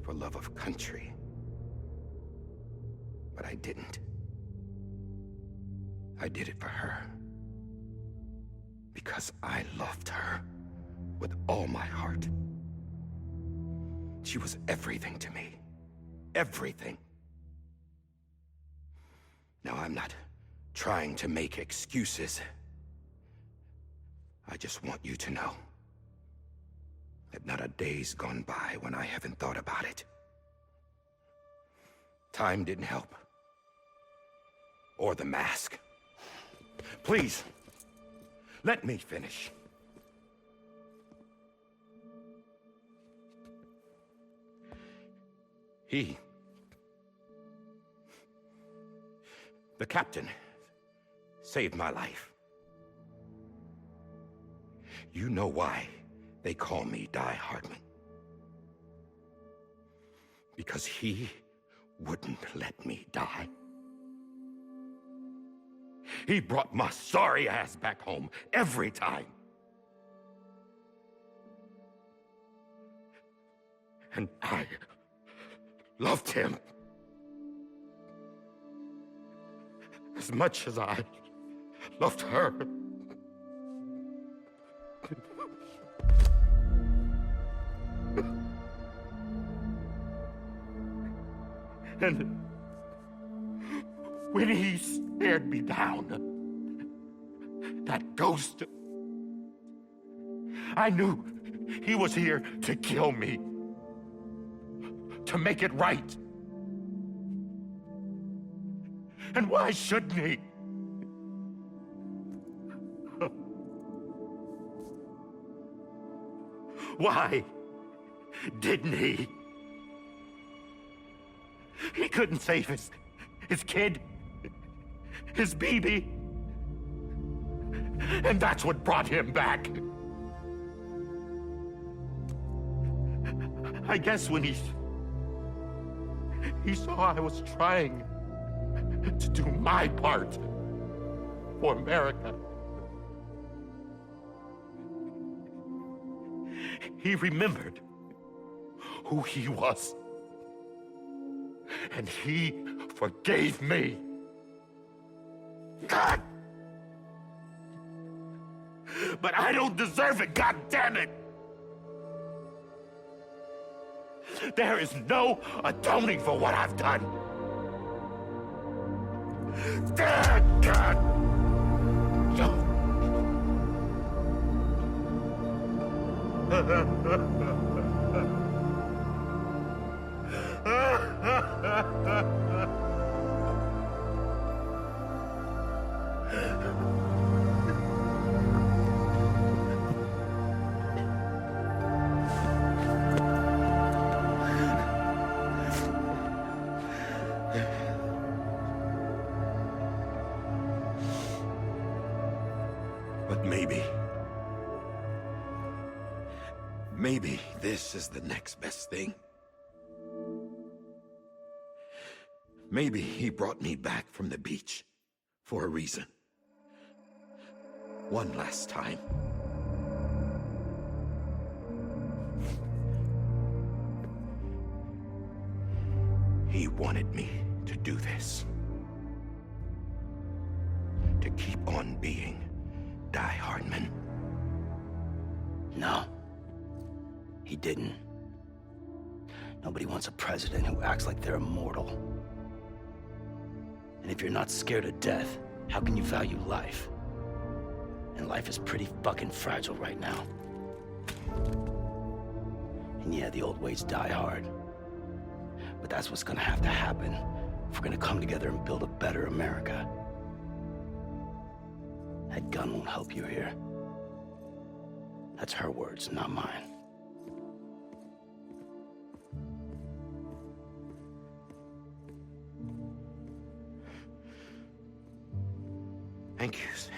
For love of country. But I didn't. I did it for her. Because I loved her with all my heart. She was everything to me. Everything. Now, I'm not trying to make excuses. I just want you to know that not a day's gone by when I haven't thought about it. Time didn't help. Or the mask. Please, let me finish. The captain saved my life. You know why they call me Die Hardman? Because he wouldn't let me die. He brought my sorry ass back home every time. And I loved him as much as I loved her. And when he stared me down, that ghost, I knew he was here to kill me, to make it right. And why shouldn't he? Why didn't he? He couldn't save his kid, his baby. And that's what brought him back. I guess when he saw I was trying to do my part for America, he remembered who he was. And he forgave me. God! But I don't deserve it, God damn it! There is no atoning for what I've done. God! But maybe this is the next best thing. Maybe he brought me back from the beach for a reason. One last time. He wanted me to do this. To keep on being Die Hardman. No. He didn't. Nobody wants a president who acts like they're immortal. And if you're not scared of death, how can you value life? And life is pretty fucking fragile right now. And yeah, the old ways die hard. But that's what's gonna have to happen if we're gonna come together and build a better America. That gun won't help you here. That's her words, not mine. Thank you, Sam.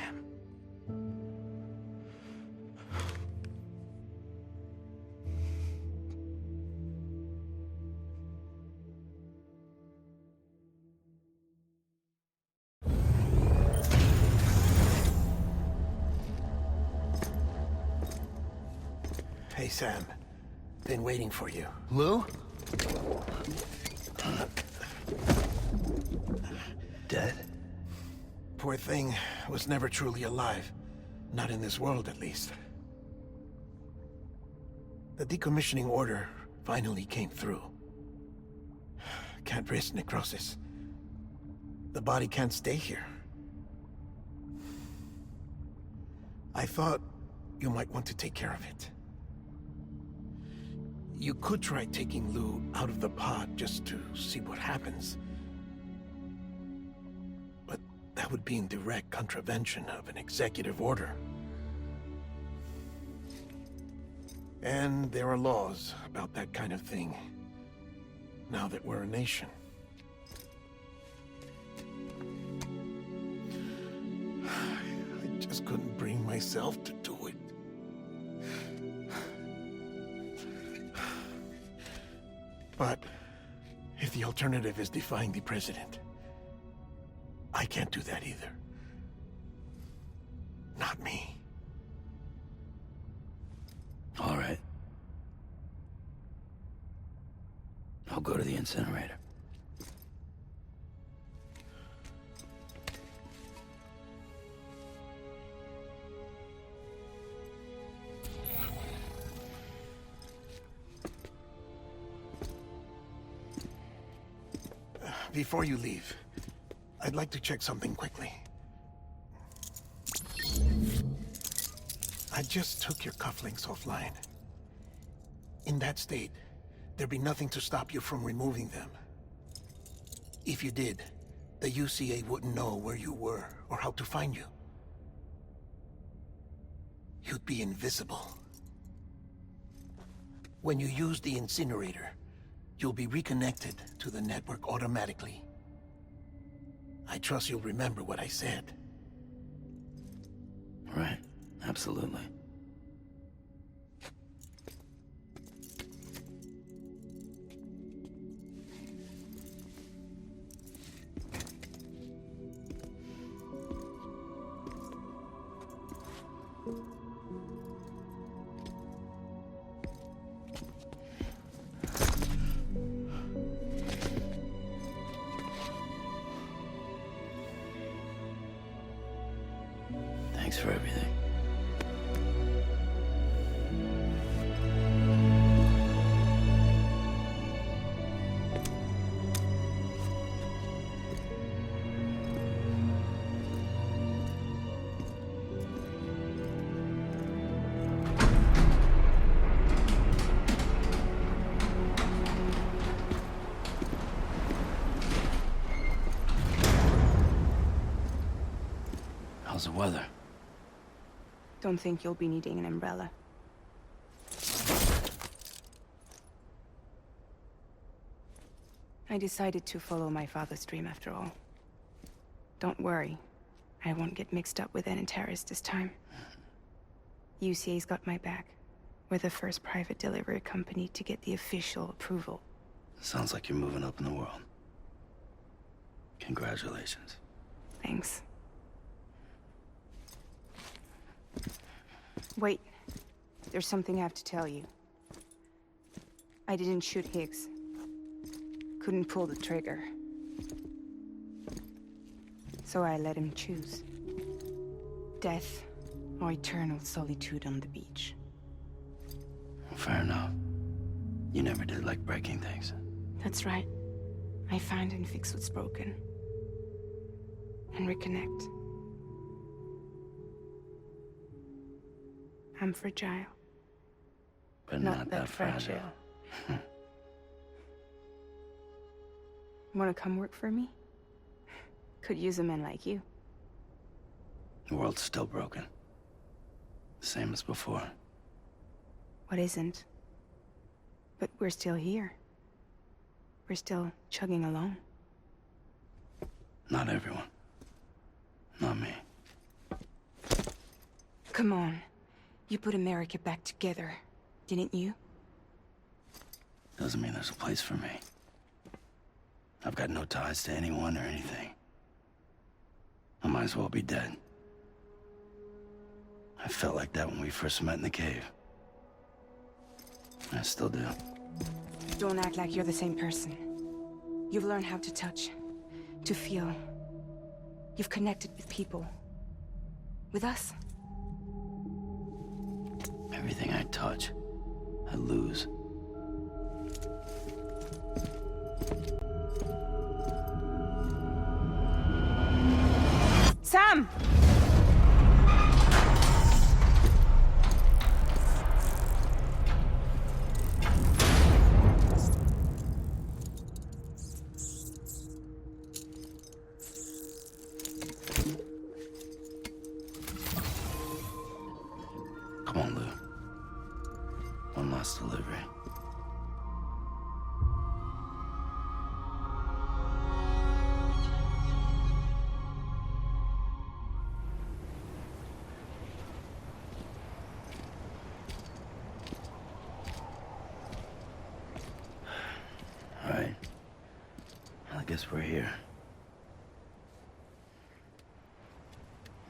Hey, Sam. Been waiting for you. Lou? Dead? Poor thing was never truly alive. Not in this world, at least. The decommissioning order finally came through. Can't risk necrosis. The body can't stay here. I thought you might want to take care of it. You could try taking Lou out of the pod just to see what happens. But that would be in direct contravention of an executive order. And there are laws about that kind of thing, now that we're a nation. couldn't bring myself to do it. But if the alternative is defying the president, I can't do that either. Not me. All right. I'll go to the incinerator. Before you leave, I'd like to check something quickly. I just took your cufflinks offline. In that state, there'd be nothing to stop you from removing them. If you did, the UCA wouldn't know where you were or how to find you. You'd be invisible. When you use the incinerator, you'll be reconnected to the network automatically. I trust you'll remember what I said. Right. Absolutely. Thanks for everything. How's the weather? Don't think you'll be needing an umbrella. I decided to follow my father's dream after all. Don't worry. I won't get mixed up with any terrorists this time. UCA's got my back. We're the first private delivery company to get the official approval. Sounds like you're moving up in the world. Congratulations. Thanks. Wait. There's something I have to tell you. I didn't shoot Higgs. Couldn't pull the trigger. So I let him choose. Death or eternal solitude on the beach. Fair enough. You never did like breaking things. That's right. I find and fix what's broken. And reconnect. I'm fragile. But not that fragile. Wanna come work for me? Could use a man like you. The world's still broken. Same as before. What isn't? But we're still here. We're still chugging along. Not everyone. Not me. Come on. You put America back together, didn't you? Doesn't mean there's a place for me. I've got no ties to anyone or anything. I might as well be dead. I felt like that when we first met in the cave. I still do. Don't act like you're the same person. You've learned how to touch, to feel. You've connected with people. With us. Everything I touch, I lose. Sam! Come on, Lou. One last delivery. guess we're here.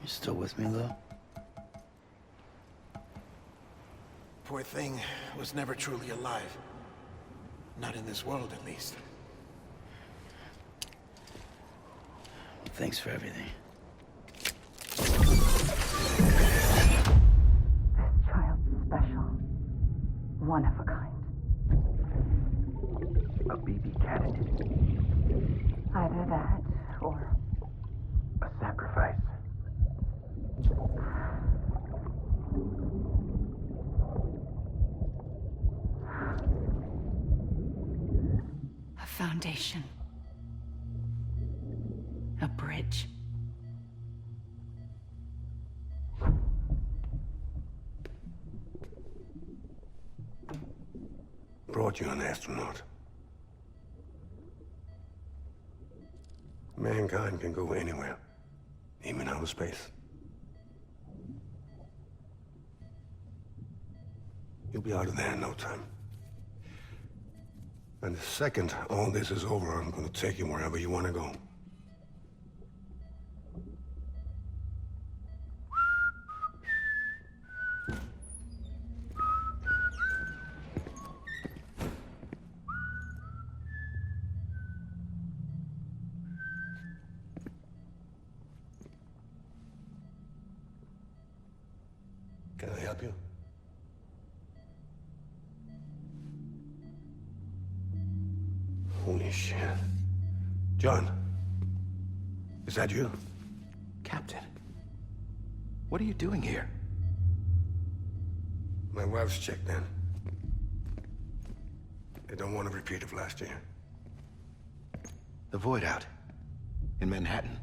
You still with me, though? Poor thing was never truly alive. Not in this world, at least. Thanks for everything. This child's special. One of a kind. A BB candidate. Either that, or a sacrifice. A foundation. A bridge. Brought you an astronaut. Mankind can go anywhere, even outer space. You'll be out of there in no time. And the second all this is over, I'm gonna take you wherever you want to go. Can I help you? Holy shit. John, is that you? Captain, what are you doing here? My wife's checked in. They don't want a repeat of last year. The Void Out in Manhattan.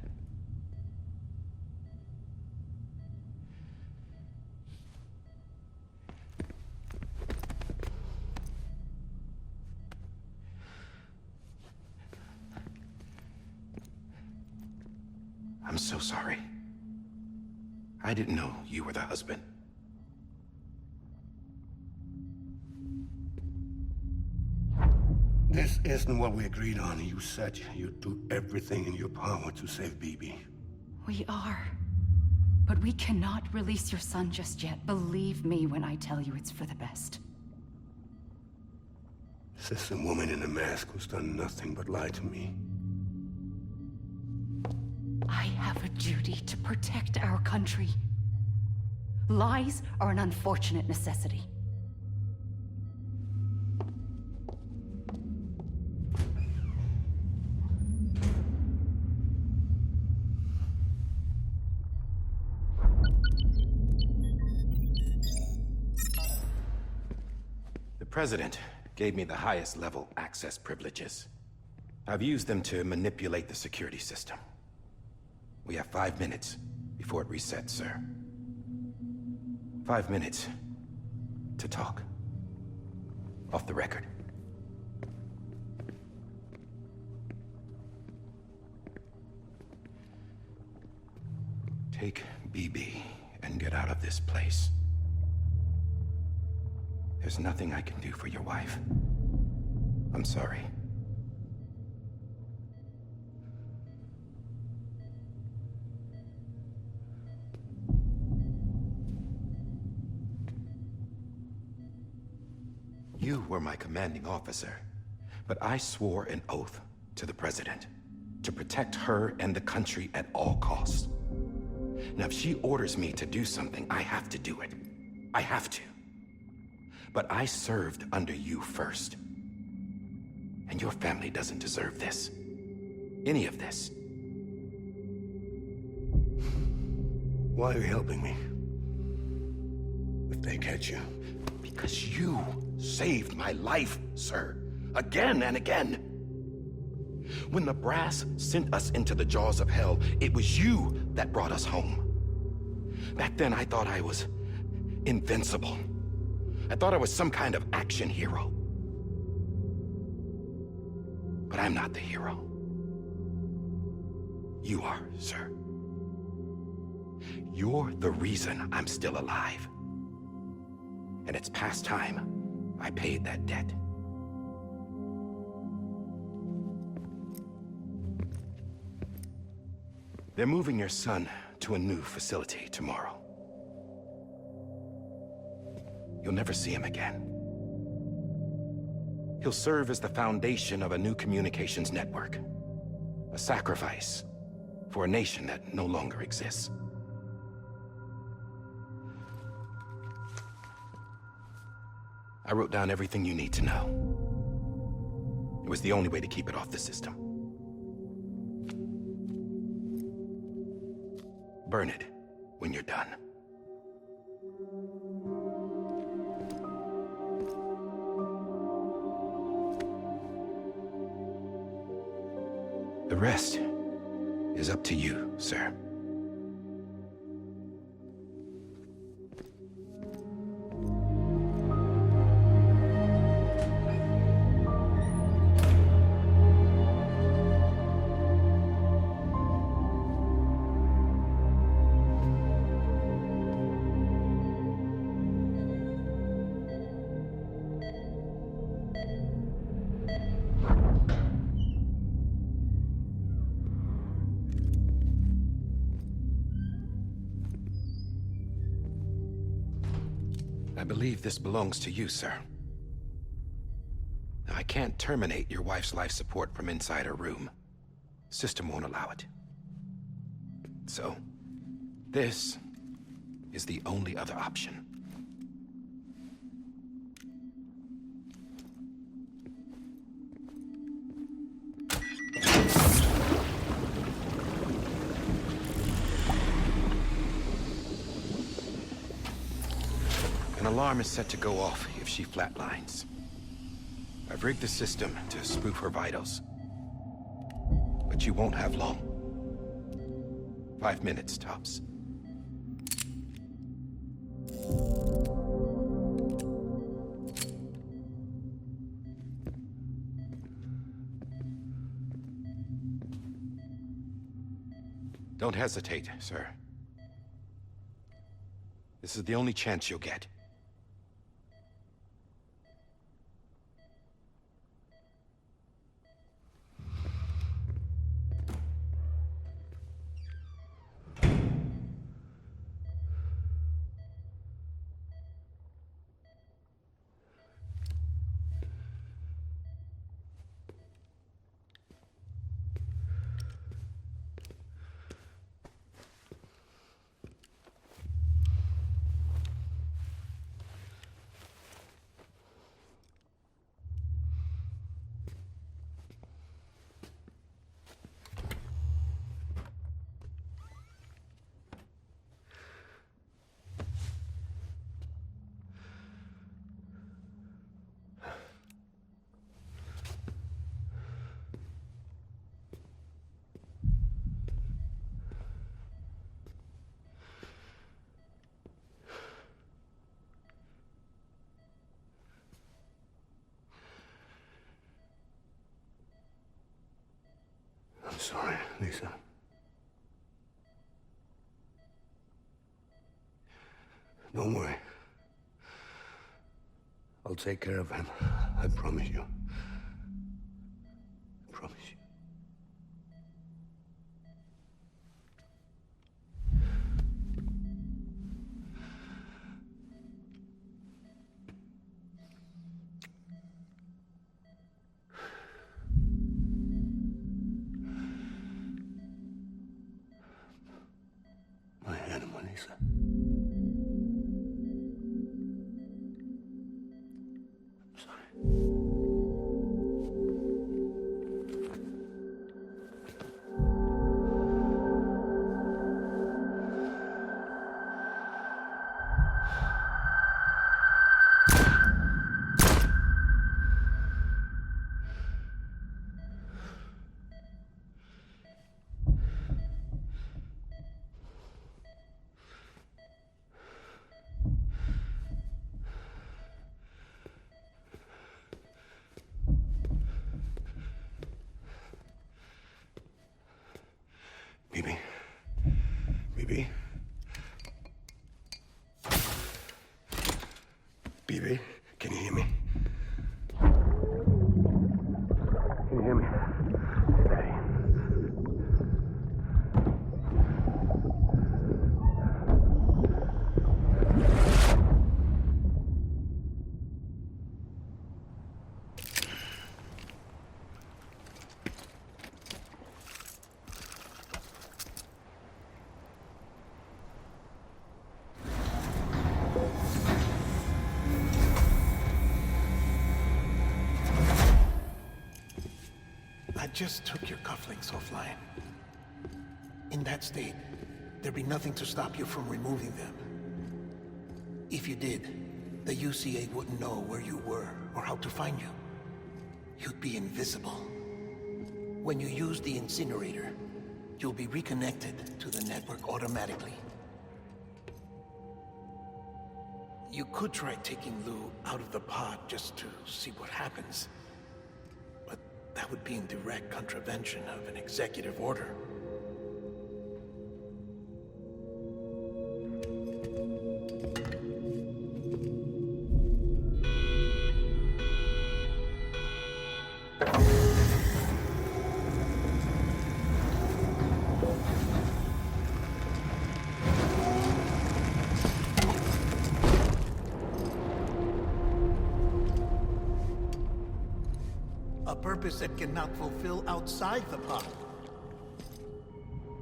I'm so sorry. I didn't know you were the husband. This isn't what we agreed on. You said you'd do everything in your power to save BB. We are. But we cannot release your son just yet. Believe me when I tell you it's for the best. This is a woman in a mask who's done nothing but lie to me. I have a duty to protect our country. Lies are an unfortunate necessity. The President gave me the highest level access privileges. I've used them to manipulate the security system. We have 5 minutes before it resets, sir. 5 minutes to talk. Off the record. Take BB and get out of this place. There's nothing I can do for your wife. I'm sorry. You were my commanding officer, but I swore an oath to the President to protect her and the country at all costs. Now, if she orders me to do something, I have to do it. I have to. But I served under you first. And your family doesn't deserve this. Any of this. Why are you helping me? If they catch you. Because you saved my life, sir. Again and again. When the brass sent us into the jaws of hell, it was you that brought us home. Back then, I thought I was invincible. I thought I was some kind of action hero. But I'm not the hero. You are, sir. You're the reason I'm still alive. And it's past time I paid that debt. They're moving your son to a new facility tomorrow. You'll never see him again. He'll serve as the foundation of a new communications network. A sacrifice for a nation that no longer exists. I wrote down everything you need to know. It was the only way to keep it off the system. Burn it when you're done. The rest is up to you, sir. I believe this belongs to you, sir. Now, I can't terminate your wife's life support from inside her room. System won't allow it. So, this is the only other option. An alarm is set to go off if she flatlines. I've rigged the system to spoof her vitals. But you won't have long. 5 minutes, tops. Don't hesitate, sir. This is the only chance you'll get. I'm sorry, Lisa. Don't worry. I'll take care of him. I promise you. I promise you. My animal, Lisa. I'm sorry. Bibi. Bibi. Bibi, can you hear me? Can you hear me? Steady. just took your cufflinks offline. In that state, there'd be nothing to stop you from removing them. If you did, the UCA wouldn't know where you were or how to find you. You'd be invisible. When you use the incinerator, you'll be reconnected to the network automatically. You could try taking Lou out of the pod just to see what happens. But that would be in direct contravention of an executive order. A purpose that cannot fulfill outside the pod.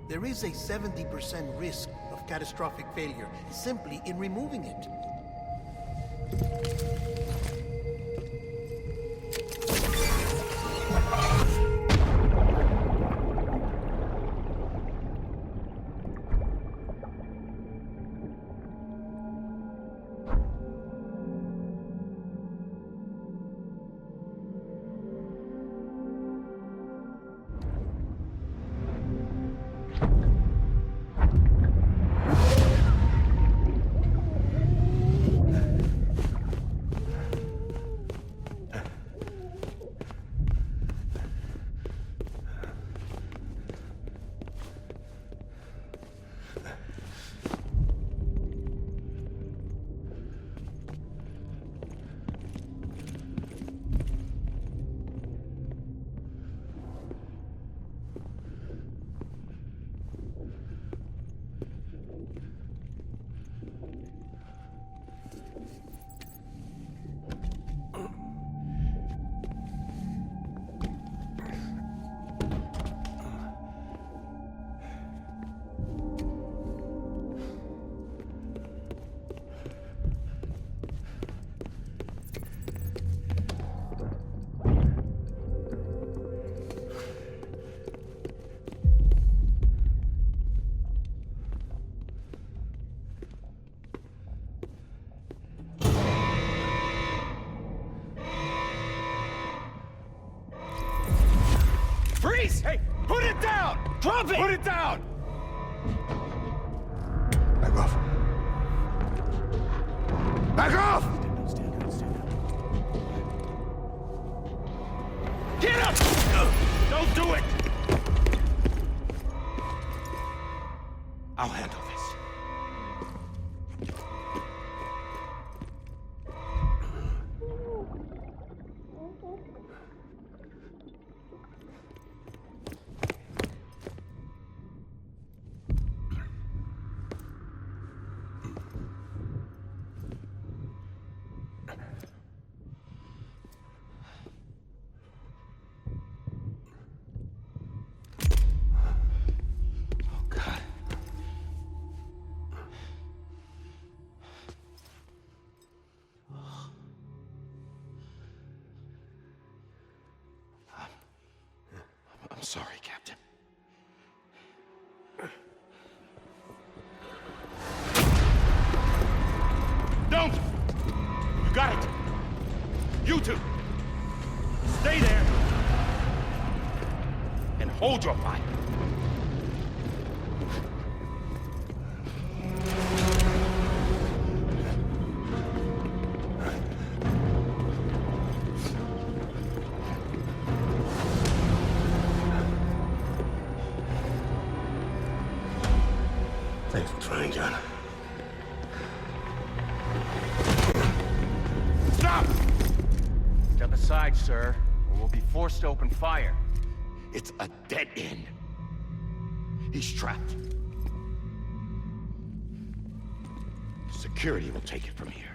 There is a 70% risk of catastrophic failure simply in removing it. Freeze! Hey, put it down! Drop it! Put it down! Back off. Back off! Get up! Don't do it! I'll handle this. I'm sorry, Captain. Don't! You got it! You two! Stay there! And hold your fire! Thanks for trying, John. Stop! Step aside, sir, or we'll be forced to open fire. It's a dead end. He's trapped. Security will take it from here.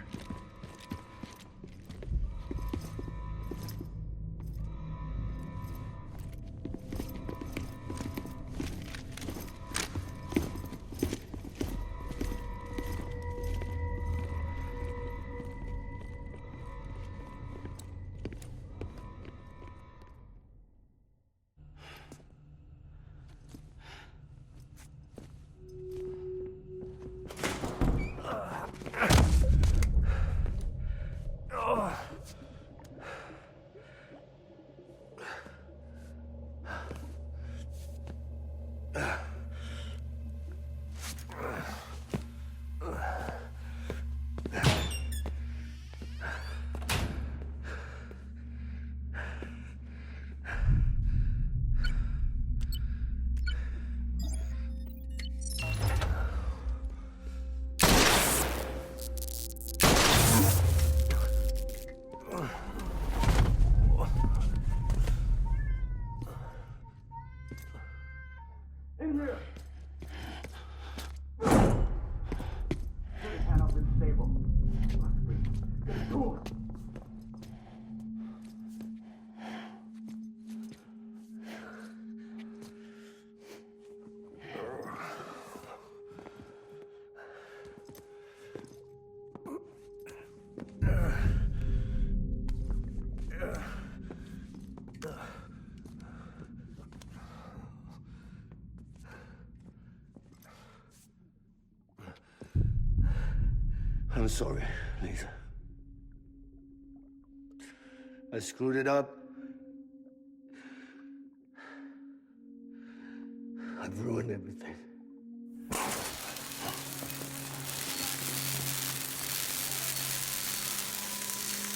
In here! Get his hand up in the stable. Let's breathe. Get it to him. I'm sorry, Lisa. I screwed it up. I've ruined everything.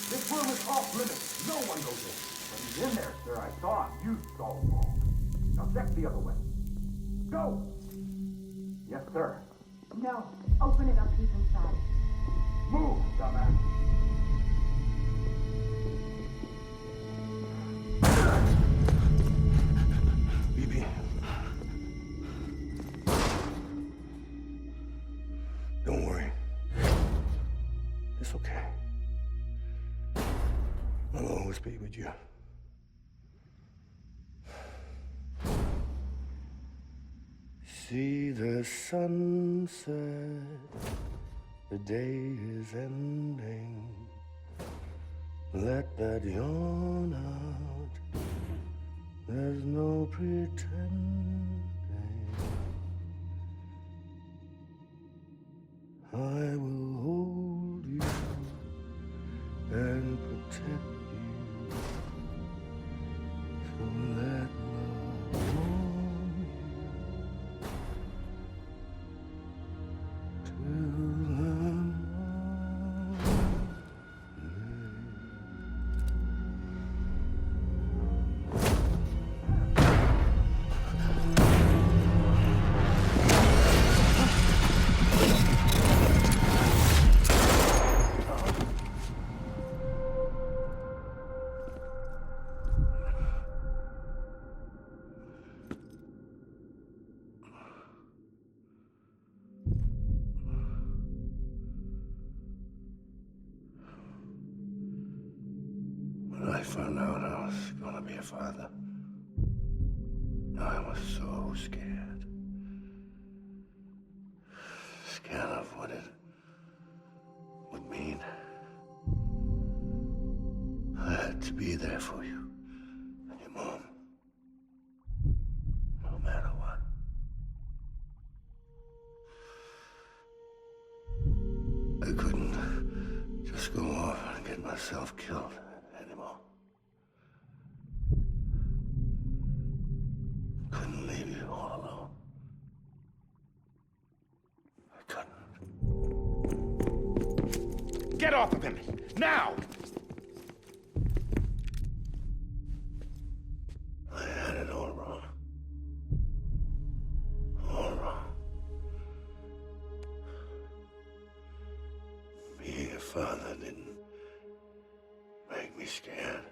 This room is off limits. No one goes in. But he's in there, sir. I saw him. You saw him all. Now check the other way. Go! Yes, sir. No. Open it up. He's inside. Move, dumbass. BB. Don't worry. It's okay. I'll always be with you. See the sunset. The day is ending. Let that yawn out. There's no pretending. I will hold you and protect you. So let love warm you till When I found out I was gonna be a father, I was so scared. Scared of what it would mean. I had to be there for you and your mom, no matter what. I couldn't just go off and get myself killed anymore. Couldn't leave you all alone. I couldn't. Get off of him! Now! I had it all wrong. All wrong. Being a father didn't make me scared.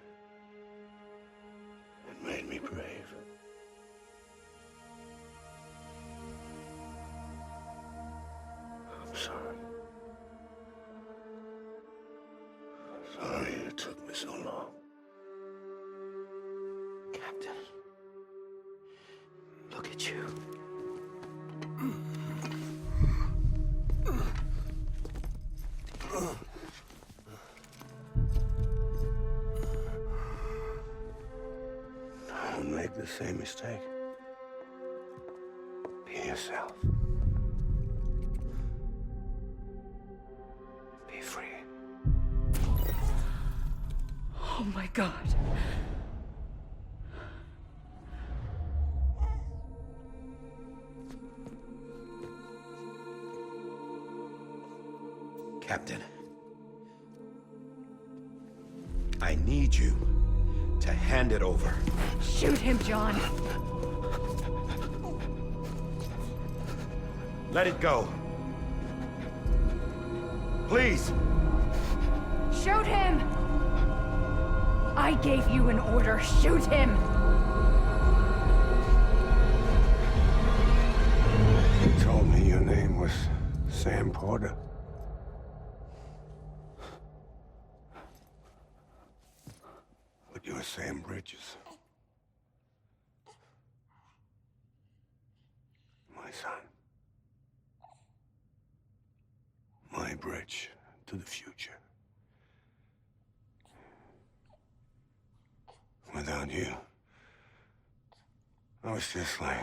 It made me brave. I'm sorry. Sorry it took me so long. Captain, look at you. Don't make the same mistake. Be yourself. Be free. Oh my God. Captain, I need you to hand it over. Shoot him, John. Let it go. Please. Shoot him! I gave you an order. Shoot him! You told me your name was Sam Porter. But you're Sam Bridges. My son. My bridge to the future. Without you, I was just like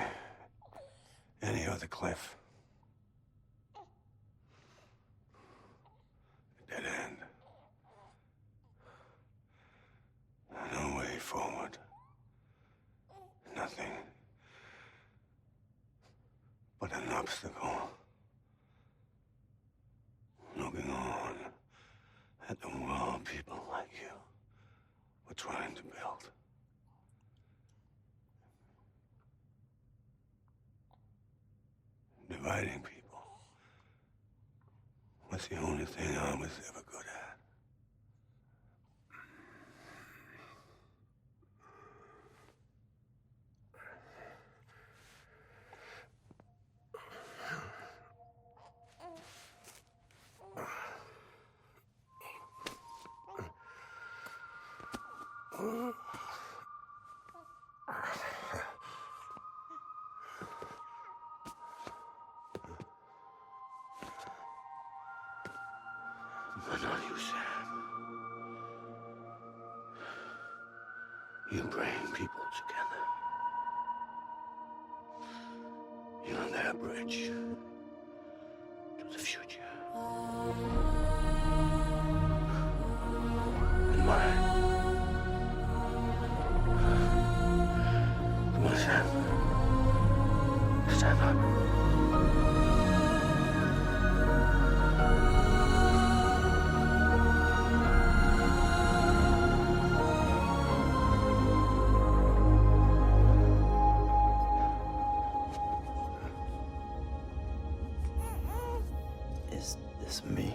any other Cliff. A dead end. No way forward. Nothing but an obstacle. Looking on at the world people like you were trying to build. Dividing people was the only thing I was ever good at. But not you, Sam. You bring people together. You're their bridge to the future. And mine. Come on, Sam. Stand up. Is this me?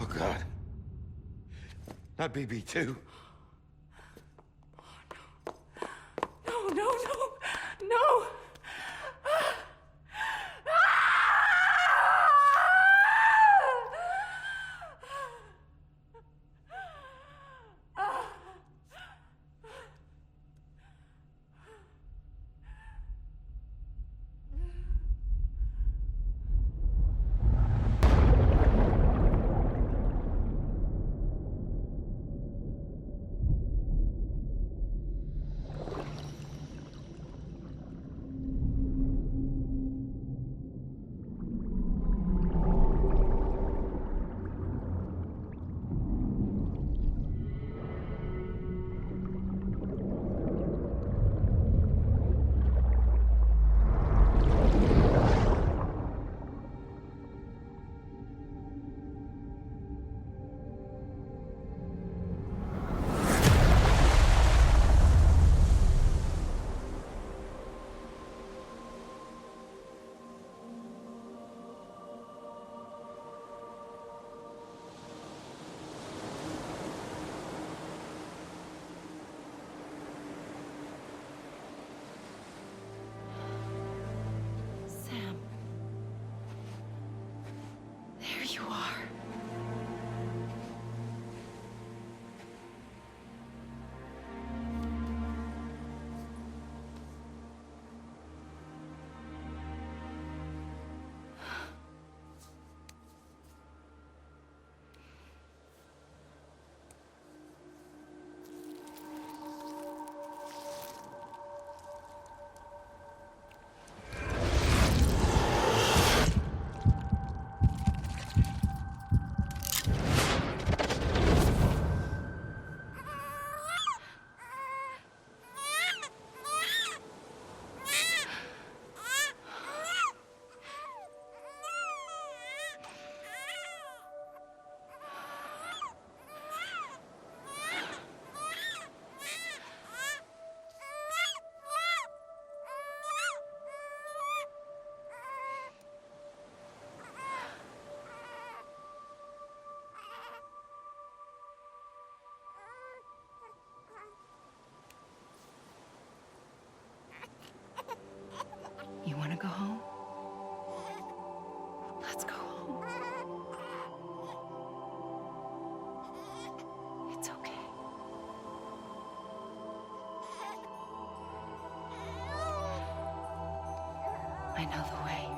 Oh, God. Not BB2. No, no, no, no! I know the way.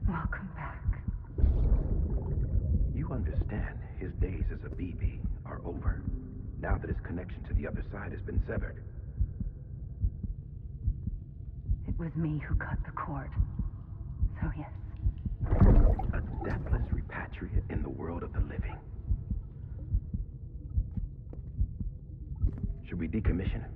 Welcome back. You understand his days as a BB are over, now that his connection to the other side has been severed. It was me who cut the cord. So yes. A deathless repatriate in the world of the living. Should we decommission him?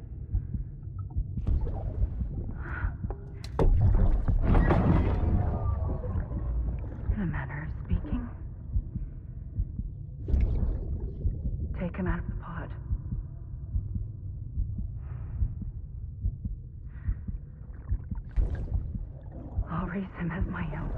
In a manner of speaking. Take him out of the pod. I'll raise him as my own.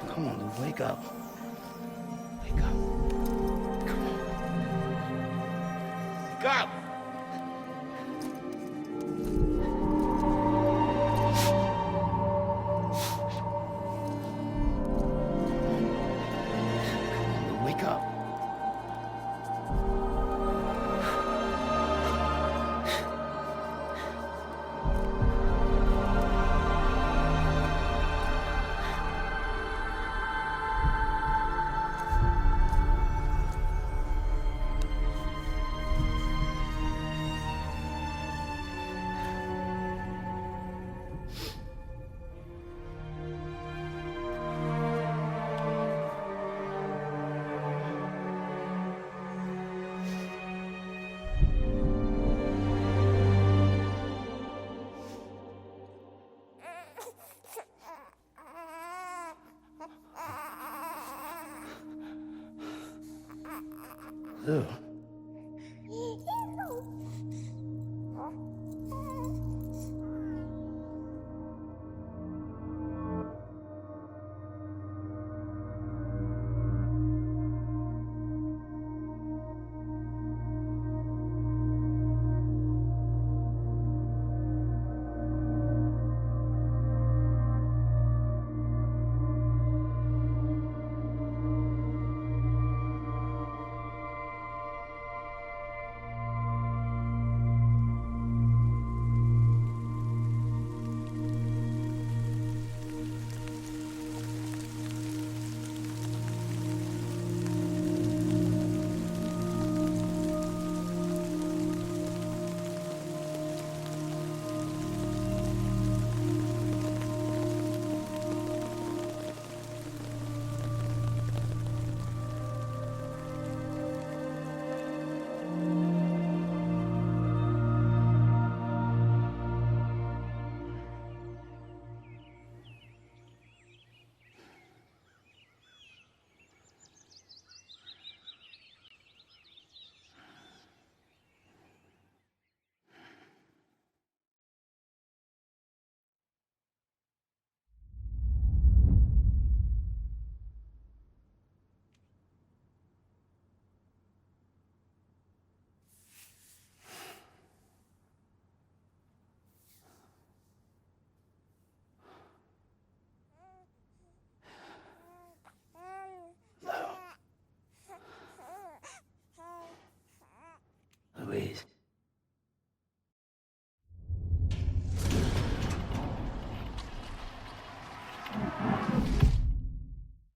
Come on, Lou, wake up. Wake up. Come on. Wake up! Wake up. Lou. please.